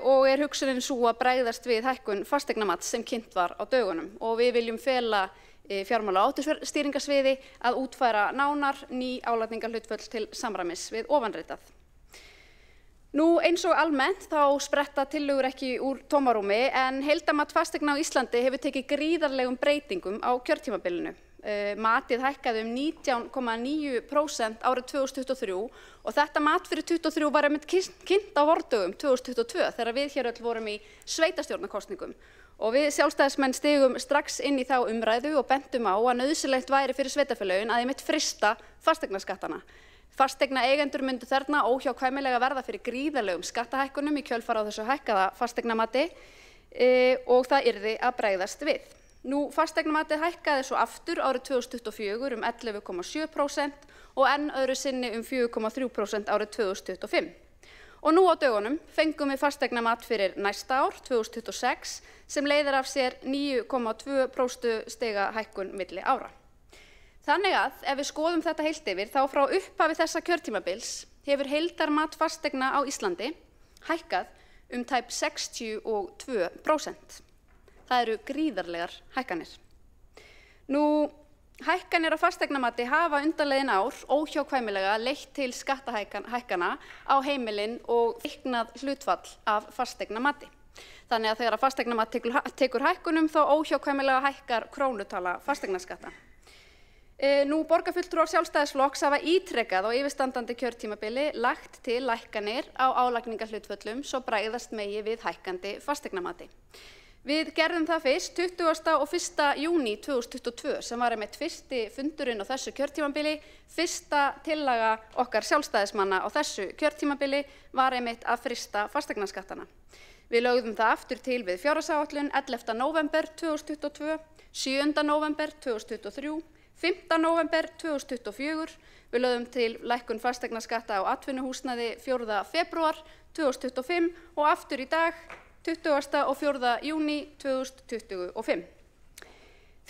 og hugsunin sú að bregðast við hækkun fasteignamats sem kynnt var á dögunum og við viljum fela fjármála- og áhættustýringarsviði að útfæra nánar ný álagningarhlutföll til samræmis við ofanritað. Nú eins og almennt þá spretta tillögur ekki úr tómarúmi en heildarmat fasteigna á Íslandi hefur tekið gríðarlegum breytingum á kjörtímabilinu. Matið hækkaði 19,9% árið 2023 og þetta mat fyrir 2023 var einmitt kynnt á vordögum 2022 þegar við hér öll vorum í sveitarstjórnarkosningum. Og við sjálfstæðismenn stigum strax inn í þá umræðu og bentum á að nauðsynlegt væri fyrir sveitarfélögin að einmitt frysta fasteignaskattana. Fasteignaeigendur myndu þarna óhjákvæmilega verða fyrir gríðarlegum skattahækkunum í kjölfar á þessu hækkaða fasteignamati og það yrði að bregðast við. Nú fasteignamatið hækkaði svo aftur árið 2024 11,7% og enn öðru sinni 4,3% árið 2025. Og nú á dögunum fengum við fasteignamat fyrir næsta ár, 2026, sem leiðir af sér 9,2% stiga hækkun milli ára. Þannig að ef við skoðum þetta heilt yfir þá frá upphafi þessa kjörtímabils hefur heildarmat fasteigna á Íslandi hækkað tæp 62%. Það eru gríðarlegar hækkanir. Nú, hækkanir á fasteignamati hafa undanliðin ár óhjákvæmilega leitt til skattahækkana á heimilin og reiknað hlutfall af fasteignamati. Þannig að þegar fasteignamat tekur hækkunum þá óhjákvæmilega hækkar krónutala fasteignaskatta. Nú borgarfulltrúar Sjálfstæðisflokks hafa ítrekað á yfirstandandi kjörtímabili lagt til lækkanir á álagningarhlutföllum svo bregðast megi við hækkandi fasteignamati. Við gerðum það fyrst 21. júní 2022 sem var einmitt fyrsti fundurinn á þessu kjörtímabili. Fyrsta tillaga okkar sjálfstæðismanna á þessu kjörtímabili var einmitt að frysta fasteignaskattana. Við lögðum það aftur til við fjárhagsáætlun 11. nóvember 2022, 7. nóvember 2023, 5. nóvember 2024. Við lögðum til lækkun fasteignaskatta á atvinnuhúsnæði 4. febrúar 2025 og aftur í dag 24. júní 2025.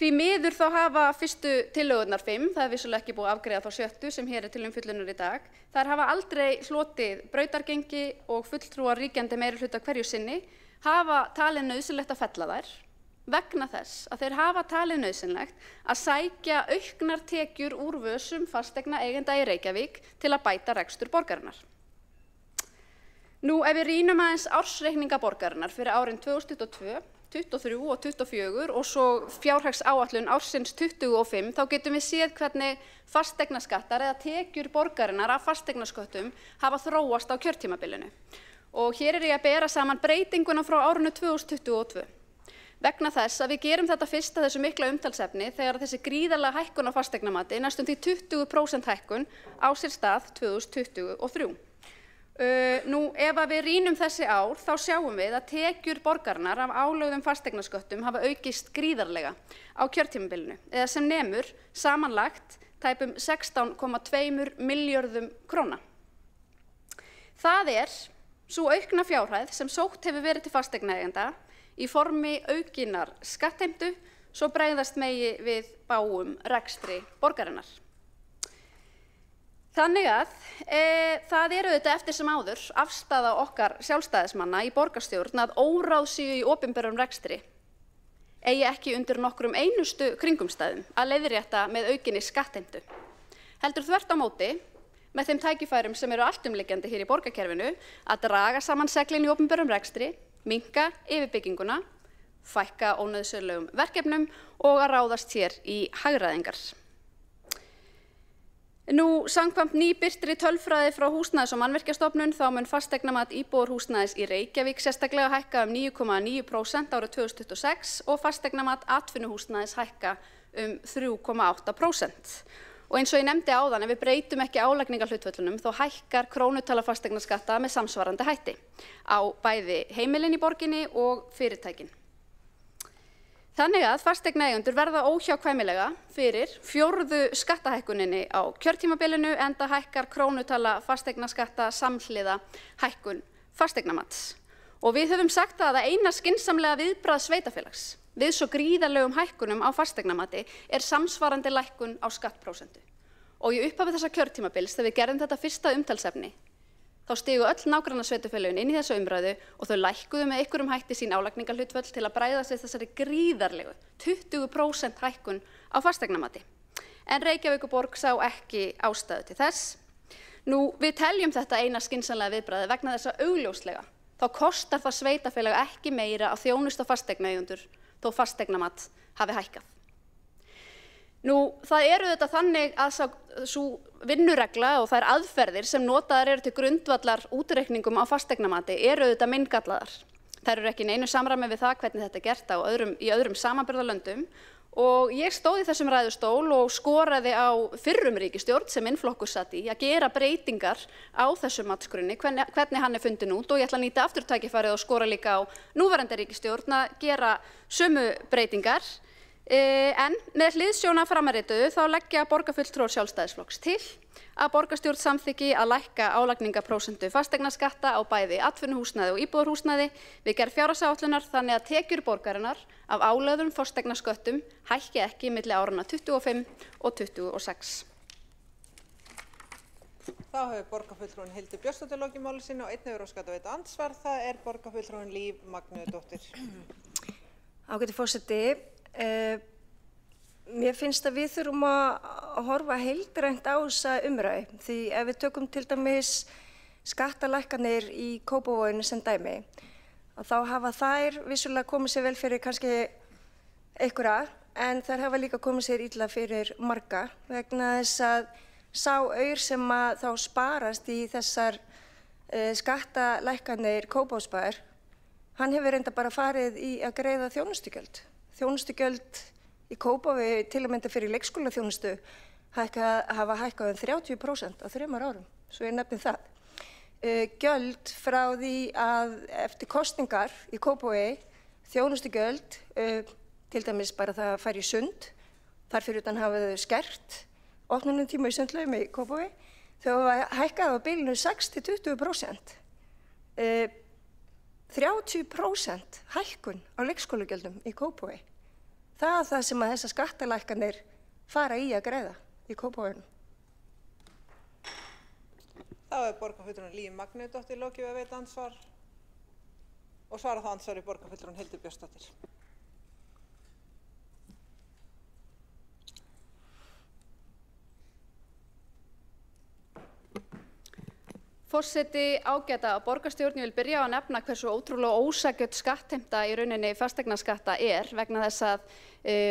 Því miður þá hafa fyrstu tillögurnar 5, það vissulega ekki búið að afgreiða þá 7. sem hér til umfjöllunar í dag, þær hafa aldrei hlotið brautargengi og fulltrúar ríkjandi meirihluta hverju sinni hafa talið nauðsynlegt að fella þær vegna þess að þeir hafa talið nauðsynlegt að sækja auknar tekjur úr vösum fasteignaeigenda í Reykjavík til að bæta rekstur borgarinnar. Nú, ef við rýnum aðeins ársreikninga borgarinnar fyrir árin 2022 23 og 24 og svo fjárhagsáætlun ársins 25, þá getum við séð hvernig fasteignaskattar eða tekjur borgarinnar af fasteignaskattum hafa þróast á kjörtímabilinu. Og hér ég að bera saman breytinguna frá árinu 2022. Vegna þess að við gerum þetta fyrst að þessu mikla umtalsefni þegar þessi gríðarlega hækkun á fasteignamati, næstum því 20% hækkun, á sér stað 2023. Nú, ef við rýnum þessi ár, þá sjáum við að tekjur borgarinnar af álögðum fasteignaskattum hafa aukist gríðarlega á kjörtímabilinu, eða sem nemur samanlagt tæpum 16,2 milljörðum króna. Það sú aukna fjárhæð sem sótt hefur verið til fasteignaeigenda í formi aukinnar skattheimtu, svo bregðast megi við bágum rekstri borgarinnar. Þannig að það auðvitað eftir sem áður afstaða okkar sjálfstæðismanna í borgarstjórn að óráð séu í opinberum rekstri eigi ekki undir nokkrum einustu kringumstæðum að leiðrétta með aukinni skattheimtu. Heldur þvert á móti, með þeim tækifærum sem eru alltumliggjandi hér í borgarkerfinu, að draga saman seglin í opinberum rekstri, minnka yfirbygginguna, fækka ónauðsynlegum verkefnum og að ráðast hér í hagræðingar. Nú, samkvæmt nýbirtri tölfræði frá Húsnæðis- og mannvirkjastofnun þá mun fasteignamat íbúðarhúsnæðis í Reykjavík sérstaklega hækka 9,9% árið 2026 og fasteignamat atvinnuhúsnæðis hækka 3,8%. Og eins og ég nefndi áðan, ef við breytum ekki álagningarhlutföllunum, þá hækkar krónutala fasteignaskatta með samsvarandi hætti á bæði heimilin í borginni og fyrirtækin. Þannig að fasteignaeigendur verða óhjákvæmilega fyrir 4. skattahækkuninni á kjörtímabilinu enda hækkar krónutala fasteignaskatta samhliða hækkun fasteignamats. Og við höfum sagt það að eina skynsamlega viðbragð sveitarfélags við svo gríðarlegum hækkunum á fasteignamati samsvarandi lækkun á skattprósentu. Og í upphafi þessa kjörtímabils, þegar við gerðum þetta fyrsta umtalsefni, þá stigu öll nágrannasveitarfélögin inn í þessa umræðu og þau lækkuðu með einhverjum hætti sín álagningarhlutföll til að bregðast við þessari gríðarlegu 20% hækkun á fasteignamati. En Reykjavíkurborg sá ekki ástæðu til þess. Nú, við teljum þetta eina skynsamlega viðbragði vegna þess að augljóslega þá kostar það sveitarfélag ekki meira að þjónusta fasteignaeigendur þó fasteignamat hafi hækkað. Nú, það auðvitað þannig að sú vinnuregla og þær aðferðir sem notaðar eru til grundvallar útreikningum á fasteignamati auðvitað meingallaðar. Þær eru ekki í neinu samræmi við það hvernig þetta gert í öðrum samanburðarlöndum og ég stóð í þessum ræðustól og skoraði á fyrrum ríkisstjórn sem minn flokkur satt í að gera breytingar á þessum matsgrunni, hvernig hann fundinn út og ég ætla að nýta aftur tækifærið og skora líka á núverandi ríkisstjórn að gera sömu breytingar. En með hliðsjón af framanrituðu þá leggja borgarfulltrúar Sjálfstæðisflokks til að borgarstjórn samþykki að lækka álagningarprósentu fasteignaskatta á bæði atvinnuhúsnæði og íbúðarhúsnæði við gerð fjárhagsáætlunar þannig að tekjur borgarinnar af álögðum fasteignasköttum hækki ekki milli áranna 25 og 26. Þá hefur borgarfulltrúin Hildur Björnsdóttir lokið máli sínu og einn hefur óskað að veita andsvar. Það borgarfulltrúin Líf Magnúsdóttir. Ágæti forseti, mér finnst að við þurfum að horfa heildrænt á þessa umræðu því ef við tökum til dæmis skattalækkanir í Kópavoginum sem dæmi þá hafa þær vissulega komið sér vel fyrir kannski einhverja en þær hafa líka komið sér illa fyrir marga vegna þess að sá aur sem að þá sparast í þessar skattalækkanir Kópavogsbæjar, hann hefur reynda bara farið í að greiða þjónustugjöld. Þjónustugjöld í Kópavogi til að mynda fyrir leikskólaþjónustu hafa hækkað 30% á 3 árum, svo ég nefni það. Gjöld frá því að eftir kosningar í Kópavogi, þjónustugjöld, til dæmis bara það að fara í sund, þar fyrir utan hafa þau skert, opnunartíma í sundlaugum í Kópavogi, þau hafa hækkað á bilinu 6–20%. 30% hækkun á leikskólagjöldum í Kópavogi. Það er það sem að þessar skattalækkanir fara í að greiða í Kópavoginum. Þá borgarfulltrúin Líf Magnúsdóttir lokið við að veita andsvar og svara það andsvari borgarfulltrúin Hildur Björnsdóttir. Forseti, ágæta borgarstjórn, ég vil byrja á að nefna hversu ótrúlega ósanngjörn skattheimta í rauninni fasteignaskatta vegna þess að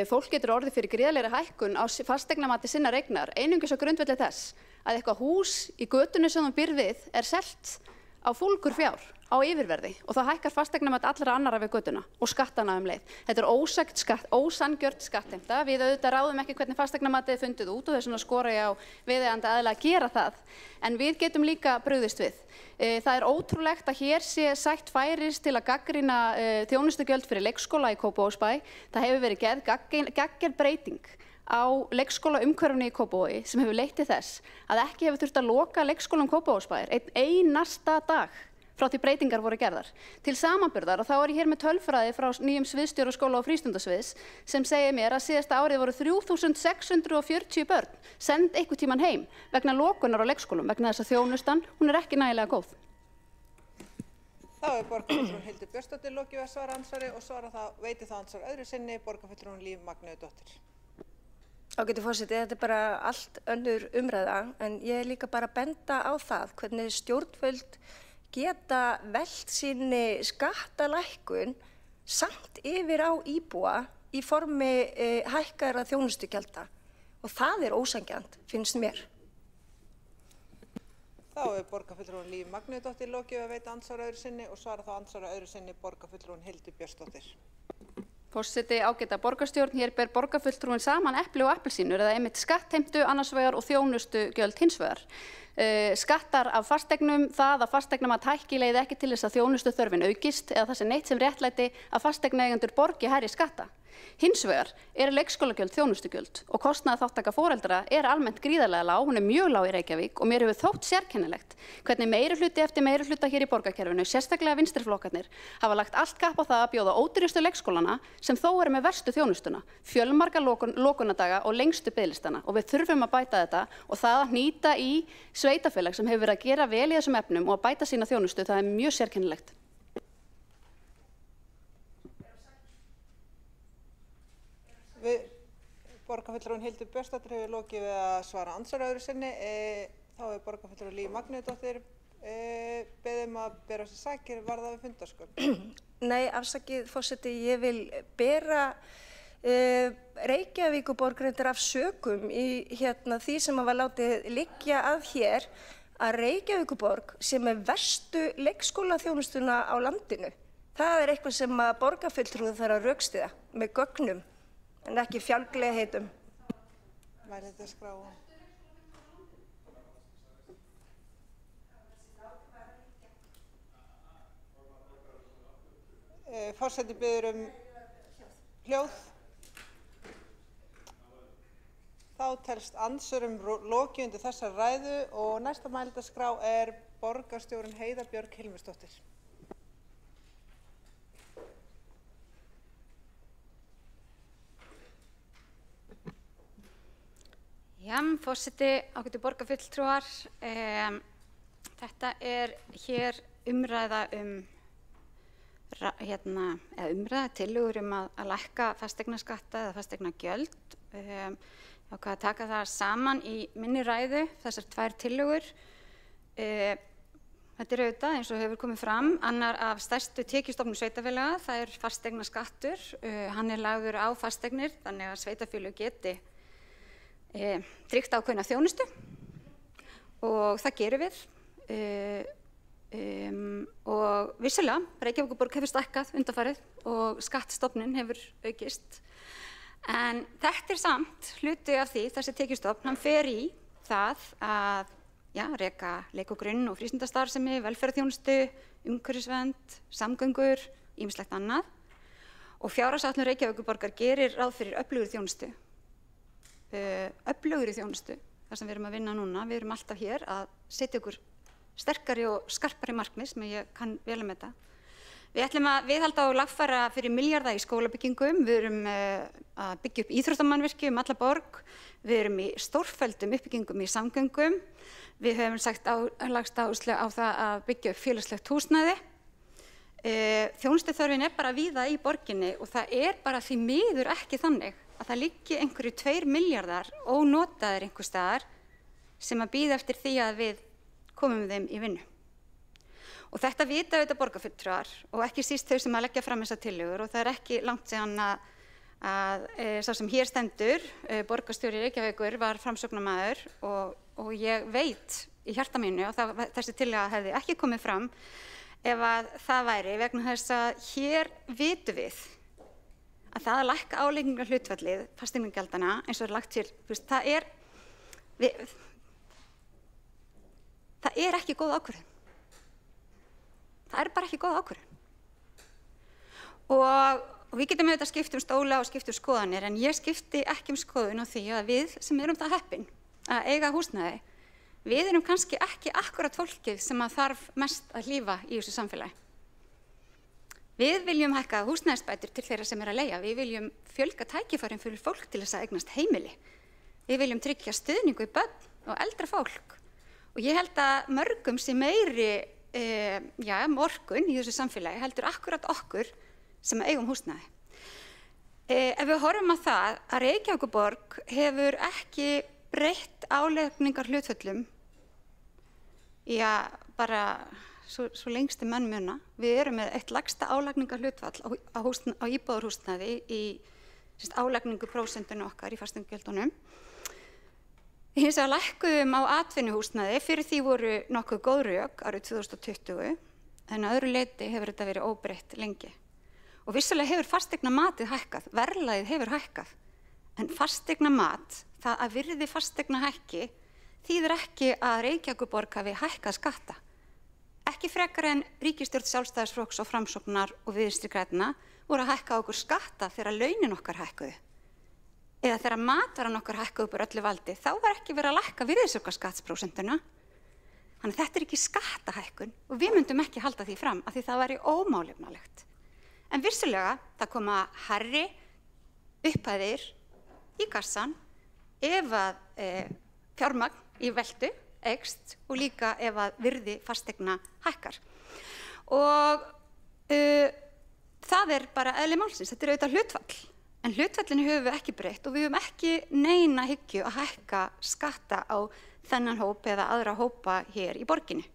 fólk getur orðið fyrir gríðarlegri hækkun á fasteignamati sinnar eignar einungis á grundvelli þess að eitthvað hús í götunni sem þú býrð við selt á fúlgur fjár á yfirverði og þá hækkar fasteignamat allra annarra við götuna og skattana leið. Þetta er ósanngjörn skattheimta. Við auðvitað ráðum ekki hvernig fasteignamatið er fundið út og þess vegna skora ég á viðeigandi aðila að gera það. En við getum líka brugðist við. Það er ótrúlegt að hér sé sætt færis til að gagnrýna þjónustugjöld fyrir leikskóla í Kópavogsbæ. Það hefur verið gerð gagnger breyting á leikskólaumhverfinu í Kópavogi sem hefur leitt til þess að ekki hefur þurft að loka leikskólum Kópavogsbæjar einn einasta dag frá því breytingar voru gerðar. Til samanburðar, og þá er ég hér með tölfræði frá nýjum sviðsstjóra skóla og frístundasviðs sem segir mér að síðasta árið voru 3640 börn send einhvern tímann heim vegna lokunar á leikskólum, vegna þess að þjónustan, hún er ekki nægilega góð. Þá er borgarfulltrúin Hildur Björnsdóttir lokið að svara ansvari og veiti þá ansvar öðru sinni borgarfulltrúin Líf Magnúsdóttir. Ágæti forseti, þetta er bara allt önnur umræða en ég er líka bara að benda á það hvernig stjórnvöld geta velt sinni skattalækkun samt yfir á íbúa í formi hækkaðra þjónustugjalda og það er ósanngjarnt, finnst mér. Þá er borgarfulltrúin Líf Magnúsdóttir lokið að veita ansvar öðru sinni og svara þá ansvar öðru sinni borgarfulltrúin Hildur Björnsdóttir. Forseti, ágæta borgarstjórn, hér ber borgarfulltrúin saman epli og appelsínur eða einmitt skattheimtu annars vegar og þjónustugjöld hins vegar. Skattar af fasteignum, það að fasteignamat hækki leiði ekki til þess að þjónustuþörfin aukist eða það sé neitt sem réttlæti að fasteignaeigendur borgi hærri skatta. Hins vegar leikskólagjöld þjónustugjöld og kostnaðarþátttaka foreldra almennt gríðarlega lág, hún mjög lág í Reykjavík og mér hefur þótt sérkennilegt hvernig meirihluti eftir meirihluta hér í borgarkerfinu, sérstaklega vinstriflokkarnir, hafa lagt allt kapp á það að bjóða ódýrustu leikskólana sem þó eru með verstu þjónustuna, fjölmarga lokunadaga og lengstu biðlistana og við þurfum að bæta þetta og það að hnýta í sveitafélag sem hefur verið að gera vel í þessum efnum og að bæta sína þjónustu, það er mjög sérkennilegt. Borgarfulltrúin Hildur Björnsdóttir hefur lokið við að svara ansvar öðru sinni. Þá er borgarfulltrúin Líf Magnúsdóttir beðið að bera sér sakir varðað við fundarsköp. Nei, afsakið forseti, ég vil bera Reykjavíkurborg reyndar af sökum í því sem var látið liggja að hér að Reykjavíkurborg sem er verstu leikskólaþjónustuna á landinu. Það er eitthvað sem að borgarfulltrúin þarf að rökstyðja með gögnum en ekki fjálglega heitum. Mælendaskrá. Forseti biður hljóð. Þá telst andsvör lokið undir þessar ræðu og næsta mælendaskrá er borgarstjórinn Heiða Björg Hilmarsdóttir. Já, forseti, ágætu borgarfulltrúar, þetta er hér umræða tillögur að lækka fasteignaskatta eða fasteignagjald. Ég ákvað að taka það saman í minni ræðu, þessar tvær tillögur. Þetta er auðvitað, eins og hefur komið fram, annar af stærstu tekjustofnum sveitarfélaga, það er fasteignaskattur. Hann er lagður á fasteignir, þannig að sveitarfélög geti tryggt ákveðna þjónustu og það gerum við og vissulega Reykjavíkurborg hefur stækkað undanfarið og skattstofninn hefur aukist en þetta er samt hluti af því þessi tekjustofn, hann fer í það að reka leik og grunn og frístundastarfsemi, velferðarþjónustu, umhverfisvernd, samgöngur, ýmislegt annað og fjárhagsáætlun Reykjavíkurborgar gerir ráð fyrir öflugri þjónustu. Þar sem við erum að vinna núna. Við erum alltaf hér að setja okkur sterkari og skarpari markmið sem ég kann vel að meta. Við ætlum að viðhalda og lagfæra fyrir milljarða í skólabyggingum. Við erum að byggja upp íþróttamannvirki alla borg. Við erum í stórfelldum uppbyggingum í samgöngum. Við höfum lagst áherslu á það að byggja upp félagslegt húsnæði. Þjónustuþörfin er bara víða í borginni og það er bara því miður ekki þannig að það liggi einhverju 2 milljarðar ónotaðir einhvers staðar sem að bíða eftir því að við komum við þeim í vinnu. Og þetta vita auðvitað borgarfulltrúar og ekki síst þau sem að leggja fram þessar tillögur og það er ekki langt síðan að sá sem hér stendur, borgarstjóri Reykjavíkur var framsóknarmaður og ég veit í hjarta mínu og þessi tillaga hefði ekki komið fram ef að það væri vegna þess að hér vitum við að það að lækka álagningarhlutfallið fasteignagjaldana eins og er lagt til, það er ekki góð ákvörðun. Það er bara ekki góð ákvörðun. Og við getum auðvitað skipt stóla og skipt skoðanir en ég skipti ekki skoðun á því að við sem erum það heppin að eiga húsnæði, við erum kannski ekki akkurat fólkið sem að þarf mest að hlífa í þessu samfélagi. Við viljum hækka húsnæðisbætur til þeirra sem að leigja, við viljum fjölga tækifærum fyrir fólk til þess að eignast heimili. Við viljum tryggja stuðningu í börn og eldra fólk. Og ég held að mörgum sé meiri morgun í þessu samfélagi heldur akkurat okkur sem eigum húsnæði. Ef við horfum á það að Reykjavíkurborg hefur ekki breytt álagningarhlutföllum bara svo lengst menn muna. Við erum með eitt lægsta álagningarhlutfall á íbúðarhúsnæði í álagningu prósentinu okkar í fasteignagjöldunum. Hins vegar lækkuðum á atvinnuhúsnæði, fyrir því voru nokkuð góð rök árið 2020, en að öðru leyti hefur þetta verið óbreytt lengi. Og vissulega hefur fasteignamatið hækkað, verðlagið hefur hækkað, en fasteignamat, það að virði fasteigna hækki, þýðir ekki að Reykjavíkurborg hafi hækkað skatta. Ekki frekar en ríkisstjórn Sjálfstæðisflokks og Framsóknar og Vinstri grænna voru að hækka okkur skatta þegar launin okkar hækkuðu. Eða þegar matvaran okkar hækkuðu upp úr öllu valdi, þá var ekki verið að lækka virðisaukaskattsprósentuna. Þannig að þetta er ekki skattahækkun og við myndum ekki halda því fram af því það væri ómálefnalegt. En vissulega það koma hærri upphæðir í kassan ef að fjármagn í veltu eykst og líka ef að virði fasteigna hækkar. Og það er bara eðli málsins, þetta er auðvitað hlutfall. En hlutfallinu höfum við ekki breytt og við höfum ekki neina hyggju að hækka skatta á þennan hóp eða aðra hópa hér í borginni.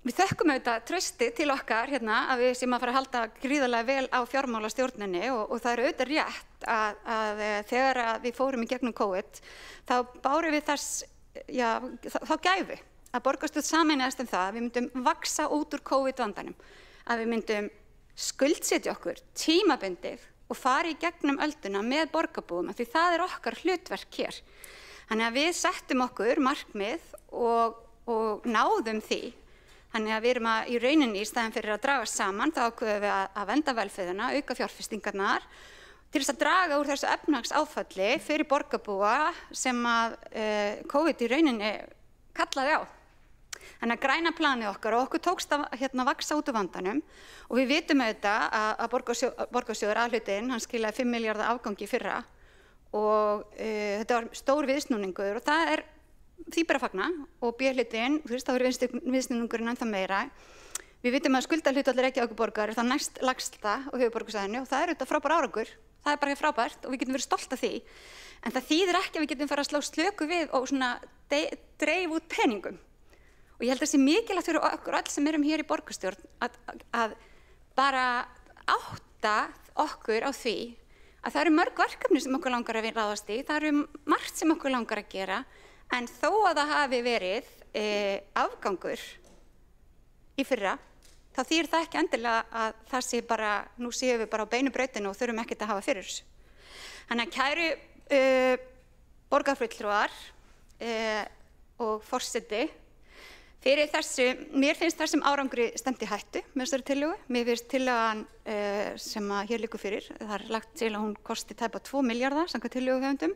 Við þökkum auðvitað trausti til okkar að við séum að fara að halda gríðarlega vel á fjármálastjórninni og það er auðvitað rétt að þegar við fórum í gegnum COVID þá bárum við þá gæfu að borgarstjórn sameinaðist það að við myndum vaxa út úr COVID-vandanum, að við myndum skuldsetja okkur tímabundið og fara í gegnum ölduna með borgarbúum því það er okkar hlutverk hér. Þannig að við settum okkur markmið og náðum því. Þannig að við erum í rauninni í staðinn fyrir að draga saman þá ákveðum við að vernda velferðina, auka fjárfestingarnar til þess að draga úr þessu efnahagsáfalli fyrir borgarbúa sem að COVID í rauninni kallaði á. Þannig að græna planið okkar og okkur tókst að vaxa út úr vandanum og við vitum auðvitað að borgarsjóður A-hlutinn, hann skilaði 5 milljarða afgangi í fyrra og þetta var stór viðsnúningur og það er því bara að fagna og B-hlutinn, þá er viðsnúningurinn ennþá meira. Við vitum að skuldahlutfall Reykjavíkurborgar er það næst lægsta á höfuðborgarsvæðinu og það er auðvitað frábær árangur. Það er bara frábært og við getum verið stolt af því. En það þýðir ekki að við getum fara að slá slöku við og dreif út peningum. Og ég held að það sé mikilvægt fyrir okkur öll sem erum hér í borgarstjórn að bara átta okkur á því að það eru mörg verkefni sem okkur langar að ráðast í, það eru margt sem okkur langar að gera, en þó að það hafi verið afgangur í fyrra, þá þýðir það ekki endilega að það sé bara, nú séum við bara á beinu brautinni og þurfum ekkert að hafa fyrir þessu. Þannig að kæru borgarfulltrúar og forseti, fyrir þessu, mér finnst þessum árangri stefnt í hættu með þessari tillögu. Mér finnst tillagan sem hér liggur fyrir, það er lagt til að hún kosti tæpa 2 milljarða samkvæmt tillöguhöfundum.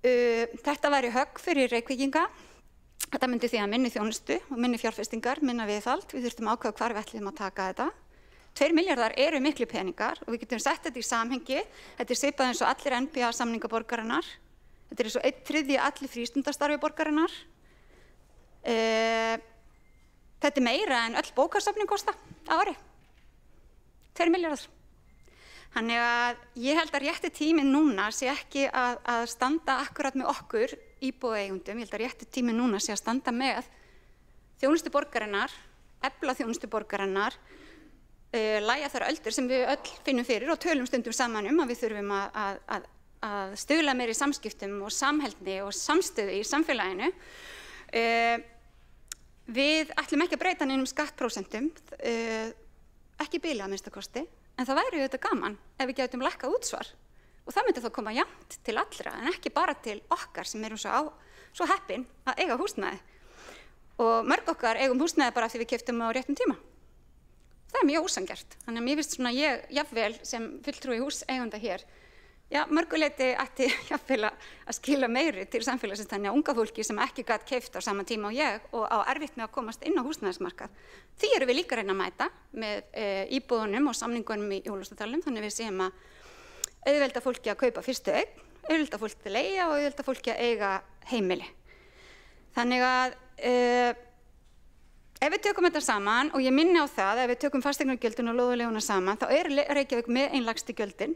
Þetta væri högg fyrir Reykvíkinga. Þetta myndi því að minni þjónustu og minni fjárfestingar, minna viðhald. Við þurftum að ákveða hvar við ætlum að taka þetta. 2 milljarðar eru miklu peningar og við getum sett þetta í samhengi. Þetta er svipað eins og allir NPA-samninga borgarinnar. Þetta er eins og 1/3 allir frístundastarfi borgarinnar. Þetta er meira en öll bókasöfnin kosta á ári. 2 milljarðar. Þannig að ég held að rétti tíminn núna sé ekki að standa akkurat með okkur íbúðaeigendum, ég held að rétti tími núna sé að standa með þjónustu borgarinnar, efla þjónustu borgarinnar, lægja þær öldur sem við öll finnum fyrir og tölum stundum saman að við þurfum að stuðla meiri samskiptum og samheldni og samstöðu í samfélaginu. Við ætlum ekki að breyta neinum skattprósentum, ekki bíla að minnsta kosti, en það væri auðvitað gaman ef við gætum lækkað útsvar og það myndi þá koma jafnt til allra en ekki bara til okkar sem erum svo heppin að eiga húsnæði. Og mörg okkar eigum húsnæði bara af því við keyptum á réttum tíma. Það er mjög ósanngjarnt. Þannig að mér finnst svona ég jafnvel sem fulltrúi húseiganda hér, mörguleyti ætti jafnvel að skila meiri til samfélagsins þannig að unga fólki sem ekki gat keypt á sama tíma og ég og á erfitt með að komast inn á húsnæðismarkað. Því erum við líka að reyna að mæta með íbúðunum og samningunum í Jólastalnum, þannig við séum að auðvelda fólki að kaupa fyrstu eign, auðvelda fólki að leigja og auðvelda fólki að eiga heimili. Þannig að ef við tökum þetta saman, og ég minni á það, ef við tökum fasteignagjöldin og lóðarleiguna saman, þá Reykjavík með einlægstu gjöldin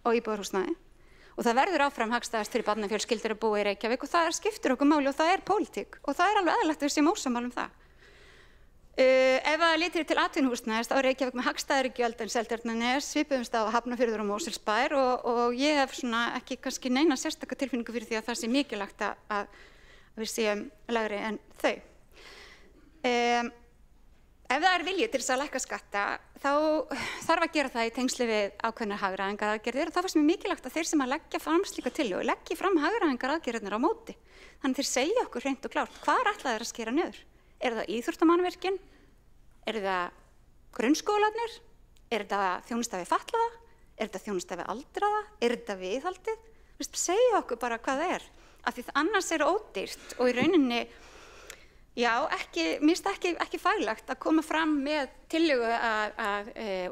á íbúðarhúsnæði og það verður áfram hagstæðast fyrir barnafjölskyldur að búa í Reykjavík og það skiptir okkur máli og það er pólitík og það er alveg eðlilegt að við séum ósammála það. Ef það lítur til atvinnuhúsnæðis þá er Reykjavík með hagstæðari gjöld en Seltjarnarnes, svipuðumst á Hafnarfjörður og Mosfellsbær og ég hef svona ekki kannski neina sérstaka tilfinningu fyrir því að það sé mikilvægt að við séum lægri en þau. Ef það er vilji til þess að lækka skatta, þá þarf að gera það í tengsli við ákveðnar hagræðingaraðgerðir og það fannst mér mikilvægt að þeir sem að leggja fram slíka tillögu leggi fram hagræðingaraðgerðirnar á móti. Þannig þeir segja okkur hreint og klárt hvar ætla þeir að skera niður. Er það íþróttamannvirkin? Er það grunnskólarnir? Er það þjónusta við fatlaða? Er það þjónusta við aldraða? Er það viðhaldið? Segja okkur bara hvað það er. Af því annars er ódýrt og í rauninni mér finnst ekki faglegt að koma fram með tillögu að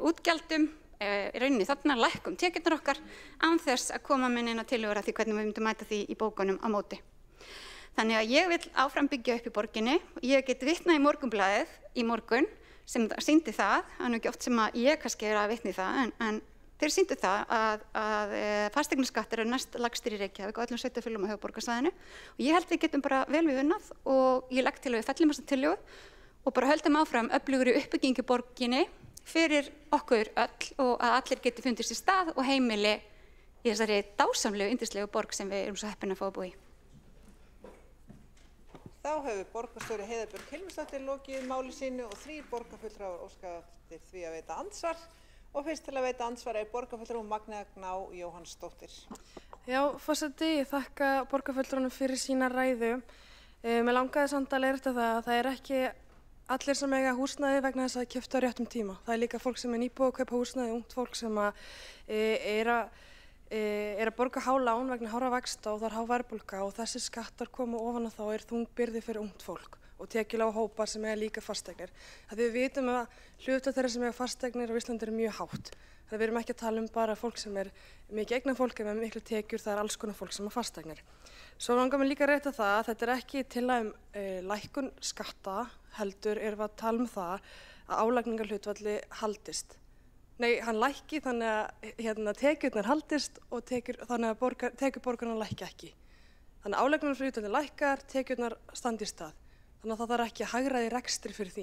útgjaldum, í rauninni þarna lækkum tekjurnar okkar án þess að koma með neina tillögur að því hvernig við myndum mæta því í bókunum á móti. Þannig að ég vil áfram byggja upp í borginni. Ég get vitnað í Morgunblaðið í morgun sem sýndi það, það er nú ekki oft sem að ég kannski er að vitna í það, en þeir sýndu það að fasteignaskattar eru næst lægstir í Reykjavík og öllum sveitarfélögum á höfuðborgarsvæðinu og ég held við getum bara vel við unnað og ég legg til að við fellum þessa tillögu og bara höldum áfram öflugri uppbyggingu borginni fyrir okkur öll og að allir geti fundið sér stað og heimili í þessari dásamlegu, yndislegu borg sem við erum svo heppin að fá að búa í. Þá hefur borgarstjóri Heiða Björk Hilmisdóttir lokið máli sínu og 3 borgarfulltrúar óskað eftir því að veita andsvar. Og fyrst til að veita andsvar er borgarfulltrú Magnea Gná Jóhannsdóttir. Já, forseti, ég þakka borgarfulltrúnum fyrir sína ræðu. Mér langaði samt að leiðrétta það að það er ekki allir sem eiga húsnæði vegna þess að keyptu á réttum tíma. Það er líka fólk sem er nýbúið að kaupa húsnæði, ungt fólk sem er að borga há lán vegna hárra vaxta og það er há verðbólga og þessi skattar koma ofan á þá er þung byrði fyrir ungt fólk og tekjulága hópar sem eiga líka fasteignir. Við vitum að hluta þeirra sem eiga fasteignir á Íslandi er mjög hátt. Þannig að við erum ekki að tala bara fólk sem er mikið eignafólk en með miklu tekjur, það er alls konar fólk sem á fasteignir. Svo langar mér líka að rétta það að þetta er ekki tillaga lækkun skatta, heldur erum við að tala það að álagningarhlutfalli haldist. Nei, hann lækki þannig að tekjurnar haldist og þannig að tekjur borgarna lækki ekki. Þannig að álagningarhlutfalli lækkar, tekjurnar standi í stað. Þannig að það þarf ekki að hagræða í rekstri fyrir því.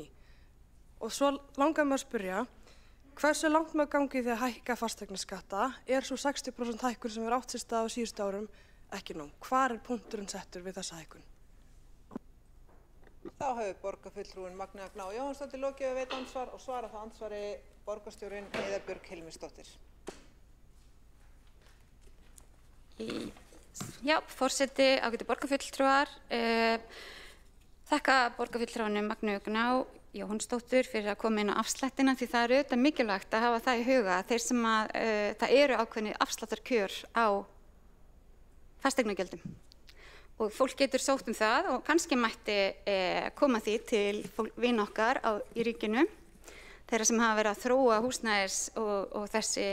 Og svo langar mér að spyrja, hversu langt með gangi því að hækka fasteignaskatta er svo 60% hækkun sem átt sér stað á síðustu árum ekki nóg? Hvar er punkturinn settur við þessa hækkun? Þá hefur borgarfulltrúin Magnea Gná Jóhannsdóttir lokið að veita andsvar og svara það andsvari borgarstjórinn Heiða Björk Hilmisdóttir. Já, forseti, ágætu borgarfulltrúar. Þakka borgarfulltrúanum Magneu Gná Jóhannsdóttur fyrir að koma inn á afslættina því það er auðvitað mikilvægt að hafa það í huga að þeir sem það eru ákveðnir afsláttarkjör á fasteignagjöldum og fólk getur sótt það og kannski mætti koma því til vina okkar í ríkinu þeirra sem hafa verið að þróa húsnæðis og þessi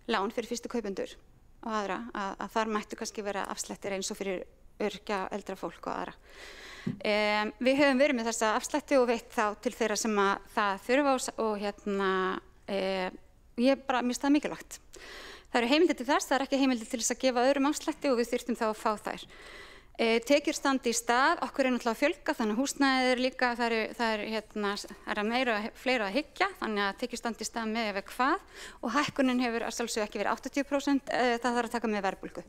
lán fyrir fyrstu kaupendur og aðra að þar mættu kannski vera afslættir eins og fyrir öryrkja, eldra fólk og aðra. Við höfum verið með þessa afslætti og veitt þá til þeirra sem það þurfa og mér finnst það mikilvægt. Það eru heimildir til þess, það er ekki heimildir til þess að gefa öðrum afslætti og við þyrftum þá að fá þær. Tekjur standi í stað, okkur náttúrulega að fjölga, þannig að húsnæðið er líka, það er fleira að hyggja, þannig að tekjur standi í stað með ef hvað, og hækkunin hefur að sjálfsögðu ekki verið 80%, það þarf að taka með verðbólgu.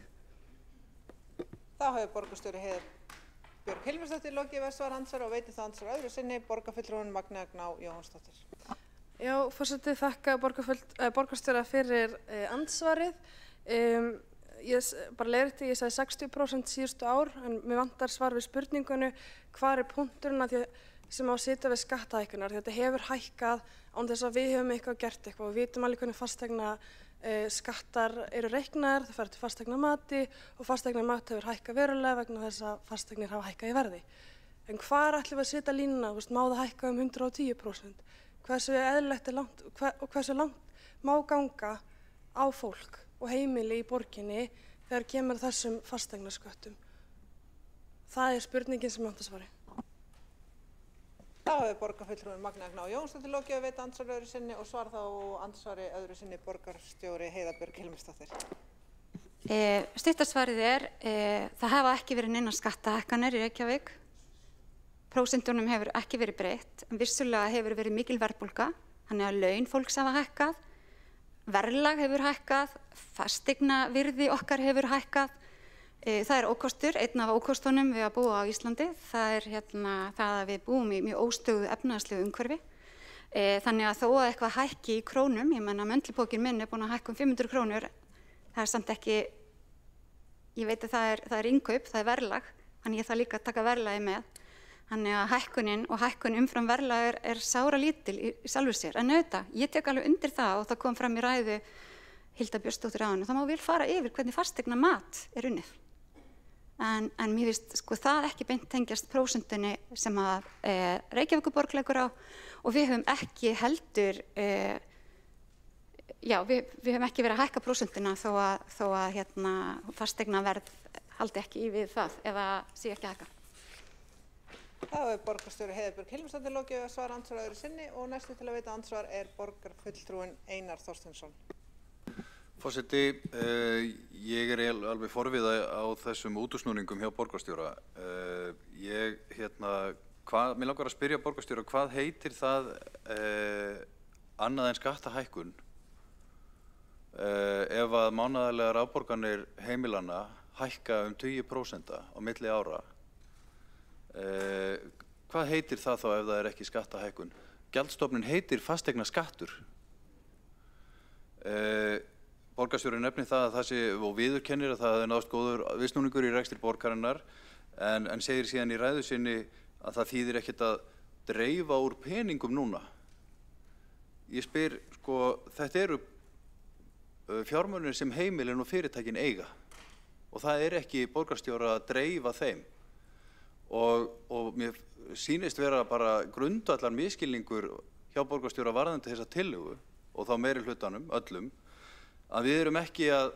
Þá hefur borgarstjóri Heiðbjörg Hilmarsdóttir lokið svar andsvara og veitir það andsvar öðru sinni, borgarfulltrúin Magnea Gná Jóhannsdóttir. Já, forseti, þakka borgarstjóra fyrir andsvarið. Ég bara leiðrétti, ég sagði 60% síðustu ár, en mér vantar svar við spurningunni hvað er punkturinn sem á að sitja við skattahækkunar. Þetta hefur hækkað án þess að við höfum eitthvað gert eitthvað. Við vitum alveg hvernig fasteigna skattar eru reiknaðir, það fer til fasteignamati og fasteignamat hefur hækkað verulega vegna þess að fasteignir hafa hækkað í verði. En hvar ætlum við að setja línuna? Má það hækka 110%? Hversu eðlilegt er langt og hversu langt má ganga á fólk og heimili í borginni þegar kemur þessum fasteignarsköttum? Það er spurningin sem átt að svari. Þá hefur borgarfulltrúin Magnea Gná Jóhannsdóttir lokið að veita andsvari öðru sinni og svar þá andsvari öðru sinni borgarstjóri Heiðbjörg Hilmarsdóttir. Stuttasvarið er, það hafa ekki verið neinar skattahækkanir í Reykjavík. Prósentunum hefur ekki verið breytt, en vissulega hefur verið mikil verðbólga, þannig að laun fólks hafa hækkað. Verðlag hefur hækkað, fasteignavirði okkar hefur hækkað. Það er ókostur, einn af ókostunum við að búa á Íslandi. Það er það að við búum í mjög óstöðugu efnahagslegu umhverfi. Þannig að þó að eitthvað hækki í krónum, ég menna möndlupókin minn er búin að hækka 500 krónur, það er samt ekki, ég veit að það er innkaup, það er verðlag, þannig ég þarf líka að taka verðlagi með. Þannig að hækkun umfram verðlag er sára lítil í sjálfu sér. En auðvitað, ég tek alveg undir það og það kom fram í ræðu Hildar Björnsdóttur áðan og það má vel fara yfir hvernig fasteignamat er unnið. En mér finnst það ekki beint tengjast prósentunni sem að Reykjavíkurborg leggur á og við höfum ekki heldur, við höfum ekki verið að hækka prósentuna þó að fasteignaverð haldi ekki í við það eða sé ekki að hækka. Þá hefur borgarstjóri Heiðbjörg Hilmarsdóttir lokið að svara andsvar öðru sinni og næstu til að veita andsvar er borgarfulltrúin Einar Þorsteinsson. Forseti, ég er alveg forviða á þessum útúrsnúningum hjá borgarstjóra. Mér langar að spyrja borgarstjóra, hvað heitir það annað en skattahækkun ef að mánaðarlegar afborganir heimilanna hækka 20% á milli ára? Hvað heitir það þá ef það er ekki skattahækkun? Gjaldstofninn heitir fasteignaskattur. Borgarstjórinn nefnir það að það sé og viðurkennir að það er náðst góður viðsnúningur í rekstri borgarinnar en segir síðan í ræðu sinni að það þýðir ekkert að dreifa úr peningum núna. Ég spyr, þetta eru fjármunir sem heimilin og fyrirtækin eiga og það er ekki borgarstjóra að dreifa þeim. Og mér sýnist vera bara grundvallar misskilningur hjá borgarstjóra varðandi þessa tillögu og þá meiri hlutanum, öllum, að við erum ekki að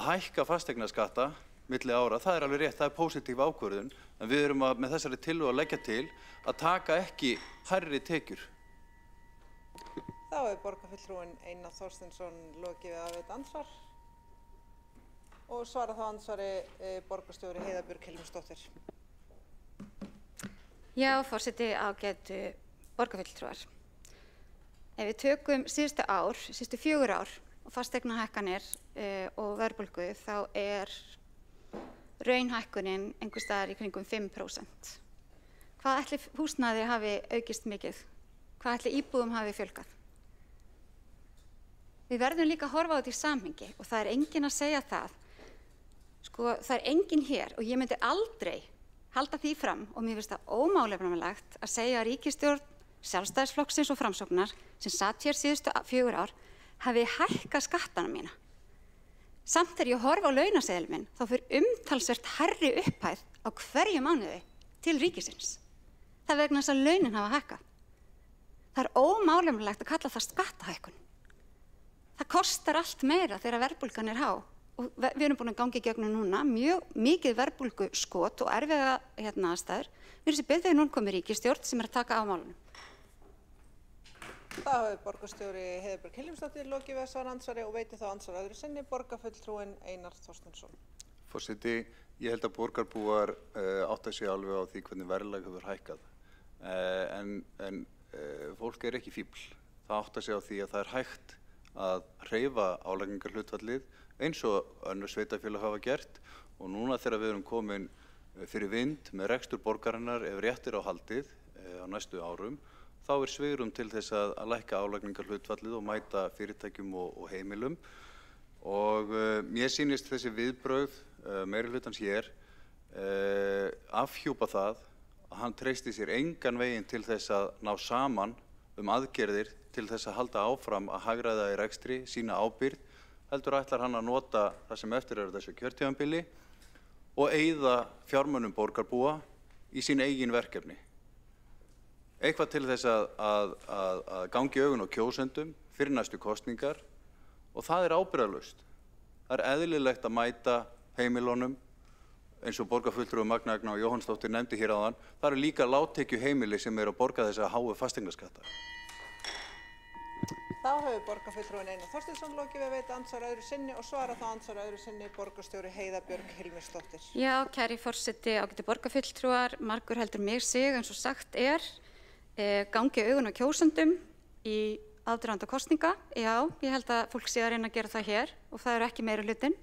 hækka fasteignaskatta milli ára. Það er alveg rétt, það er pósitív ákvörðun, en við erum með þessari tillögu að leggja til að taka ekki hærri tekjur. Þá hefur borgarfulltrúin Einar Þorsteinsson lokið að veita andsvar og svara þá andsvari borgarstjóri Heiðbjörg Hilmarsdóttir. Já, forseti, ágætu borgarfulltrúar. Ef við tökum síðustu 4 ár og fasteignahækkanir og verðbólgu þá er raunhækkunin einhvers staðar í kringum 5%. Hvað ætli húsnæði hafi aukist mikið? Hvað ætli íbúðum hafi fjölgað? Við verðum líka að horfa á þetta í samhengi og það er enginn að segja það. Það er enginn hér og ég myndi aldrei halda því fram og mér finnst það ómálefnalegt að segja að ríkisstjórn Sjálfstæðisflokksins og Framsóknar sem satt hér síðustu 4 ár hafi hækkað skattana mína. Samt þegar ég horfa á launaseðil minn þá fer umtalsvert hærri upphæð á hverju mánuði til ríkisins. Það er vegna þess að launin hafa hækkað. Það er ómálefnalegt að kalla það skattahækkun. Það kostar allt meira þegar verðbólgan er há. Og við erum búin að ganga í gegnum núna mjög mikið verðbólgu skot og erfiða aðstæður. Við erum sem betur þegar núna komið ríkisstjórn sem er að taka á málunum. Þá hefur borgarstjóri Heiðbjörg Hilmisdóttir lokið við að svara andsvari og veitir þá andsvar öðru sinni borgarfulltrúinn Einar Þorsteinsson. Forseti, ég held að borgarbúar átta sig alveg á því hvernig verðlag hefur hækkað. En fólk ekki fífl. Það átta sig á því að það hægt að hreyfa álagningarhlutfallið eins og önnur sveitarfélög hafa gert og núna þegar við erum komin fyrir vind með rekstur borgarinnar ef rétt á haldið á næstu árum, þá svigrúm til þess að lækka álagningarhlutfallið og mæta fyrirtækjum og heimilum. Og mér sýnist þessi viðbrögð meirihlutans hér afhjúpa það að hann treysti sér engan veginn til þess að ná saman aðgerðir til þess að halda áfram að hagræða í rekstri, sína ábyrgð, heldur ætlar hann að nota það sem eftir þessu kjörtímabili og eyða fjármunum borgarbúa í sín eigin verkefni. Eitthvað til þess að gangi augun á kjósendum fyrir næstu kosningar og það ábyrgðarlaust. Það eðlilegt að mæta heimilunum eins og borgarfulltrúi Magna Agna og Jóhannsdóttir nefndi hér áðan. Það líka lágtekjuheimili sem að borga þessa háu fasteignaskatta. Þá hefur borgarfulltrúinn Einar Þorsteinsson lokið við að veita andsvar öðru sinni og svara þá andsvar öðru sinni borgarstjóri Heiða Björg Hilmisdóttir. Já, kæri forseti, ágæti borgarfulltrúar, margur heldur mig sig eins og sagt gangi augun á kjósendum í aðdraganda kosninga. Já, ég held að fólk sé að reyna að gera það hér og það ekki meirihlutinn.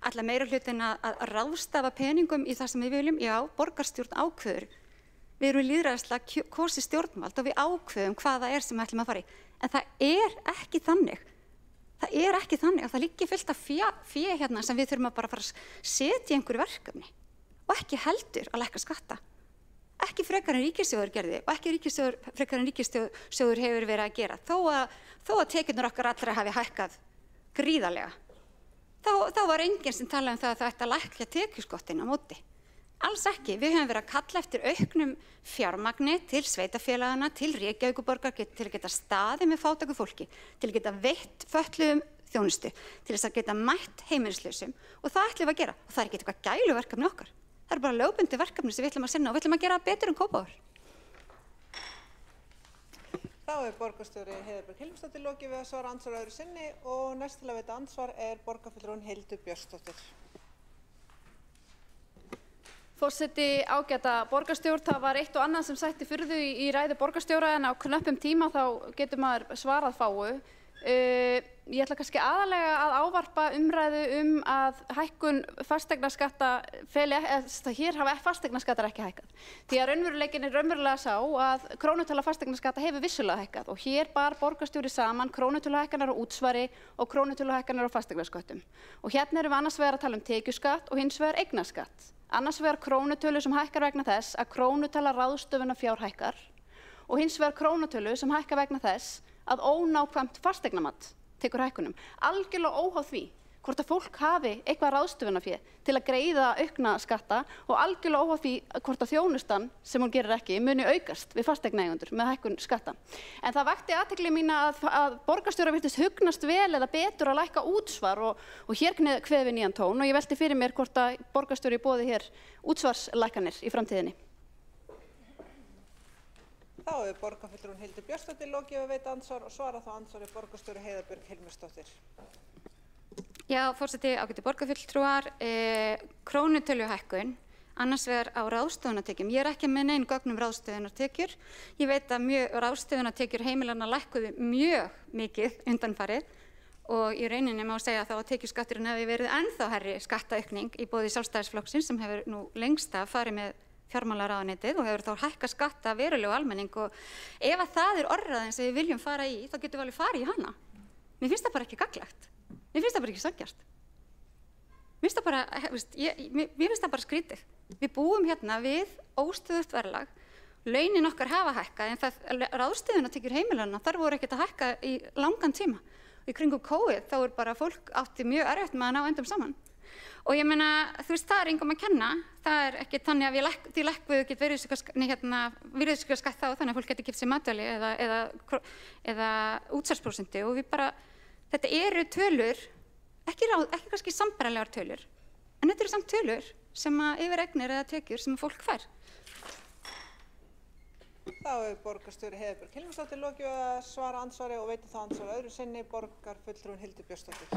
Ætla meirihlutinn að ráðstafa peningum í það sem við viljum? Já, borgarstjórn ákveður. Við erum lýðræðislega kosið stjórnvald og við ákveðum hvað það sem við ætlum að fara í. En það ekki þannig. Það ekki þannig að það liggi fullt af fé hérna sem við þurfum að bara fara að setja í einhverju verkefni og ekki heldur að lækka skatta. Ekki frekar en ríkissjóður gerði og ekki frekar en ríkissjóður hefur verið að gera. Þó að tekjurnar okkar allra hafi hækkað gríðarlega. Þá var enginn sem talaði um það ætti að lækka tekjuskattin á móti. Alls ekki. Við höfum verið að kalla eftir auknum fjármagni til sveitarfélagana, til Reykjavíkurborgar, til að geta staðið með fátæku fólki, til að geta veitt fötluðum þjónustu, til þess að geta mætt heimilislausum og það ætlum við að gera. Og það ekki eitthvað gæluverkefni okkar. Það bara lögbundið verkefni sem við ætlum að sinna og við ætlum að gera betur en Kópavogur. Þá borgarstjóri Heiða Björg Hilmisdóttir lokið við að svara andsvar öðru sinni og næst til að veita andsvar borgarfulltrúinn Hildur Björnsdóttir. Forseti, ágæta borgarstjórn, það var eitt og annað sem sætti furðu í ræðu borgarstjóra en á knöppum tíma þá getur maður svarað fáu. Ég ætla kannski aðalega að ávarpa umræðu að hækkun fasteignaskatta hér hafa fasteignaskattar ekki hækkað. Því að raunveruleikinn raunverulega sá að krónutala fasteignaskatta hefur vissulega hækkað og hér bar borgarstjóri saman krónutöluhækkanir á útsvari og krónutöluhækkanir á fasteignaskattum. Og hérna erum við annars vegar að tala um tekjuskatt og hins vegar eignaskatt. Annars vegar krónutölu sem hækkar vegna þess að krónutala ráðstöfunarfjár hækkar og hins vegar krónutölu sem hækkar vegna þess að ónákvæmt fasteignamat tekur hækkunum. Algjörlega óháð því hvort að fólk hafi eitthvað ráðstöfunarfé til að greiða aukna skatta og algjörlega óháð því hvort að þjónustan sem hún gerir ekki muni aukast við fasteignaeigendur með hækkun skatta. En það vakti athygli mína að borgarstjóra virtist hugnast vel eða betur að lækka útsvar og hér kveðum við nýjan tón og ég velti fyrir mér hvort að borgarstjóri boði hér útsvarslækkanir í framtíðinni. Þá hefur borgarfulltrúinn Hildur Björnsdóttir lokið við að veita andsvar og svara þá andsvari borgarstjóri Heiða Björg Hilmisdóttir. Já, forseti, ágæti borgarfulltrúar, krónutöluhækkun, annars vegar á ráðstöfunartekjum. Ég ekki með nein gögn ráðstöfunartekjur. Ég veit að ráðstöfunartekjur heimilanna lækkuðu mjög mikið undanfarið og í rauninni má segja þá að tekjuskatturinn hefur verið ennþá hærri skattaaukning í boði Sjálfstæðisflokksins sem hefur nú lengst af farið með fjármálaráðuneytið og hefur þá hækkað skatta verulega á almenning og ef að það orðræðin sem við viljum fara í þá getum við alveg farið í hana. Mér finnst það bara ekki gagnlegt. Mér finnst það bara ekki sanngjarnt. Mér finnst það bara skrítið. Við búum hérna við óstöðugt verðlag, launin okkar hafa hækkað en ráðstöfunartekjur heimilanna þar voru ekkert að hækka í langan tíma. Í kringum COVID þá bara fólk átti mjög erfitt með að ná endum saman. Og ég meina, það engum að kenna, það ekki þannig að við lækkuðu ekki virðisaukaskatt þá þannig að fólk geti keypt sér matvæli eða útsvarsprósentu og þetta eru tölur, ekki kannski sambærilegar tölur, en þetta eru samt tölur sem yfir eignir eða tekjur sem fólk fær. Þá borgarstjóri Heiðbjörg Hilmarsdóttir lokið við að svara andsvari og veitir þá andsvari öðru sinni borgarfulltrúinn Hildur Björnsdóttir.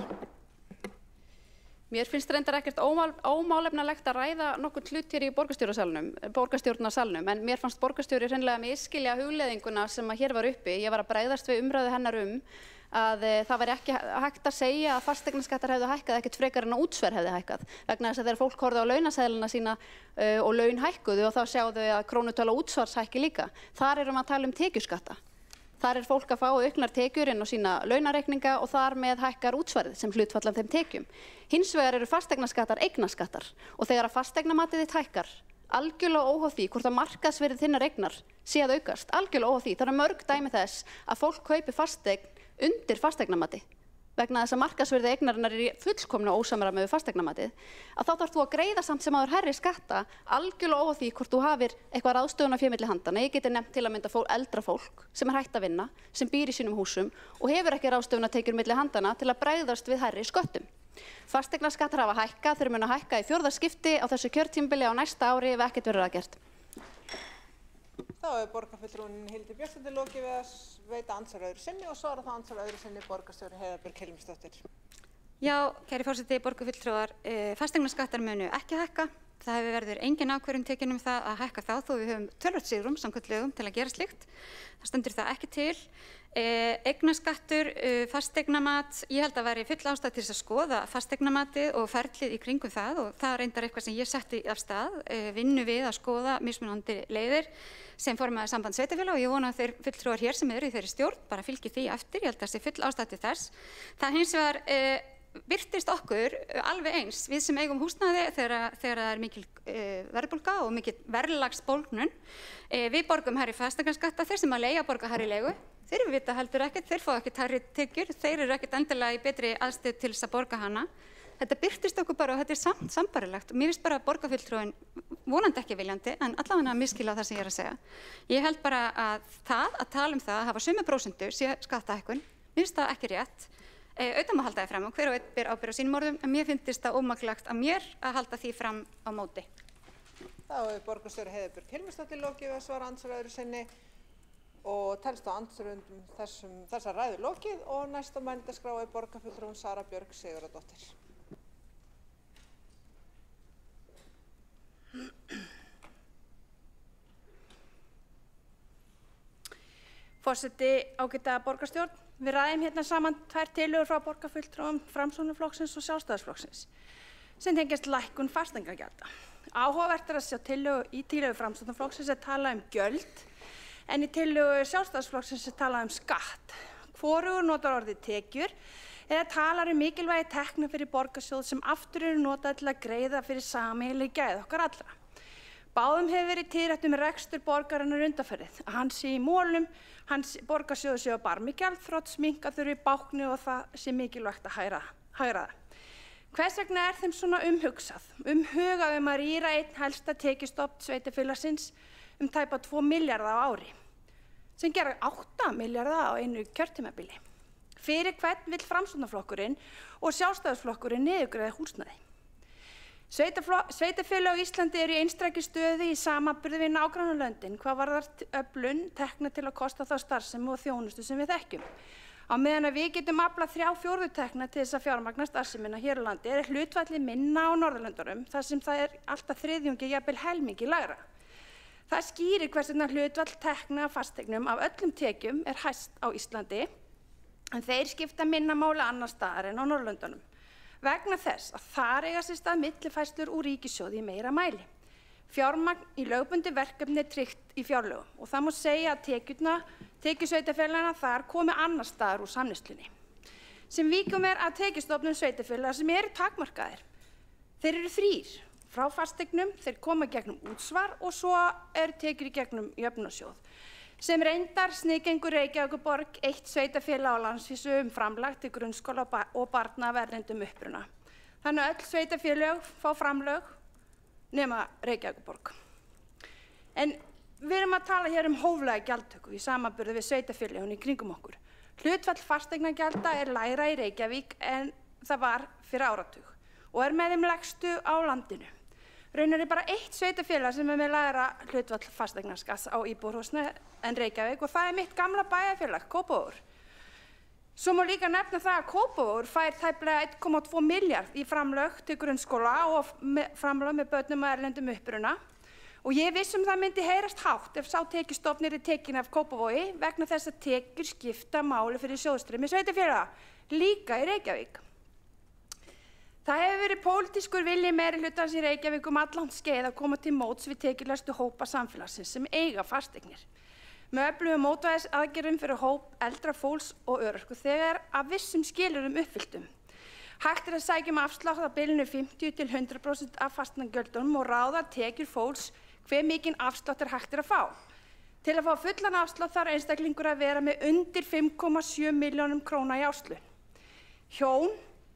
Mér finnst reyndar ekkert ómálefnalegt að ræða nokkurn hlut hér í borgarstjórnarsalnum, en mér fannst borgarstjóri hreinlega misskilja hugleiðinguna sem að hér var uppi. Ég var að bregðast við umræðu hennar að það væri ekki hægt að segja að fasteignaskattar hefðu hækkað ekkert frekar en að útsvar hefði hækkað. Vegna þess að þegar fólk horfði á launaseðlana sína og laun hækkuðu og þá sjáðu þau að krónutölu útsvars hækki líka. Þar erum við að tala um tekjuskatta. Þar fólk að fá auknar tekjur inn á sína launareikninga og þar með hækkar útsvarið sem hlutfall af þeim tekjum. Hins vegar eru fasteignaskattar eignaskattar og þegar að fasteignamatið þitt hækkar, algjörlega óháð því hvort að markaðsvirðið þinnar eignar sé að aukast, algjörlega óháð því. Það eru mörg dæmi þess að fólk kaupi fasteign undir fasteignamati vegna þess að markaðsvirði eignarinnar er í fullkomnu ósamræmi við fasteignamatið, að þá þarf þú að greiða samt sem áður hærri skatta algjörlega óháð því hvort þú hafir eitthvað ráðstöfunarfé milli handanna. Ég geti nefnt til að mynda eldra fólk sem er hætt að vinna, sem býr í sínum húsum og hefur ekki ráðstöfunartekjur milli handana til að bregðast við hærri sköttum. Fasteignaskattar hafa hækkað, þeir munu hækka í 4. skipti á þessu kjörtímabili á næsta ári ef ekkert verður að gert. Þá borgarfulltrúinn Hildur Björnsdóttir lokið við að veita andsvar öðru sinni og svara þá andsvar öðru sinni borgarstjóri Heiðbjörg Hilmarsdóttir. Já, kæri forseti, borgarfulltrúar, fasteignaskattar munu ekki hækka. Það verður engin ákvörðun tekin það að hækka þá þó við höfum töluvert svigrúm samkvæmt lögum til að gera slíkt. Það stendur það ekki til. Eignaskattur, fasteignamat, ég held að væri full ástæða til þess að skoða fasteignamatið og ferlið í kringum það og það er reyndar eitthvað sem ég setti af stað, vinnu við að skoða mismunandi leiðir sem formaður samband sveitarfélaga og ég vona að þeir fulltrúar hér sem eru í þeirri stjórn bara fylgi því eftir, ég held að það sé full ástæða til þess. Það hins vegar birtist okkur alveg eins við sem eigum húsnæði þegar það er mikil verðbólga og mikil verðlagsbólgnun. Við borgum hærri fasteignaskatta, þeir sem að leigja borga hærri leigu. Þeir vita heldur ekkert, þeir fá ekkert hærri tekjur, þeir eru ekkert endilega í betri aðstöðu til þess að borga hana. Þetta birtist okkur bara og þetta er samt sambarilegt og mér finnst bara borgarfulltrúinn vonandi ekki viljandi en allavega miskila það sem ég er að segja. Ég held bara að tala um það að hafa sömu prósentu sé skattahækkun, mér finnst það ekki rétt. Auðvitað má halda því fram og hver og einn ber ábyrgð á sínum orðum en mér finnst það ómaklegt að mér að halda því fram á móti. Þá borgarstjóri Heiðbjörg Hilmarsdóttir lokið við að svara andsvar öðru sinni og telst á andsvörundum þessar ræður lokið og næst á mælendaskrá borgarfulltrúin Sara Björg Sigurðardóttir. Forseti, ágæta borgarstjórn, við ræðum hérna saman 2 tillögur frá borgarfulltrúum Framsóknarflokksins og Sjálfstæðisflokksins sem tengjast lækkun fasteignagjalda. Áhugavert er að sjá í tillögu Framsóknarflokksins að tala um gjöld en í tillögu Sjálfstæðisflokksins er talað um skatt. Hvorugur notar orðið tekjur eða talar um mikilvægi tekna fyrir borgarsjóð sem aftur eru notað til að greiða fyrir sameiginleg gæði okkar allra. Báðum hefur verið tíðrætt um rekstur borgarinnar undanfarið, að hann sé í mólum, hans borgarsjóður sé á barmi gjaldþrots, minnka þurfi báknu og það sé mikilvægt að hagræða það. Hvers vegna er þeim svona umhugað að rýra einn helsta tekjustofn sveitarfélagsins tæpa 2 milljarða á ári, sem gera 8 milljarða á einu kjörtímabili. Fyrir hvern vill Framsóknarflokkurinn og Sjálfstæðisflokkurinn niðurgreiða húsnæði? Sveitarfélög á Íslandi eru í einstaki stöðu í samanburði við nágrannalöndin hvað varðar öflun tekna til að kosta þá starfsemi og þjónustu sem við þekkjum. Á meðan að við getum aflað 3/4 tekna til þess að fjármagna starfsemina hér á landi er hlutfallið minna á Norðurlöndunum þar sem það er alltaf þriðjungi, jafnvel helmingi lægra. Það skýrir hvers vegna hlutfall tekna af fasteignum af öllum tekjum er hæst á Íslandi en þeir skipta minna máli annars staðar en á Norðurlöndunum. Vegna þess að þar eiga sér stað millifærslur úr ríkissjóði í meira mæli. Fjármagn í lögbundin verkefni er tryggt í fjárlögum og það má segja að tekjusveitarfélaganna þar komi annars staðar úr samneyslunni. Sem víkjum að tekjustofnum sveitarfélaga sem eru takmarkaðir. Þeir eru 3 frá fasteignum, þeir koma gegnum útsvar og svo eru tekjur í gegnum jöfnunarsjóð. Sem reyndar sniðgengur Reykjavíkurborg eitt sveitarfélag á landsvísu framlag til grunnskóla og barna af erlendum uppruna. Þannig að öll sveitarfélög fá framlög nema Reykjavíkurborg. En við erum að tala hér hóflega gjaldtöku í samanburði við sveitarfélögin í kringum okkur. Hlutfall fasteignagjalda er lægra í Reykjavík en það var fyrir áratug og er með þeim lægstu á landinu. Raunar bara eitt sveitarfélag sem með lægra hlutfall fasteignaskatts á íbúðarhúsnæði en Reykjavík og það mitt gamla bæjarfélag, Kópavogur. Svo má líka nefna það að Kópavogur fær tæplega 1,2 milljarð í framlög til grunnskóla og framlög með börnum og erlendum uppruna. Og ég það myndi heyrast hátt ef sá tekjustofn yrði tekinn af Kópavogi vegna þess að tekjur skipta máli fyrir sjóðstreymi sveitarfélaga, líka í Reykjavík. Það hefur verið pólitískur vilji meirihlutans í Reykjavík allangt skeið að koma til móts við tekjulægstu hópa samfélagsins sem eiga fasteignir. Með öflugum mótvægisaðgerðum fyrir hóp eldra fólks og örorku þegar að vissum skilyrðum uppfylltum. Hægt að sækja afslátt á bilinu 50 til 100% af fasteignagjöldunum og ráða tekjur fólks hve mikinn afslátt hægt að fá. Til að fá fullan afslátt þarf einstaklingur að vera með undir 5,7 milljónum króna í árslaun. Hjón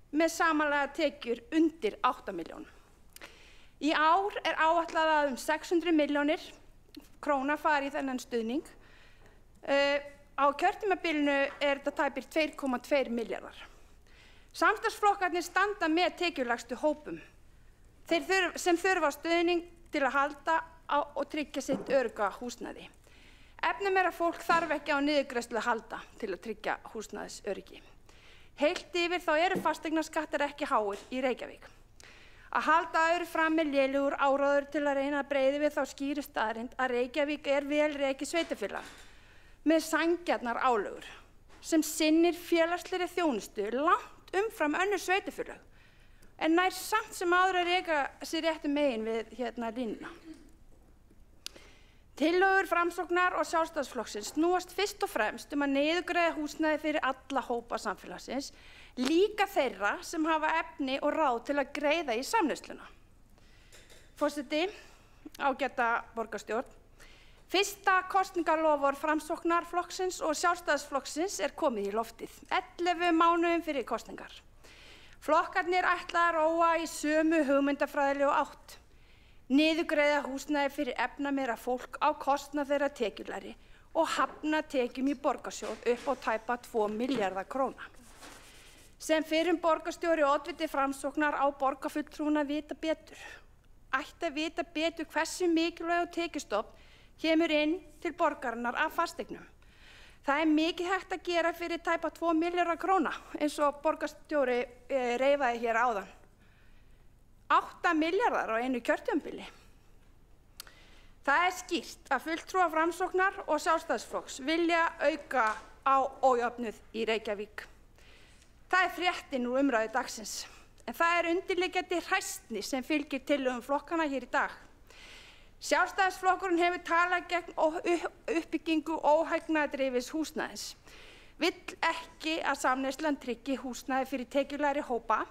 með samanlega tekjur undir 8 milljónum. Í ár áætlað að 600 milljónir króna fari í þennan stuðning. Á kjörtímabilinu þetta tæpir 2,2 milljarðar. Samstarfsflokkarnir standa með tekjulægstu hópum sem þurfa stuðning til að halda og tryggja sitt örugga húsnæði. Efnum að fólk þarf ekki á niðurgreiðslu að halda til að tryggja húsnæðisöryggi. Heilt yfir þá eru fasteignaskattar ekki háir í Reykjavík. Að halda öðru fram með lélegur áráður til að reyna að breiða við þá skýru staðreynd að Reykjavík vel rekið sveitarfélag með sanngjarnar álögur sem sinnir félagslegri þjónustu langt umfram önnur sveitarfélag en nær samt sem áður að reka sér réttu megin við línuna. Tillögur Framsóknar og Sjálfstæðisflokksins snúast fyrst og fremst að niðurgreiða húsnæði fyrir alla hópa samfélagsins, líka þeirra sem hafa efni og ráð til að greiða í samneysluna. Forseti, ágæta borgarstjórn, fyrsta kosningaloforð Framsóknarflokksins og Sjálfstæðisflokksins komið í loftið, 11 mánuðum fyrir kosningar. Flokkarnir ætla að róa í sömu hugmyndafræðilegu átt. Niðurgreiða húsnæði fyrir efnameira fólk á kostnað þeirra tekjulægri og hafna tekjum í borgarsjóð upp á tæpa 2 milljarða króna. Sem fyrrum borgarstjóri og oddviti Framsóknar á borgarfulltrúna vita betur. Ætti að vita betur hversu mikilvægur tekjustofn kemur inn til borgarinnar af fasteignum. Það mikið hægt að gera fyrir tæpa 2 milljarða króna eins og borgarstjóri reifaði hér áðan. 8 milljarðar á einu kjörtímabili. Það skýrt að fulltrúar Framsóknar og Sjálfstæðisflokks vilja auka á ójöfnuð í Reykjavík. Það fréttin úr umræðu dagsins, en það undirliggjandi hræsni sem fylgir tillögum flokkanna hér í dag. Sjálfstæðisflokkurinn hefur talað gegn uppbyggingu óhagnaðardrifins húsnæðis. Vill ekki að samneyslan tryggi húsnæði fyrir tekjulægri hópa,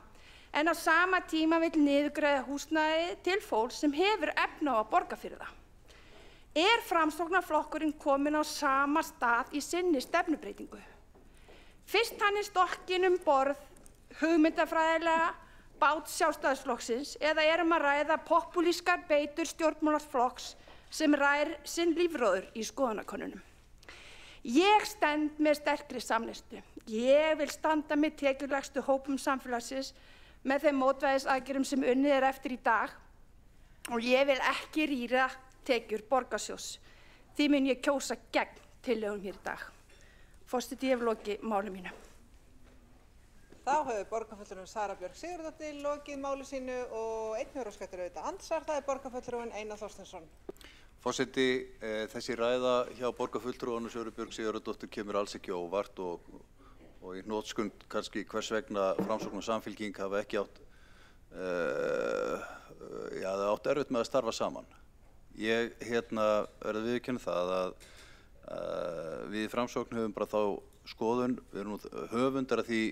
en á sama tíma vill niðurgreiða húsnæði til fólks sem hefur efni á að borga fyrir það. Framsóknarflokkurinn kominn á sama stað í sinni stefnubreytingu? Fyrst hann stokkin borð hugmyndafræðilega bát Sjálfstæðisflokksins eða að ræða popúlískar beitur stjórnmálaflokks sem rær sinn lífróður í skoðanakönnunum. Ég stend með sterkri samneyslu. Ég vil standa með tekjulægstu hópum samfélagsins með þeim mótvægisaðgerðum sem unnið eftir í dag og ég vil ekki rýra tekjur borgarsjóðs. Því mun ég kjósa gegn tillögum hér í dag. Forseti, ég hef lokið máli mínu. Þá hefur borgarfulltrúin Sara Björk Sigurðardóttir lokið máli sínu og einn hefur óskað eftir andsvar, það borgarfulltrúin Einar Þorsteinsson. Forseti, þessi ræða hjá borgarfulltrúanum Sara Björk Sigurðardóttir kemur alls ekki á óvart og í hnotskurn kannski hvers vegna Framsókn og Samfylking hafa ekki átt erfitt með að starfa saman. Ég verð að viðurkenna það að við í Framsókn höfum bara þá skoðun, við erum nú höfundar af því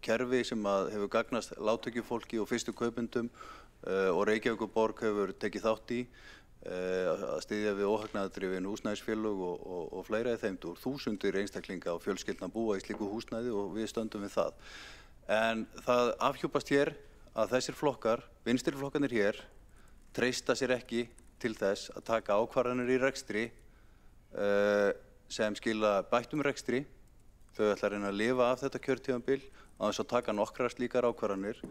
kerfi sem hefur gagnast lágtekjufólki og fyrstu kaupendum og Reykjavíkurborg hefur tekið þátt í að styðja við óhagnaðardrifin húsnæðisfélög og fleira í þeim dúr. Þúsundir einstaklinga og fjölskyldna búa í slíku húsnæði og við stöndum við það. En það afhjúpast hér að þessir flokkar, vinstri flokkarnir hér, treysta sér ekki til þess að taka ákvarðanir í rekstri sem skila bættum rekstri. Þau ætla að reyna að lifa af þetta kjörtímabil á þess að taka nokkrar slíkar ákvarðanir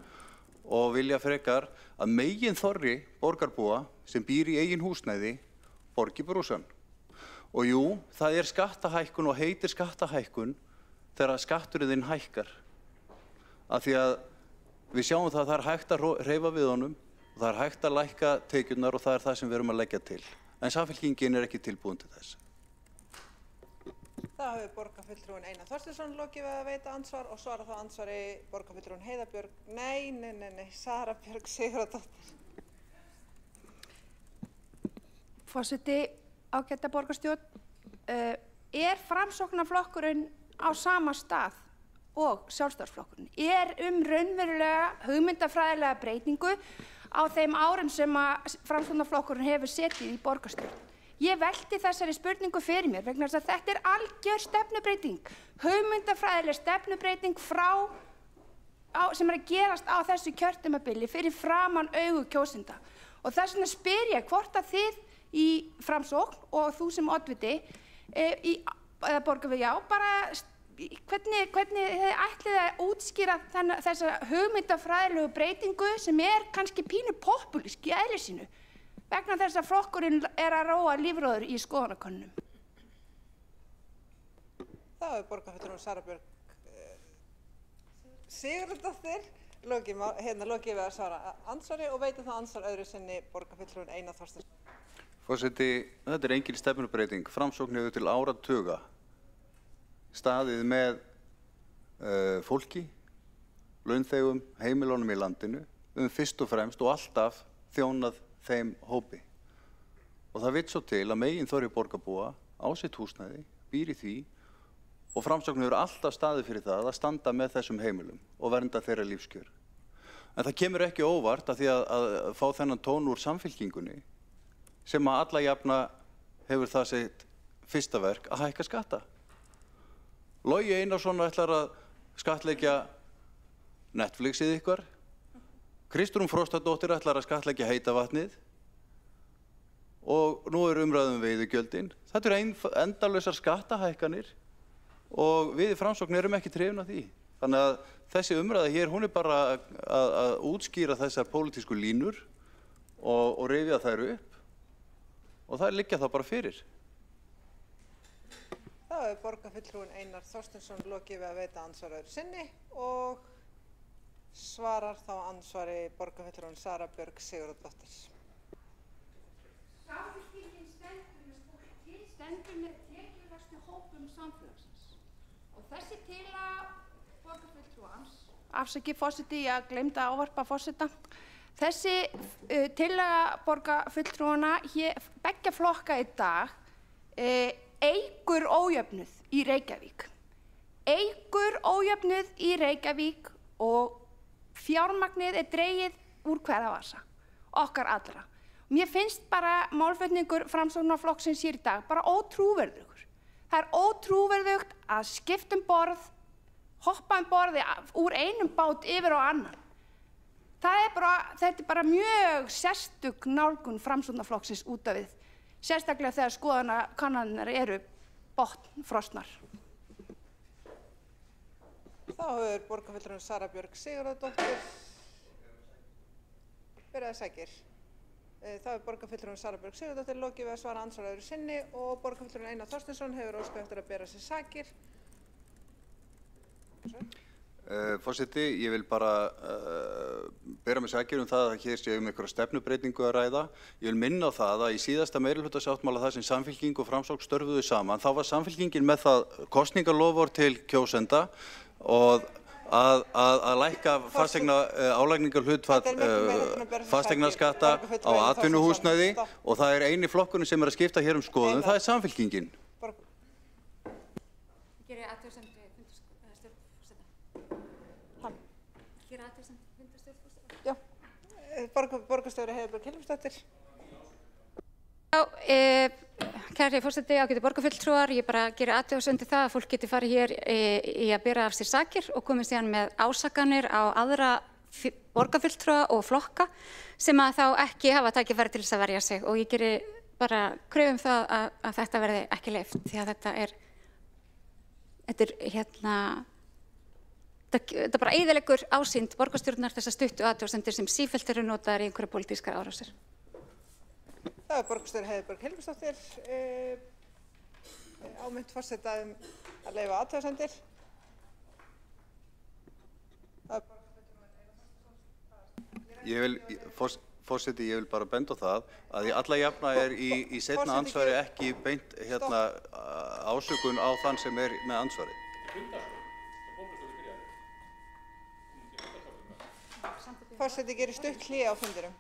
og vilja frekar að meginþorri borgarbúa sem býr í eigin húsnæði borgi brúsann. Og jú, það er skattahækkun og heitir skattahækkun þegar skatturinn hækkar. Af því að við sjáum það að það er hægt að hreyfa við honum og það er hægt að lækka tekjurnar og það er það sem við erum að leggja til. En Samfylkingin er ekki tilbúin til þess. Það hefur borgarfulltrúinn Einar Þorsteinsson lokið við að veita ansvar og svara þá ansvari borgarfulltrúinn Heiða Björg. Nei, Sara Björg Sigurðardóttir. Forseti, ágæta borgarstjórn, er Framsóknarflokkurinn á sama stað og Sjálfstæðisflokkurinn? Er raunverulega hugmyndafræðilega breytingu á þeim árum sem að Framsóknarflokkurinn hefur setið í borgarstjórn? Ég velti þessari spurningu fyrir mér vegna þess að þetta er algjör stefnubreyting, hugmyndafræðileg stefnubreyting sem er að gerast á þessu kjörtímabili fyrir framan augu kjósenda. Og þess vegna spyr ég hvort að þið í Framsókn og þú sem oddviti eða borgarfulltrúi, bara hvernig þið ætlið að útskýra þessa hugmyndafræðilegu breytingu sem er kannski pínu popúlísk í eðli sínu vegna þess að flokkurinn er að róa lífróður í skoðanakönnunum. Það hefur borgarfulltrúinn Sara Björg Sigurðardóttir lokið við að svara ansvari og veitir það ansvar öðru sinni borgarfulltrúinn Einar Þorsteinsson. Forseti, þetta er engin stefnubreyting. Framsókn hefur til áratuga staðið með fólki, launþegum, heimilunum í landinu, fyrst og fremst og alltaf þjónað þeim hópi. Og það vill svo til að meginþorri borgarbúa á sitt húsnæði, býr í því og Framsókn hefur alltaf staðið fyrir það að standa með þessum heimilum og vernda þeirra lífskjör. En það kemur ekki óvart að því að fá þennan tón úr Samfylkingunni sem að alla jafna hefur það sitt fyrsta verk að hækka skatta. Logi Einarsson ætlar að skattleggja Netflixið ykkar. Kristrún Frostadóttir ætlar að skattleggja heita vatnið og nú er umræðum veiðigjöldin. Þetta eru endalausar skattahækkanir og við í Framsókn erum ekki hrifin af því. Þannig að þessi umræða hér, hún er bara að útskýra þessar pólitísku línur og rifja þær upp og það liggja þá bara fyrir. Það hefur borgarfulltrúinn Einar Þorsteinsson lokið við að veita ansvar öðru sinni og svarar þá ansvari borgarfulltrúinn Sara Björg Sigurðardóttir. Samfylkingin stendur með tekjulægstu hópum samfélagsins og þessi tillaga borgarfulltrúans, afsakið forseti, ég gleymdi að ávarpa forseta, þessi tillaga borgarfulltrúanna beggja flokka í dag eykur ójöfnuð í Reykjavík. Eykur ójöfnuð í Reykjavík og fjármagnið er dregið úr hverja vasa, okkar allra. Mér finnst bara málflutningur Framsóknarflokksins hér í dag bara ótrúverðugur. Það er ótrúverðugt að skipta borð, hoppa borði úr einum bát yfir á annan. Þetta er bara mjög sérstök nálgun Framsóknarflokksins út af við, sérstaklega þegar skoðanakannanirnar eru botnfrosnar. Þá hefur borgarfulltrúinn Sara Björg Sigurðardóttir byrjaði sækir. Þá hefur borgarfulltrúinn Sara Björg Sigurðardóttir lokið við að svara ansvar öðru sinni og borgarfulltrúinn Einar Þorsteinsson hefur óskað eftir að bera sig sækir. Forseti, ég vil bara bera mig sakir það að hér sé einhverja stefnubreytingu að ræða. Ég vil minna á það að í síðasta meirihlutasáttmála þar sem Samfylking og Framsókn störfuðu saman, þá var Samfylkingin með það kosningaloforð til kjósenda og að lækka álagningarhlutfall fasteignaskatta á atvinnuhúsnæði og það er eini flokkurinn sem er að skipta hér skoðun, það er Samfylkingin. Borgarstjóri Heiða Björg Hilmarsdóttir. Kæri forseti, ágætu borgarfulltrúar, ég bara geri athugasemd við það að fólk geti farið hér í að bera af sér sakir og komið síðan með ásakanir á aðra borgarfulltrúa og flokka sem að þá ekki hafa tækifæri til þess að verja sig og ég geri bara kröfu það að þetta verði ekki leyft því að þetta þetta bara eyðileggur ásýnd borgarstjórnar þessar stuttu athugasemdir sem sífellt eru notaðar í einhverja pólitískar árásir. Það er borgarstjóri Heiðbjörg Hilmisdóttir áminnt forseta að leyfa athugasemdir. Forseti, ég vil bara benda á það að í alla jafna í seinna andsvari ekki beint ásökun á þann sem með andsvarið. Forseti gerir stutt hlé á fundirum.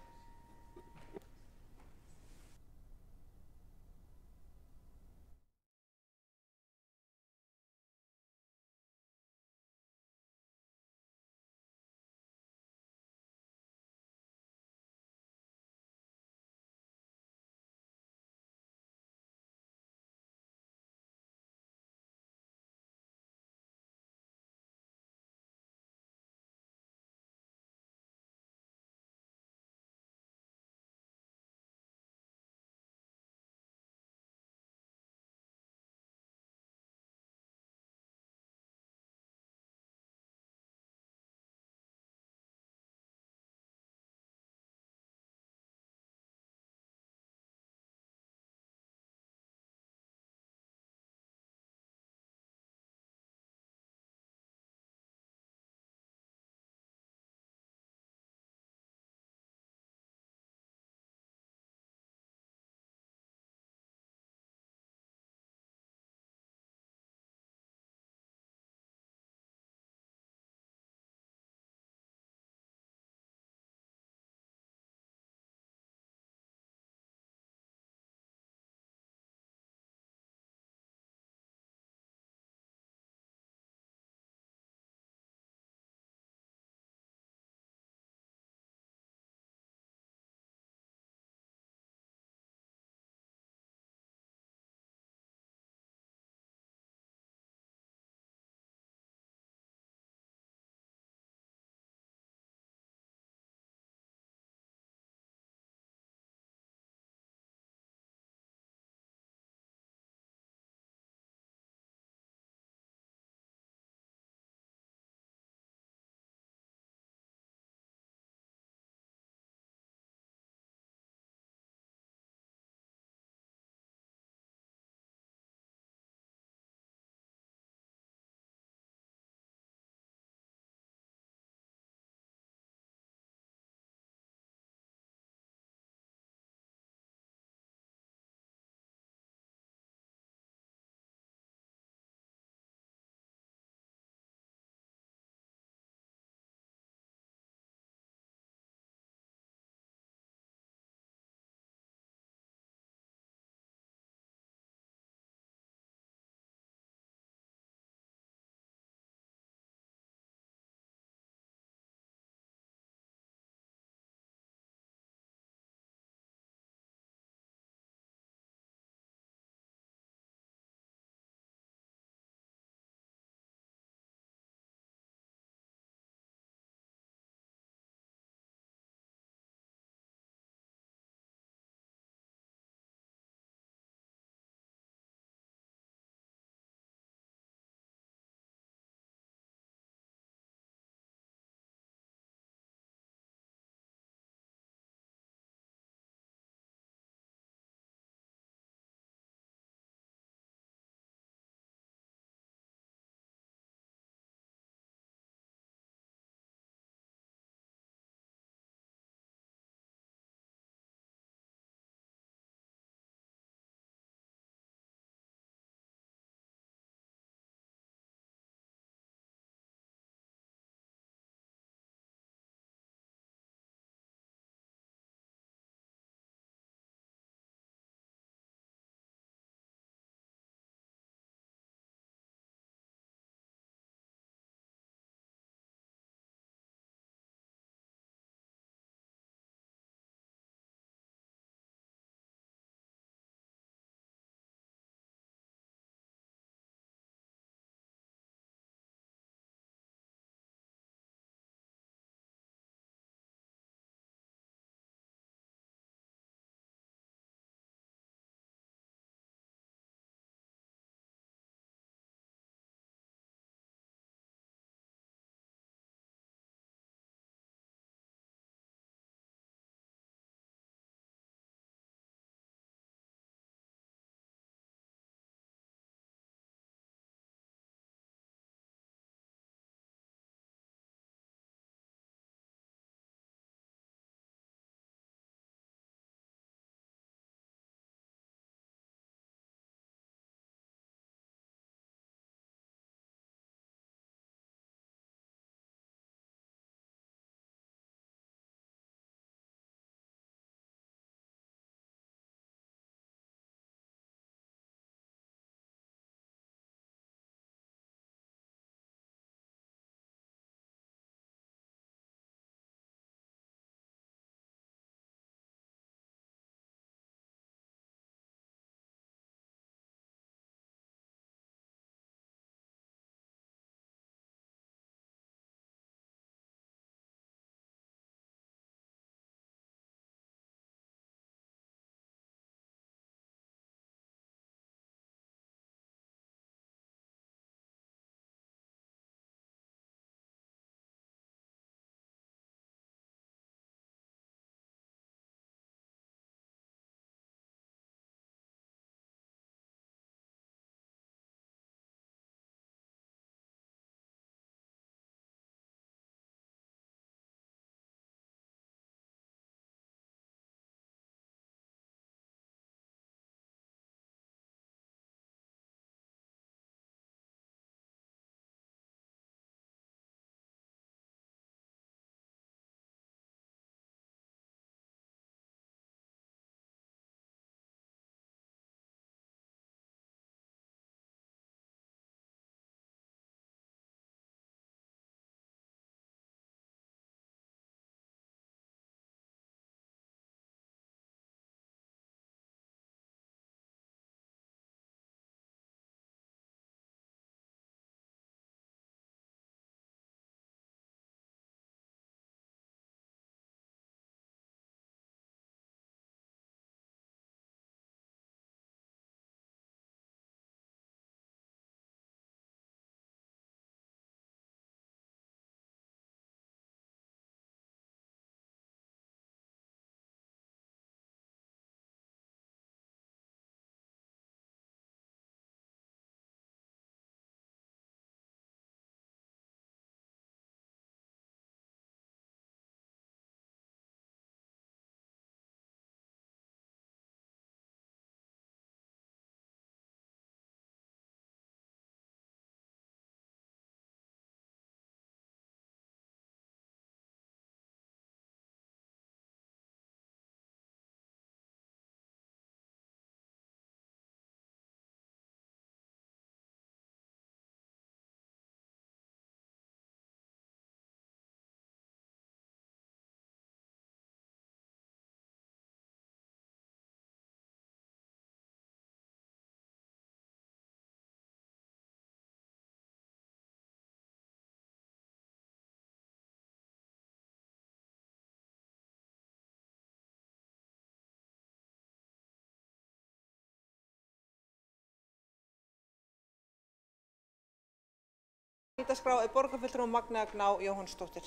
Mælendaskrá er borgarfulltrúi Magnea Gná Jóhannsdóttir.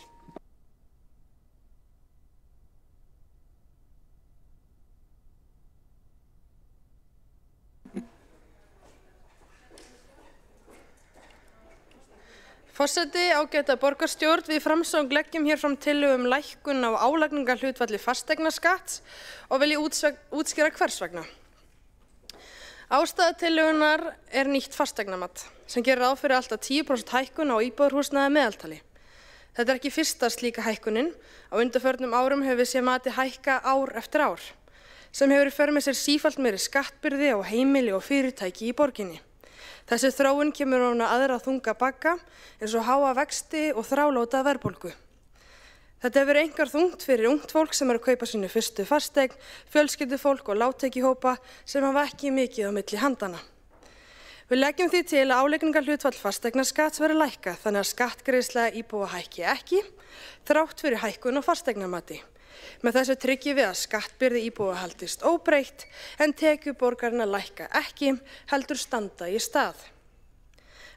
Forseti, ágæta borgarstjórn, við Framsókn leggjum hér fram tillögu lækkun á álagningarhlutfalli fasteignaskatts og vil ég útskýra hvers vegna. Ástæða tillögunnar er nýtt fasteignamat sem gerir ráð fyrir alltaf 10% hækkun á íbúðarhúsnæði að meðaltali. Þetta er ekki fyrsta slíka hækkunin. Á undanförnum árum hefur við séð mati hækka ár eftir ár, sem hefur í för með sér sífellt meiri skattbyrði á heimili og fyrirtæki í borginni. Þessi þróun kemur ofan á aðra þunga bagga eins og háa vexti og þrálóta verðbólgu. Þetta hefur einkar þungt fyrir ungt fólk sem er að kaupa sínu fyrstu fasteign, fjölskyldufólk og lágtekjuhópa sem hafa ekki mikið á milli handana. Við leggjum því til að álagningarhlutfall fasteignaskatts verði lækkað þannig að skattgreiðsla íbúa hækki ekki, þrátt fyrir hækkun á fasteignamati. Með þessu tryggjum við að skattbyrði íbúa haldist óbreytt en tekjur borgarinnar lækka ekki, heldur standa í stað.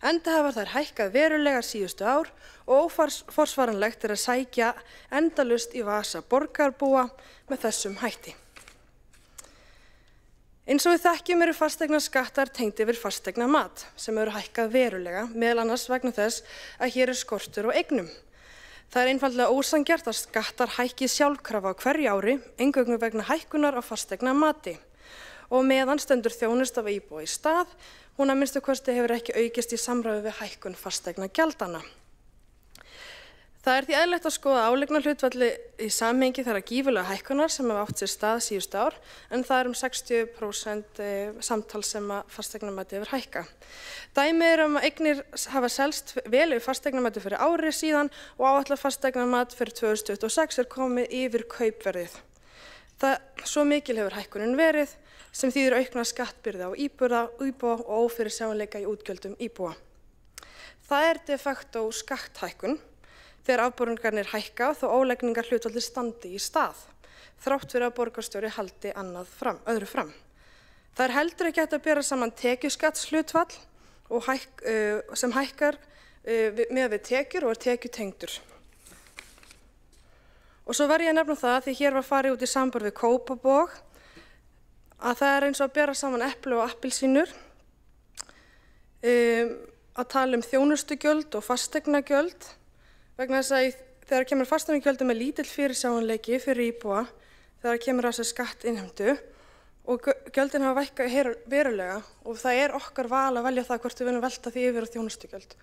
Enda hafa þær hækkað verulega síðustu ár og óforsvaranlegt er að sækja endalaust í vasa borgarbúa með þessum hætti. Eins og við þekkjum eru fasteignaskattar tengdir við fasteignamat sem eru hækkað verulega, meðal annars vegna þess að hér er skortur á eignum. Það er einfaldlega ósanngjarnt að skattar hækki sjálfkrafa á hverju ári, eingöngu vegna hækkunar á fasteignamati. Og meðan stendur þjónusta við íbúa í stað, hún að minnstu kosti hefur ekki aukist í samræmi við hækkun fasteignagjaldana. Það er því eðlilegt að skoða álagningarhlutfalli í samhengi þeirra gífurlegu hækkunar sem hafa átt sér stað síðustu ár, en það er 60% samtal sem að fasteignamati hefur hækkað. Dæmi er að eignir hafa selst vel yfir fasteignamati fyrir ári síðan og áætlað fasteignamat fyrir 2026 er komið yfir kaupverðið. Svo mikil hefur hækkunin verið sem þýðir aukna skattbyrði á íbúa og ófyrirsjáanleika í útgjöldum íbúa. Það er de facto skatthækkun þegar afborganir hækka þó álagningarhlutfallið standi í stað, þrátt fyrir að borgarstjóri haldi öðru fram. Það er heldur ekki hægt að bera saman tekjuskattshlutfall sem hækkar með við tekjur og er tekjutengdur. Og svo var ég að nefna það því hér var farið út í samanburð við Kópavog að það er eins og að bera saman epli og appelsínur, að tala þjónustugjöld og fasteignagjöld, vegna þess að þegar kemur fasteignagjöldum með lítill fyrirsjáanleiki fyrir íbúa, þegar kemur á sig skattinnheimtu og gjöldin hafa vækkað verulega og það er okkar val að velja það hvort við viljum velta því yfir á þjónustugjöld.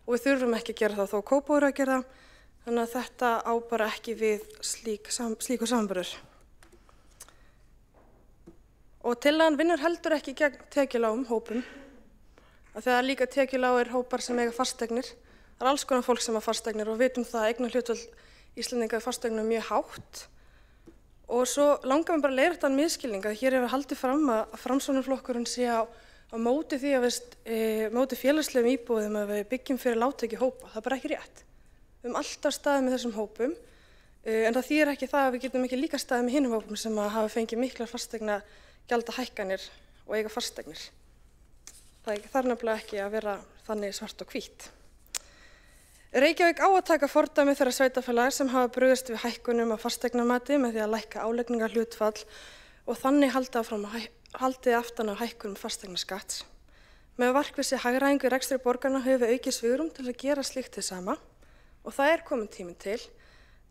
Og við þurfum ekki að gera það þó Kópavogur er að gera það, þannig að þetta á bara ekki við slíku samanburður. Og tillagan vinnur heldur ekki gegn tekjulágum hópum, að þegar líka tekjulágir hópar sem eiga fasteignir. Það er alls konar fólk sem hafa fasteignir og vitum það að eignarhlutfall Íslendinga í fasteignum er mjög hátt. Og svo langar mér bara að leiðrétta þann misskilning að hér hefur haldið fram að Framsóknarflokkurinn sé á móti því að móti félagslegum íbúðum að við byggjum fyrir lágtekjuhópa. Það er bara ekki rétt. Við höfum alltaf staðið með þessum hópum, en það þýðir ekki það að við getum ekki líka staðið með hinum hópum sem hafa fengið miklar fasteignagjalda og eiga fasteignir. Það þarf nefnilega ekki að vera þannig svart og hvítt. Reykjavík á að taka fordæmi þeirra sveitarfélaga sem hafa brugðist við hækkunum á fasteignamati með því að lækka álagningarhlutfall og þannig haldið aftan á hækkunum fasteignaskatts. Með markvissi hagræðingu í rekstri borgarna höfum við aukið svigrúm til að gera slíkt hið sama og það er kominn tíminn til.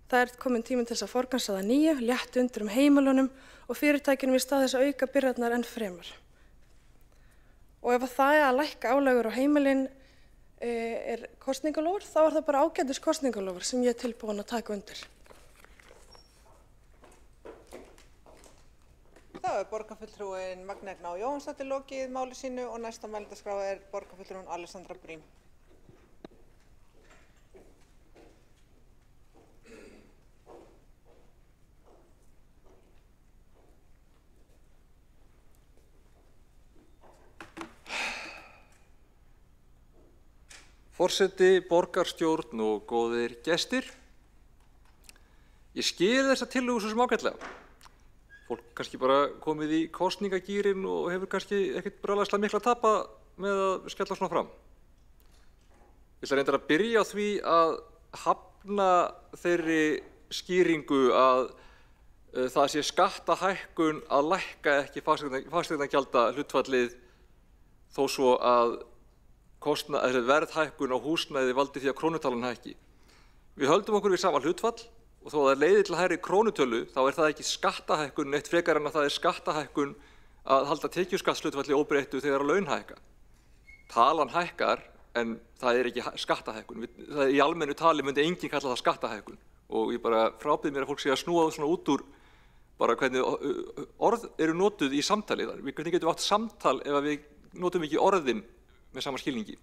Það er kominn tíminn til að forgangsraða nýju, létta undir heimilunum og fyrirtækjunum í stað þess að auka byrðarnar enn fremur. Og ef það er að lækka álögur á heimilin er kosningalofur, þá er það bara ágætis kosningalofur sem ég er tilbúin að taka undir. Þá er borgarfulltrúin Magnea Gná Jóhannsdóttir lokið máli sínu og næsta mælendaskrá er borgarfulltrúin Alessandra Brím. Forseti, borgarstjórn og góðir gestir. Ég skil þessa tillögu svo sem ágætlega. Fólk kannski bara komið í kosningagýrin og hefur kannski ekkert brjálæðislega mikla að tapa með að skella svona fram. Ég ætla reyndar að byrja á því að hafna þeirri skýringu að það sé skattahækkun að lækka ekki fasteignagjalda hlutfallið þó svo að verðhækkun á húsnæði valdi því að krónutalan hækki. Við höldum okkur við sama hlutfall og þó að það leiði til hærri krónutölu þá er það ekki skattahækkun neitt frekar en að það er skattahækkun að halda tekjuskattshlutfalli óbreyttu þegar laun hækka. Talan hækkar en það er ekki skattahækkun. Í almennu tali myndi enginn kalla það skattahækkun og ég bara frábið mér að fólk sé að snúa svona út úr bara hvernig orð eru notuð í samtali. Hvernig getum við átt samtal ef við notum ekki orðin með sama skilningi.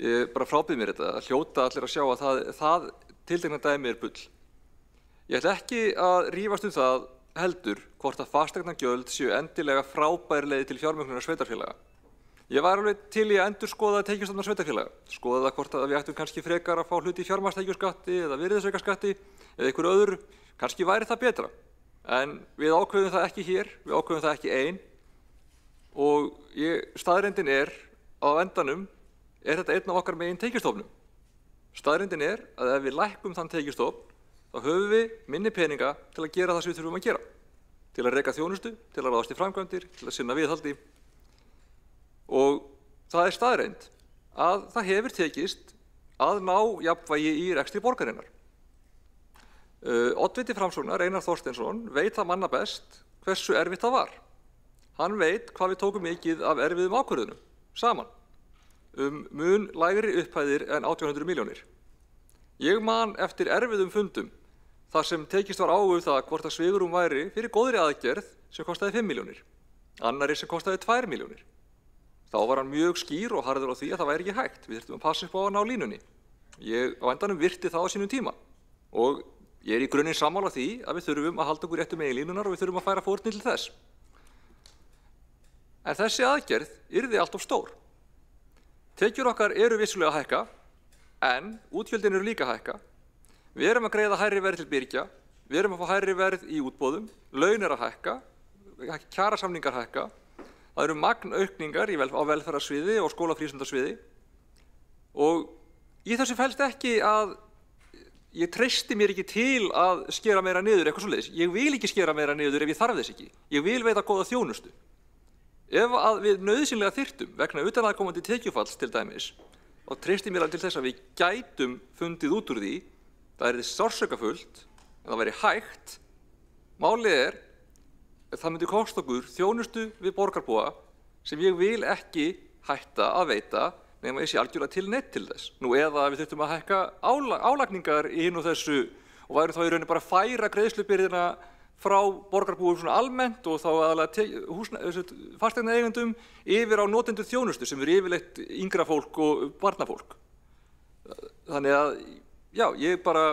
Ég bara frábið mér þetta, að hljóta allir að sjá að það tiltekna dæmi er bull. Ég ætla ekki að rífast það heldur hvort að fasteignagjöld séu endilega frábær leið til fjármögnunar sveitarfélaga. Ég var alveg til í að endurskoða tekjustofna sveitarfélaga, skoða það hvort að við ættum kannski frekar að fá hluti í fjármagnstekjuskatti eða virðisaukaskatti eða einhverju öðru, kannski væri það betra. En við ákveðum það ekki hér, við ákveðum það ekki ein og staðreyndin er á endanum er þetta einn af okkar megin tekjustofnum. Staðreyndin er að ef við lækkum þann tekjustofn þá höfum við minni peninga til að gera það sem við þurfum að gera. Til að reka þjónustu, til að ráðast í framkvæmdir, til að sinna viðhaldi. Og það er staðreynd að það hefur tekist að ná jafnvægi í rekstri borgarinnar. Oddviti Framsóknar, Einar Þorsteinsson, veit það manna best hversu erfitt það var. Hann veit hvað við tókum mikið af erfiðum ákvörðunum saman mun lægri upphæðir en 1800 milljónir. Ég man eftir erfiðum fundum þar sem tekist var á það hvort að svigrúm væri fyrir góðri aðgerð sem kostaði 5 milljónir, annari sem kostaði 2 milljónir. Þá var hann mjög skýr og harður á því að það væri ekki hægt. Við þurftum að passa upp á að ná línunni. Ég á endanum virti það á sínum tíma og ég er í grunninn sammála því að við þurfum að halda okkur réttu megin línunar og við þurfum að færa fórnir til þess. En þessi aðgerð yrði allt of stór. Tekjur okkar eru vissulega að hækka, en útgjöldin eru líka að hækka. Við erum að greiða hærri verð til birgja, við erum að fá hærri verð í útboðum, laun er að hækka, kjarasamningar hækka, það eru magnaukningar á velferðarsviði og skólafrístundasviði og í þessu felst ekki að ég treysti mér ekki til að skera meira niður eitthvað svoleiðis. Ég vil ekki skera meira niður ef ég þarf þess ekki. Ég vil veita góða þjónustu. Ef að við nauðsynlega þyrftum vegna utanaðkomandi tekjufalls til dæmis og treysti mér til þess að við gætum fundið út úr því, það er sársökafullt en það væri hægt. Málið er að það myndi kosta okkur þjónustu við borgarbúa sem ég vil ekki hætta að veita nema ég sé algjörlega til neitt til þess. Nú eða við þurftum að hækka álagningar í hinn og þessu og væri þá í rauninni bara að færa greiðslubyrðina frá borgarbúum svona almennt og þá aðalega fasteignaeigendum yfir á notendur þjónustu sem eru yfirleitt yngra fólk og barnafólk. Þannig að, já, ég bara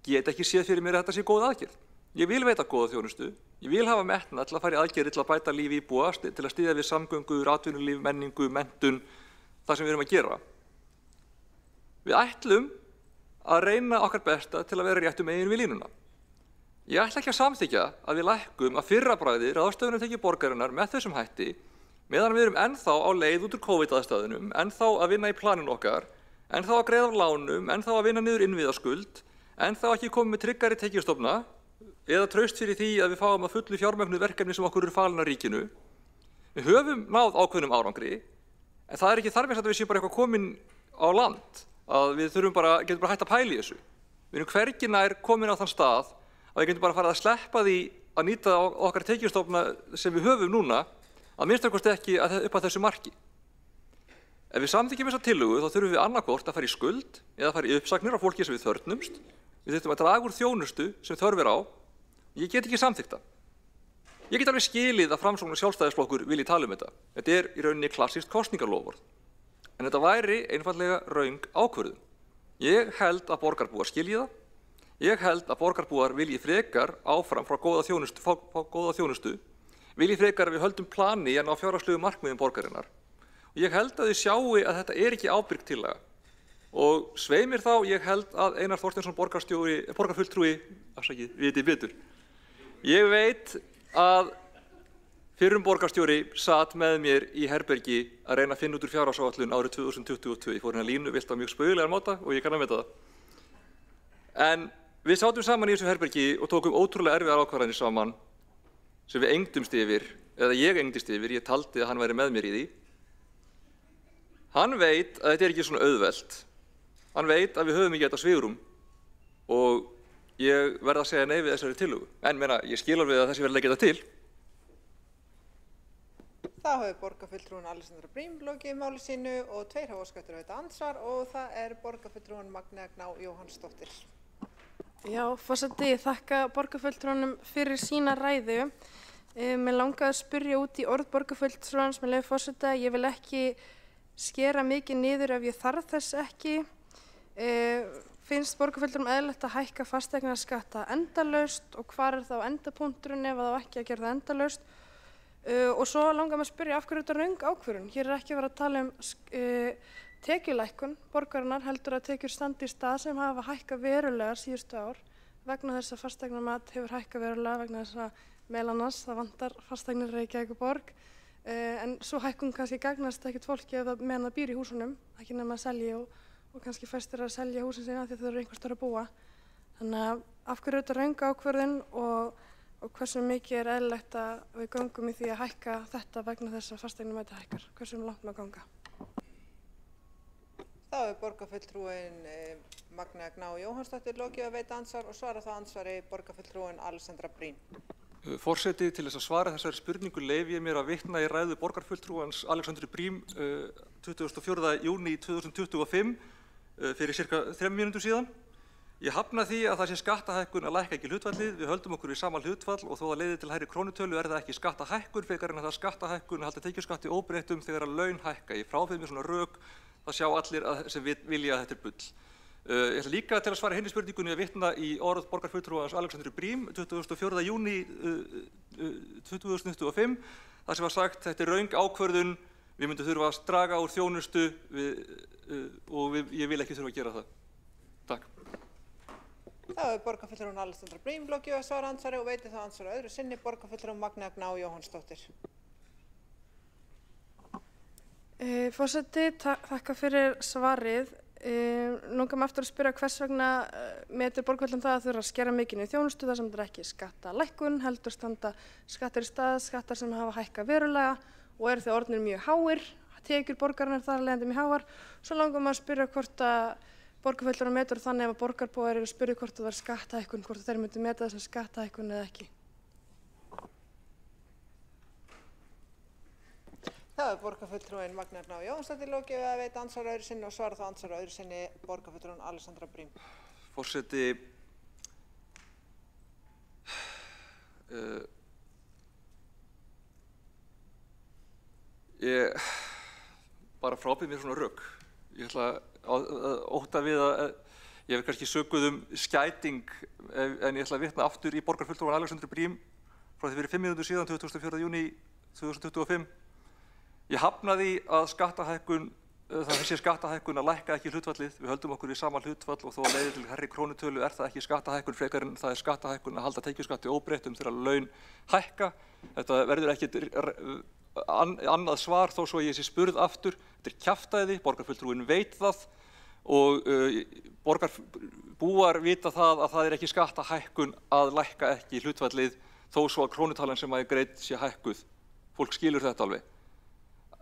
get ekki séð fyrir mér að þetta sé góð aðgerð. Ég vil veita góða þjónustu, ég vil hafa metnað til að fara í aðgerðir til að bæta líf íbúa, til að styðja við samgöngur, atvinnulíf, menningu, menntun, það sem við erum að gera. Við ætlum að reyna okkar besta til að vera réttu megin við línuna. Ég ætla ekki að samþykkja að við lækkum að fyrra bragði ráðstöfunartekjur borgarinnar með þessum hætti meðan við erum ennþá á leið út úr COVID-aðstæðunum, ennþá að vinna í planinu okkar, ennþá að greiða af lánum, ennþá að vinna niður innviðaskuld, ennþá ekki komið með tryggari tekjustofna eða traust fyrir því að við fáum að fullu fjármögnuð verkefni sem okkur eru falin af ríkinu. Við höfum náð ákveðnum árangri, en það er ekki þarfis að við séum bara eitthvað komin á land, að við getum bara hægt að pæla í þessu. Við erum hvergi nær komin á þann stað að við getum bara farið að sleppa því að nýta okkar tekjustofna sem við höfum núna, að minnstakosti ekki upp að þessu marki. Ef við samþykkjum þessa tillögu þá þurfum við annaðhvort að fara í skuld eða fara í uppsagnir á fólki sem við þörfnumst. Við þurfum að draga úr þjónustu sem þörf er á. Ég get ekki samþykkt það. Ég get alveg skilið að Framsókn og Sjálfstæðisflokkur vilji tala um þetta. Þetta er í rauninni klassískt kosningaloforð. En þetta væri einfaldlega röng ákvörðun. Ég held að borgarbúar skilji það. Ég held að borgarbúar vilji frekar áfram frá góða þjónustu, vilji frekar að við höldum plani en á fjárhagslegu markmiðum borgarinnar. Og ég held að þið sjáu að þetta er ekki ábyrg tillaga. Og svei mér þá, ég held að Einar Þorsteinsson borgarfulltrúi, viti betur. Ég veit að Fyrrum borgarstjóri sat með mér í herbergi að reyna að finna út úr fjárhagsáætlun árið 2022. Ég fór hérna línu vilt á mjög spaugilegan máta og ég kann að meta það. En við sátum saman í þessu herbergi og tókum ótrúlega erfiðar ákvarðanir saman sem við engdumst yfir, eða ég engdist yfir, ég taldi að hann væri með mér í því. Hann veit að þetta er ekki svona auðvelt. Hann veit að við höfum ekki þetta svigrúm og ég verð að segja nei við þessari tillögu. En ég skil alveg að þessi verði að leggja þetta til. Þá hefur borgarfulltrúin Alexandra Brím lokið máli sínu og 2 hafa óskað eftir að veita andsvar og það er borgarfulltrúin Magnea Gná Jóhannsdóttir. Já, forseti, ég þakka borgarfulltrúnum fyrir sína ræðu. Mér langaði að spyrja út í orð borgarfulltrúans með leyfi forseta. Ég vil ekki skera mikið niður ef ég þarf þess ekki. Finnst borgarfulltrúum eðlilegt að hækka fasteignaskatta endalaust og hvar er þá endapunkturinn ef það á ekki að gera það endalaust? Og svo langar maður að spyrja af hverju þetta röng ákvörðun. Hér er ekki verið að tala tekjulækkun borgarinnar heldur að tekjur standi í stað sem hafa hækkað verulega síðustu ár vegna þess að fasteignamat hefur hækkað verulega vegna þess að meðal annars það vantar fasteignir í Reykjavíkurborg en svo hækkun kannski gagnast ekkert fólki ef það meðan það býr í húsunum, ekki nema að selja og kannski fæstir að selja húsin sína því að þau eru einhvers staðar að búa. Þannig að af hverju þetta röng ákvörðun og hversu mikið er eðlilegt að við göngum í því að hækka þetta vegna þess að fasteignamati hækkar, hversu langt maður ganga. Þá hefur borgarfulltrúin Magnea Gná Jóhannsdóttir lokið að veita andsvar og svara það andsvari borgarfulltrúin Alexandra Brím. Forseti, til þess að svara þessari spurningu leyfi ég mér að vitna í ræðu borgarfulltrúans Alexandru Brím 24. júní 2025 fyrir cirka 3 mínútum síðan. Ég hafna því að það sé skattahækkun að lækka ekki hlutfallið. Við höldum okkur í sama hlutfall og þó að leiði til hærri krónutölu er það ekki skattahækkun frekar en að það skattahækkun að halda tekjuskatti óbreyttum þegar að laun hækka. Ég frábið mér svona rök, það sjá allir sem vilja að þetta er bull. Ég ætla líka til að svara hinni spurningunni að vitna í orð borgarfulltrúans Alexandru Brím 24. júní 2025 þar sem var sagt þetta er röng ákvörðun, við myndum þurfa að draga úr þjónustu og ég vil ekki þurfa að gera það. Takk. Þá hefur borgarfulltrúin Alexandra Brím lokið að svara andsvari og veitir þá andsvari öðru sinni borgarfulltrúin Magnea Gná Jóhannsdóttir. Forseti, þakka fyrir svarið. Langar mig aftur að spyrja hvers vegna metur borgarfulltrúin það að þurfa að skera mikið niður þjónustu þar sem þetta er ekki skattalækkun, heldur standa skattar í stað, skattar sem hafa hækkað verulega og eru þau orðnir mjög háir, tekjur borgarinnar þar af leiðandi mjög háar. Svo langar mig að spyrja hvort að borgarfulltrúin metur þannig ef að borgarbúar eru að spyrja hvort það var skattahækkun, hvort þeir myndu meta þess að skattahækkun eða ekki. Það hefur borgarfulltrúin Magnea Gná Jóhannsdóttir lokið að veita andsvar öðru sinni og svara það andsvar öðru sinni borgarfulltrúin Alexandra Brím. Forseti, ég bara frábið mér svona rök. Ég ætla að ótta við að ég hef kannski sökuð skæting en ég ætla að vitna aftur í borgarfulltrúin Alexandru Brím frá því fyrir 5 mínútur síðan 24. júní 2025. Ég hafnaði að það sé skattahækkun að lækka ekki hlutfallið. Við höldum okkur í sama hlutfall og þó að leiði til hærri krónutölu er það ekki skattahækkun frekar en það er skattahækkun að halda tekjuskatti óbreyttum þegar laun hækka. Þetta verður ekkert annað svar þó svo ég sé spurð aftur. Þetta er kjaftæði, borgarfulltrúin veit það og borgarbúar vita það að það er ekki skattahækkun að lækka ekki hlutfallið þó svo að krónutalan sem að er greidd sé hækkuð. Fólk skilur þetta alveg.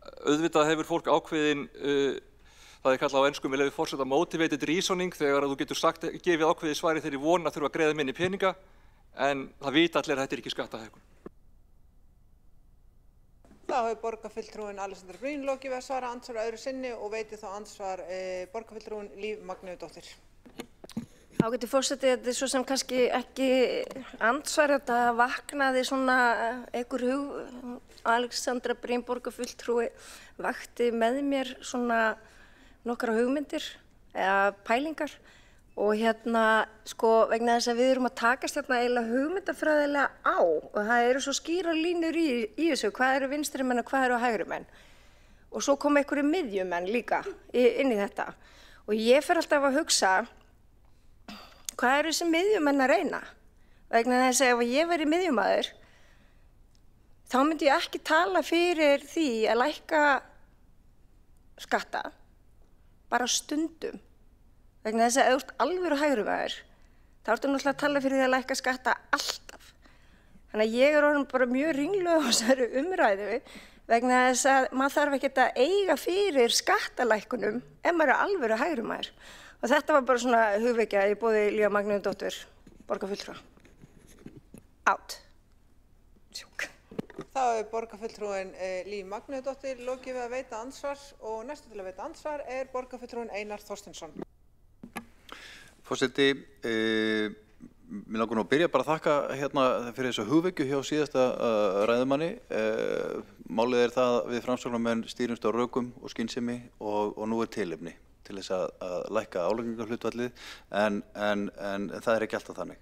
Auðvitað hefur fólk ákveðin, það er kallað á ensku með leyfi forseta motivated reasoning þegar þú getur gefið ákveðið svari þegar ég vona að þurfa að greiða minni peninga en það vita allir að þetta er ekki skattahækkun. Þá hefur borgarfulltrúin Alexandra Brím lokið að svara andsvar öðru sinni og veitir þá andsvar borgarfulltrúin Líf Magneudóttir. Ágæti forseti, þetta er svo sem kannski ekki andsvar, þetta vaknaði svona einhver hug. Alexandra Brím borgarfulltrúi vakti með mér svona nokkra hugmyndir eða pælingar og sko vegna þess að við erum að takast eiginlega hugmyndafræðilega á og það eru svo skýrar línur í þessu, hvað eru vinstri menn og hvað eru hægri menn og svo koma einhverju miðjumenn líka inn í þetta og ég fer alltaf að hugsa hvað eru þessi miðjumenn að reyna? Vegna þess að ef ég væri miðjumaður, þá þá myndi ég ekki tala fyrir því að lækka skatta bara stundum. Vegna þess að ef þú ert alvöru hægrimaður, þá ertu náttúrulega að tala fyrir því að lækka skatta alltaf. Þannig að ég orðin bara mjög ringluð á þessari umræðu vegna þess að maður þarf ekkert að eiga fyrir skattalækkunum ef maður alvöru hægrimaður. Og þetta var bara svona hugvekja í boði Líf Magnúsdóttur, borgarfulltrúa. Átt. Þá er borgarfulltrúin Líf Magnúsdóttir lokið við að veita andsvar og næstu til að veita andsvar er borgarfulltrúin Einar Þorsteinsson. Forseti, mér langar nú að byrja bara að þakka hérna fyrir þessu hugvekju hjá síðasta ræðumanni. Málið er það að við framsóknarmenn stýrumst á rökum og skynsemi og nú er tilefni til þess að lækka álagningarhlutfallið en það er ekki alltaf þannig.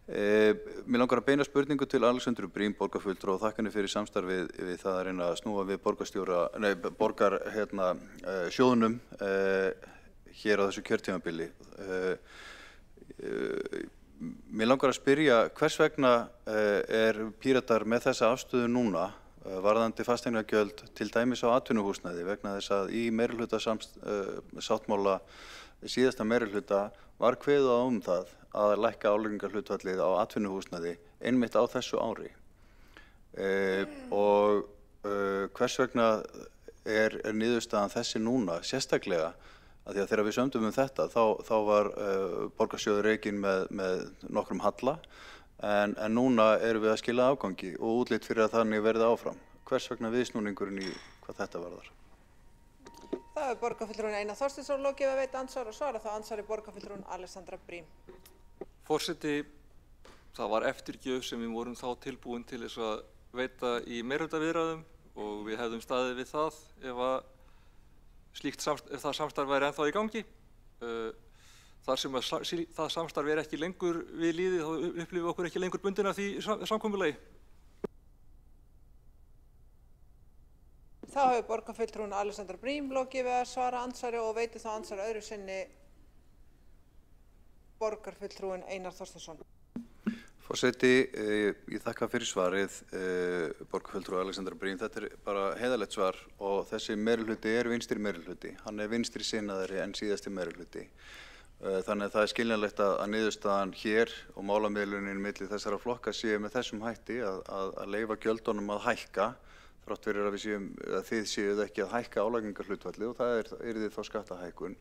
Mér langar að beina spurningu til Alexandru Brím, borgarfulltrúa, og þakka henni fyrir samstarfið við það að reyna að snúa við sjóðunum hér á þessu kjörtímabili. Mér langar að spyrja hvers vegna er Píratar með þessa afstöðu núna varðandi fasteignagjöld til dæmis á atvinnuhúsnæði vegna þess að í meirihluta sáttmála síðasta meirihluta var kveðið á það að lækka álagningarhlutfallið á atvinnuhúsnæði einmitt á þessu ári. Hvers vegna er niðurstaðan þessi núna sérstaklega? Að því að þegar við sömdum þetta þá var borgarsjóður rekinn með nokkrum halla en núna erum við að skila afgangi og útlit fyrir að þannig verði áfram. Hvers vegna viðsnúningurinn í hvað þetta varðar? Það er borgarfulltrúin Einar Þorsteinsson lokið að veita andsvar og svara þá andsvari borgarfulltrúin Alexandra Brím. Forseti, það var eftirgjöf sem við vorum þá tilbúin til þess að veita í meirihlutaviðræðum og við hefðum staðið við það ef það samstarf væri ennþá í gangi. Þar sem það samstarf er ekki lengur við lýði, þá upplifum við okkur ekki lengur bundin af því samkomulagi. Þá hefur borgarfulltrúin Alexandra Brím lokið við að svara andsvari og veitir þá andsvari öðru sinni borgarfulltrúin Einar Þorsteinsson. Forseti, ég þakka fyrir svarið, borgarfulltrúi Alexandra Brím. Þetta er bara heiðarlegt svar og þessi meirihluti er vinstri meirihluti. Hann er vinstri sinnaðari en síðasti meirihluti. Þannig að það er skiljanlegt að niðurstaðan hér og málamiðlunin milli þessara flokka séu með þessum hætti að leyfa gjöldunum að hækka þrátt fyrir að þið séuð ekki að hækka álagningarhlutfallið og það yrði þá skattahækkun,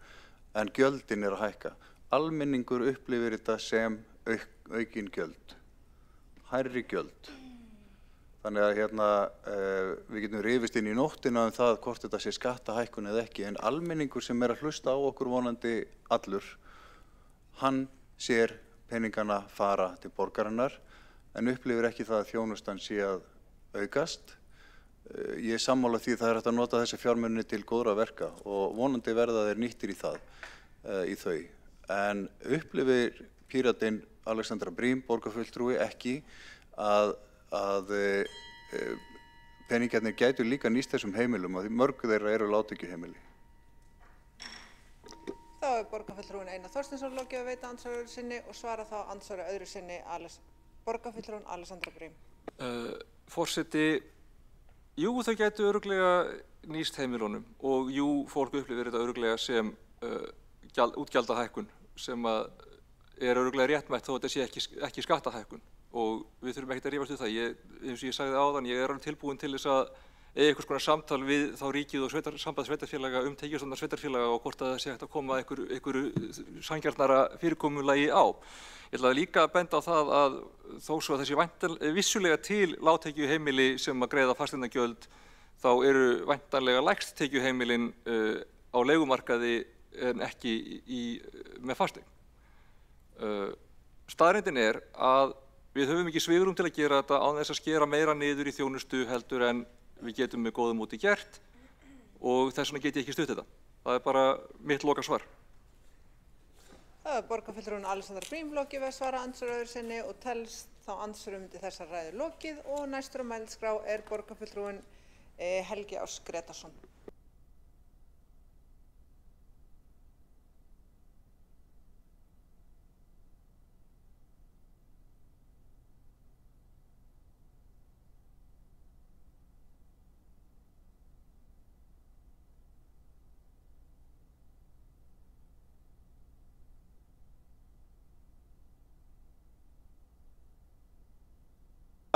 en gjöldin er að hækka. Almenningur upplifir þetta sem aukin gjöld, hærri gjöld. Þannig að við getum rifist inn í nóttina það hvort þetta sé skattahækkun eða ekki, en almenningur sem er að hlusta á okkur vonandi allur, hann sér peningana fara til borgarinnar en upplifir ekki það að þjónustan sé að aukast. Ég er sammála því það er hægt að nota þessi fjármuni til góðra verka og vonandi verða þeir nýttir í þau. En upplifir Píratinn Alexandra Brím, borgarfulltrúi, ekki að peningarnir gætu líka nýst þessum heimilum og mörg þeirra eru lágtekjuheimili. Þá er borgarfulltrúin Einar Þorsteinsson lokið að veita andsvari öðru sinni og svara þá andsvari öðru sinni borgarfulltrúin Alexandra Brím. Forseti, jú, þau gætu örugglega nýst heimilunum og jú, fólk upplifir þetta örugglega sem útgjaldahækkun sem er örugglega réttmætt þó þetta sé ekki skattahækkun og við þurfum ekkert að rífast við það. Eins og ég sagði áðan, ég er alveg tilbúin til þess að eiga einhvers konar samtal við þá ríkið og samband sveitarfélaga tekjustofna sveitarfélaga og hvort að það sé hægt að koma einhverju sanngjarnara fyrirkomulagi á. Ég ætla líka að benda á það að þó svo að þessi vissulega til lágtekjuheimili sem að greiða fasteignagjöld þá eru væntanlega lægst tekjuheimilin á leigumarkaði en ekki með fasteign. Staðreyndin er að við höfum ekki svigrúm til að gera þetta án þess að skera meira niður í þjónustu heldur en við getum með góðu móti gert og þess vegna get ég ekki stutt þetta. Það er bara mitt lokasvar. Það er borgarfulltrúin Alexandra Brím lokið við að svara andsvari öðru sinni og telst þá andsvörum til þessar ræður lokið og næstur á mælskrá er borgarfulltrúin Helgi Áss Gretarsson.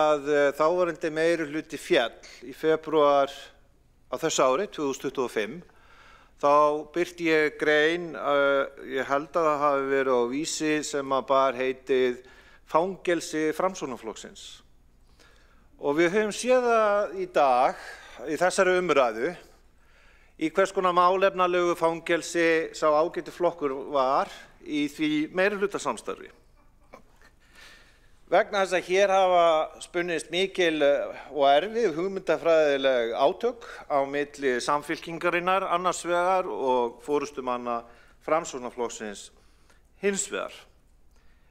að þáverandi meirihluti féll í febrúar á þessu ári, 2025, þá birti ég grein, ég held að það hafi verið á Vísi sem að bar heitið Fangelsi Framsóknarflokksins. Og við höfum séð það í dag, í þessari umræðu, í hvers konar málefnalegu fangelsi sá ágæti flokkur var í því meirihlutasamstarfi. Vegna þess að hér hafa spunnist mikil og erfið hugmyndafræðileg átök á milli Samfylkingarinnar annars vegar og forystumanna Framsóknarflokksins hins vegar.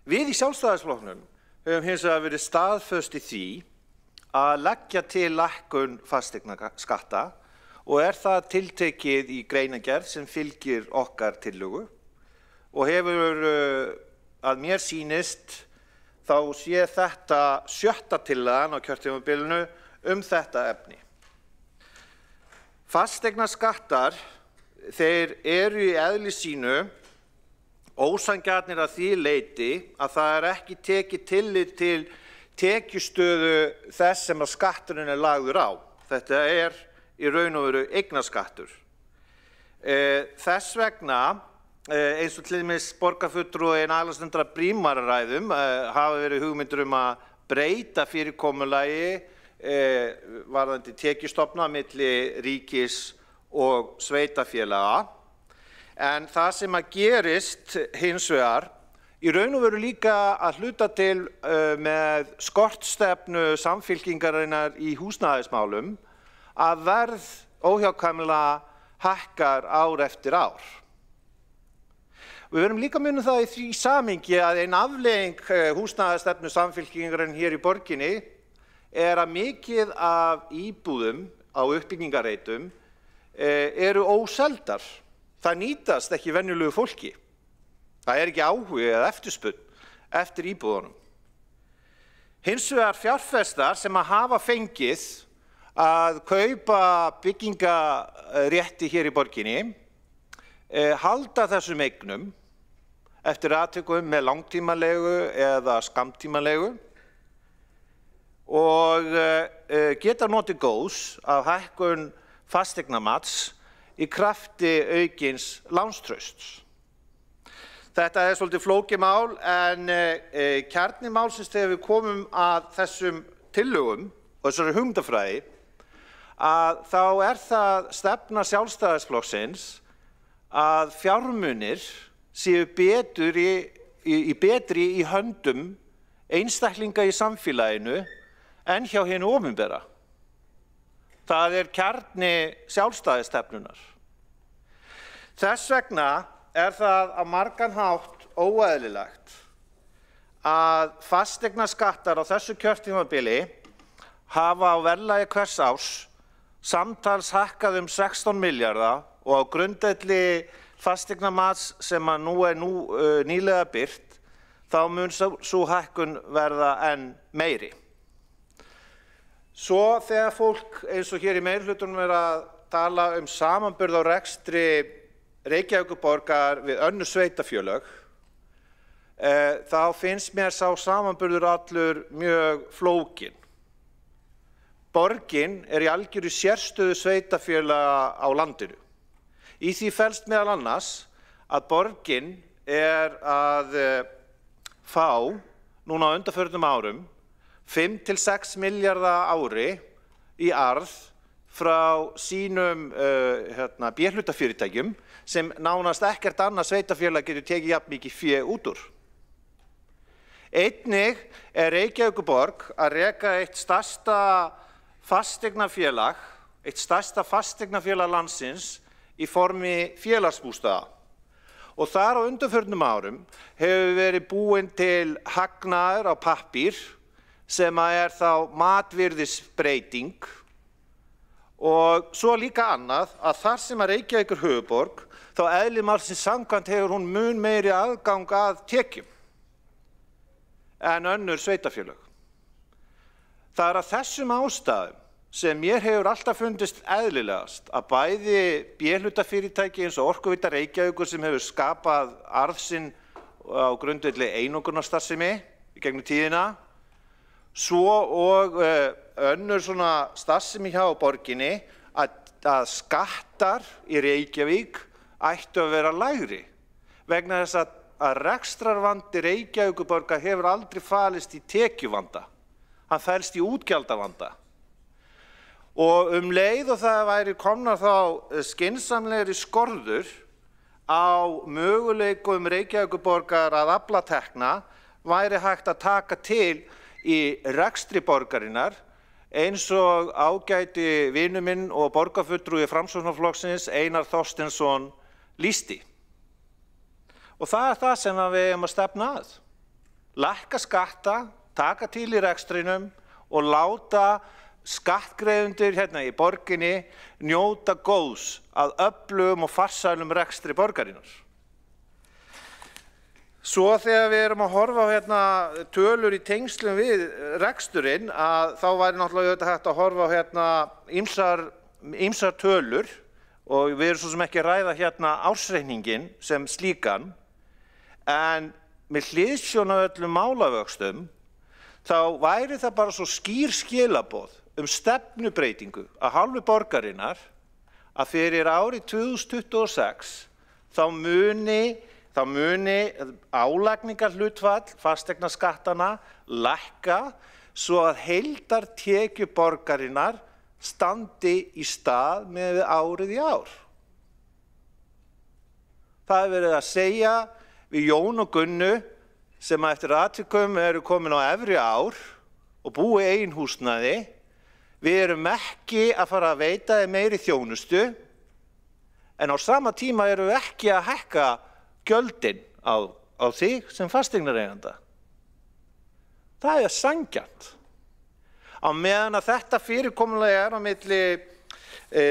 Við í Sjálfstæðisflokknum höfum hins vegar verið staðföst í því að leggja til lækkun fasteignaskatta og það tiltekið í greinargerð sem fylgir okkar tillögu og hefur að mér sýnist þá sé þetta 7. tillagan á kjörtímabilinu þetta efni. Fasteignaskattar, þeir eru í eðli sínu ósanngjarnir að því leyti að það ekki tekið tillit til tekjustöðu þess sem að skatturinn lagður á. Þetta í raun og veru eignaskattur. Þess vegna, eins og til dæmis borgarfulltrúinn Alexandra Brímar ræðum, hafa verið hugmyndir að breyta fyrirkomulagi varðandi tekjustofna milli ríkis og sveitarfélaga. En það sem að gerist hins vegar, í raun og veru líka að hluta til með skortstefnu Samfylkingarinnar í húsnæðismálum, að verð óhjákvæmilega hækkar ár eftir ár. Við verðum líka að muna það í því samhengi að ein afleiðing húsnæðisstefnu Samfylkingarinnar hér í borginni að mikið af íbúðum á uppbyggingarreitum eru óseldar. Það nýtast ekki venjulegu fólki. Það ekki áhugi eða eftirspurn eftir íbúðunum. Hins vegar fjárfestar sem að hafa fengið að kaupa byggingarétti hér í borginni halda þessum eignum eftir atvikum með langtímalegu eða skammtímalegu og geta notið góðs af hækkun fasteignamats í krafti aukins lánstrausts. Þetta svolítið flókið mál en kjarni málsins þegar við komum að þessum tillögum og þessari hugmyndafræði að þá það stefna Sjálfstæðisflokksins að fjármunir séu betri í höndum einstaklinga í samfélaginu en hjá hinu opinbera. Það kjarni sjálfstæðisstefnunnar. Þess vegna það á margan hátt óeðlilegt að fasteignaskattar á þessu kjörtímabili hafa á verðlagi hvers árs samtals hækkað 16 milljarða og á grundvelli fasteignamats sem að nú nýlega birt, þá mun sú hækkun verða enn meiri. Svo þegar fólk eins og hér í meirihlutanum að tala samanburð á rekstri Reykjavíkurborgar við önnur sveitarfélög, þá finnst mér sá samanburður allur mjög flókinn. Borgin í algjöru sérstöðu sveitarfélaga á landinu. Í því felst meðal annars að borgin að fá núna á undanförnum árum 5 til 6 milljarða ári í arð frá sínum B-hlutafyrirtækjum sem nánast ekkert annað sveitarfélag getur tekið jafn mikið fé út úr. Einnig Reykjavíkurborg að reka eitt stærsta fasteignafélag landsins í formi félagsbústaða. Og þar á undanförnum árum hefur verið búinn til hagnaður á pappír sem þá matvirðisbreyting og svo líka annað að þar sem að Reykjavík höfuðborg þá eðli málsins samkvæmt hefur hún mun meiri aðgang að tekjum en önnur sveitarfélög. Það að þessum ástæðum sem mér hefur alltaf fundist eðlilegast að bæði B-hlutafyrirtæki eins og Orkuveita Reykjavíkur sem hefur skapað arð sinn á grundvelli einokunarstarfsemi í gegnum tíðina, svo og önnur svona starfsemi hjá borginni að skattar í Reykjavík ættu að vera lægri vegna þess að rekstrarvandi Reykjavíkurborgar hefur aldrei falist í tekjuvanda. Hann fælst í útgjaldavanda. Og leið og það væri komnar þá skynsamlegri skorður á möguleikum Reykjavíkurborgar að afla tekna væri hægt að taka til í rekstri borgarinnar eins og ágæti vinur minn og borgarfulltrúi Framsóknarflokksins Einar Þorsteinsson lýsti. Og það það sem við eigum að stefna að. Lækka skatta, taka til í rekstrinum og láta skattgreiðendur hérna í borginni njóta góðs að öflugum og farsælum rekstri borgarinnar. Svo þegar við erum að horfa á hérna tölur í tengslum við reksturinn þá væri náttúrulega auðvitað hægt að horfa á hérna ýmsar tölur og við erum svo sem ekki að ræða hérna ársreikningin sem slíkan en með hliðsjón af öllum málavöxtum þá væri það bara svo skýr skilaboð stefnubreytingu að hálfu borgarinnar að fyrir árið 2026 þá muni álagningarhlutfall fasteignaskattanna lækka svo að heildartekjur borgarinnar standi í stað með árið í ár. Það er verið að segja við Jón og Gunnu sem eftir atvikum eru komin á efri ár og búi eigin húsnæði. Við erum ekki að fara að veita þeim meiri þjónustu en á sama tíma erum við ekki að hækka gjöldin á þig sem fasteignareiganda. Það er sanngjarnt. Á meðan að þetta fyrirkomulega er á milli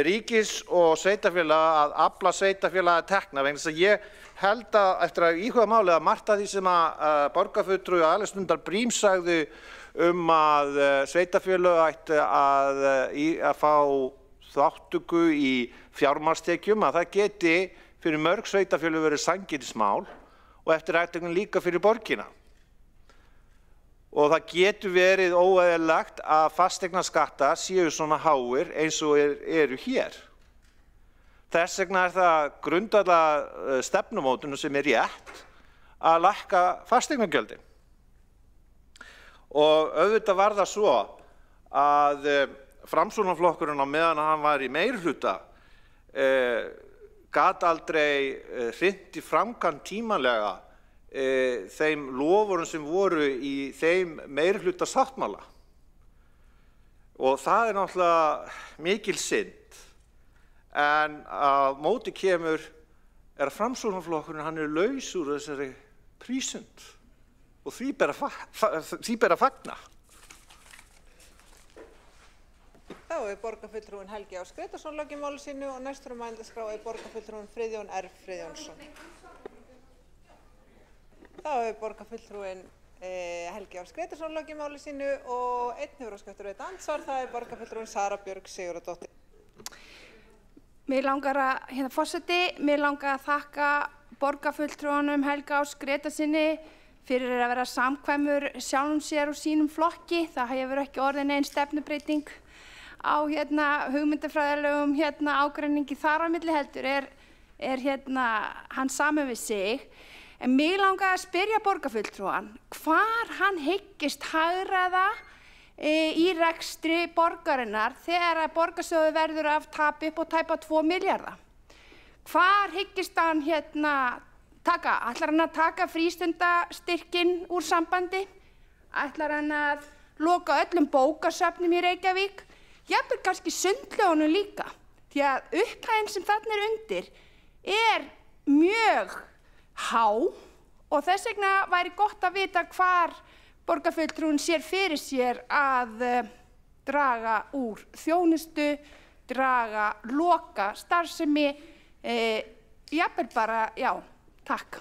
ríkis og sveitarfélaga að afla sveitarfélaga tekna vegna þess að ég held að eftir að íhuga málið að margt af því sem að borgarfulltrúi Alexander Briem sagði að sveitarfélög ættu að fá þátttöku í fjármagnstekjum að það geti fyrir mörg sveitarfélög verið sanngirnismál og eftir atvikum líka fyrir borgina. Og það getur verið óeðlilegt að fasteignaskattar séu svona háir eins og eru hér. Þess vegna er það grundvallar stefnumótun sem er rétt að lækka fasteignagjöldin. Og auðvitað var það svo að Framsóknarflokkurinn á meðan hann var í meirihluta gat aldrei hrint í framkvæmd tímanlega þeim loforðum sem voru í þeim meirihluta sáttmála. Og það er náttúrulega mikil synd. En á móti kemur að Framsóknarflokkurinn hann er laus úr þessari prísund og því ber að fagna. Þá er borgarfulltrúinn Helgi Ás Grétarsson lokið máli sínu og næstur á mælendaskrá er borgarfulltrúinn Friðjón R. Friðjónsson. Þá er borgarfulltrúinn Helgi Ás Grétarsson lokið máli sínu og einn hefur óskað eftir andsvar, það er borgarfulltrúinn Sara Björg Sigurðardóttir. Mig langar að, forseti, mig langar að þakka borgarfulltrúanum Helga Ás Grétarsinni fyrir að vera samkvæmur sjálfum sér og sínum flokki. Það hefur ekki orðið nein stefnubreyting á hugmyndafræðilegum ágreiningi þar á milli heldur er hann samur við sig. En mig langar að spyrja borgarfulltrúan hvar hann hyggist hagræða í rekstri borgarinnar þegar að borgarsjóður verður af tapi upp á tæpa 2 milljarða. Hvar hyggist hann taka? Ætlar hann að taka frístundastyrkinn úr sambandi? Ætlar hann að loka öllum bókasöfnum í Reykjavík? Jafnvel kannski sundlaugunum líka. Því að upphæðin sem þarna er undir er mjög há og þess vegna væri gott að vita hvar borgarfulltrúinn sér fyrir sér að draga úr þjónustu, loka starfsemi, jafnvel bara, já, takk.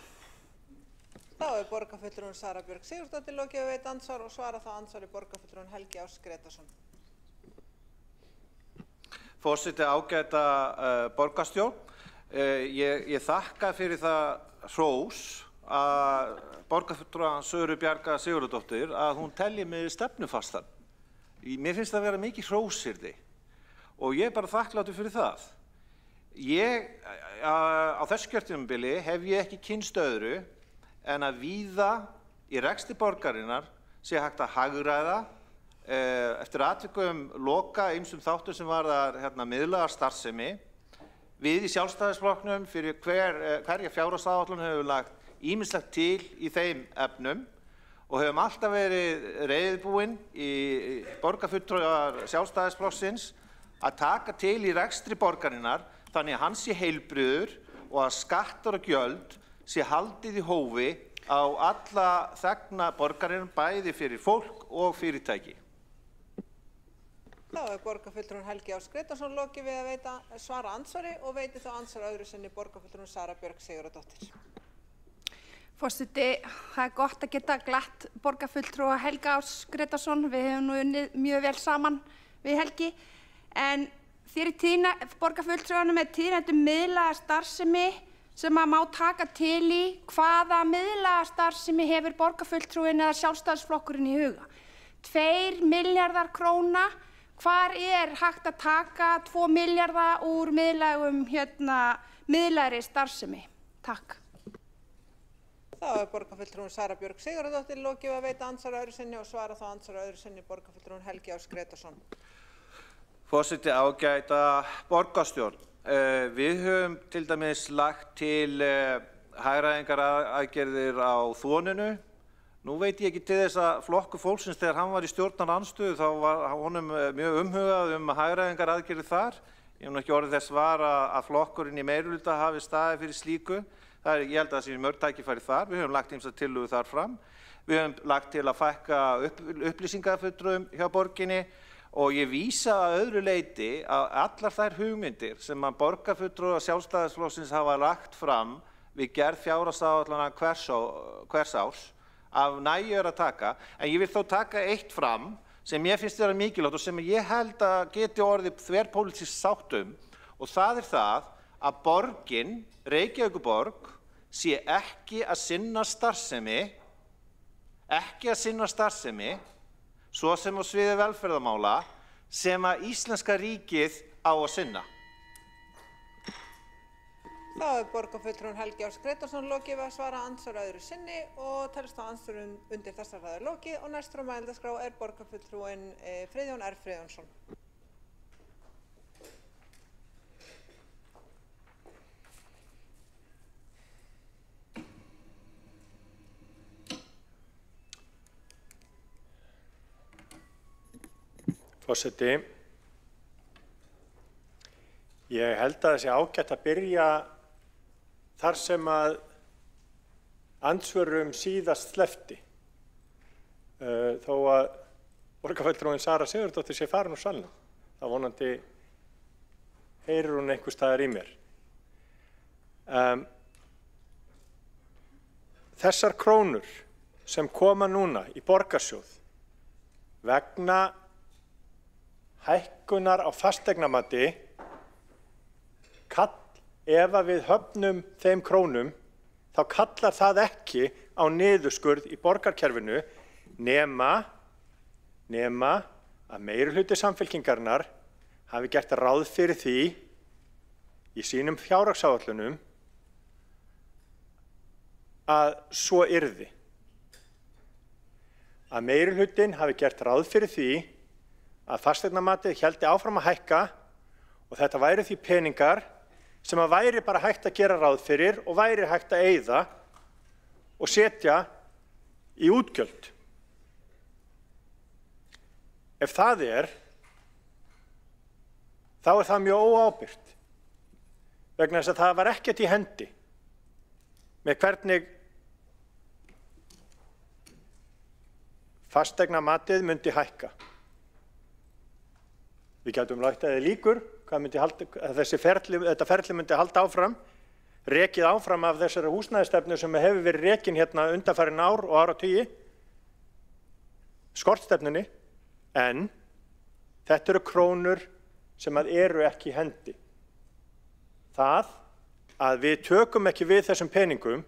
Þá er borgarfulltrúinn Sara Björg Sigurðardóttir lokið við andsvar og svara þá andsvari borgarfulltrúinn Helgi Ás Grétarsson. Forseti ágæta borgarstjórn, ég þakka fyrir það hrós að borgarfulltrúa Söru Bjarga Sigurðardóttur að hún telji mig stefnufastan. Mér finnst það að vera mikið hrósyrði og ég er bara þakklátur fyrir það. Á þessu kjörtímabili hef ég ekki kynnst öðru en að víða í rekstri borgarinnar sé hægt að hagræða eftir atvikum loka ýmsum þáttum sem varðar miðlæga starfsemi. Við í Sjálfstæðisflokknum fyrir hverja fjárhagsáætlun hefur lagt ýmislegt til í þeim efnum og hefum alltaf verið reiðubúin í borgarfulltrúar Sjálfstæðisflokksins að taka til í rekstri borgarinnar þannig að hann sé heilbrigður og að skattar og gjöld sé haldið í hófi á alla þegna borgarinnar bæði fyrir fólk og fyrirtæki. Þá borgarfulltrúinn Helgi Áss Grétarsson lokið við að svara andsvari og veiti þá andsvar öðru sinni borgarfulltrúinn Sara Björk Sigurðardóttir. Forseti, það er gott að geta glatt borgarfulltrúa Helga Áss Grétarsson. Við hefum nú unnið mjög vel saman við Helgi. En borgarfulltrúanum er tíðnandi miðlæga starfsemi sem að má taka til í hvaða miðlæga starfsemi hefur borgarfulltrúinn eða Sjálfstæðisflokkurinn í huga. 2 milljarðar króna. Hvar er hægt að taka 2 milljarða úr miðlægri starfsemi? Takk. Þá borgarfulltrúinn Sara Björk Sigurðardóttir lokið að veita andsvar öðru sinni og svara þá andsvar öðru sinni borgarfulltrúinn Helgi Áss Grétarsson. Forseti, ágæta borgarstjórn. Við höfum til dæmis lagt til hagræðingaraðgerðir á þvoninu. Nú veit ég ekki til þess að Flokkur fólksins þegar hann var í stjórnarandstöðu þá var honum mjög umhugað hagræðingaraðgerðir þar. Ég hef nú ekki orðið þess var að flokkurinn í meirihluta hafi staðið fyrir slíku. Ég held að það sé mörg tækifæri þar. Við höfum lagt ýmsar tillögur þar fram. Við höfum lagt til að fækka upplýsingafulltrúum hjá borginni og ég vísa að öðru leyti að allar þær hugmyndir sem að borgarfulltrúar Sjálfstæðisflokksins hafa lagt fram við gerð fjárhagsáætlana hvers árs af nægju að taka, en ég vil þó taka eitt fram sem ég finnst vera mikilvægt og sem ég held að geti orðið þverpólitísk sátt og það er það að borgin, Reykjavíkurborg, sé ekki að sinna starfsemi, svo sem á sviði velferðarmála, sem að íslenska ríkið á að sinna. Þá borgarfulltrúinn Helgi Áss Grétarsson lokið að svara andsvar öðru sinni og telst á andsvörum undir þessar ræður lokið og næstur á mælendaskrá borgarfulltrúinn Friðjón R. Friðjónsson. Forseti, ég held að það sé ágætt að byrja þar sem að andsvörum síðast sleppti. Þó að borgarfulltrúinn Sara Sigurðardóttir sé farin úr salnum. Það vonandi heyrir hún einhvers staðar í mér. Þessar krónur sem koma núna í borgarsjóð vegna hækkunar á fasteignamati, ef að við höfnum þeim krónum, þá kallar það ekki á niðurskurð í borgarkerfinu nema að meirihluti Samfylkingarinnar hafi gert ráð fyrir því í sínum fjárhagsáætlunum að svo yrði. Að meirihlutinn hafi gert ráð fyrir því að fasteignamatið héldi áfram að hækka og þetta væri því peningar sem að væri bara hægt að gera ráð fyrir og væri hægt að eyða og setja í útgjöld. Ef það þá er það mjög óábyrgt vegna þess að það var ekkert í hendi með hvernig fasteignamatið myndi hækka. Við gætum lagt að þið líkur, þetta ferli myndi halda áfram, rekið áfram af þessari húsnæðisstefnu sem hefur verið rekin hérna undanfarin ár og áratugi, skortstefnunni, en þetta eru krónur sem eru ekki í hendi. Það að við tökum ekki við þessum peningum,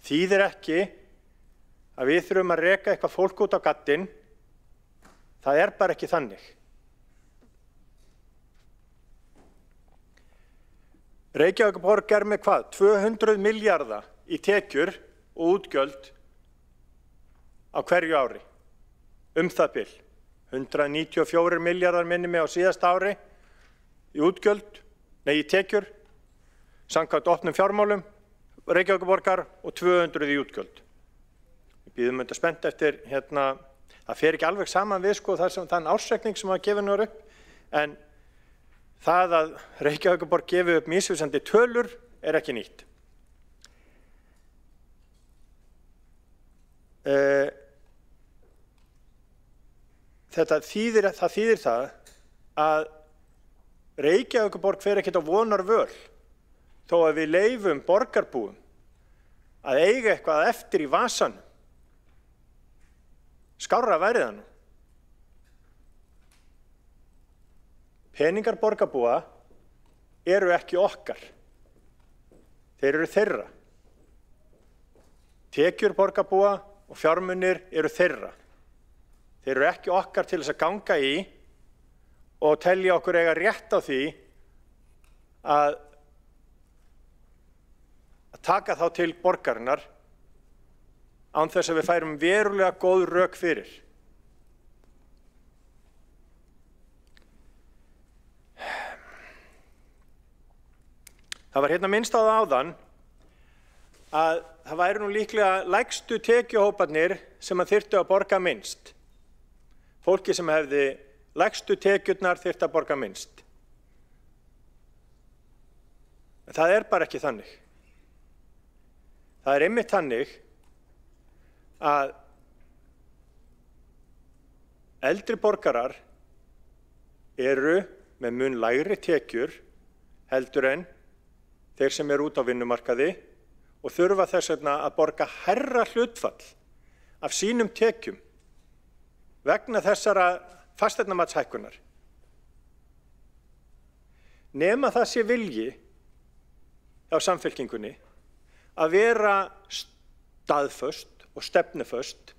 þýðir ekki að við þurfum að reka eitthvað fólk út á gaddinn. Það er bara ekki þannig. Reykjavíkurborg er með hvað? 200 milljarða í tekjur og útgjöld á hverju ári. Það bil. 194 milljarðar minni mig á síðasta ári í tekjur, samkvæmt opnum fjármálum Reykjavíkurborgar og 200 í útgjöld. Við bíðum þetta spennt eftir það fer ekki alveg saman við þann ársreikning sem að gefa nú upp, en það að Reykjavíkurborg gefi upp misvísandi tölur er ekki nýtt. Það þýðir það að Reykjavíkurborg fer ekkert á vonar völ þó að við leyfum borgarbúum að eiga eitthvað eftir í vasanum. Skárra væri það nú. Peningar borgarbúa eru ekki okkar. Þeir eru þeirra. Tekjur borgarbúa og fjármunir eru þeirra. Þeir eru ekki okkar til þess að ganga í og telja okkur eiga rétt á því að taka þá til borgarinnar án þess að við færum verulega góð rök fyrir. Það var minnst á það áðan að það væri nú líklega lægstu tekjuhóparnir sem að þyrftu að borga minnst. Fólki sem hefði lægstu tekjurnar þyrfti að borga minnst. En það er bara ekki þannig. Það er einmitt þannig að eldri borgarar eru með mun lægri tekjur heldur en þeir sem eru út á vinnumarkaði og þurfa þess vegna að borga hærra hlutfall af sínum tekjum vegna þessara fasteignamatshækkunar. Nema það sé vilji á Samfylkingunni að vera staðföst og stefnuföst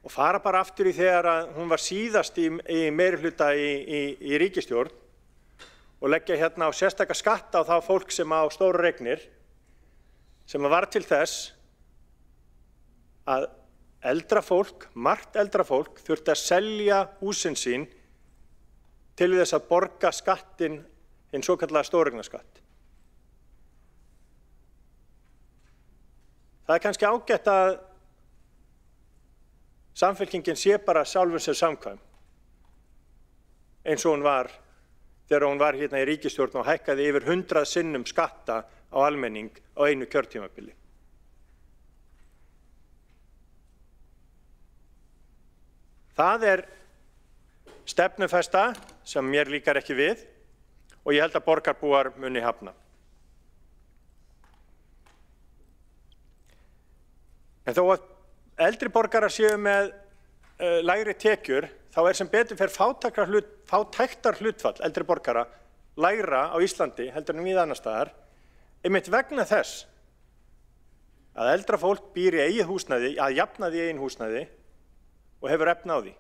og fara bara aftur í þegar að hún var síðast í meirihluta í ríkisstjórn og leggja á sérstaka skatta á þá fólk sem á stóru eignir, sem var til þess að eldra fólk, margt eldra fólk, þurfti að selja húsin sín til þess að borga skattinn, hinn svokallaða stóreignaskatt. Það er kannski ágætt að Samfylkingin sé bara sjálfum sér samkvæm, eins og hún var þegar hún var í ríkisstjórn og hækkaði yfir 100 sinnum skatta á almenning á einu kjörtímabili. Það er stefnufesta sem mér líkar ekki við og ég held að borgarbúar muni hafna. En þó að eldri borgarar séu með lægri tekjur, þá er sem betur fer fátæktar hlutfall eldri borgara lægra á Íslandi heldur en víða annars staðar, einmitt vegna þess að eldra fólk býr í eigið húsnæði, að jafnaði í eigin húsnæði og hefur efni á því.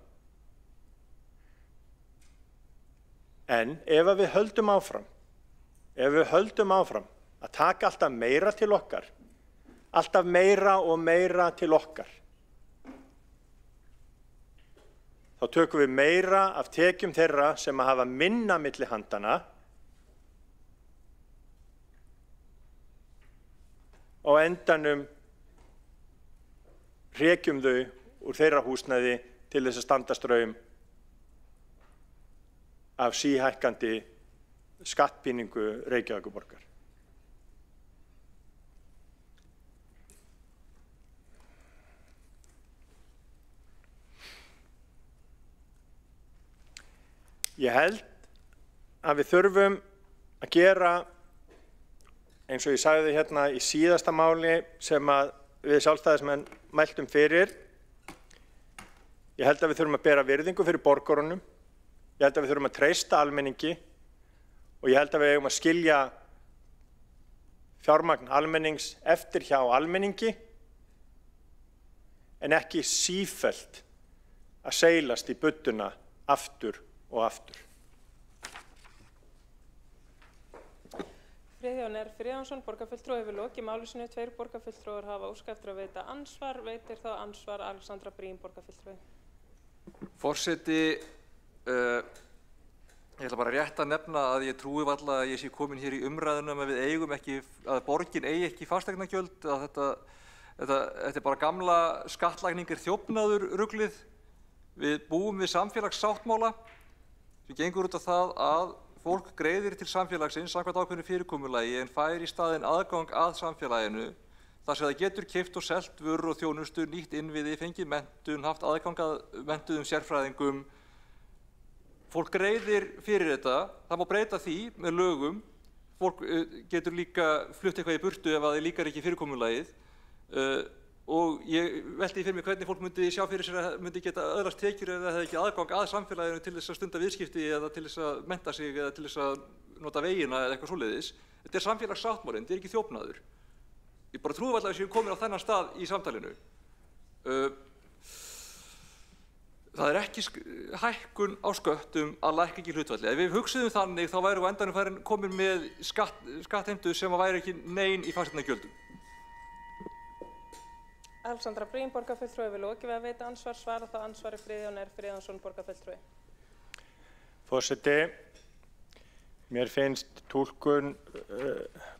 En ef við höldum áfram að taka alltaf meira til okkar, alltaf meira og meira til okkar, þá tökum við meira af tekjum þeirra sem að hafa minna milli handana og endanum hrekjum þau úr þeirra húsnæði til þess að standa straum af síhækkandi skattpíningu Reykjavíkurborgar. Ég held að við þurfum að gera, eins og ég sagði í síðasta máli sem að við sjálfstæðismenn mæltum fyrir, ég held að við þurfum að bera virðingu fyrir borgurunum, ég held að við þurfum að treysta almenningi og ég held að við eigum að skilja fjármagn almennings eftir hjá almenningi en ekki sífellt að seilast í budduna aftur og aftur. Friðjón R. Friðjónsson, borgarfulltrúi, hefur lokið máli sínu. 2 borgarfulltrúar hafa óskað eftir að veita andsvar. Veitir þá andsvar Alexandra Briem, borgarfulltrúi. Forseti, ég ætla bara rétt að nefna að ég trúi varla að ég sé komin hér í umræðunum að við eigum ekki, að borgin eigi ekki fasteignagjöld, að þetta er bara gamla skattlagningar þjófnaður ruglið. Við búum við samfélagssáttmála sem gengur út á það að fólk greiðir til samfélagsins samkvæmt ákveðnu fyrirkomulagi en fær í staðinn aðgang að samfélaginu þar sem það getur keypt og selt vörur og þjónustu, nýtt innviði, fengið menntun, haft aðgang að menntuðum sérfræðingum. Fólk greiðir fyrir þetta, það má breyta því með lögum. Fólk getur líka flutt eitthvað í burtu ef það líkar ekki fyrirkomulagið. Og ég velti fyrir mig hvernig fólk myndi sjá fyrir sér að myndi geta öðlast tekjur ef það hefði ekki aðgang að samfélaginu til þess að stunda viðskipti eða til þess að mennta sig eða til þess að nota vegina eða eitthvað svoleiðis. Þetta er samfélagssáttmálinn, þetta er ekki þjófnaður. Ég bara trúi varla að við séum komin á þennan stað í samtalinu. Það er ekki hækkun á sköttum að lækka ekki hlutfalli. Ef við hugsuðum þannig þá værum við á endanum komin með skattheimtu sem væri ekki nein í fasteignagjöldum. Alexandra Briem, borgarfulltrúi, hefur lokið við að veita ansvar. Svara þá ansvari Friðjón R. Friðjónsson, borgarfulltrúi. Forseti, mér finnst túlkun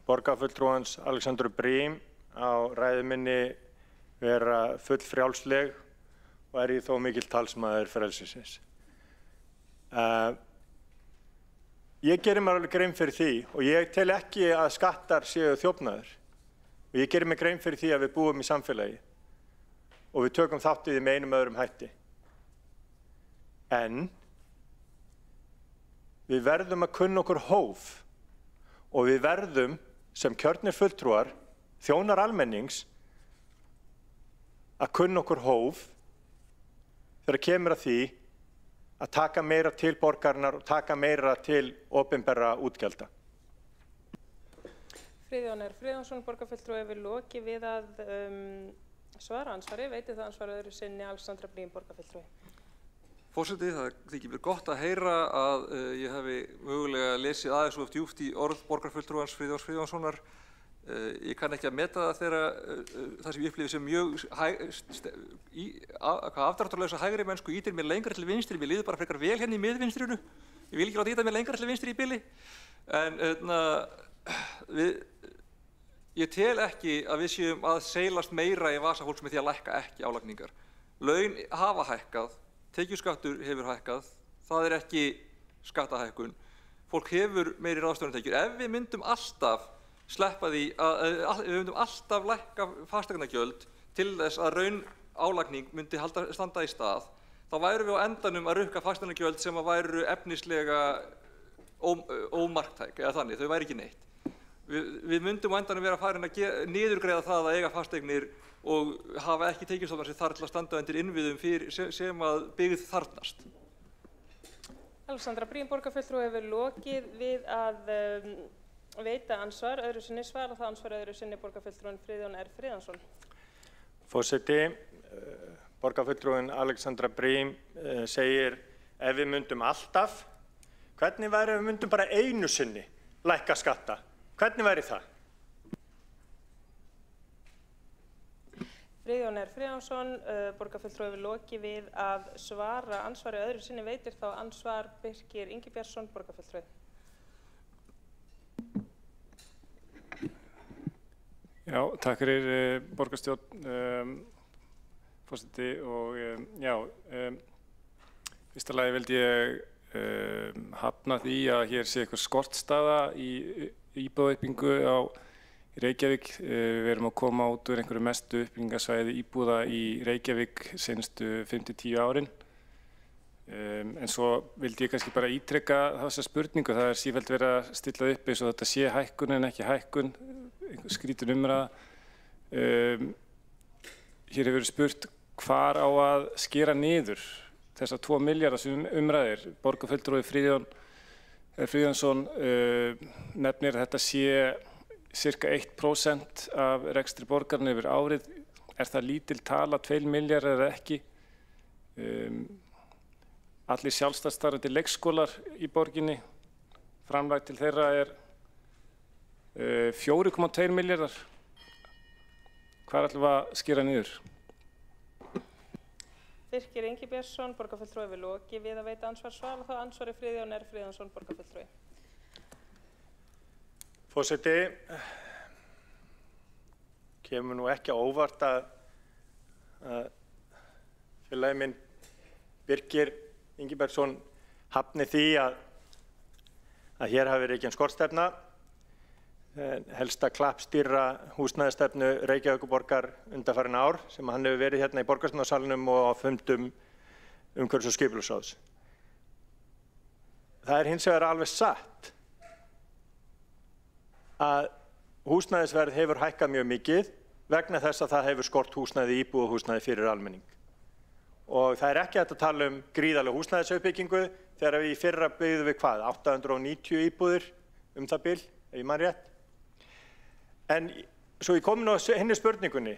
borgarfulltrúans Alexandru Briem á ræðu minni vera full frjálsleg og er ég þó mikill talsmaður frelsisins. Ég gerir mér alveg grein fyrir því og ég tel ekki að skattar séu þjófnaður og ég gerir mér grein fyrir því að við búum í samfélagi og við tökum þátt í því með einum öðrum hætti. En við verðum að kunna okkur hóf og við verðum sem kjörnir fulltrúar, þjónar almennings, að kunna okkur hóf þegar kemur að því að taka meira til borgarinnar og taka meira til opinberra útgjalda. Friðjón R. Friðjónsson, borgarfulltrúi, hefur lokið við að svara ansvari. Veitir það ansvar öðru sinni Alexandra Briem, borgarfulltrúi. Forseti, það þykir mér gott að heyra að ég hefi mögulega lesið aðeins of djúpt í orð borgarfulltrúans Friðjóns Friðjónssonar. Ég kann ekki að meta það þegar það sem ég upplifði sem mjög afdráttarlausa hægri mennsku ýtir mér lengra til vinstri. Mér líður bara frekar vel hérna í miðvinstrinu. Ég vil ekki láta ýta mér lengra til vinstri í bili. En ég tel ekki að við séum að seilast meira í vasa fólks með því að lækka ekki álagningar. Laun hafa hækkað, tekjuskattur hefur hækkað, það er ekki skattahækkun. Fólk hefur meiri ráðstöfunartekjur. Ef við myndum alltaf sleppa því að við myndum alltaf lækka fasteignagjöld til þess að raun álagning myndi standa í stað, þá værum við á endanum að rukka fasteignagjöld sem að væru efnislega ómarktæk eða þannig, þau væri ekki neitt. Við myndum á endanum vera farin að niðurgreiða það að eiga fasteignir og hafa ekki tekjustofnar sem þarf til að standa undir innviðum sem að byggð þarfnast. Alexandra Briem, borgarfulltrúi, hefur lokið við að veita ansvar. Öðru sinni svara það ansvar öðru sinni borgarfulltrúin Friðjón R. Friðjónsson. Forseti, borgarfulltrúin Alexandra Briem segir ef við myndum alltaf, hvernig væri ef við myndum bara einu sinni lækka skatta? Hvernig væri það? Friðjón R. Friðjónsson, borgarfulltrúi, hefur lokið við að svara ansvari öðru sinni. Veitir þá ansvar Birkir Ingibjörnsson, borgarfulltrúi. Já, takk fyrir borgarstjórn, forseti og fyrsta lagi vildi ég hafna því að hér sé eitthvað skortstaða í íbúðauppbyggingu í Reykjavík. Við erum að koma út úr einhverju mestu uppbyggingarsvæði íbúða í Reykjavík seinustu 5–10 árin. En svo vildi ég kannski bara ítreka þessa spurningu. Það er sífellt verið að stilla upp eins og þetta sé hækkun en ekki hækkun, skrítin umræða. Hér hefur verið spurt hvar á að skera niður þessa 2 milljarða sem umræðir. Borgarfulltrúi Friðjón Friðjónsson nefnir að þetta sé cirka 1% af rekstri borgarna yfir árið. Er það lítil tala, 2 milljarðar eða ekki? Allir sjálfstætt starfandi leikskólar í borginni, framlag til þeirra er 4,2 milljarðar. Hvar ætlum við að skera niður? Birkir Ingi Björnsson, borgarfulltrúi, við lokið við að veita andsvarssvar og þá ansvari Friðjón R. Friðjónsson, borgarfulltrúi. Forseti, kemur nú ekki á óvart að félagi minn Birkir Ingi Björnsson hafni því að hér hafi verið ekki skortstefna, helsta klappstýra húsnæðisstefnu Reykjavíkurborgar undanfarin ár sem hann hefur verið hérna í borgarstjórnarsalnum og á fundum umhverfis- og skipulagsráðs. Það er hins vegar alveg satt að húsnæðisverð hefur hækkað mjög mikið vegna þess að það hefur skort húsnæði, íbúðarhúsnæði fyrir almenning. Og það er ekki hægt að tala gríðarlega húsnæðisuppbyggingu þegar við í fyrra byggðum við hvað? 890 íbúðir það bil, ef ég man rétt. En svo ég komin á henni spurningunni,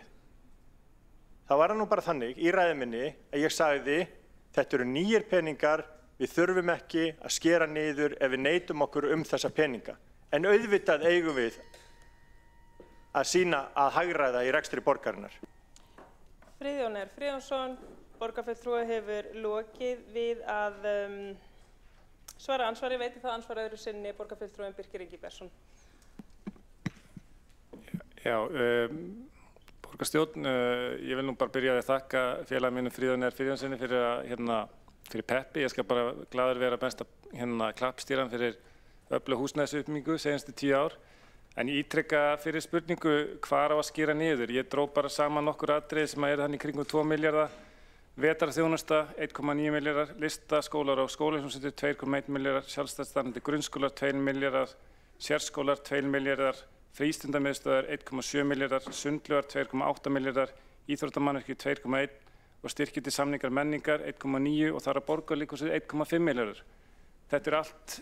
þá var það nú bara þannig í ræðu minni að ég sagði þetta eru nýjir peningar, við þurfum ekki að skera niður ef við neitum okkur þessa peninga. En auðvitað eigum við að sýna að hagræða í rekstri borgarinnar. Friðjón R. Friðjónsson, borgarfulltrúi, hefur lokið við að svara ansvari, veitir það ansvar öðru sinni borgarfulltrúin Birkir Ingi Björnsson. Já, borgarstjórn, ég vil nú bara byrja að þakka félagi mínu Friðjón R. Friðjónssoni fyrir peppi. Ég skal bara glaður vera besta klappstýran fyrir öflug húsnæðisuppbyggingu seinustu 10 ár. En ég ítreka fyrir spurningu hvar á að skera niður. Ég dró bara saman nokkur atriði sem eru þannig kringum 2 milljarða. Vetrarþjónusta 1,9 milljarðar, listaskólar og skólahúsnæði 2,1 milljarðar, sjálfstætt starfandi grunnskólar 2 milljarðar, sérskólar 2 milljarðar, frístundamiðstöðvar 1,7 milljarðar, sundlaugar 2,8 milljarðar, íþróttamannvirki 2,1 og styrkir til samningar menningar 1,9 og þar að borgarleikhúsið 1,5 milljarðar. Þetta er allt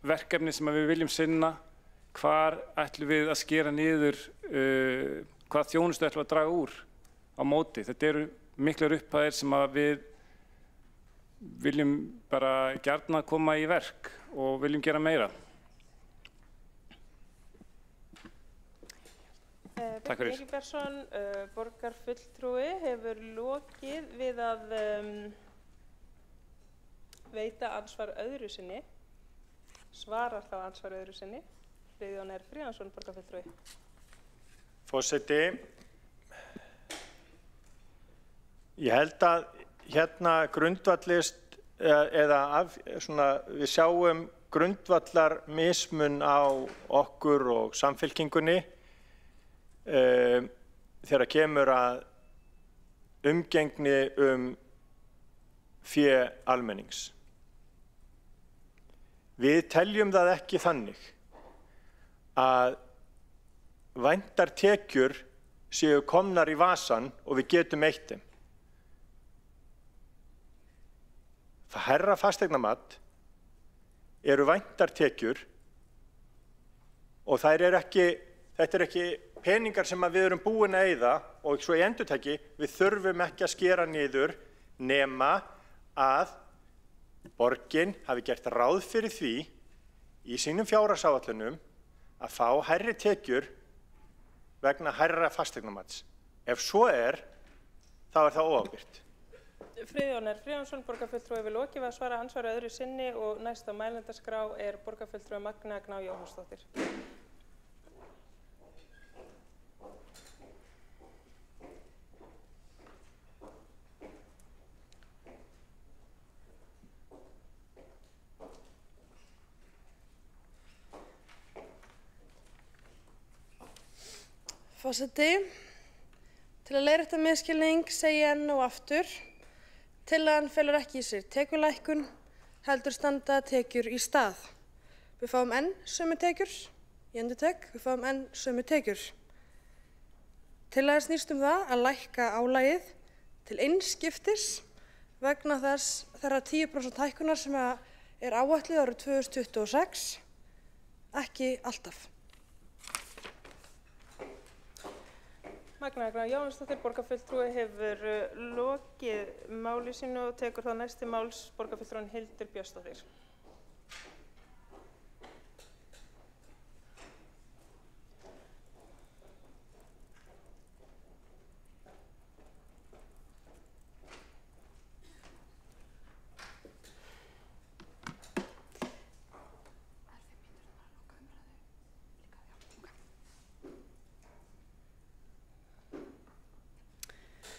verkefni sem við viljum sinna. Hvar ætlum við að skera niður, hvað þjónustu ætlum við að draga úr á móti? Þetta eru miklar upphæðir sem að við viljum bara gjarna koma í verk og viljum gera meira. Takk fyrir. Birkir Ingi Björnsson, borgarfulltrúi, hefur lokið við að veita ansvar öðru sinni, svarar þá ansvar öðru sinni. Friðjón R. Friðjónsson, borgarfulltrúi. Forseti, ég held að hérna grundvallist við sjáum grundvallar mismun á okkur og samfylkingunni þegar kemur að umgengni fé almennings. Við teljum það ekki þannig að væntar tekjur séu komnar í vasann og við getum eytt þeim. Það hærra fasteignamat eru væntar tekjur og þetta er ekki peningar sem við erum búin að eyða og svo í endurtaki við þurfum ekki að skera niður nema að borgin hafi gert ráð fyrir því í sínum fjárhagsáætlunum að fá hærri tekjur vegna hærra fasteignamatts. Ef svo er, þá er það óábyrgt. Friðjón R. Friðjónsson, borgarfulltrúi, hefur lokið við að svara ansvari öðru sinni og næst á mælendaskrá er borgarfulltrúi Magnea Gná Jóhannsdóttir. Forseti, til að leiðrétta misskilning segi ég enn og aftur, tillagan felur ekki í sér tekjulækkun, heldur standa tekjur í stað. Við fáum enn sömu tekjur, ég endurtek, við fáum enn sömu tekjur. Tillagan snýst það að lækka álagið til einskiptis vegna þeirra 10% hækkunar sem er áætluð árið 2026, ekki alltaf. Magna Agnar Jóhannsdóttir, borgarfulltrúi, hefur lokið máli sínu og tekur þá næst til máls borgarfulltrúin Hildur Björnsdóttir.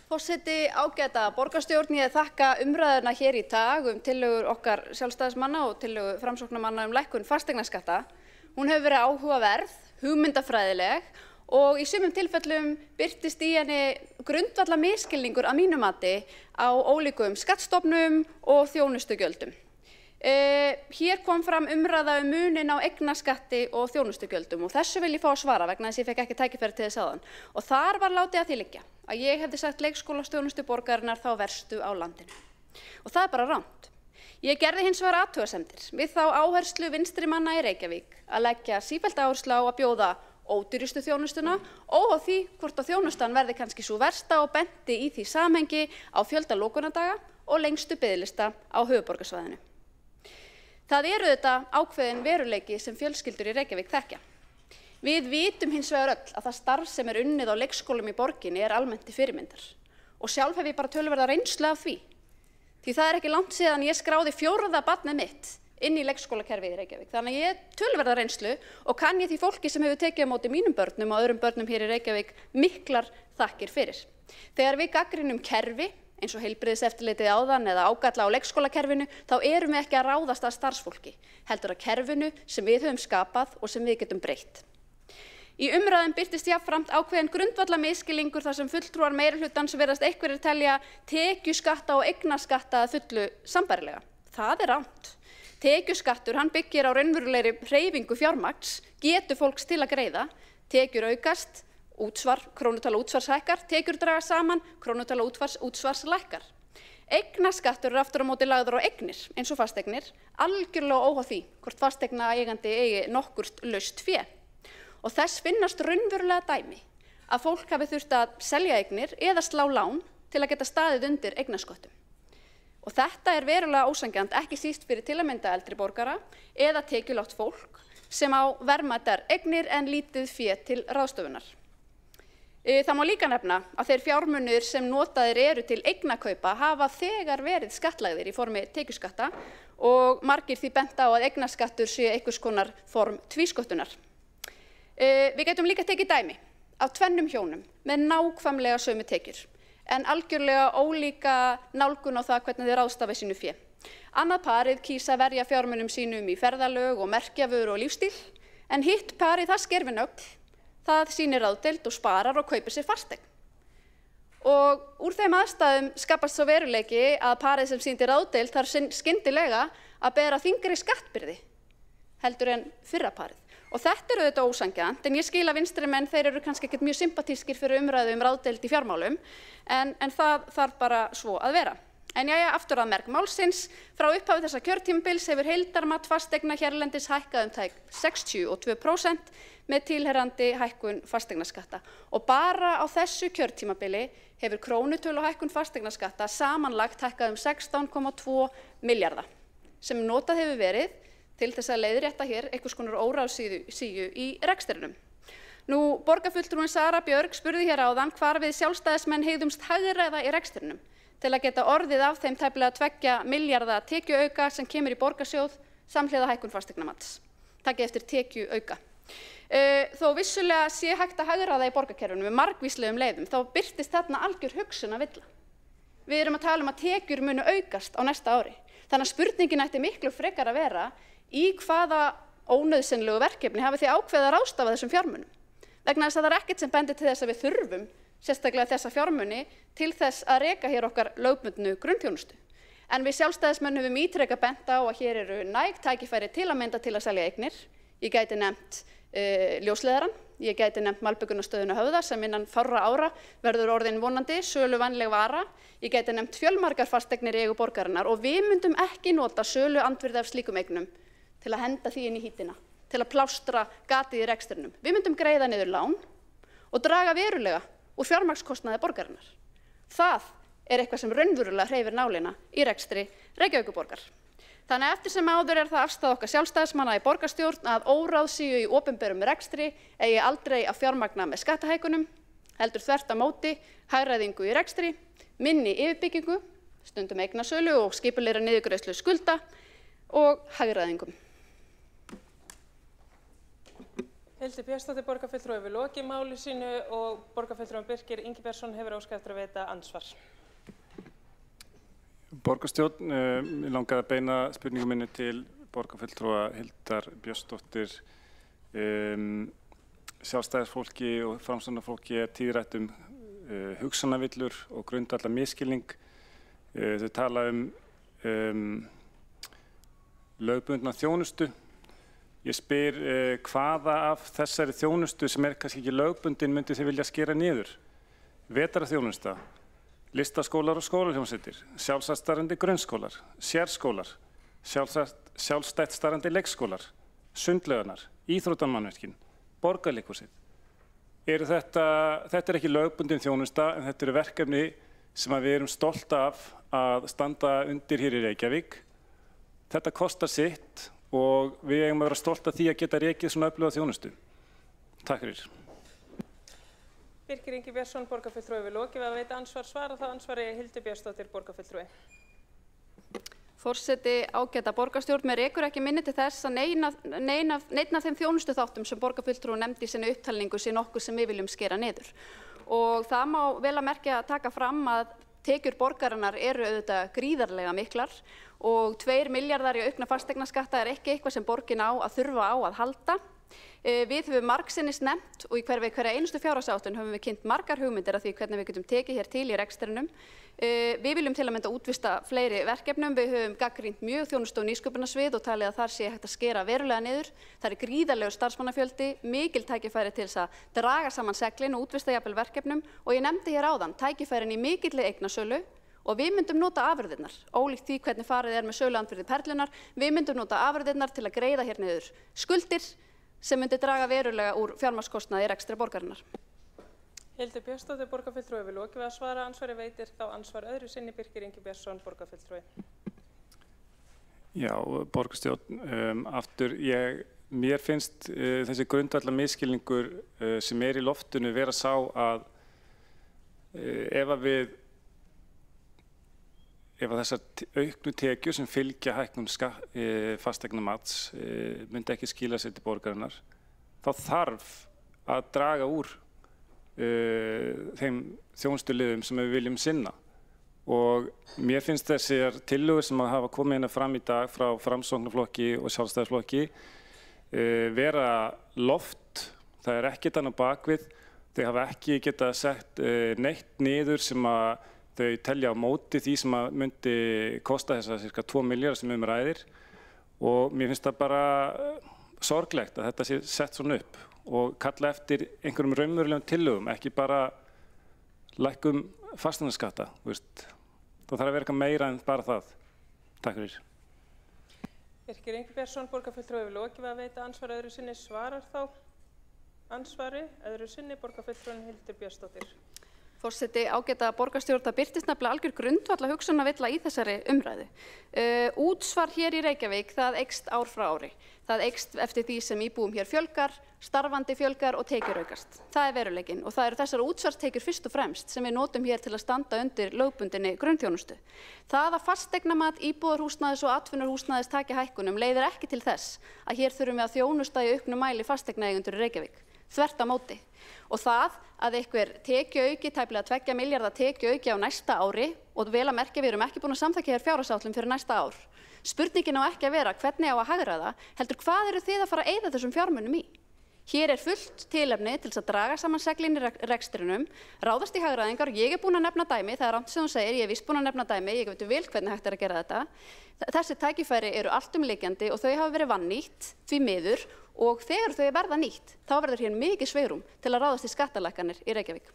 Forseti, ágæta borgarstjórn, ég þakka umræðuna hér í dag tillögur okkar sjálfstæðismanna og tillögu framsóknarmanna lækkun fasteignaskatta. Hún hefur verið áhugaverð, hugmyndafræðileg og í sumum tilfellum birtist í henni grundvallar misskilningur að mínu mati á ólíkum skattstofnum og þjónustugjöldum. Hér kom fram umræða munin á eignaskatti og þjónustugjöldum og þessu vil ég fá að svara vegna þess að ég fekk ekki tækifæri til þess áðan. Og þar var látið að því liggja að ég hefði sagt leikskólastjónustu borgarinnar þá verstu á landinu. Og það er bara rangt. Ég gerði hins vegar athugasemdir við þá áherslu vinstri manna í Reykjavík að leggja sífellt áherslu á að bjóða ódýrustu þjónustuna óháð því hvort að þjónustan verði kannski sú versta og benti í því samhengi á fjölda lokunardaga og lengstu biðlista á höfuðborgarsvæðinu. Það eru þetta ákveðin veruleiki sem fjölskyldur í Reykjavík þekkja. Við vitum hins vegar öll að það starf sem unnið á leikskólum í borginni almennt til fyrirmyndar og sjálf hef ég bara töluverða reynslu af því. Því það ekki langt síðan ég skráði 4. barnið mitt inn í leikskólakerfið í Reykjavík. Þannig að ég töluverða reynslu og kann ég því fólki sem hefur tekið á móti mínum börnum og öðrum börnum hér í Reykjavík miklar þakkir fyrir. Þegar við gagnrýnum kerfi eins og heilbrigðiseftirlitið áðan eða ágalla á leikskólakerfinu, þá erum við ekki að ráðast að starfsfólki, heldur að kerfinu sem við höfum skapað og sem við getum breytt. Í umræðum birtist jafnframt ákveðin grundvallar misskilningur þar sem fulltrúar meirihlutans virðast einhverjir telja tekjuskatta og eignaskatta að fullu sambærilega. Það er rangt. Tekjuskattur hann byggir á raunverulegri hreyfingu fjármagns, getu fólks til að greiða, tekjur aukast, krónutala útsvars hækkar, tekjur draga saman, krónutala útsvars lækkar. Eignaskattur aftur á móti lagður á eignir, eins og fasteignir, algjörlega óháð því hvort fasteignaeigandi eigi nokkurt laust fé. Og þess finnast raunverulega dæmi að fólk hafi þurft að selja eignir eða slá lán til að geta staðið undir eignasköttum. Og þetta verulega ósanngjarnt, ekki síst fyrir til að mynda eldri borgara eða tekjulágt fólk sem á verðmætar eignir en lítið fé til ráðstöfunar. Það má líka nefna að þeir fjármunir sem notaðir eru til eignakaupa hafa þegar verið skattlagðir í formi tekjuskatta og margir því bent á að eignaskattur sé einhvers konar form tvísköttunar. Við getum líka tekið dæmi af tvennum hjónum með nákvæmlega sömu tekjur en algjörlega ólíka nálgun á það hvernig þeir ráðstafa sínu fé. Annað parið kýs að verja fjármunum sínum í ferðalög og merkjavöru og lífstíl en hitt parið það sker við nögl. Það sýnir ráðdeild og sparar og kaupir sér fasteign. Og úr þeim aðstæðum skapast svo veruleiki að parið sem sýndi ráðdeild þarf skyndilega að bera þyngri skattbyrði heldur en fyrra parið. Og þetta auðvitað ósanngjarnt, en ég skil að vinstri menn þeir eru kannski ekkert mjög sympatískir fyrir umræðu ráðdeild í fjármálum, en það þarf bara svo að vera. En jæja, aftur að merk málsins, frá upphafi þessa kjörtímabils hefur heildarmat fasteigna hérlendis hækkað tæp 62% með tilheyrandi hækkun fasteignaskatta. Og bara á þessu kjörtímabili hefur krónutölu hækkun fasteignaskatta samanlagt hækkað 16,2 milljarða sem notað hefur verið til þess að leiðrétta hér einhvers konar óráðsíu í rekstrinum. Nú, borgarfulltrúin Sara Björg spurði hér áðan hvar við sjálfstæðismenn hegðumst hagræða í rekstrinum til að geta orðið af þeim tæplega 2 milljarða tekjuauka sem kemur í borgarsjóð samhliða hækkun fasteignamats. Takið eftir tekjuauka. Þó vissulega sé hægt að hagræða í borgarkerfinu með margvíslegum leiðum, þá birtist þarna algjör hugsunarvilla. Við erum að tala að tekjur munu aukast á næsta ári. Þannig að spurningin ætti miklu frekar að vera í hvaða ónauðsynlegu verkefni hafi þið ákveðið að ráðstafa þessum fjármunum. Vegna þess að það ekkert sem bendir til þess að við þurfum sérstaklega þessa fjármuni til þess að reka hér okkar lögbundnu grunnþjónustu. En við sjálfstæðismenn höfum ítrekað bent á að hér eru næg tækifæri til að mynda til að selja eignir. Ég gæti nefnt ljósleiðarann, ég gæti nefnt malbikunarstöðina Höfða sem innan fárra ára verður orðin vonandi söluvænleg vara. Ég gæti nefnt fjölmargar fasteignir í eigu borgarinnar og við myndum ekki nota söluandvirði af slíkum eignum til að henda því inn í hítina, til að plástra gatið í rekstrinum. Við myndum greiða niður lán og draga verulega úr fjármagnskostnaði borgarinnar. Það er eitthvað sem raunverulega hreyfir nálina í rekstri Reykjavíkurborgar. Þannig eftir sem áður það afstaða okkar sjálfstæðismanna í borgarstjórn að óráðsíu í opinberum rekstri eigi aldrei að fjármagna með skattahækunum, heldur þvert á móti hagræðingu í rekstri, minni yfirbyggingu, stundum eignasölu og skipulegri niðurgreiðslu skulda og hagræðingum. Hildur Björnsdóttir borgarfulltrúi hefur lokið máli sínu og borgarfulltrúinn Birkir Ingibergsson hefur óskað eftir að veita andsvar. Borgarstjórn, ég langaði að beina spurningum minni til borgarfulltrúa Hildar Björnsdóttir. Sjálfstæðisfólki og framsóknarfólki tíðrætt hugsanavillur og grundvallar misskilning. Þau tala lögbundna þjónustu. Ég spyr hvaða af þessari þjónustu sem kannski ekki lögbundin myndi þið vilja skera niður? Vetrarþjónusta, listaskólar og skólahljómsveitir, sjálfstætt starfandi grunnskólar, sérskólar, sjálfstætt starfandi leikskólar, sundlaugarnar, íþróttamannvirkin, borgarleikhúsið. Þetta er ekki lögbundin þjónusta en þetta eru verkefni sem við erum stolt af að standa undir hér í Reykjavík. Þetta kostar sitt og við eigum að vera stolt af því að geta rekið svona öfluga þjónustu. Takk fyrir. Birkir Ingibergsson, borgarfulltrúi hefur lokið við að veita andsvar. Svara þá ansvari Hildur Björnsdóttir, borgarfulltrúi. Forseti, ágæta borgarstjórn, mér rekur ekki minni til þess að neinn af þeim þjónustuþáttum sem borgarfulltrúi nefndi í sinni upptalningu sé nokkuð sem við viljum skera niður. Og það má vel að merkja að taka fram að tekjur borgarinnar eru auðvitað gríðarlega miklar og 2 milljarðar í aukna fasteignaskatta er ekki eitthvað sem borgin á að þurfa á að halda. Við höfum margsinnis nefnt og í hverja einustu fjárhagsáætlun höfum við kynnt margar hugmyndir af því hvernig við getum tekið hér til í rekstrinum. Við viljum til að mynda útvista fleiri verkefnum. Við höfum gagnrýnt mjög þjónustu- og nýsköpunarsvið og talið að þar sé hægt að skera verulega niður. Það er gríðarlegur starfsmannafjöldi, mikil tækifæri til þess að draga saman seglin og útvista jafnvel verkefnum og ég nefndi hér áðan tækifærin í mikilli eignasölu og við myndum nota afurðirnar, ólíkt því hvernig farið með söluandvirði Perlunnar. Við myndum nota afurðirnar til að greiða hér niður skuldir sem myndi draga verulega úr fjármagnskostnaði í rekstri borgarinnar. Hildur Björnsdóttir, borgarfulltrúi hefur lokið við að svara. Ansvari veitir þá ansvar öðru sinni Birkir Ingibergsson, borgarfulltrúi. Já, borgarstjórn, aftur, mér finnst þessi grundvallar misskilningur sem í loftinu vera sá að ef þessar auknu tekjur sem fylgja hækkun fasteignamats myndi ekki skila sér til borgarinnar, þá þarf að draga úr þeim þjónustuliðum sem við viljum sinna. Og mér finnst þessar tillögur sem hafa komið hérna fram í dag frá Framsóknarflokki og Sjálfstæðisflokki vera loft, það er ekkert annað bakvið, þau hafa ekki getað sett neitt niður sem að þau telja á móti því sem að myndi kosta þessa ca. 2 milljarðar sem ræðir og mér finnst það bara sorglegt að þetta sé sett svona upp og kalla eftir einhverjum raunverulegum tillögum, ekki bara lækkum fasteignaskatta. Það þarf að vera eitthvað meira en bara það. Takk fyrir. Birkir Ingibergsson, borgarfulltrúi hefur lokið við að veita ansvar öðru sinni. Svarar þá ansvari öðru sinni borgarfulltrúin Hildur Björnsdóttir. Forseti, ágæta borgarstjórn, það birtist nefnilega algjör grundvalla hugsunarvilla í þessari umræðu. Útsvar hér í Reykjavík, það eykst ár frá ári. Það eykst eftir því sem íbúum hér fjölgar, starfandi fjölgar og tekjur aukast. Það er veruleikinn og það eru þessar útsvarstekjur fyrst og fremst sem við notum hér til að standa undir lögbundinni grunnþjónustu. Það að fasteignamat, íbúðarhúsnæðis og atvinnurhúsnæðis taki hækkunum leiðir ekki til þess að hér þurfum við að þjónusta í auknum mæli fasteignaeigendur í Reykjavík. Þvert á móti. Og það að einhver tekjuauki, tæplega 2 milljarða tekjuauki á næsta ári og vel að merkja við erum ekki búin að samþykkja hér fjárhagsáætlun fyrir næsta ár. Spurningin á ekki að vera hvernig á að hagræða, heldur hvað eru þið að fara að eyða þessum fjármunum í? Hér er fullt tilefni til þess að draga saman seglin í rekstrinum, ráðast í hagræðingar og ég er búin að nefna dæmi, það er rangt sem þú segir, ég er víst búin að nefna dæmi, ég veit vel hvernig hægt er að gera þetta. Þessi tækifæri eru alltumlykjandi og þau hafa verið vannýtt því miður og þegar þau verða nýtt, þá verður hér mikið svigrúm til að ráðast í skattalækkanir í Reykjavík.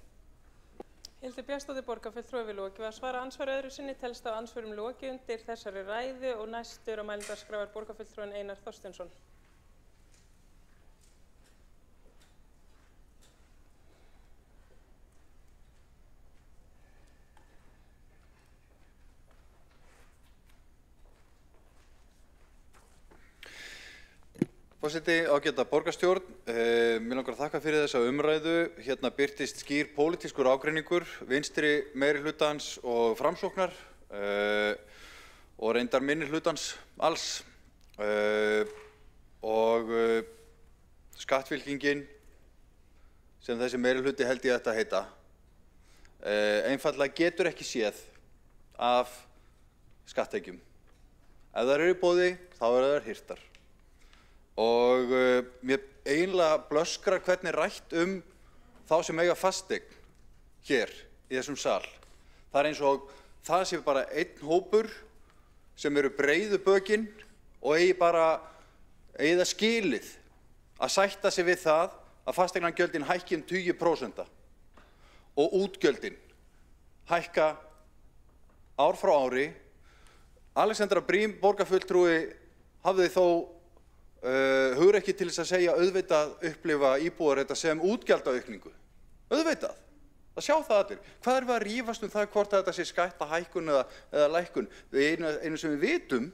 Hildur Björnsdóttir, borgarfulltrúi hefur lokið við að svara. Ansvar öðru sinni telst á ansvörum lokið undir þessari ræðu og næstur á mælendaskrá er borgarfulltrúin Einar Þorsteinsson. Forseti, ágæta borgarstjórn, mér langar að þakka fyrir þessa umræðu. Hérna birtist skýr pólitískur ágreiningur, vinstri meirihlutans og Framsóknar og reyndar minnihlutans alls. Og skattfylkingin, sem þessi meirihluti held ég þetta heita, einfaldlega getur ekki séð af skattekjum. Ef það eru í boði, þá eru þær hirtar. Og mér eiginlega blöskrar hvernig rætt þá sem eiga fasteign hér í þessum sal. Það eins og það sé bara einn hópur sem eru breiðu bökin og eigi það skilið að sætta sig við það að fasteignagjöldin hækki 20% og útgjöldin hækka ár frá ári. Alexandra Brím, borgarfulltrúi, hafði þó hugrekki til þess að segja auðvitað upplifa íbúar þetta sem útgjaldaaukningu. Auðvitað. Það sjá það allir. Hvað við að rífast það hvort þetta sé skattahækkun eða lækkun? Einu sem við vitum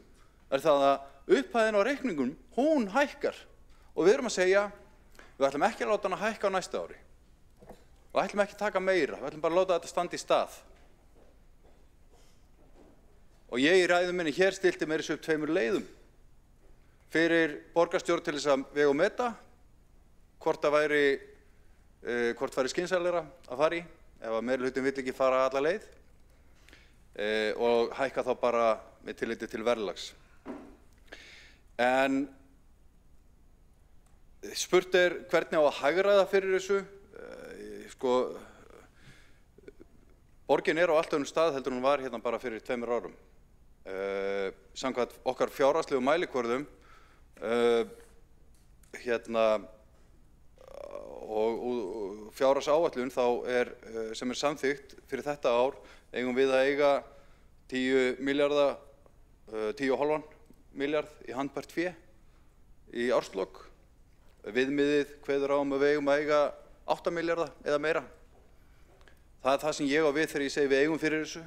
það að upphæðin á reikningum, hún hækkar. Og við erum að segja, við ætlum ekki að láta hana hækka á næsta ári. Og ætlum ekki að taka meira. Við ætlum bara að láta þetta standa í stað. Og ég í ræðu minni hér stilti mér þessu upp 2 leiðum. Fyrir borgarstjórn til þess að vega og meta hvort væri skynsamlegra að fara í ef að meirihlutin vill ekki fara alla leið og hækka þá bara með tilliti til verðlags. En spurt hvernig á að hagræða fyrir þessu. Borgin á allt öðrum stað heldur hún var hérna bara fyrir 2 árum. Samkvæmt okkar fjárhagslegu mælikvörðum og fjárhagsáætlun þá sem samþykkt fyrir þetta ár eigum við að eiga 10,5 milljarð í handbært fé í árslok. Viðmiðið kveður á að við eigum að eiga 8 milljarða eða meira. Það það sem ég á við þegar ég segi við eigum fyrir þessu.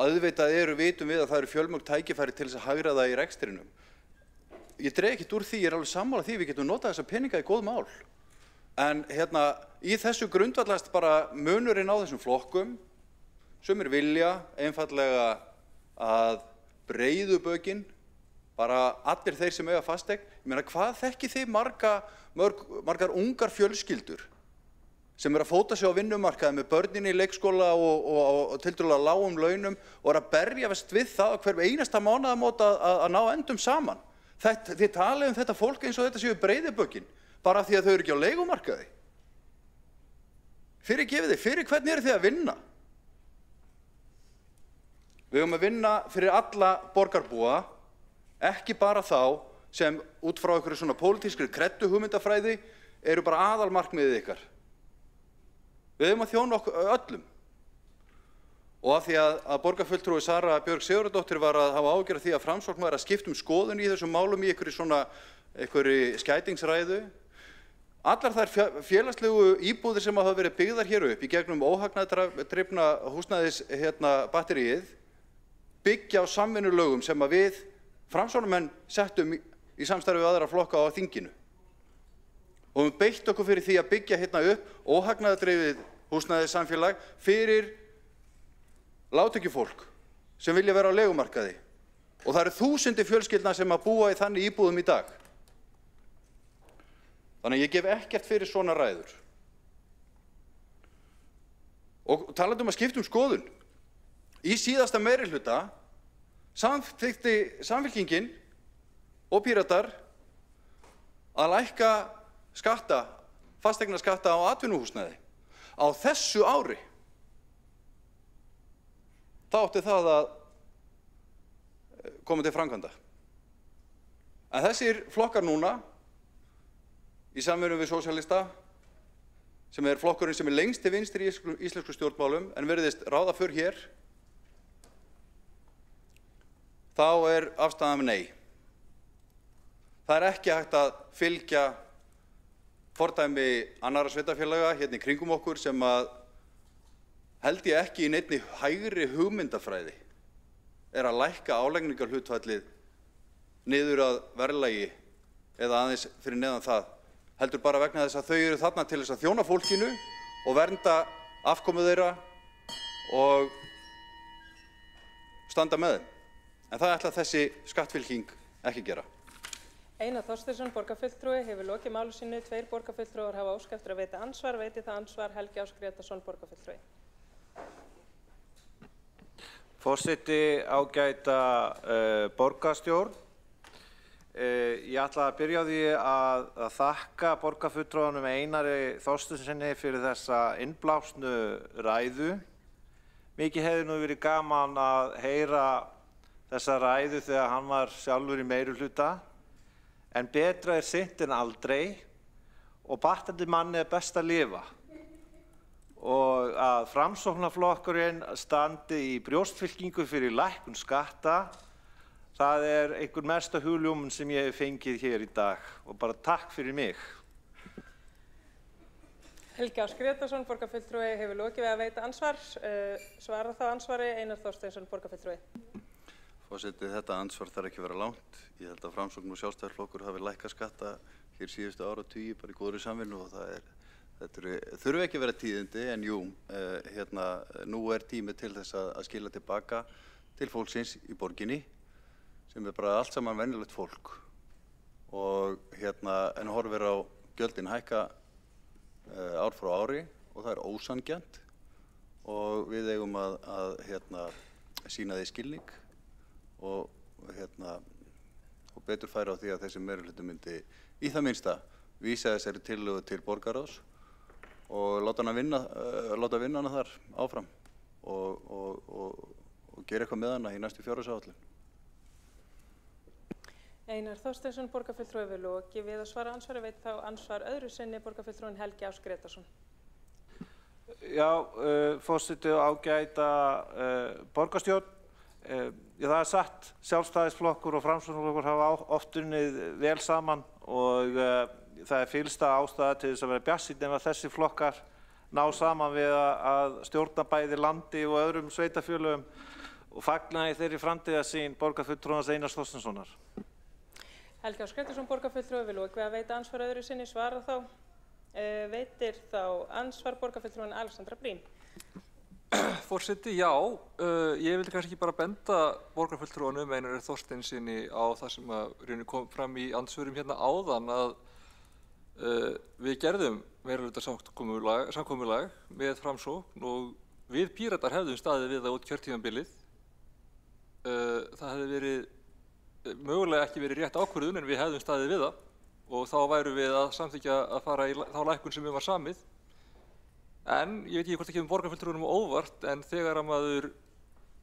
Auðvitað vitum við að það eru fjölmörg tækifæri til þess að hagræða í rekstrinum. Ég dreg ekkert úr því, ég alveg sammála því, við getum notað þessa peninga í góð mál. En í þessu grundvallast bara munurinn á þessum flokkum, sumir vilja einfaldlega að breiðu bökin, bara allir þeir sem eiga fasteign. Ég meina, hvað þekkið þið margar ungar fjölskyldur sem að fóta sig á vinnumarkaði með börnin í leikskóla og tiltölulega lágum launum og að berjast við það hver einasta mánaðamót að ná endum saman. Þið talið þetta fólk eins og þetta séu breiðibökin, bara því að þau eru ekki á leigumarkaði. Fyrirgefið þið, fyrir hvern þið að vinna? Við eigum að vinna fyrir alla borgarbúa, ekki bara þá sem út frá einhverju svona pólitískri kredduhugmyndafræði eru bara aðalmarkmiðið ykkar. Við eigum að þjóna öllum. Og af því að borgarfulltrúi Sara Björg Sigurðardóttir var að hafa áhyggjur af því að Framsókn var að skipta skoðun í þessum málum í einhverju skætingsræðu. Allar þær félagslegu íbúðir sem hafa verið byggðar hér upp í gegnum óhagnaðardrifna húsnæðisbatteríið byggja á samvinnulögum sem að við Framsóknarmenn settum í samstarfi við aðra flokka á þinginu. Og við beitt okkur fyrir því að byggja hérna upp óhagnaðardrifið húsnæðissamfélag fyrir lágtekjufólk sem vilja vera á leigumarkaði. Og það eru þúsundir fjölskyldna sem að búa í þannig íbúðum í dag. Þannig að ég gef ekkert fyrir svona ræður. Og talandi að skipta skoðun. Í síðasta meirihluta samþykkti Samfylkingin og Píratar að lækka fasteignaskatta á atvinnuhúsnæði. Á þessu ári þá átti það að koma til framkvæmda. En þessir flokkar núna, í samvinnu við sósíalista, sem flokkurinn sem lengst til vinstri í íslensku stjórnmálum, en virðist ráða för hér, þá afstaðan nei. Það ekki hægt að fylgja fordæmi annarra sveitarfélaga hérna í kringum okkur sem að held ég ekki í neinni hægri hugmyndafræði að lækka álagningarhlutfallið niður að verðlagi eða aðeins fyrir neðan það, heldur bara vegna þess að þau eru þarna til þess að þjóna fólkinu og vernda afkomu þeirra og standa með þeim. En það ætla þessi skattfylking ekki gera. Einar Þorsteinsson, borgarfulltrúi, hefur lokið máli sínu. 2 borgarfulltrúar hafa óskað eftir að veita andsvar. Veiti það andsvar Helgi Ás Grétarsson, borgarfulltrúi. Forseti, ágæta borgarstjórn. Ég ætla að byrja á því að þakka borgarfulltrúanum Einari Þorsteinsssyni fyrir þessa innblásnu ræðu. Mikið hefði nú verið gaman að heyra þessa ræðu þegar hann var sjálfur í meirihluta. En betra er seint en aldrei og batandi manni er best að lifa. Og að Framsóknarflokkurinn standi í brjóstfylkingu fyrir lækkun skatta, það er einhver mesta hugljómun sem ég hef fengið hér í dag og bara takk fyrir mig. Helgi Ás Grétarsson, borgarfulltrúi, hefur lokið við að veita ansvar. Svarar þá ansvari Einar Þorsteinsson, borgarfulltrúi. Forseti, þetta ansvar þarf ekki að vera langt. Ég held að Framsókn og Sjálfstæðisflokkur hafi lækkað skatta hér síðustu áratugi bara í góðri samvinnu og þetta þurfi ekki að vera tíðindi en jú, nú er tími til þess að skila tilbaka til fólksins í borginni sem er bara allt saman venjulegt fólk og en horfir á gjöldin hækka ár frá ári og það er ósanngjarnt og við eigum að sýna því skilning og betur færa á því að þessi meirihluti myndi í það minnsta vísa þessari tillögu til borgarráðs og láta vinna hana þar áfram og gera eitthvað með hana í næstu fjárhagsáætlun. Einar Þorsteinsson, borgarfulltrúi, hefur lokið við að svara ansvari. Veit þá ansvar öðru sinni borgarfulltrúin Helgi Ás Grétarsson. Já, forseti og ágæta borgarstjórn. Það er satt, Sjálfstæðisflokkur og Framsóknarflokkur hafa oft unnið vel saman og það er fyllsta ástæða til þess að vera bjartsýnn ef þessi flokkar ná saman við að stjórna bæði landi og öðrum sveitarfélögum og fagna í þeirri framtíðarsýn borgarfulltrúans Einars Þorsteinssonar. Helgi Ás Grétarsson, borgarfulltrúi, hefur lokið við að veita ansvar öðru sinni. Svarar þá veitir þá ansvar borgarfulltrúin Alexandra Briem. Forseti, já, ég vildi kannski ekki bara benda borgarfulltrúanum Einari Þorsteinssyni á það sem kom fram í andsvörum hérna áðan að við gerðum meirihluta samkomulag með Framsókn og við Píratar hefðum staðið við það út kjörtímabilið. Það hefði verið mögulega ekki verið rétt ákvörðun en við hefðum staðið við það og þá værum við að samþykkja að fara í þá lækkun sem var samið. En ég veit ekki hvort það kemur borgarfulltrúanum óvart en þegar að maður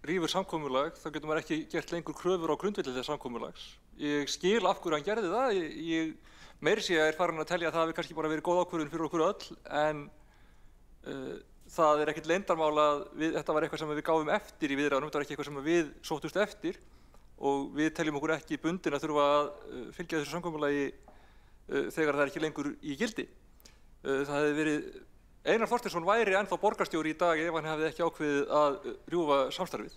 rífur samkomulag þá getur maður ekki gert lengur kröfur á grundvelli þess samkomulags. Ég skil af hverju hann gerði það. Meira sé að farin að telja að það hafi kannski bara verið góð ákvörðun fyrir okkur öll en það er ekkert leyndarmál að þetta var eitthvað sem við gáfum eftir í viðræðunum, þetta var ekki eitthvað sem við sóttust eftir og við teljum okkur ekki bundin að þurfa að fylgja þessu samkomulagi þegar það er ekki lengur í gildi. Það hefði verið Einar Þorsteinsson væri ennþá borgarstjóri í dag ef hann hefði ekki ákveðið að rjúfa samstarfið.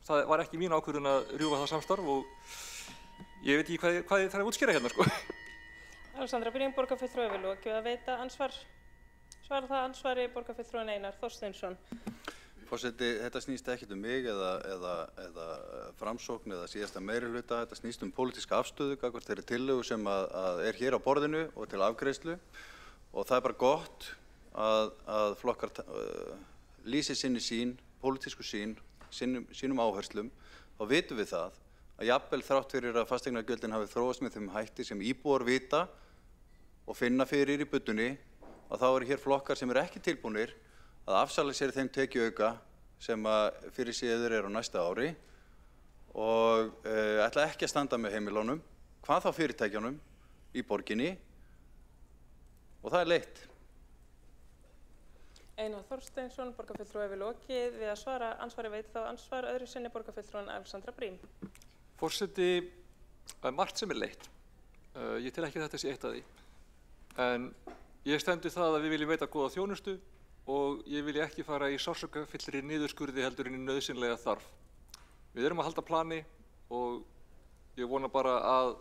Það var ekki mín ákvörðun að rjúfa það samstarf og ég veit ekki hvað ég þarf að útskýra hérna, sko. Alexandra Briem, borgarfulltrúi, hefur lokið við að veita ansvar. Svarar það ansvari borgarfulltrúin Einar Þorsteinsson. Forseti, þetta snýst ekkert um mig eða Framsókn eða síðasta meirihluta. Þetta snýst um pólitíska afstöðu gagnvart þeirri tillögu sem að er hér á borðinu og til afgreiðslu og það er bara gott að flokkar lýsi sinni sýn, pólitísku sýn, sínum áherslum, þá vitum við það að jafnvel þrátt fyrir að fasteignagjöldin hafi þróast með þeim hætti sem íbúar vita og finna fyrir í buddunni, að þá eru hér flokkar sem eru ekki tilbúnir að afsala sér þeim tekjuauka sem fyrir séður eru á næsta ári og ætla ekki að standa með heimilunum, hvað þá fyrirtækjunum í borginni og það er leitt. Einar Þorsteinsson, borgarfulltrúi, hefur lokið við að svara ansvari. Veit þá ansvar öðru sinni borgarfulltrúin Alexandra Briem. Forseti, margt sem er leitt. Ég tel ekki að þetta sé eitt af því. En ég stend við það að við viljum veita góða þjónustu og ég vilja ekki fara í sársaukafyllri niðurskurði heldur en í nauðsynlega þarf. Við erum að halda plani og ég vona bara að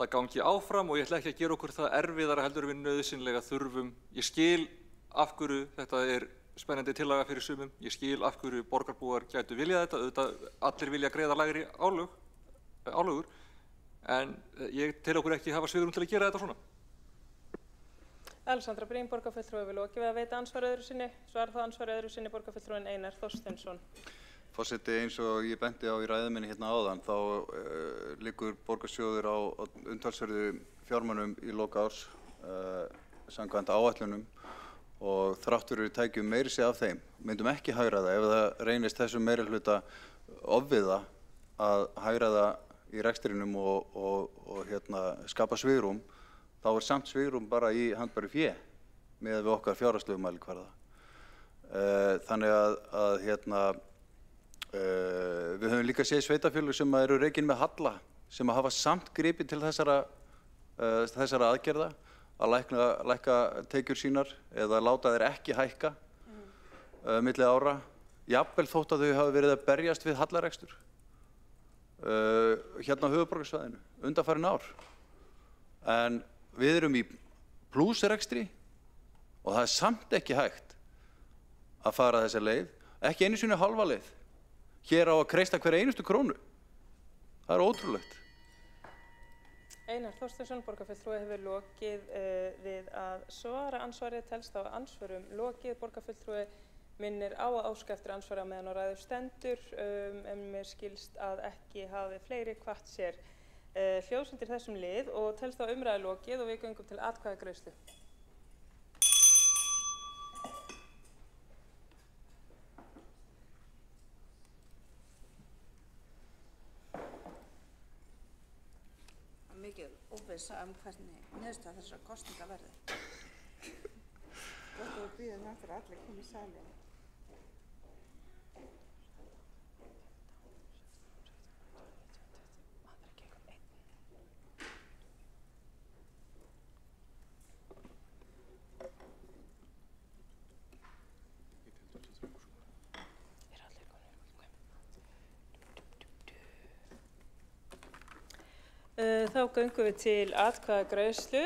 það gangi áfram og ég ætla ekki að gera okkur það erfiðara heldur en við nauðsynlega þurfum. Ég skil af hverju þetta er spennandi tillaga fyrir sumum. Ég skil af hverju borgarbúar gætu viljað þetta. Auðvitað allir vilja greiða lægri álögur, en ég tel okkur ekki hafa svigrúm til að gera þetta svona. Alexandra Brím, borgarfulltrúi, við lokið við að veita ansvar öðru sinni. Svarar það ansvar öðru sinni borgarfulltrúin Einar Þorsteinsson. Forseti, eins og ég benti á í ræðu minni hérna áðan, þá liggur borgarsjóður á umtalsverðu fjármunum í lok árs samkvæmt áætlunum og þrátt fyrir við tækjum meiri sig af þeim, myndum ekki hagræða ef það reynist þessum meirihluta ofviða að hagræða í rekstrinum og skapa svigrúm, þá er samt svigrúm bara í handbæru fé með við okkar fjárhagslegu mælikvarða. Þannig að við höfum líka séð sveitarfélög sem eru rekin með halla sem hafa samt gripið til þessara aðgerða að lækka tekjur sínar eða láta þeir ekki hækka milli ára, jafnvel þótt að þau hafi verið að berjast við hallarekstur hérna á höfuðborgarsvæðinu undanfarin ár. En við erum í plúsrekstri og það er samt ekki hægt að fara þessa leið, ekki einu sinni hálfa leið. Hér á að kreista hver einustu krónu. Það er ótrúlegt. Einar Þorsteinsson, borgarfulltrúi, hefur lokið við að svara ansvarið, telst á ansvörum lokið. Borgarfulltrúi minnir á að óska eftir ansvari á meðan á ræðu stendur, en mér skilst að ekki hafi fleiri hvatt sér hljóðs undir þessum lið og telst á umræðu lokið og við göngum til atkvæðagreiðslu. Mikið óvissa hvernig niðurstaða þessara kosninga verði. Gott að við bíðum eftir að allir koma í salinn. Þá göngum við til atkvæðagreiðslu.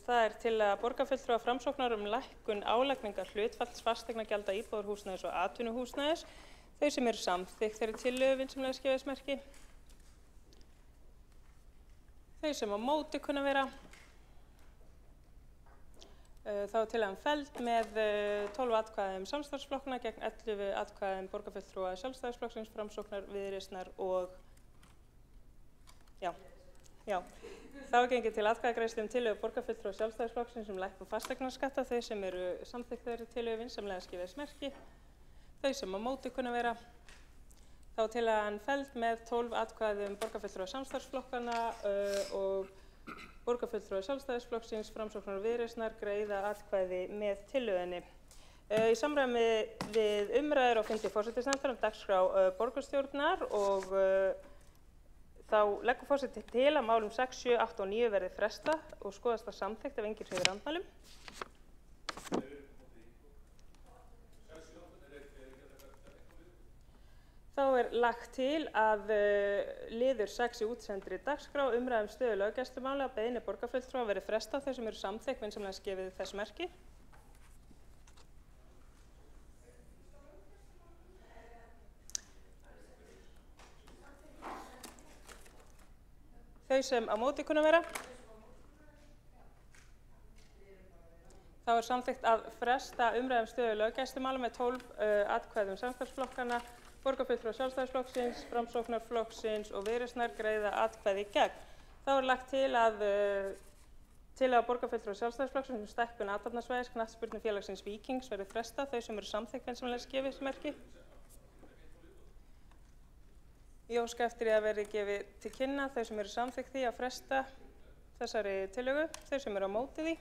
Það er til að borgarfulltrúa Framsóknar lækkun álagningar hlutfalls fasteignagjalda íbúðarhúsnæðis og atvinnuhúsnæðis. Þau sem eru samþykkt þeirri tillögu vinsamlega skeiðismerki. Þau sem á móti kunna vera. Þá er tillagan felld með 12 atkvæðum samstarfsflokkana gegn 11 atkvæðum borgarfulltrúa Sjálfstæðisflokksins, Framsóknar, Viðreisnar og þá er gengið til atkvæðagreiðslu tillögu borgarfulltrúa Sjálfstæðisflokksins lækkun fasteignaskatta. Þau sem eru samþykkt þeirri tillögu vinsamlega skeiðismerki. Þau sem á móti kunna vera. Þá er tillagan felld með 12 atkvæðum borgarfulltrúa samstarfsflokkana og borgarfulltrúa Sjálfstæðisflokksins, Framsóknar og Viðreisnar greiða atkvæði með tillögunni. Í samræmi við umræður á fundi forsætisnefndar dagskrá borgarstjórnar og þá leggur forseti til að málum 6, 7, 8 og 9 verði frestað og skoðast það samþykkt ef enginn hreyfir andmælum. Þá er lagt til að liður 6 í útsendri dagskrá umræðum stöðu löggæslumála að beiðni borgarfulltrúa verði frestað. Þau sem eru samþykkt vinsamlega gefið þess merki. Þau sem á móti kunna vera. Þá er samþykkt að fresta umræðum stöðu löggæslumála með 12 atkvæðum samstarfsflokkana, borgarfulltrúa Sjálfstæðisflokksins, Framsóknarflokksins og Viðreisnar greiða atkvæði gegn. Þá er lagt til að borgarfulltrúa Sjálfstæðisflokksins stækkun athafnasvæðis knattspyrnufélagsins Víkings verði frestað. Þau sem eru samþykkt vinsamlega gefið þess merki. Ég óska eftir að verði gefið til kynna þau sem eru samþykkt því að fresta þessari tillögu. Þau sem eru á móti því.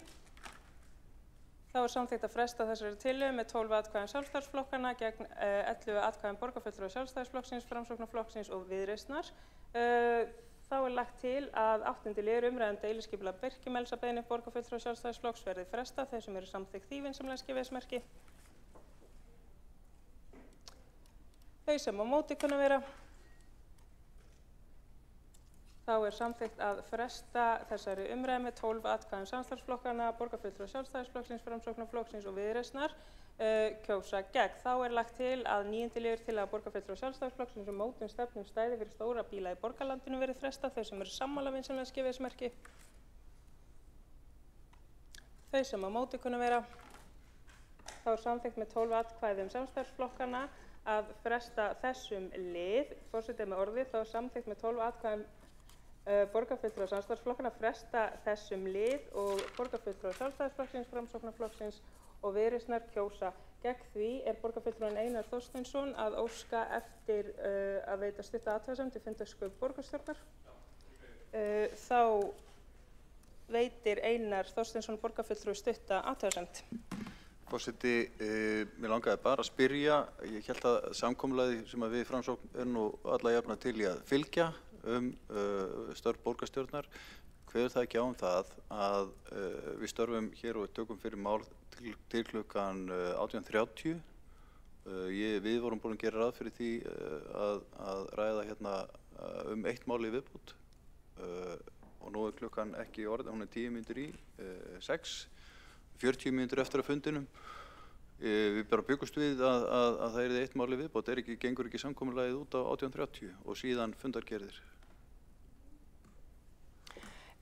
Þá er samþykkt að fresta þessari tillögu með 12 atkvæðum sjálfstæðisflokkana gegn 11 atkvæðum borgarfulltrúa Sjálfstæðisflokksins, Framsóknarflokksins og Viðreisnar. Þá er lagt til að 8. liður umræðum deiliskipulag Birkimels að beiðni borgarfulltrúa Sjálfstæðisflokks verði frestað. Þau sem eru samþykkt því vinsamlega gefið þess merki. Þau sem á móti kunna vera. Þá er samþykkt að fresta þessari umræðu með 12 atkvæðum samstarfsflokkana, borgarfulltrúa Sjálfstæðisflokksins, Framsóknarflokksins og Viðreisnar kjósa gegn. Þá er lagt til að 9. liður tillaga borgarfulltrúa Sjálfstæðisflokksins um mótun stefnu um stæði fyrir stóra bíla í borgarlandinu verið frestað. Þau sem eru sammála vinsamlegast gefið þess merki. Þau sem á móti kunna vera. Þá er samþykkt með 12 atkvæðum samstarfsflokkana að fresta þessum lið. Forseti með orðið, þá er samþykkt með 12 atkvæðum borgarfulltrúa samstarfsflokkana að fresta þessum lið og borgarfulltrúa Sjálfstæðisflokksins, Framsóknarflokksins og Viðreisnar kjósa gegn því. Er borgarfulltrúinn Einar Þorsteinsson að óska eftir að veita stutta athugasemd til fundarsköp borgarstjórnar. Þá veitir Einar Þorsteinsson borgarfulltrúi stutta athugasemd. Forseti, mér langaði bara að spyrja, ég held að samkomulagið sem við Framsókn erum nú alla jafna til í að fylgja störf borgarstjórnar, kveður það ekki á það að við störfum hér og tökum fyrir mál til klukkan 18:30. Við vorum búin að gera ráð fyrir því að ræða hérna eitt mál í viðbót og nú er klukkan ekki orðið, hún er 10 mínútur í 6, 40 mínútur eftir að fundinum. Við bara byggust við að það er eitt mál í viðbót, gengur ekki samkomulagið út á 18:30 og síðan fundargerðir.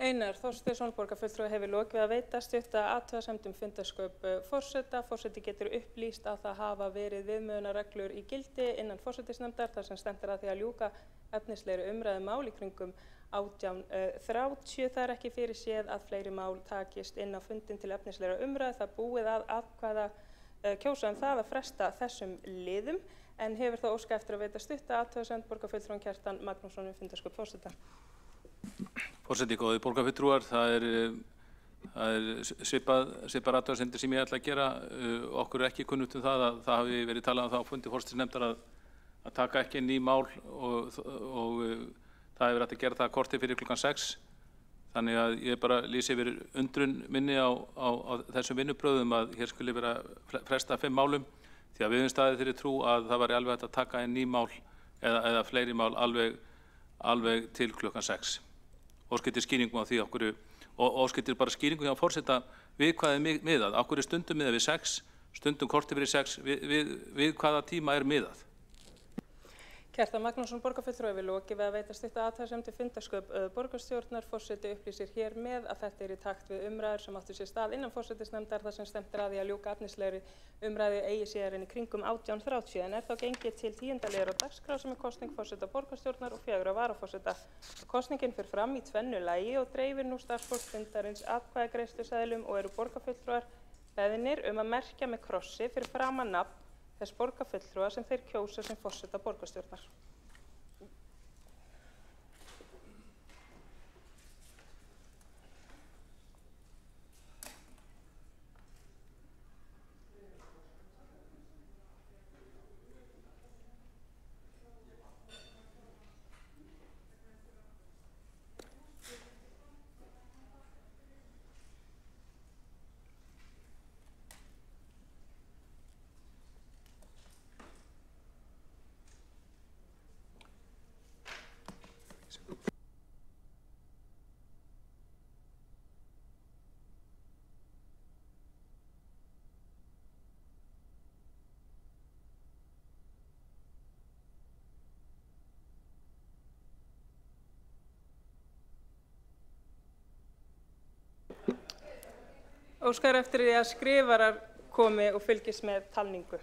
Einar Þorsteinsson, borgarfulltrúi, hefur lokið að veita stutta athugasemd um fundarsköp forseta. Forseti getur upplýst að það hafa verið viðmiðunarreglur í gildi innan forsætisnefndar þar sem stefnt er að því að ljúka efnislegri umræðu mál í kringum 18:30. Það er ekki fyrir séð að fleiri mál takist inn á fundin til efnislegra umræðu. Það er búið að atkvæða kjósa það að fresta þessum liðum en hefur það óskað eftir að veita stutta athugasemd borgarfulltrúinn Kjartan Magnússon um fundarsköp forseta. Forseti, góðir borgarfulltrúar, það er svipar athugasemdir sem ég ætla að gera. Okkur er ekki kunnugt um það að það hafi verið talað um það á fundi forsætisnefndar að taka ekki ný mál og það hefur hægt að gera það kortið fyrir klukkan 6. Þannig að ég bara lýsi yfir undrun minni á þessum vinnubröðum að hér skulle vera fresta 5 málum því að við höfum staðið þeirri trú að það væri alveg hægt að taka inn ný mál eða fleiri mál alveg til klukkan 6. Óskiptir skýringum á því okkur og óskiptir bara skýringum hjá forseta við hvað er miðað. Okkur er stundum miðað við 6, stundum kortið fyrir 6, við hvaða tíma er miðað. Kjartan Magnússon, borgarfulltrúi, hefur lokið við að veita stutta athugasemd til fundarsköp borgarstjórnar. Forseti upplýsir hér með að þetta er í takt við umræður sem áttu sér stað innan forsætisnefndar þar sem stefnt er að því að ljúka efnislegri umræðu eigi síðar en í kringum 18:30 en er þá gengið til 10. liðar á dagskrá sem er kosning forseta borgarstjórnar og 4 varaforseta. Kosningin fer fram í tvennu lagi og dreifir nú starfsfólk fundarins atkvæðagreiðsluseðlum og eru borgarfulltrúar beðnir að merkja með krossi fyrir framan nafn þess borgarfulltrúa sem þeir kjósa sem forseta borgarstjórnar. Óskar eftir því að skrifarar komi og fylgist með talningu.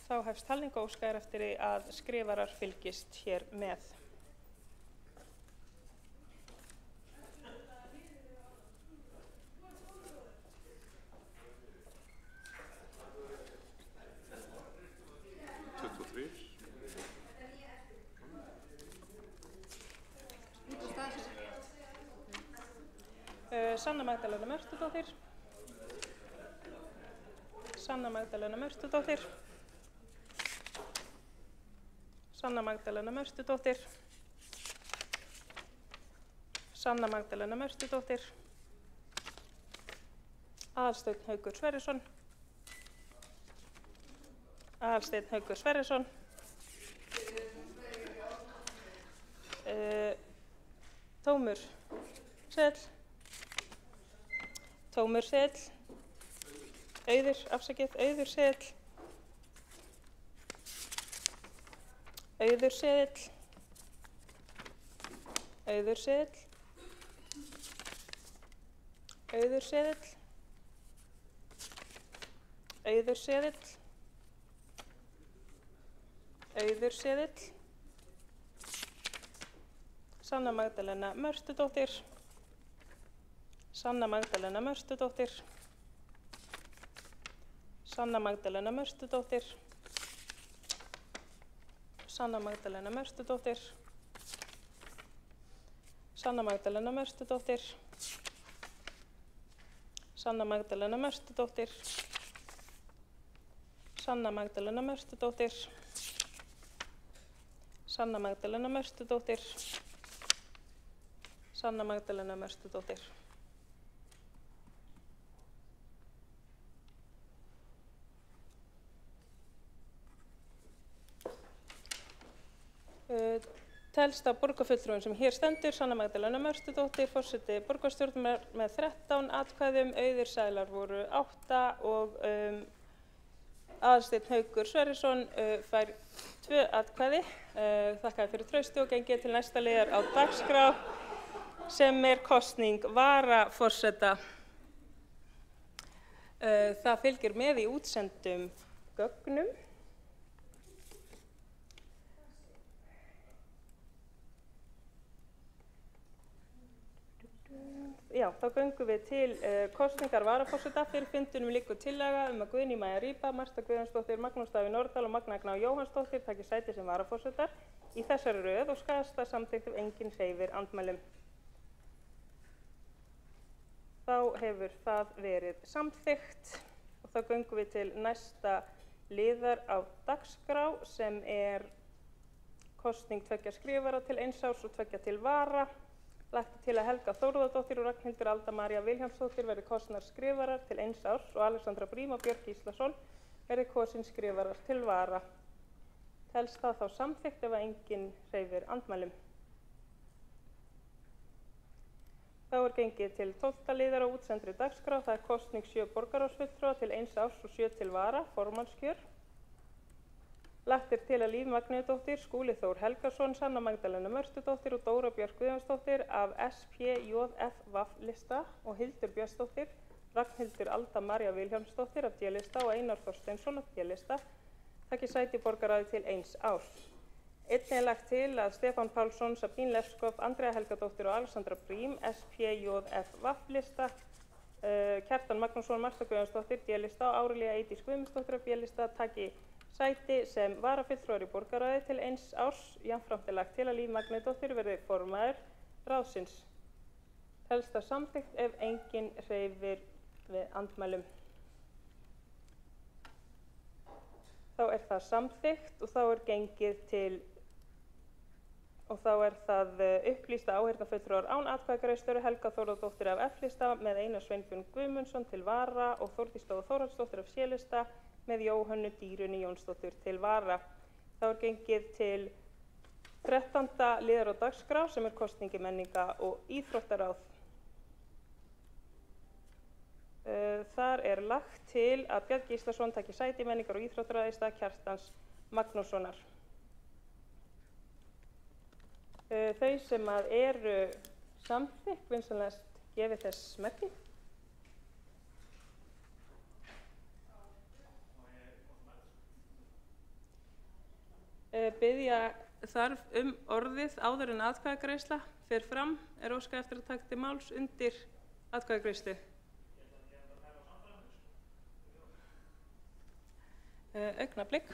Þá hefst talning og óskað er eftir því að skrifarar fylgist hér með. Sanna Magdalena Mörtudóttir. Sanna Magdalena Mörtudóttir. Sanna Magdalena Mörtudóttir. Sanna Magdalena Mörtudóttir. Aðalsteinn Haukur Sverrisson. Aðalsteinn Haukur Sverrisson. Tómur Seðl. Tómur Seðl. Auður, afsakið, Auður Seðl. Auður Seðl. Auður Seðl. Auður Seðl. Auður Seðl. Auður Seðl. Sanna Magdalena Mörtudóttir. Sanna Magdalena Mörtudóttir. Sanna Magdalena Mörtudóttir. Sanna Magdalena Mörtudóttir. Sanna Magdalena Mörtudóttir. Sanna Magdalena Mörtudóttir. Sanna Magdalena Mörtudóttir. Sanna Magdalena Mörtudóttir. Sanna Magdalena Mörtudóttir. Telst af borgarfulltrúum sem hér stendur, Sanna Magdalena Mörtudóttir, forseti borgarstjórnar með 13 atkvæðum, Auður Sælar voru 8 og Aðalsteinn Haukur Sverrisson fær 2 atkvæði. Þakka fyrir trausti og gengið til næsta liðar á dagskrá sem kosning varaforseta. Það fylgir með í útsendum gögnum. Já, þá göngum við til kosningar varaforseta. Fyrir fundinum liggur tillaga að Guðný Maja Rýba, Marta Guðjónsdóttir, Magnús Davíð Nordal og Magna Gná Jóhannsdóttir taki sæti sem varaforsetar í þessari röð og skaðast það samþykkt ef enginn hreyfir andmælum. Þá hefur það verið samþykkt og þá göngum við til næsta liðar á dagskrá sem kosning 2 skrifara til 1 árs og 2 til vara. Lagt til að Helga Þórðardóttir og Ragnhildur Alda María Vilhjálmsdóttir verði kosnar skrifarar til 1 árs og Alexandra Brím og Björk Gíslason verði kosin skrifarar til vara. Telst það þá samþykkt ef enginn hreyfir andmælum. Þá gengið til 12. liðar á útsendri dagskrá. Það kosning 7 borgarráðsfulltrúa til 1 árs og 7 til vara, formannskjör. Lagt til að Líf Magnúsdóttir, Skúli Þór Helgason, Sanna Magdalena Mörtudóttir og Dóra Björk Guðjónsdóttir af SPJFV-lista og Hildur Björnsdóttir, Ragnhildur Alda María Vilhjálmsdóttir af D-lista og Einar Þorsteinsson af D-lista taki sæti í borgarráði til 1 árs. Einnig lagt til að Stefán Pálsson, Sabín Lefskov, Andrea Helgadóttir og Alexandra Brím, SPJFV-lista, Kjartan Magnússon, Marta Guðjónsdóttir, D-lista og Árelía Eydís Guðmundsdóttir af D-lista taki sæti sem varafulltrúar í borgarráði til 1 árs. Jafnframt lagt til að Líf Magnúsdóttir verði formaður ráðsins. Telst það samþykkt ef enginn hreyfir við andmælum. Þá það samþykkt og þá gengið til og þá það upplýst að áheyrnarfulltrúar án atkvæðagreiðslu Helga Þórðardóttir af F-lista með Einar Sveinbjörn Guðmundsson til vara og Þórdís Lóa Þórhallsdóttir af C-lista með Jóhönnu Dýrunni Jónsdóttur til vara. Þá gengið til 13. liðar á dagskrá sem kosningi menninga- og íþróttaráð. Þar lagt til að Björn Gíslason taki sæti í menningar- og íþróttaráði í stað Kjartans Magnússonar. Þau sem eru samþykkt vinsamlegast gefið þess merki. biðja þarf orðið áður en atkvæðagreiðsla fer fram. Er óskað eftir að taka til máls undir atkvæðagreiðslu? Augnablik.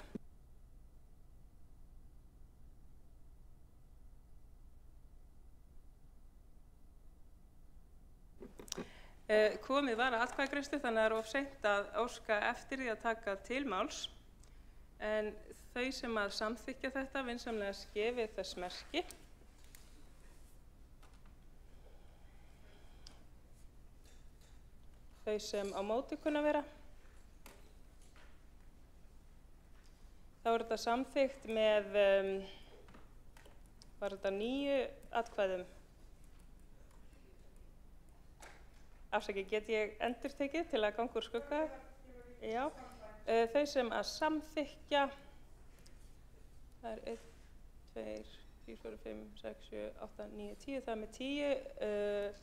Komið var að atkvæðagreiðslu, þannig að það er of seint að óska eftir því að taka til máls. En þau sem að samþykkja þetta vinsamlega gefið þess merki. Þau sem á móti kunna vera. Þá er þetta samþykkt með, var þetta 9 atkvæðum. Afsakið, get ég endurtekið til að ganga úr skugga? Já. Þau sem að samþykkja, það er 1, 2, 3, 4, 5, 6, 7, 8, 9, 10, það er með 10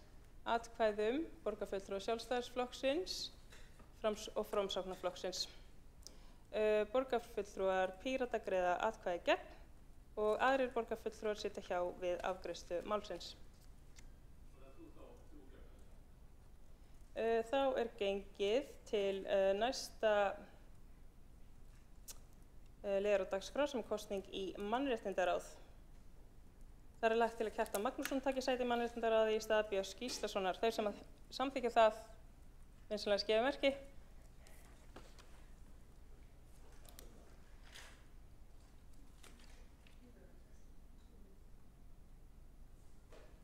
atkvæðum borgarfulltrúa Sjálfstæðisflokksins og Framsóknarflokksins. Borgarfulltrúar Pírata greiða atkvæði gegn og aðrir borgarfulltrúar sitja hjá við afgreiðslu málsins. Þá er gengið til næsta liðar á dagskrá sem kosning í mannréttindaráð. Það er lagt til að Kjartan Magnússon taki sæti í mannréttindaráði í stað Björns Gíslasonar. Þeir sem samþykkja það vinsamlega gefa merki.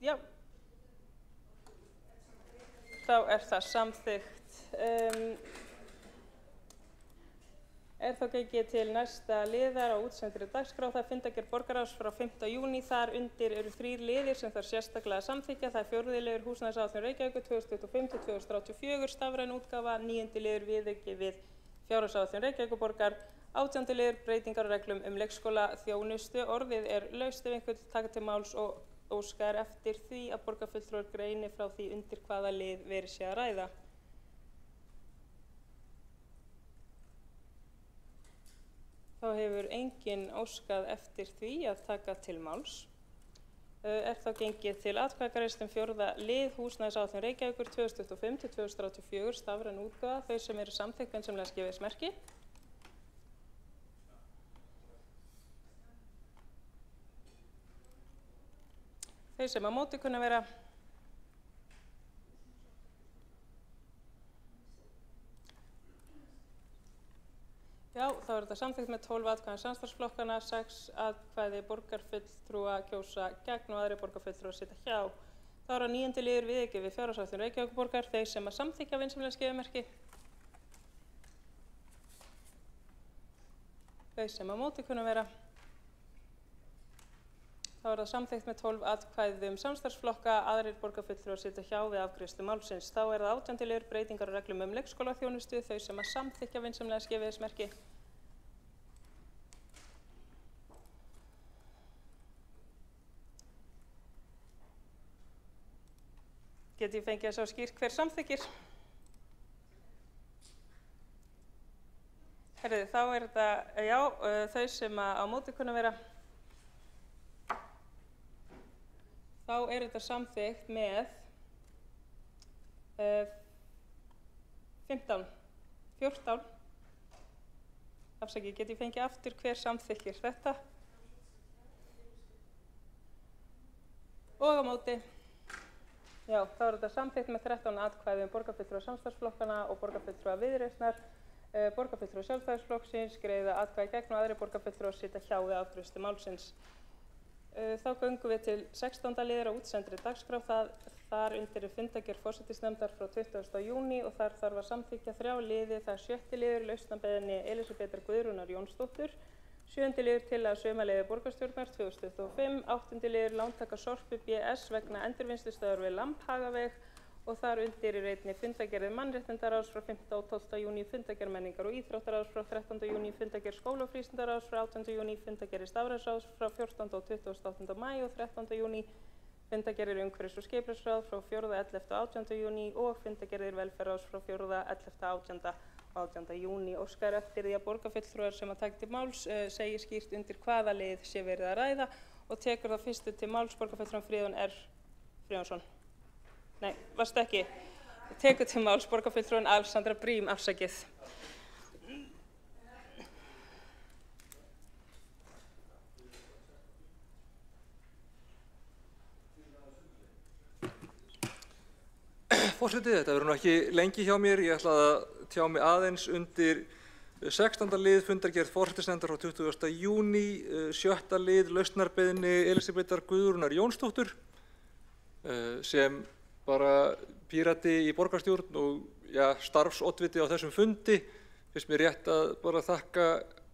Já. Þá er það samþykkt. Er þá gengið til næsta liðar á útsendri dagskrá. Það er fundargerð borgarráðs frá 5. júní. Þar undir eru 3 liðir sem þarf sérstaklega að samþykkja. Það er 4. liður húsnæðisáætlun Reykjavíkur 2025–2034, stafræn útgáfa, 9. liður viðauki við fjárhagsáætlun Reykjavíkurborgar, 18. liður breytingar á reglum leikskóla þjónustu. Orðið er laust ef einhvern taka til máls og óskar eftir því að borgarfulltrúar greini frá því undir hvaða lið verið sé að ræða. Þá hefur enginn óskað eftir því að taka til máls. Er þá gengið til atkvæðagreiðslu 4. lið húsnæðisáætlun Reykjavíkur 2025–2034, stafræn útgáfa. Þau sem eru samþykkt vinsamlega gefið þess merki. Þau sem á móti kunna vera. Já, þá er þetta samþykkt með 12 atkvæðum samstarfsflokkana, 6 atkvæði borgarfulltrúa kjósa gegn og aðrir borgarfulltrúar sitja hjá. Þá er 9. liður viðauki við fjárhagsáætlun Reykjavíkurborgar. Þau sem að samþykkja vinsamlega gefið merki. Þau sem á móti kunna vera. Þá er það samþykkt með 12 atkvæðum samstarfsflokka, aðrir borgarfulltrúar sitja hjá við afgreiðslu málsins. Þá er það 18. liður breytingar á reglum leikskólaþjónustu. Þau sem að samþykkja vinsamlega gefið þess merki. Get ég fengið að sjá skýrt hver samþykkir? Herriði, þá er þetta, já, þau sem á móti kunna vera. Þá er þetta samþykkt með 14. Afsakið, get ég fengið aftur hver samþykkir þetta? Og á móti. Já, þá er þetta samþykkt með 13 atkvæðum borgarfulltrúa samstarfsflokkana og borgarfulltrúa Viðreisnar. Borgarfulltrúa Sjálfstæðisflokksins greiða atkvæði gegn og aðrir borgarfulltrúar sitja hjá við afgreiðslu málsins. Þá göngum við til 16. liðar á útsendri dagskrá. Þar undir fundargerð forsætisnefndar frá 20. júní og þar þarf að samþykkja 3 liði. Það er 7. liður lausnabeiðni Elísabetar Guðrúnar Jónsdóttur, 7. liður tillaga sumarliði borgarstjórnar 2025, 8. liður lántaka Sorpu BS vegna endurvinnslustöðvar við Lambhagaveg og þar undir er einnig fundargerð mannréttindaráðs frá 5. og 12. júní, fundargerð menningar og íþróttaráðs frá 13. júní, fundargerð skóla- og frístundaráðs frá 18. júní, fundargerð stafrænsráðs frá 14. og 28. maí og 13. júní, fundargerðir umhverfis- og skipulagsráð frá 4., 11. og 18. júní og fundargerðir velferðarráðs frá 4., 11., 18. 18. júní óskar eftir því að borgarfulltrúar sem að taka til máls segi skýrt undir hvaða lið sé verið að ræða og tekur það fyrstu til máls borgarfulltrúan Friðjón R. Friðjónsson. Nei, varstu ekki. Tekur til máls borgarfulltrúan Alexandra Brím, afsakið. Forseti, þetta verður nú ekki lengi hjá mér. Ég ætlaði að tjá mig aðeins undir 16. lið fundargerð forsætisnefndar frá 20. júní, 7. lið lausnarbeiðni Elísabetar Guðrúnar Jónsdóttur sem bara pírati í borgarstjórn og starfsoddviti á þessum fundi. Finnst mér rétt að bara þakka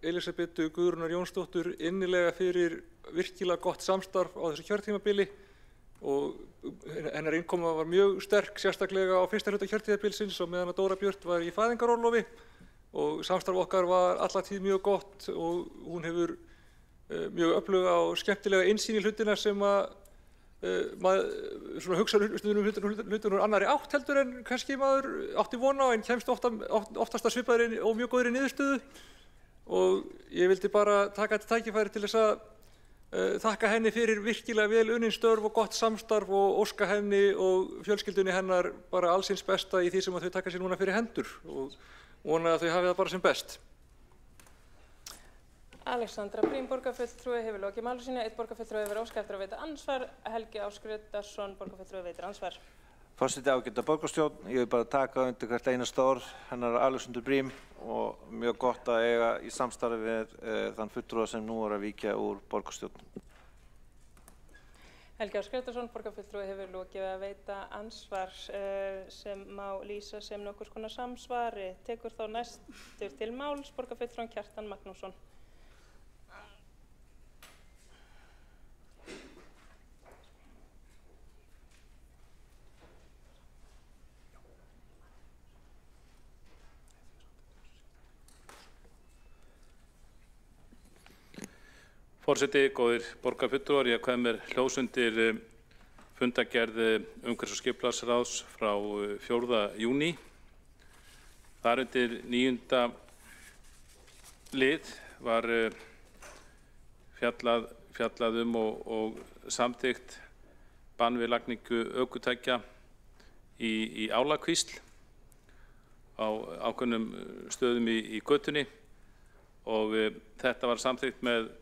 Elísabetu Guðrúnar Jónsdóttur innilega fyrir virkilega gott samstarf á þessu kjörtímabili og hennar innkoma var mjög sterk, sérstaklega á fyrsta hluta kjörtímabilsins og meðan að Dóra Björt var í fæðingarorlofi og samstarf okkar var alla tíð mjög gott og hún hefur mjög öfluga og skemmtilega innsýn í hlutina sem að maður hugsa hlutunum annarri átt heldur en kannski maður átti vona á en kemst oftast að svipaðri og mjög góðri niðurstöðu og ég vildi bara taka þetta tækifæri til þess að þakka henni fyrir virkilega vel unnin störf og gott samstarf og óska henni og fjölskyldunni hennar bara allsins besta í því sem að þau taka sér núna fyrir hendur og vona að þau hafi það bara sem best. Alexandra Brím, borgarfulltrúi, hefur lokið máli sínu. Einn borgarfulltrúi hefur óskað eftir að veita ansvar. Helgi Ásgrétarsson, borgarfulltrúi, veitir ansvar. Forseti, ágæta borgarstjórn, ég vil bara taka undir hvert einasta orð hennar Alexandru Brím og mjög gott að eiga í samstarfi við þann fulltrúa sem nú er að víkja úr borgarstjórn. Helgi Ásgrétarsson, borgarfulltrúi, hefur lokið að veita ansvar sem má lýsa sem nokkurs konar samsvari. Tekur þá næstur til máls borgarfulltrúan Kjartan Magnússon. Forseti, góðir borgarfulltrúar, ég kveð mér hljóðs undir fundargerð umhverfis- og skipulagsráðs frá 4. júní. Þar undir 9. lið var fjallað og samþykkt bann við lagningu ökutækja í Álakvísl á ákveðnum stöðum í götunni og þetta var samþykkt með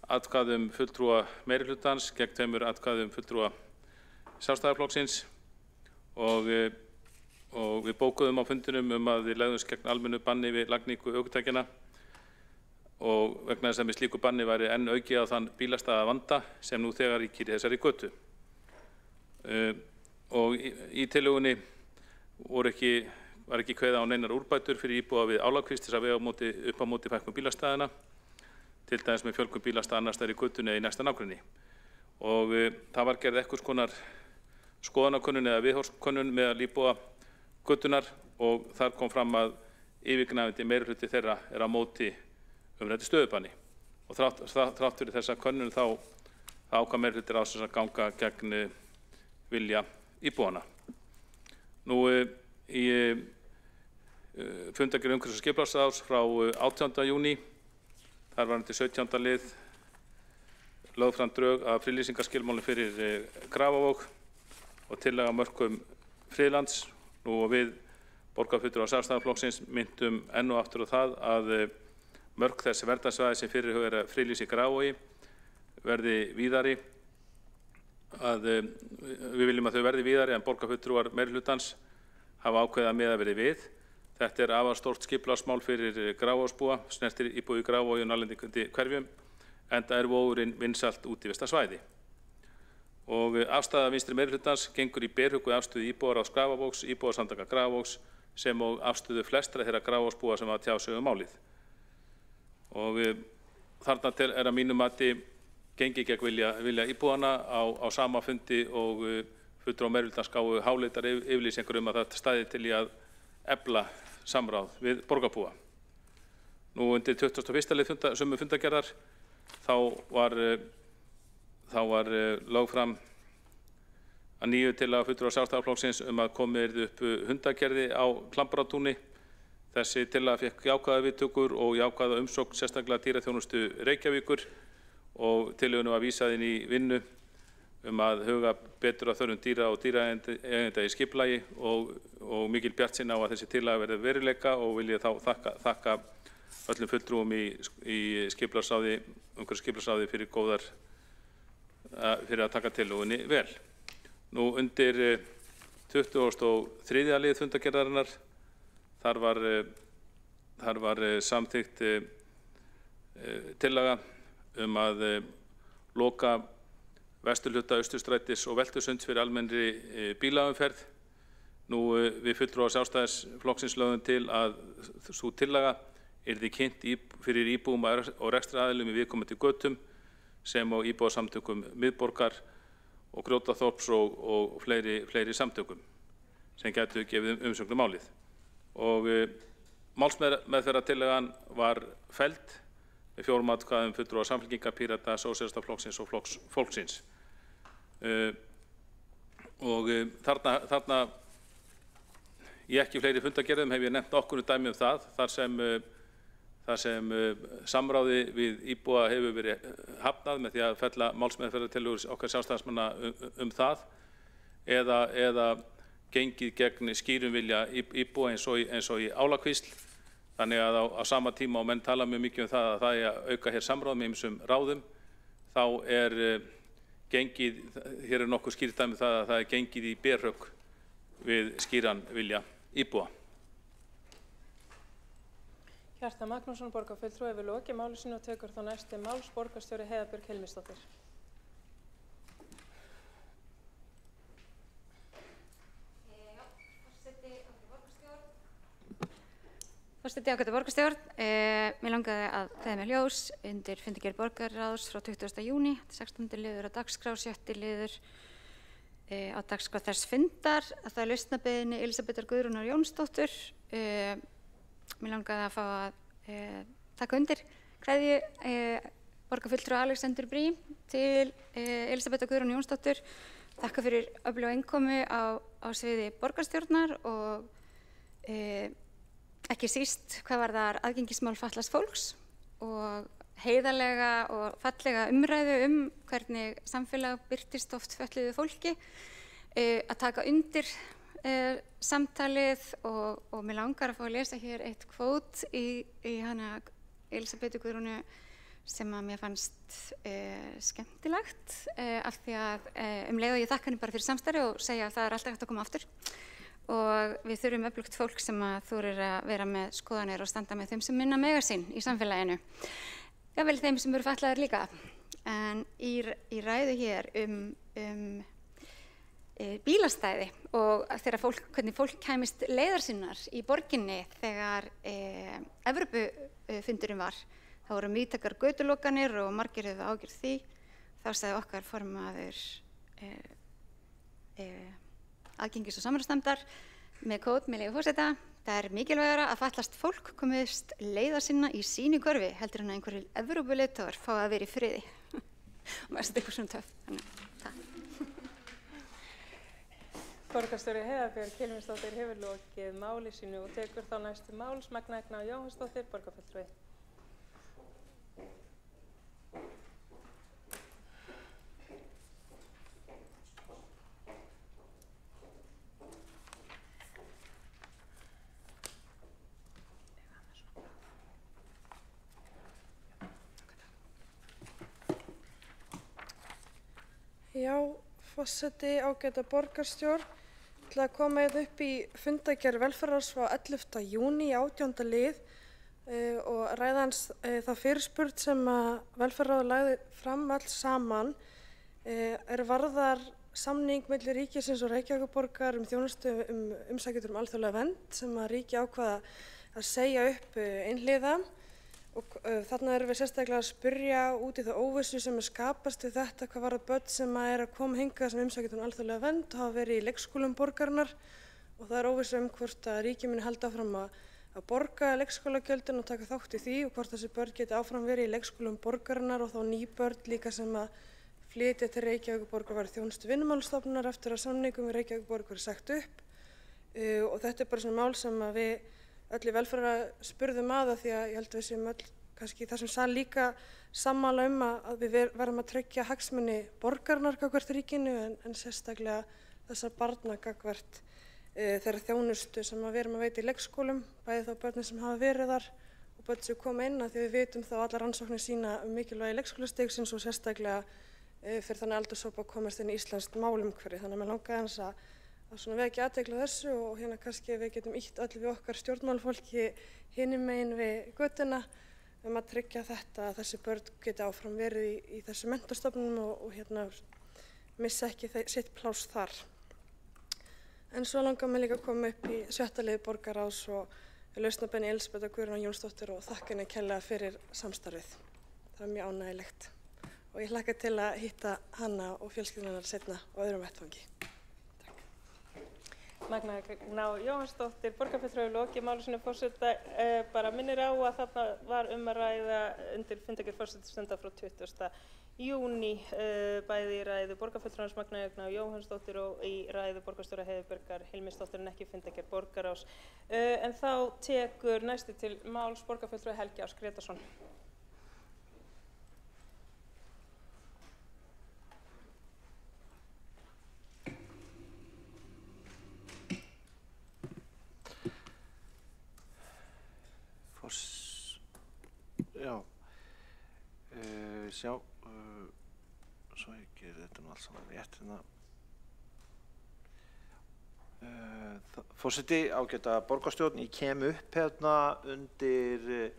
atkvæðum fulltrúa meirihlutans gegn 2 atkvæðum fulltrúa Sjálfstæðisflokksins og við bókuðum á fundinum að við legðumst gegn almennu banni við lagningu ökutækjanna og vegna þess að með slíku banni væri enn aukið á þann bílastæða vanda sem nú þegar ríkir í þessari götu. Og í tillögunni var ekki kveðið á neinar úrbætur fyrir íbúa við Álakvísl til að vega upp á móti fækkun bílastæðana, til dæmis með fjölgun bílastæða annars staðar í götunni eða í næsta nágrenni. Og það var gerð einhvers konar skoðanakönnun eða viðhorfskönnun meðal íbúa götunnar og þar kom fram að yfirgnæfandi meirihluti þeirra á móti umræddu stöðubanni. Og þrátt fyrir þessa könnun þá ákvað meirihluti ráðsins að ganga gegn vilja íbúanna. Nú í fundargerð umhverfis- og skipulagsráðs frá 18. júní þar var undir 17. lið lögð fram drög að friðlýsingarskilmálum fyrir Grafarvog og tillaga að mörkum friðlands. Nú og við borgarfulltrúar Sjálfstæðisflokksins myndum enn og aftur á það að mörk þess verndarsvæði sem fyrirhugað er að friðlýsa í Grafarvogi verði víðari. Við viljum að þau verði víðari en borgarfulltrúar meirihlutans hafa ákveðið að miða verði við. Þetta er afar stórt skipulagsmál fyrir Grafarvogsbúa, snertir íbúa í Grafarvogi og nærliggjandi hverfjum, enda er vogurinn vinsælt útivistarsvæði. Og afstaða vinstri meirihlutans gengur í berhögg við afstöðu íbúaráðs Grafarvogs, íbúasamtaka Grafarvogs sem og afstöðu flestra þeirra Grafarvogsbúa sem hafa tjáð sig málið. Og þarna til er að mínu mati gengið gegn vilja íbúana á sama fundi og fulltrúar meirihlutans gáfu háleitar yfirlýsingar að það stæði til í að efla samráð við borgarbúa. Nú undir 21. lið sömu fundargerðar þá var lögð fram að nýju tillaga fulltrúa Sjálfstæðisflokksins að komið yrði upp hundagerði á Klambrátúni. Þessi tillaga fékk jákvæðar viðtökur og jákvæða umsókn sérstaklega dýraþjónustu Reykjavíkur og tillögunni var vísað inn í vinnu að huga betur að þörfum dýra og dýraeigenda í skipulagi og mikil bjartsýni á að þessi tillaga verði veruleika og vil ég þá þakka öllum fulltrúum í skipulagsráði, umhverfisskipulagsráði fyrir að taka tillögunni vel. Nú undir 23. lið fundargerðarinnar þar var samþykkt tillaga að loka vesturhluta Austurstrætis og Veltusunds fyrir almennri bílaumferð. Nú við fulltrúar Sjálfstæðisflokksins lögðum til að sú tillaga yrði kynnt fyrir íbúum og rekstraraðilum í viðkomandi götum sem og íbúasamtökum miðborgar og Grjótaþorps og fleiri samtökum sem gætu gefið umsögn um málið. Og málsmeðferðartillagan var felld með 4 atkvæðum fulltrúa Samfylkingar, Pírata, Sósíalistaflokksins og Flokks fólksins. Og þarna í ekki fleiri fundargerðum hef ég nefnt okkur dæmi um það, þar sem samráði við íbúa hefur verið hafnað með því að fella málsmeðferðartillögur okkar sjálfstæðismanna um það eða gengið gegn skýrum vilja íbúa eins og í Álakvísl. Þannig að á sama tíma og menn tala mjög mikið um það að það er að auka hér samráð með ýmsum ráðum, þá hér nokkuð skýrt dæmi það að það er gengið í berhögg við skýran vilja íbúa. Hjartar Magnússon, borgarfulltrúi, hefur lokið máli sínu og tekur þá næst til máls borgarstjóri Heiða Björg Hilmisdóttir. Forseti, ágæta borgarstjórn, mér langaði að kveðja með ljós undir fundargerð borgarráðs frá 20. júní, 16. liður á dagskrá, 7. liður á dagskrá þess fundar, að það er lausnabeiðni Elísabetar Guðrúnar Jónsdóttur. Mér langaði að fá að taka undir kveðju borgarfulltrúa Alexander Briem til Elísabetar Guðrúnar Jónsdóttur. Þakka fyrir öfluga innkomu á sviði borgarstjórnar og ekki síst hvað varðar aðgengismál fatlaðs fólks og heiðarlega og fallega umræðu hvernig samfélag birtist oft fötluðu fólki, að taka undir samtalið og mér langar að fá að lesa hér eitt kvót í hana Elísabetu Guðrúnu sem að mér fannst skemmtilegt af því að leið og ég þakka henni bara fyrir samstarfi og segja að það er alltaf hægt að koma aftur. Og við þurfum öflugt fólk sem að þorir að vera með skoðanir og standa með þeim sem minna mega sín í samfélaginu. Jafnvel þeim sem eru fatlaðir líka. En í ræðu hér bílastæði og hvernig fólk kæmist leiðar sinnar í borginni þegar Evrópufundurinn var. Það voru víðtækar götulokanir og margir hefðu ágjörð því. Þá sagði okkar formaður aðgengis- og samráðsnefndar með kót með leyfi forseta: það er mikilvægara að fatlast fólk komist leiða sinna í sínu hverfi heldur en að einhverjir Evrópuleiðtogar fá að vera í friði. Og maður setja eitthvað svona töff. Borgarstjóri Heiða Björg Hilmisdóttir hefur lokið máli sínu og tekur þá næstu máls Magna Egna Jóhannsdóttir, borgarfulltrúi. Já, forseti, ágæta borgarstjórn. Ég ætla að koma hérna upp í fundargerð velferðarráðs frá 11. júní, 18. lið og ræða hans þá fyrirspurn sem að velferðarráð lagði fram alls saman varðar samning milli ríkisins og Reykjavíkurborgar þjónustu umsækjendur alþjóðlega vernd sem að ríki ákvaða að segja upp einhliða. Og þarna erum við sérstaklega að spyrja út í það óvissu sem skapast við þetta hvað varðar börn sem að koma hingað sem umsækjendur alþjóðlega vernd og hafa verið í leikskólum borgarinnar og það er óvissu hvort að ríkið muni halda áfram að borga leikskólagjöldin og taka þátt í því og hvort þessi börn geti áfram verið í leikskólum borgarinnar og þá ný börn líka sem að flytja til Reykjavíkurborgar verið þjónustu Vinnumálastofnunar eftir að samningum við Reykjavíkurborg verið sagt upp og þetta er bara svona mál sem að við öll í velferðar spurðum að því að ég held við séum öll kannski í þessum sal líka sammála að við verðum að tryggja hagsmuni borgarinnar gagnvart ríkinu en sérstaklega þessar barna gagnvart þeirra þjónustu sem við erum að veita í leikskólum, bæði þá börnin sem hafa verið þar og börn sem koma inn því við vitum þá allar rannsóknir sína mikilvægi leikskólastigsins og sérstaklega fyrir þannig aldurshóp að komast inn í íslenskt málumhverfi. Þannig að mér langaði aðeins að svona vekja athygli á þessu og hérna kannski við getum ýtt öll við okkar stjórnmálafólki hinum megin við götuna að tryggja þetta að þessi börn geti áfram verið í þessu menntastofnunum og hérna missa ekki sitt pláss þar. En svo langar mér líka að koma upp í 7. lið borgarráðs og lausnabenni Elísabet Guðrún Jónsdóttir og þakka henni kærlega fyrir samstarfið. Það mjög ánægjulegt og ég hlakka til að hitta hana og fjölskylduna hennar seinna á öðrum vettvangi. Magna Gná Jóhannsdóttir, borgarfulltrúi, lokið máli sínu forseta, bara minnir á að þarna var að ræða undir fundargerð forsetastundar frá 20. júní, bæði í ræðu borgarfulltrúans Magna Gná Jóhannsdóttir og í ræðu borgarstjóra Heiðbergar Hilmisdóttir en ekki fundargerð borgarráðs. En þá tekur næsti til máls borgarfulltrúi Helgi Ás Grétarsson. Já, sjá, svo ég gerir þetta nú alls saman rétt hérna. Forseti, ágæta borgarstjórn, ég kem upp hérna undir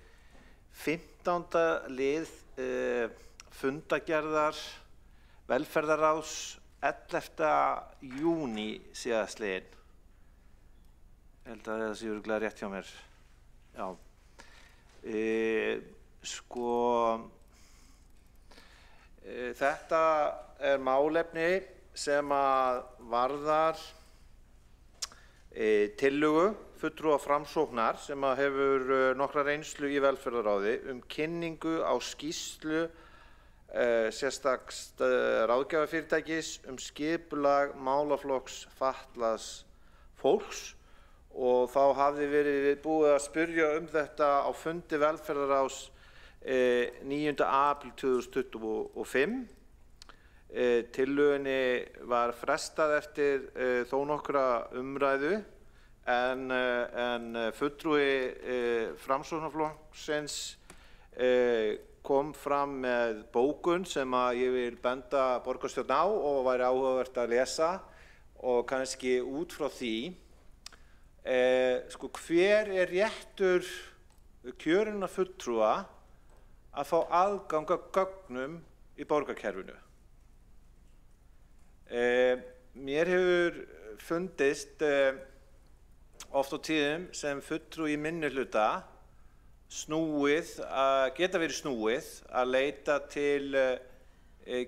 15. lið fundargerðar velferðarráðs 11. júní síðastliðinn. Ég held að það sé örugglega rétt hjá mér. Já. Þetta málefni sem varðar tillögu fulltrúa Framsóknar sem hefur nokkra reynslu í velferðarráði kynningu á skýrslu sérstaks ráðgjafarfyrirtækis skipulag málaflokks fatlaðs fólks. Og þá hafði verið búið að spyrja þetta á fundi velferðarráðs 9. apríl 2025. Tillögunni var frestað eftir þó nokkra umræðu en fulltrúi Framsóknarflokksins kom fram með bókun sem ég vil benda borgarstjórn á og væri áhugavert að lesa og kannski út frá því hver réttur kjörinna fulltrúa að fá aðgang að gögnum í borgarkerfinu. Mér hefur fundist oft á tíðum sem fulltrúi í minnihluta geta verið snúið að leita til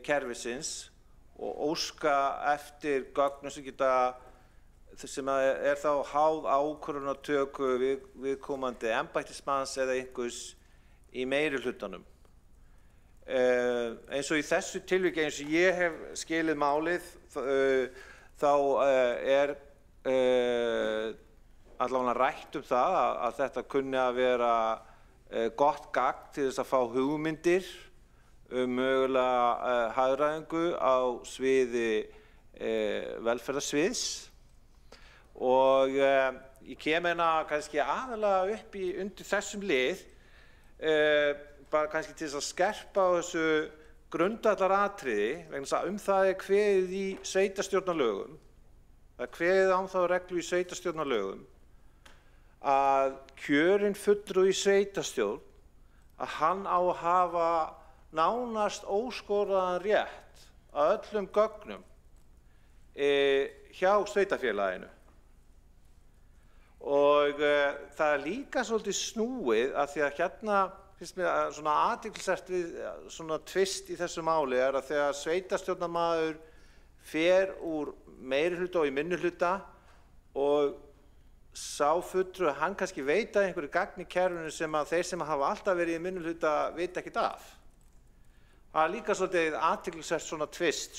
kerfisins og óska eftir gögnum sem þá háð ákvörðunartöku viðkomandi embættismanns eða einhvers í meirihlutanum. Eins og í þessu tilviki, eins og ég hef skilið málið, þá allavega rætt það að þetta kunni að vera gott gagn til þess að fá hugmyndir mögulega hagræðingu á sviði velferðarsviðs. Og ég kem hérna kannski aðalega upp undir þessum lið, bara kannski til þess að skerpa á þessu grundvallaratriði, vegna þess að það kveðið í sveitarstjórnarlögum, það kveðið þá reglu í sveitarstjórnarlögum, að kjörinn fulltrúi í sveitarstjórn, að hann á að hafa nánast óskoraðan rétt að öllum gögnum hjá sveitarfélaginu. Og það líka svolítið snúið að því að hérna finnst mér svona athyglisvert við svona tvist í þessu máli að þegar sveitarstjórnarmaður fer úr meirihluta og í minnihluta og sá fulltrúi hann kannski veit að einhverju gagn í kerfinu sem að þeir sem hafa alltaf verið í minnihluta vita ekkert af. Það er líka svolítið athyglisvert svona tvist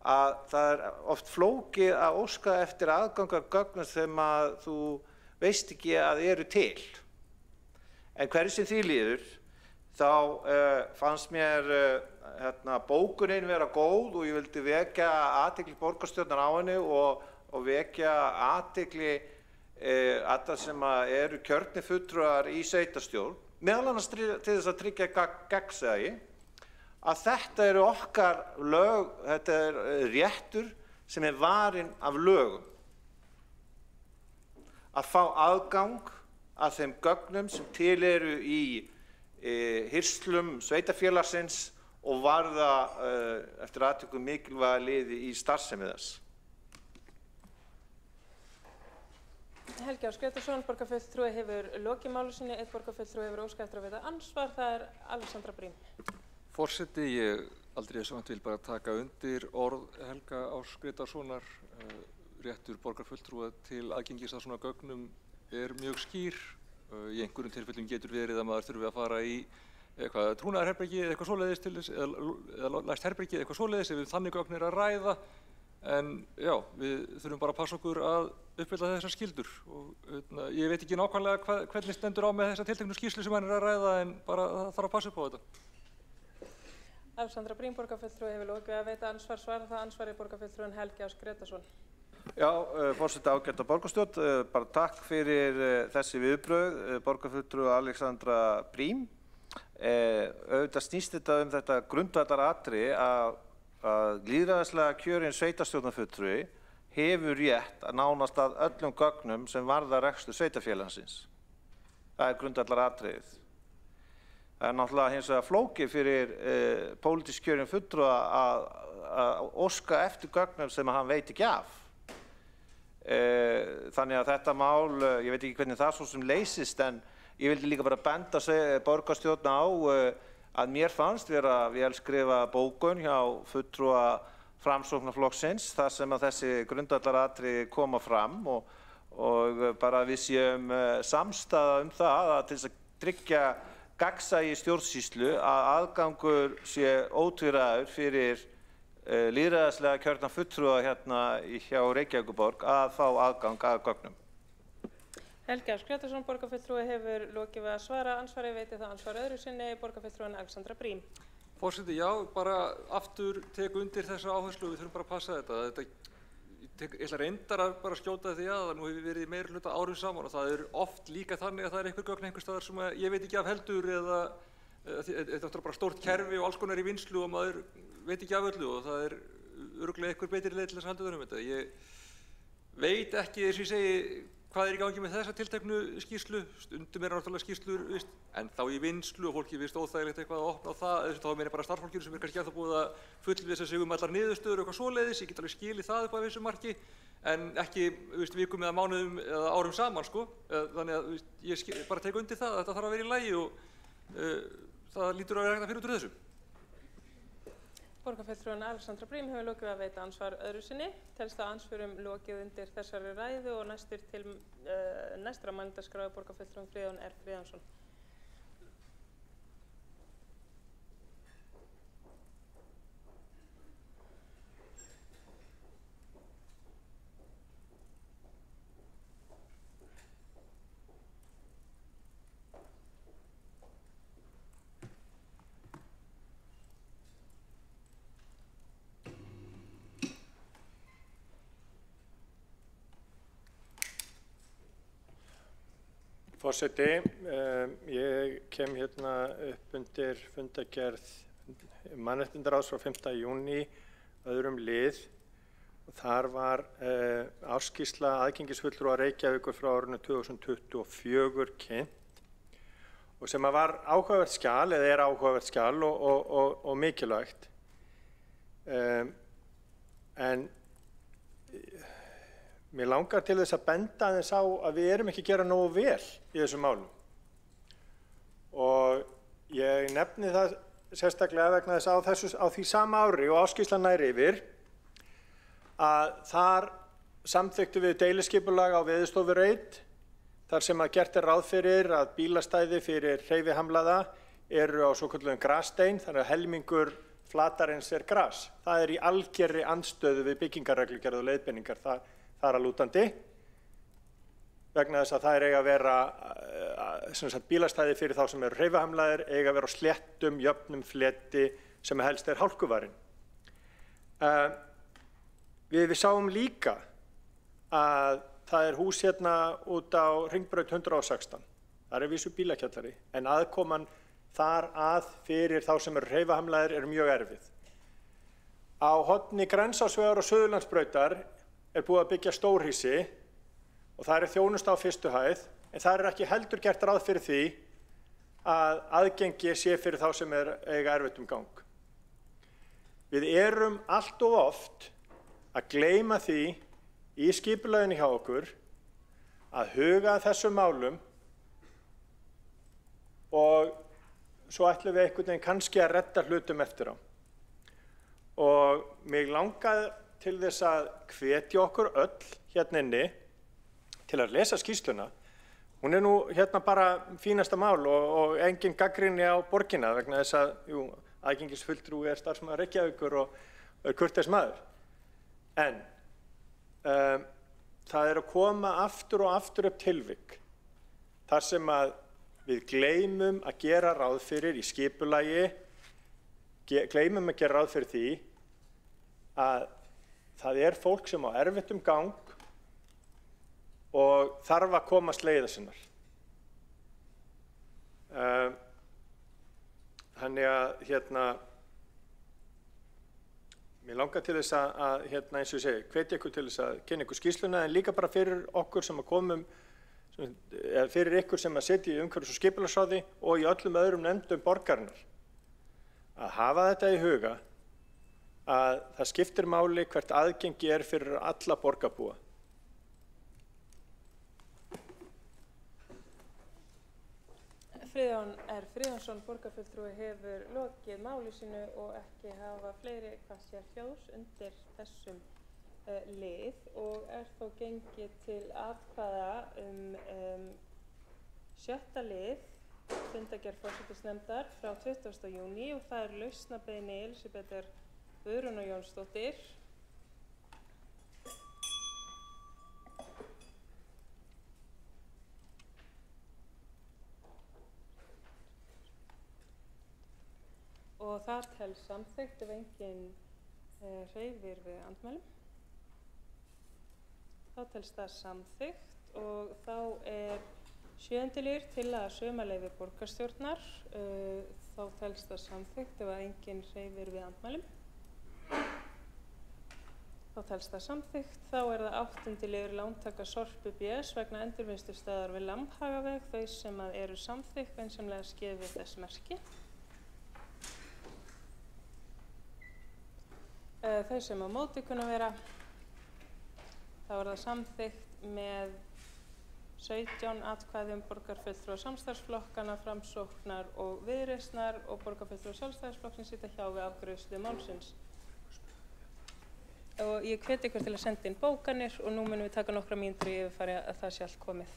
að það oft flókið að óska eftir aðgangar gögnum sem að þú veist ekki að eru til. En hverju sem því líður, þá fannst mér bókunin vera góð og ég vildi vekja athygli borgarstjórnar á henni og vekja athygli alla sem eru kjörnir fulltrúar í sveitarstjórn, meðal annars til þess að tryggja gegnsæi, að þetta eru okkar lög, þetta réttur sem varinn af lögum. Að fá aðgang að þeim gögnum sem til eru í hirslum sveitarfélagsins og varða eftir atvikum mikilvæga liði í starfsemi þess. Helgi Ás Grétarsson, borgarfulltrúi hefur lokið máli sinni, einn borgarfulltrúi hefur óskað eftir að veita ansvar, það Alexandra Brím. Forseti, ég aldrei samt vil bara taka undir orð Helga Ás Grétarssonar. Réttur borgarfulltrúa til aðgengis að svona gögnum mjög skýr. Í einhverjum tilfellum getur verið að maður þurfi að fara í eitthvað trúnaðarherbergi eða eitthvað svoleiðis til þess, eða læst herbergi eða eitthvað svoleiðis ef þannig gögn að ræða. En já, við þurfum bara að passa okkur að uppfylla þessar skyldur og ég veit ekki nákvæmlega hvernig stendur á með þessa tilteknu skýrslu sem hann að ræða en bara það þarf að passa upp á þetta. Alexandra Brím, borgarfulltrúi hefur lokið að veita ansvar, svara það ansvari borgarfulltrúin Helgi Ás Grétarsson. Já, forseti ágæta borgarstjórn, bara takk fyrir þessi viðbrögð, borgarfulltrúi Alexandra Brím. Auðvitað snýst þetta grundvallaratriði að lýðræðislega kjörinn sveitarstjórnarfulltrúi hefur rétt að nánast að öllum gögnum sem varða rekstur sveitarfélagsins. Það grundvallaratriðið. Það náttúrulega hins vegar flókið fyrir pólitískt kjörinn fulltrúa að óska eftir gögnum sem hann veit ekki af. Þannig að þetta mál, ég veit ekki hvernig það svo sem leysist, en ég vildi líka bara benda borgarstjórn á að mér fannst vera vel skrifa bókun hjá fulltrúa Framsóknarflokksins þar sem að þessi grundvallaratriði koma fram og bara við séum samstaða það að til þess að tryggja gagnsæi stjórnsýslu að aðgangur sé ótvíræður fyrir lýðræðislega kjörna fulltrúa hérna hjá Reykjavíkurborg að fá aðgang að gögnum. Helgi Ás Grétarsson, borgarfulltrúi hefur lokið við að svara ansvari, veiti það ansvar öðru sinni, borgarfulltrúin Alexandra Brím. Forseti, já, bara aftur tek undir þessa áherslu, við þurfum bara að passa þetta. Ég ætla reyndar að bara skjóta því að það nú hefur verið meira hluta árum saman og það oft líka þannig að það einhver gögn einhvers staðar sem ég veit ekki af heldur eða þetta er bara stórt kerfi og alls konar í vinnslu og maður veit ekki af öllu og það örugglega einhver betri leið til þess að halda utan um þetta. Ég veit ekki, eins og ég segi, hvað í gangi með þessa tilteknu skýrslu. Stundum náttúrulega skýrslur ennþá í vinnslu og fólki finnst óþægilegt eitthvað að opna á það. Þá meina bara starfsfólkinu sem kannski ennþá búið að fullvissa sig allar niðurstöður og eitthvað svoleiðis. Ég get alveg skilið það upp að vissu marki en ekki vikum eða mánuðum eða árum saman sko. Þannig að ég bara tek undir það að þetta þarf að vera í lagi og það lítur að vera hægt að finna út úr þessu. Borgarfulltrúin Alexandra Brím hefur lokið að veita ansvar öðru sinni. Telst að ansvörum lokið undir þessari ræðu og næstur til næstra mælendaskrá borgarfulltrúin Friðjón R. Friðjónsson. Forseti, ég kem hérna upp undir fundargerð mannréttindaráðs frá 5. júní öðrum lið og þar var ársskýrsla aðgengisfulltrúa Reykjavíkur frá árinu 2024 kynnt og sem var áhugavert skjal eða áhugavert skjal og mikilvægt. En mér langar til þess að benda aðeins á að við erum ekki að gera nógu vel í þessum málum. Og ég nefni það sérstaklega vegna þess á því sama ári og áskýrslan nær yfir að þar samþykktum við deiliskipulag á Veðurstofu Reit þar sem að gert ráð fyrir að bílastæði fyrir hreyfihamlaða eru á svokölluðum grasstein, þannig að helmingur flatarins gras. Það í algerri andstöðu við byggingarreglugerð og leiðbeiningar þar að lútandi. vegna þess að það eiga að vera bílastæði fyrir þá sem eru hreyfihamlaðir, eiga að vera á sléttum, jöfnum fleti sem helst hálkuvarinn. Við sáum líka að það hús hérna út á Hringbraut 116. Það vísu bílakjallari, en aðkoman þar að fyrir þá sem eru hreyfihamlaðir mjög erfið. Á horni Grensásvegar og Suðurlandsbrautar búið að byggja stórhýsi og það þjónusta á fyrstu hæð, en það ekki heldur gert ráð fyrir því að aðgengi sé fyrir þá sem eiga erfitt gang. Við erum allt of oft að gleyma því í skipulaginu hjá okkur að huga að þessum málum og svo ætlum við einhvern veginn kannski að redda hlutum eftir á. Og mig langaði til þess að hvetja okkur öll hérna inni til að lesa skýrsluna. Hún nú hérna bara fínasta mál og engin gagnrýni á borgina vegna þess að aðgengisfulltrúi starfsmaður Reykjavíkur og kurteis maður. En það að koma aftur og aftur upp tilvik þar sem að við gleymum að gera ráð fyrir í skipulagi, gleymum að gera ráð fyrir því að það fólk sem á erfitt gang og þarf að komast leiða sinnar. Þannig að mér langar til þess að eins og ég segi, hvetja ykkur til þess að kynna ykkur skýrsluna, en líka bara fyrir okkur sem að komum, fyrir ykkur sem að sitja í umhverfis- og skipulagsráði og í öllum öðrum nefndum borgarinnar, að hafa þetta í huga að það skiptir máli hvert aðgengi fyrir alla borgarbúa. Friðjón R. Friðjónsson, borgarfulltrúi, hefur lokið máli sínu og ekki hafa fleiri hljóðs undir þessum lið og þó gengið til atkvæða 7. lið fundargerð forsætisnefndar frá 20. júní og það lausnabeiðni Elísabetar Guðrúnar Jónsdóttur. Og það telst samþykkt ef enginn hreyfir við andmælum. Þá telst það samþykkt og þá 7. liður tillaga sumarleyfi borgarstjórnar. Þá telst það samþykkt ef enginn hreyfir við andmælum. Þá telst það samþykkt. Þá það 8. liður lántaka Sorpu BS vegna endurvinnslustöðvar við Lambhagaveg. Þau sem eru samþykkt vinsamlega skefið þess merki. Þau sem á móti kunna vera, þá það samþykkt með 17 atkvæðum borgarfulltrúa samstarfsflokkana, Framsóknar og Viðreisnar og borgarfulltrúa Sjálfstæðisflokksins sitja hjá við afgreiðslu málsins. Og ég hvet ykkur til að senda inn bókanir og nú munum við taka nokkra mínútur í yfirfari að það sé allt komið.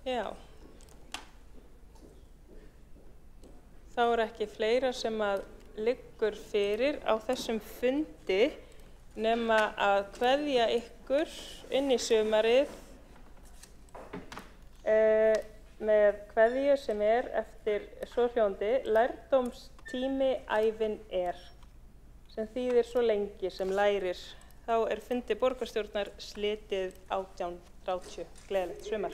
Já. Þá ekki fleira sem liggur fyrir á þessum fundi nema að kveðja ykkur inn í sumarið með kveðju sem eftir svohljóðandi: lærdómstími ævin sem þýðir svo lengi sem lærir. Þá fundi borgarstjórnar slitið 18:30. Gleðilegt sumar.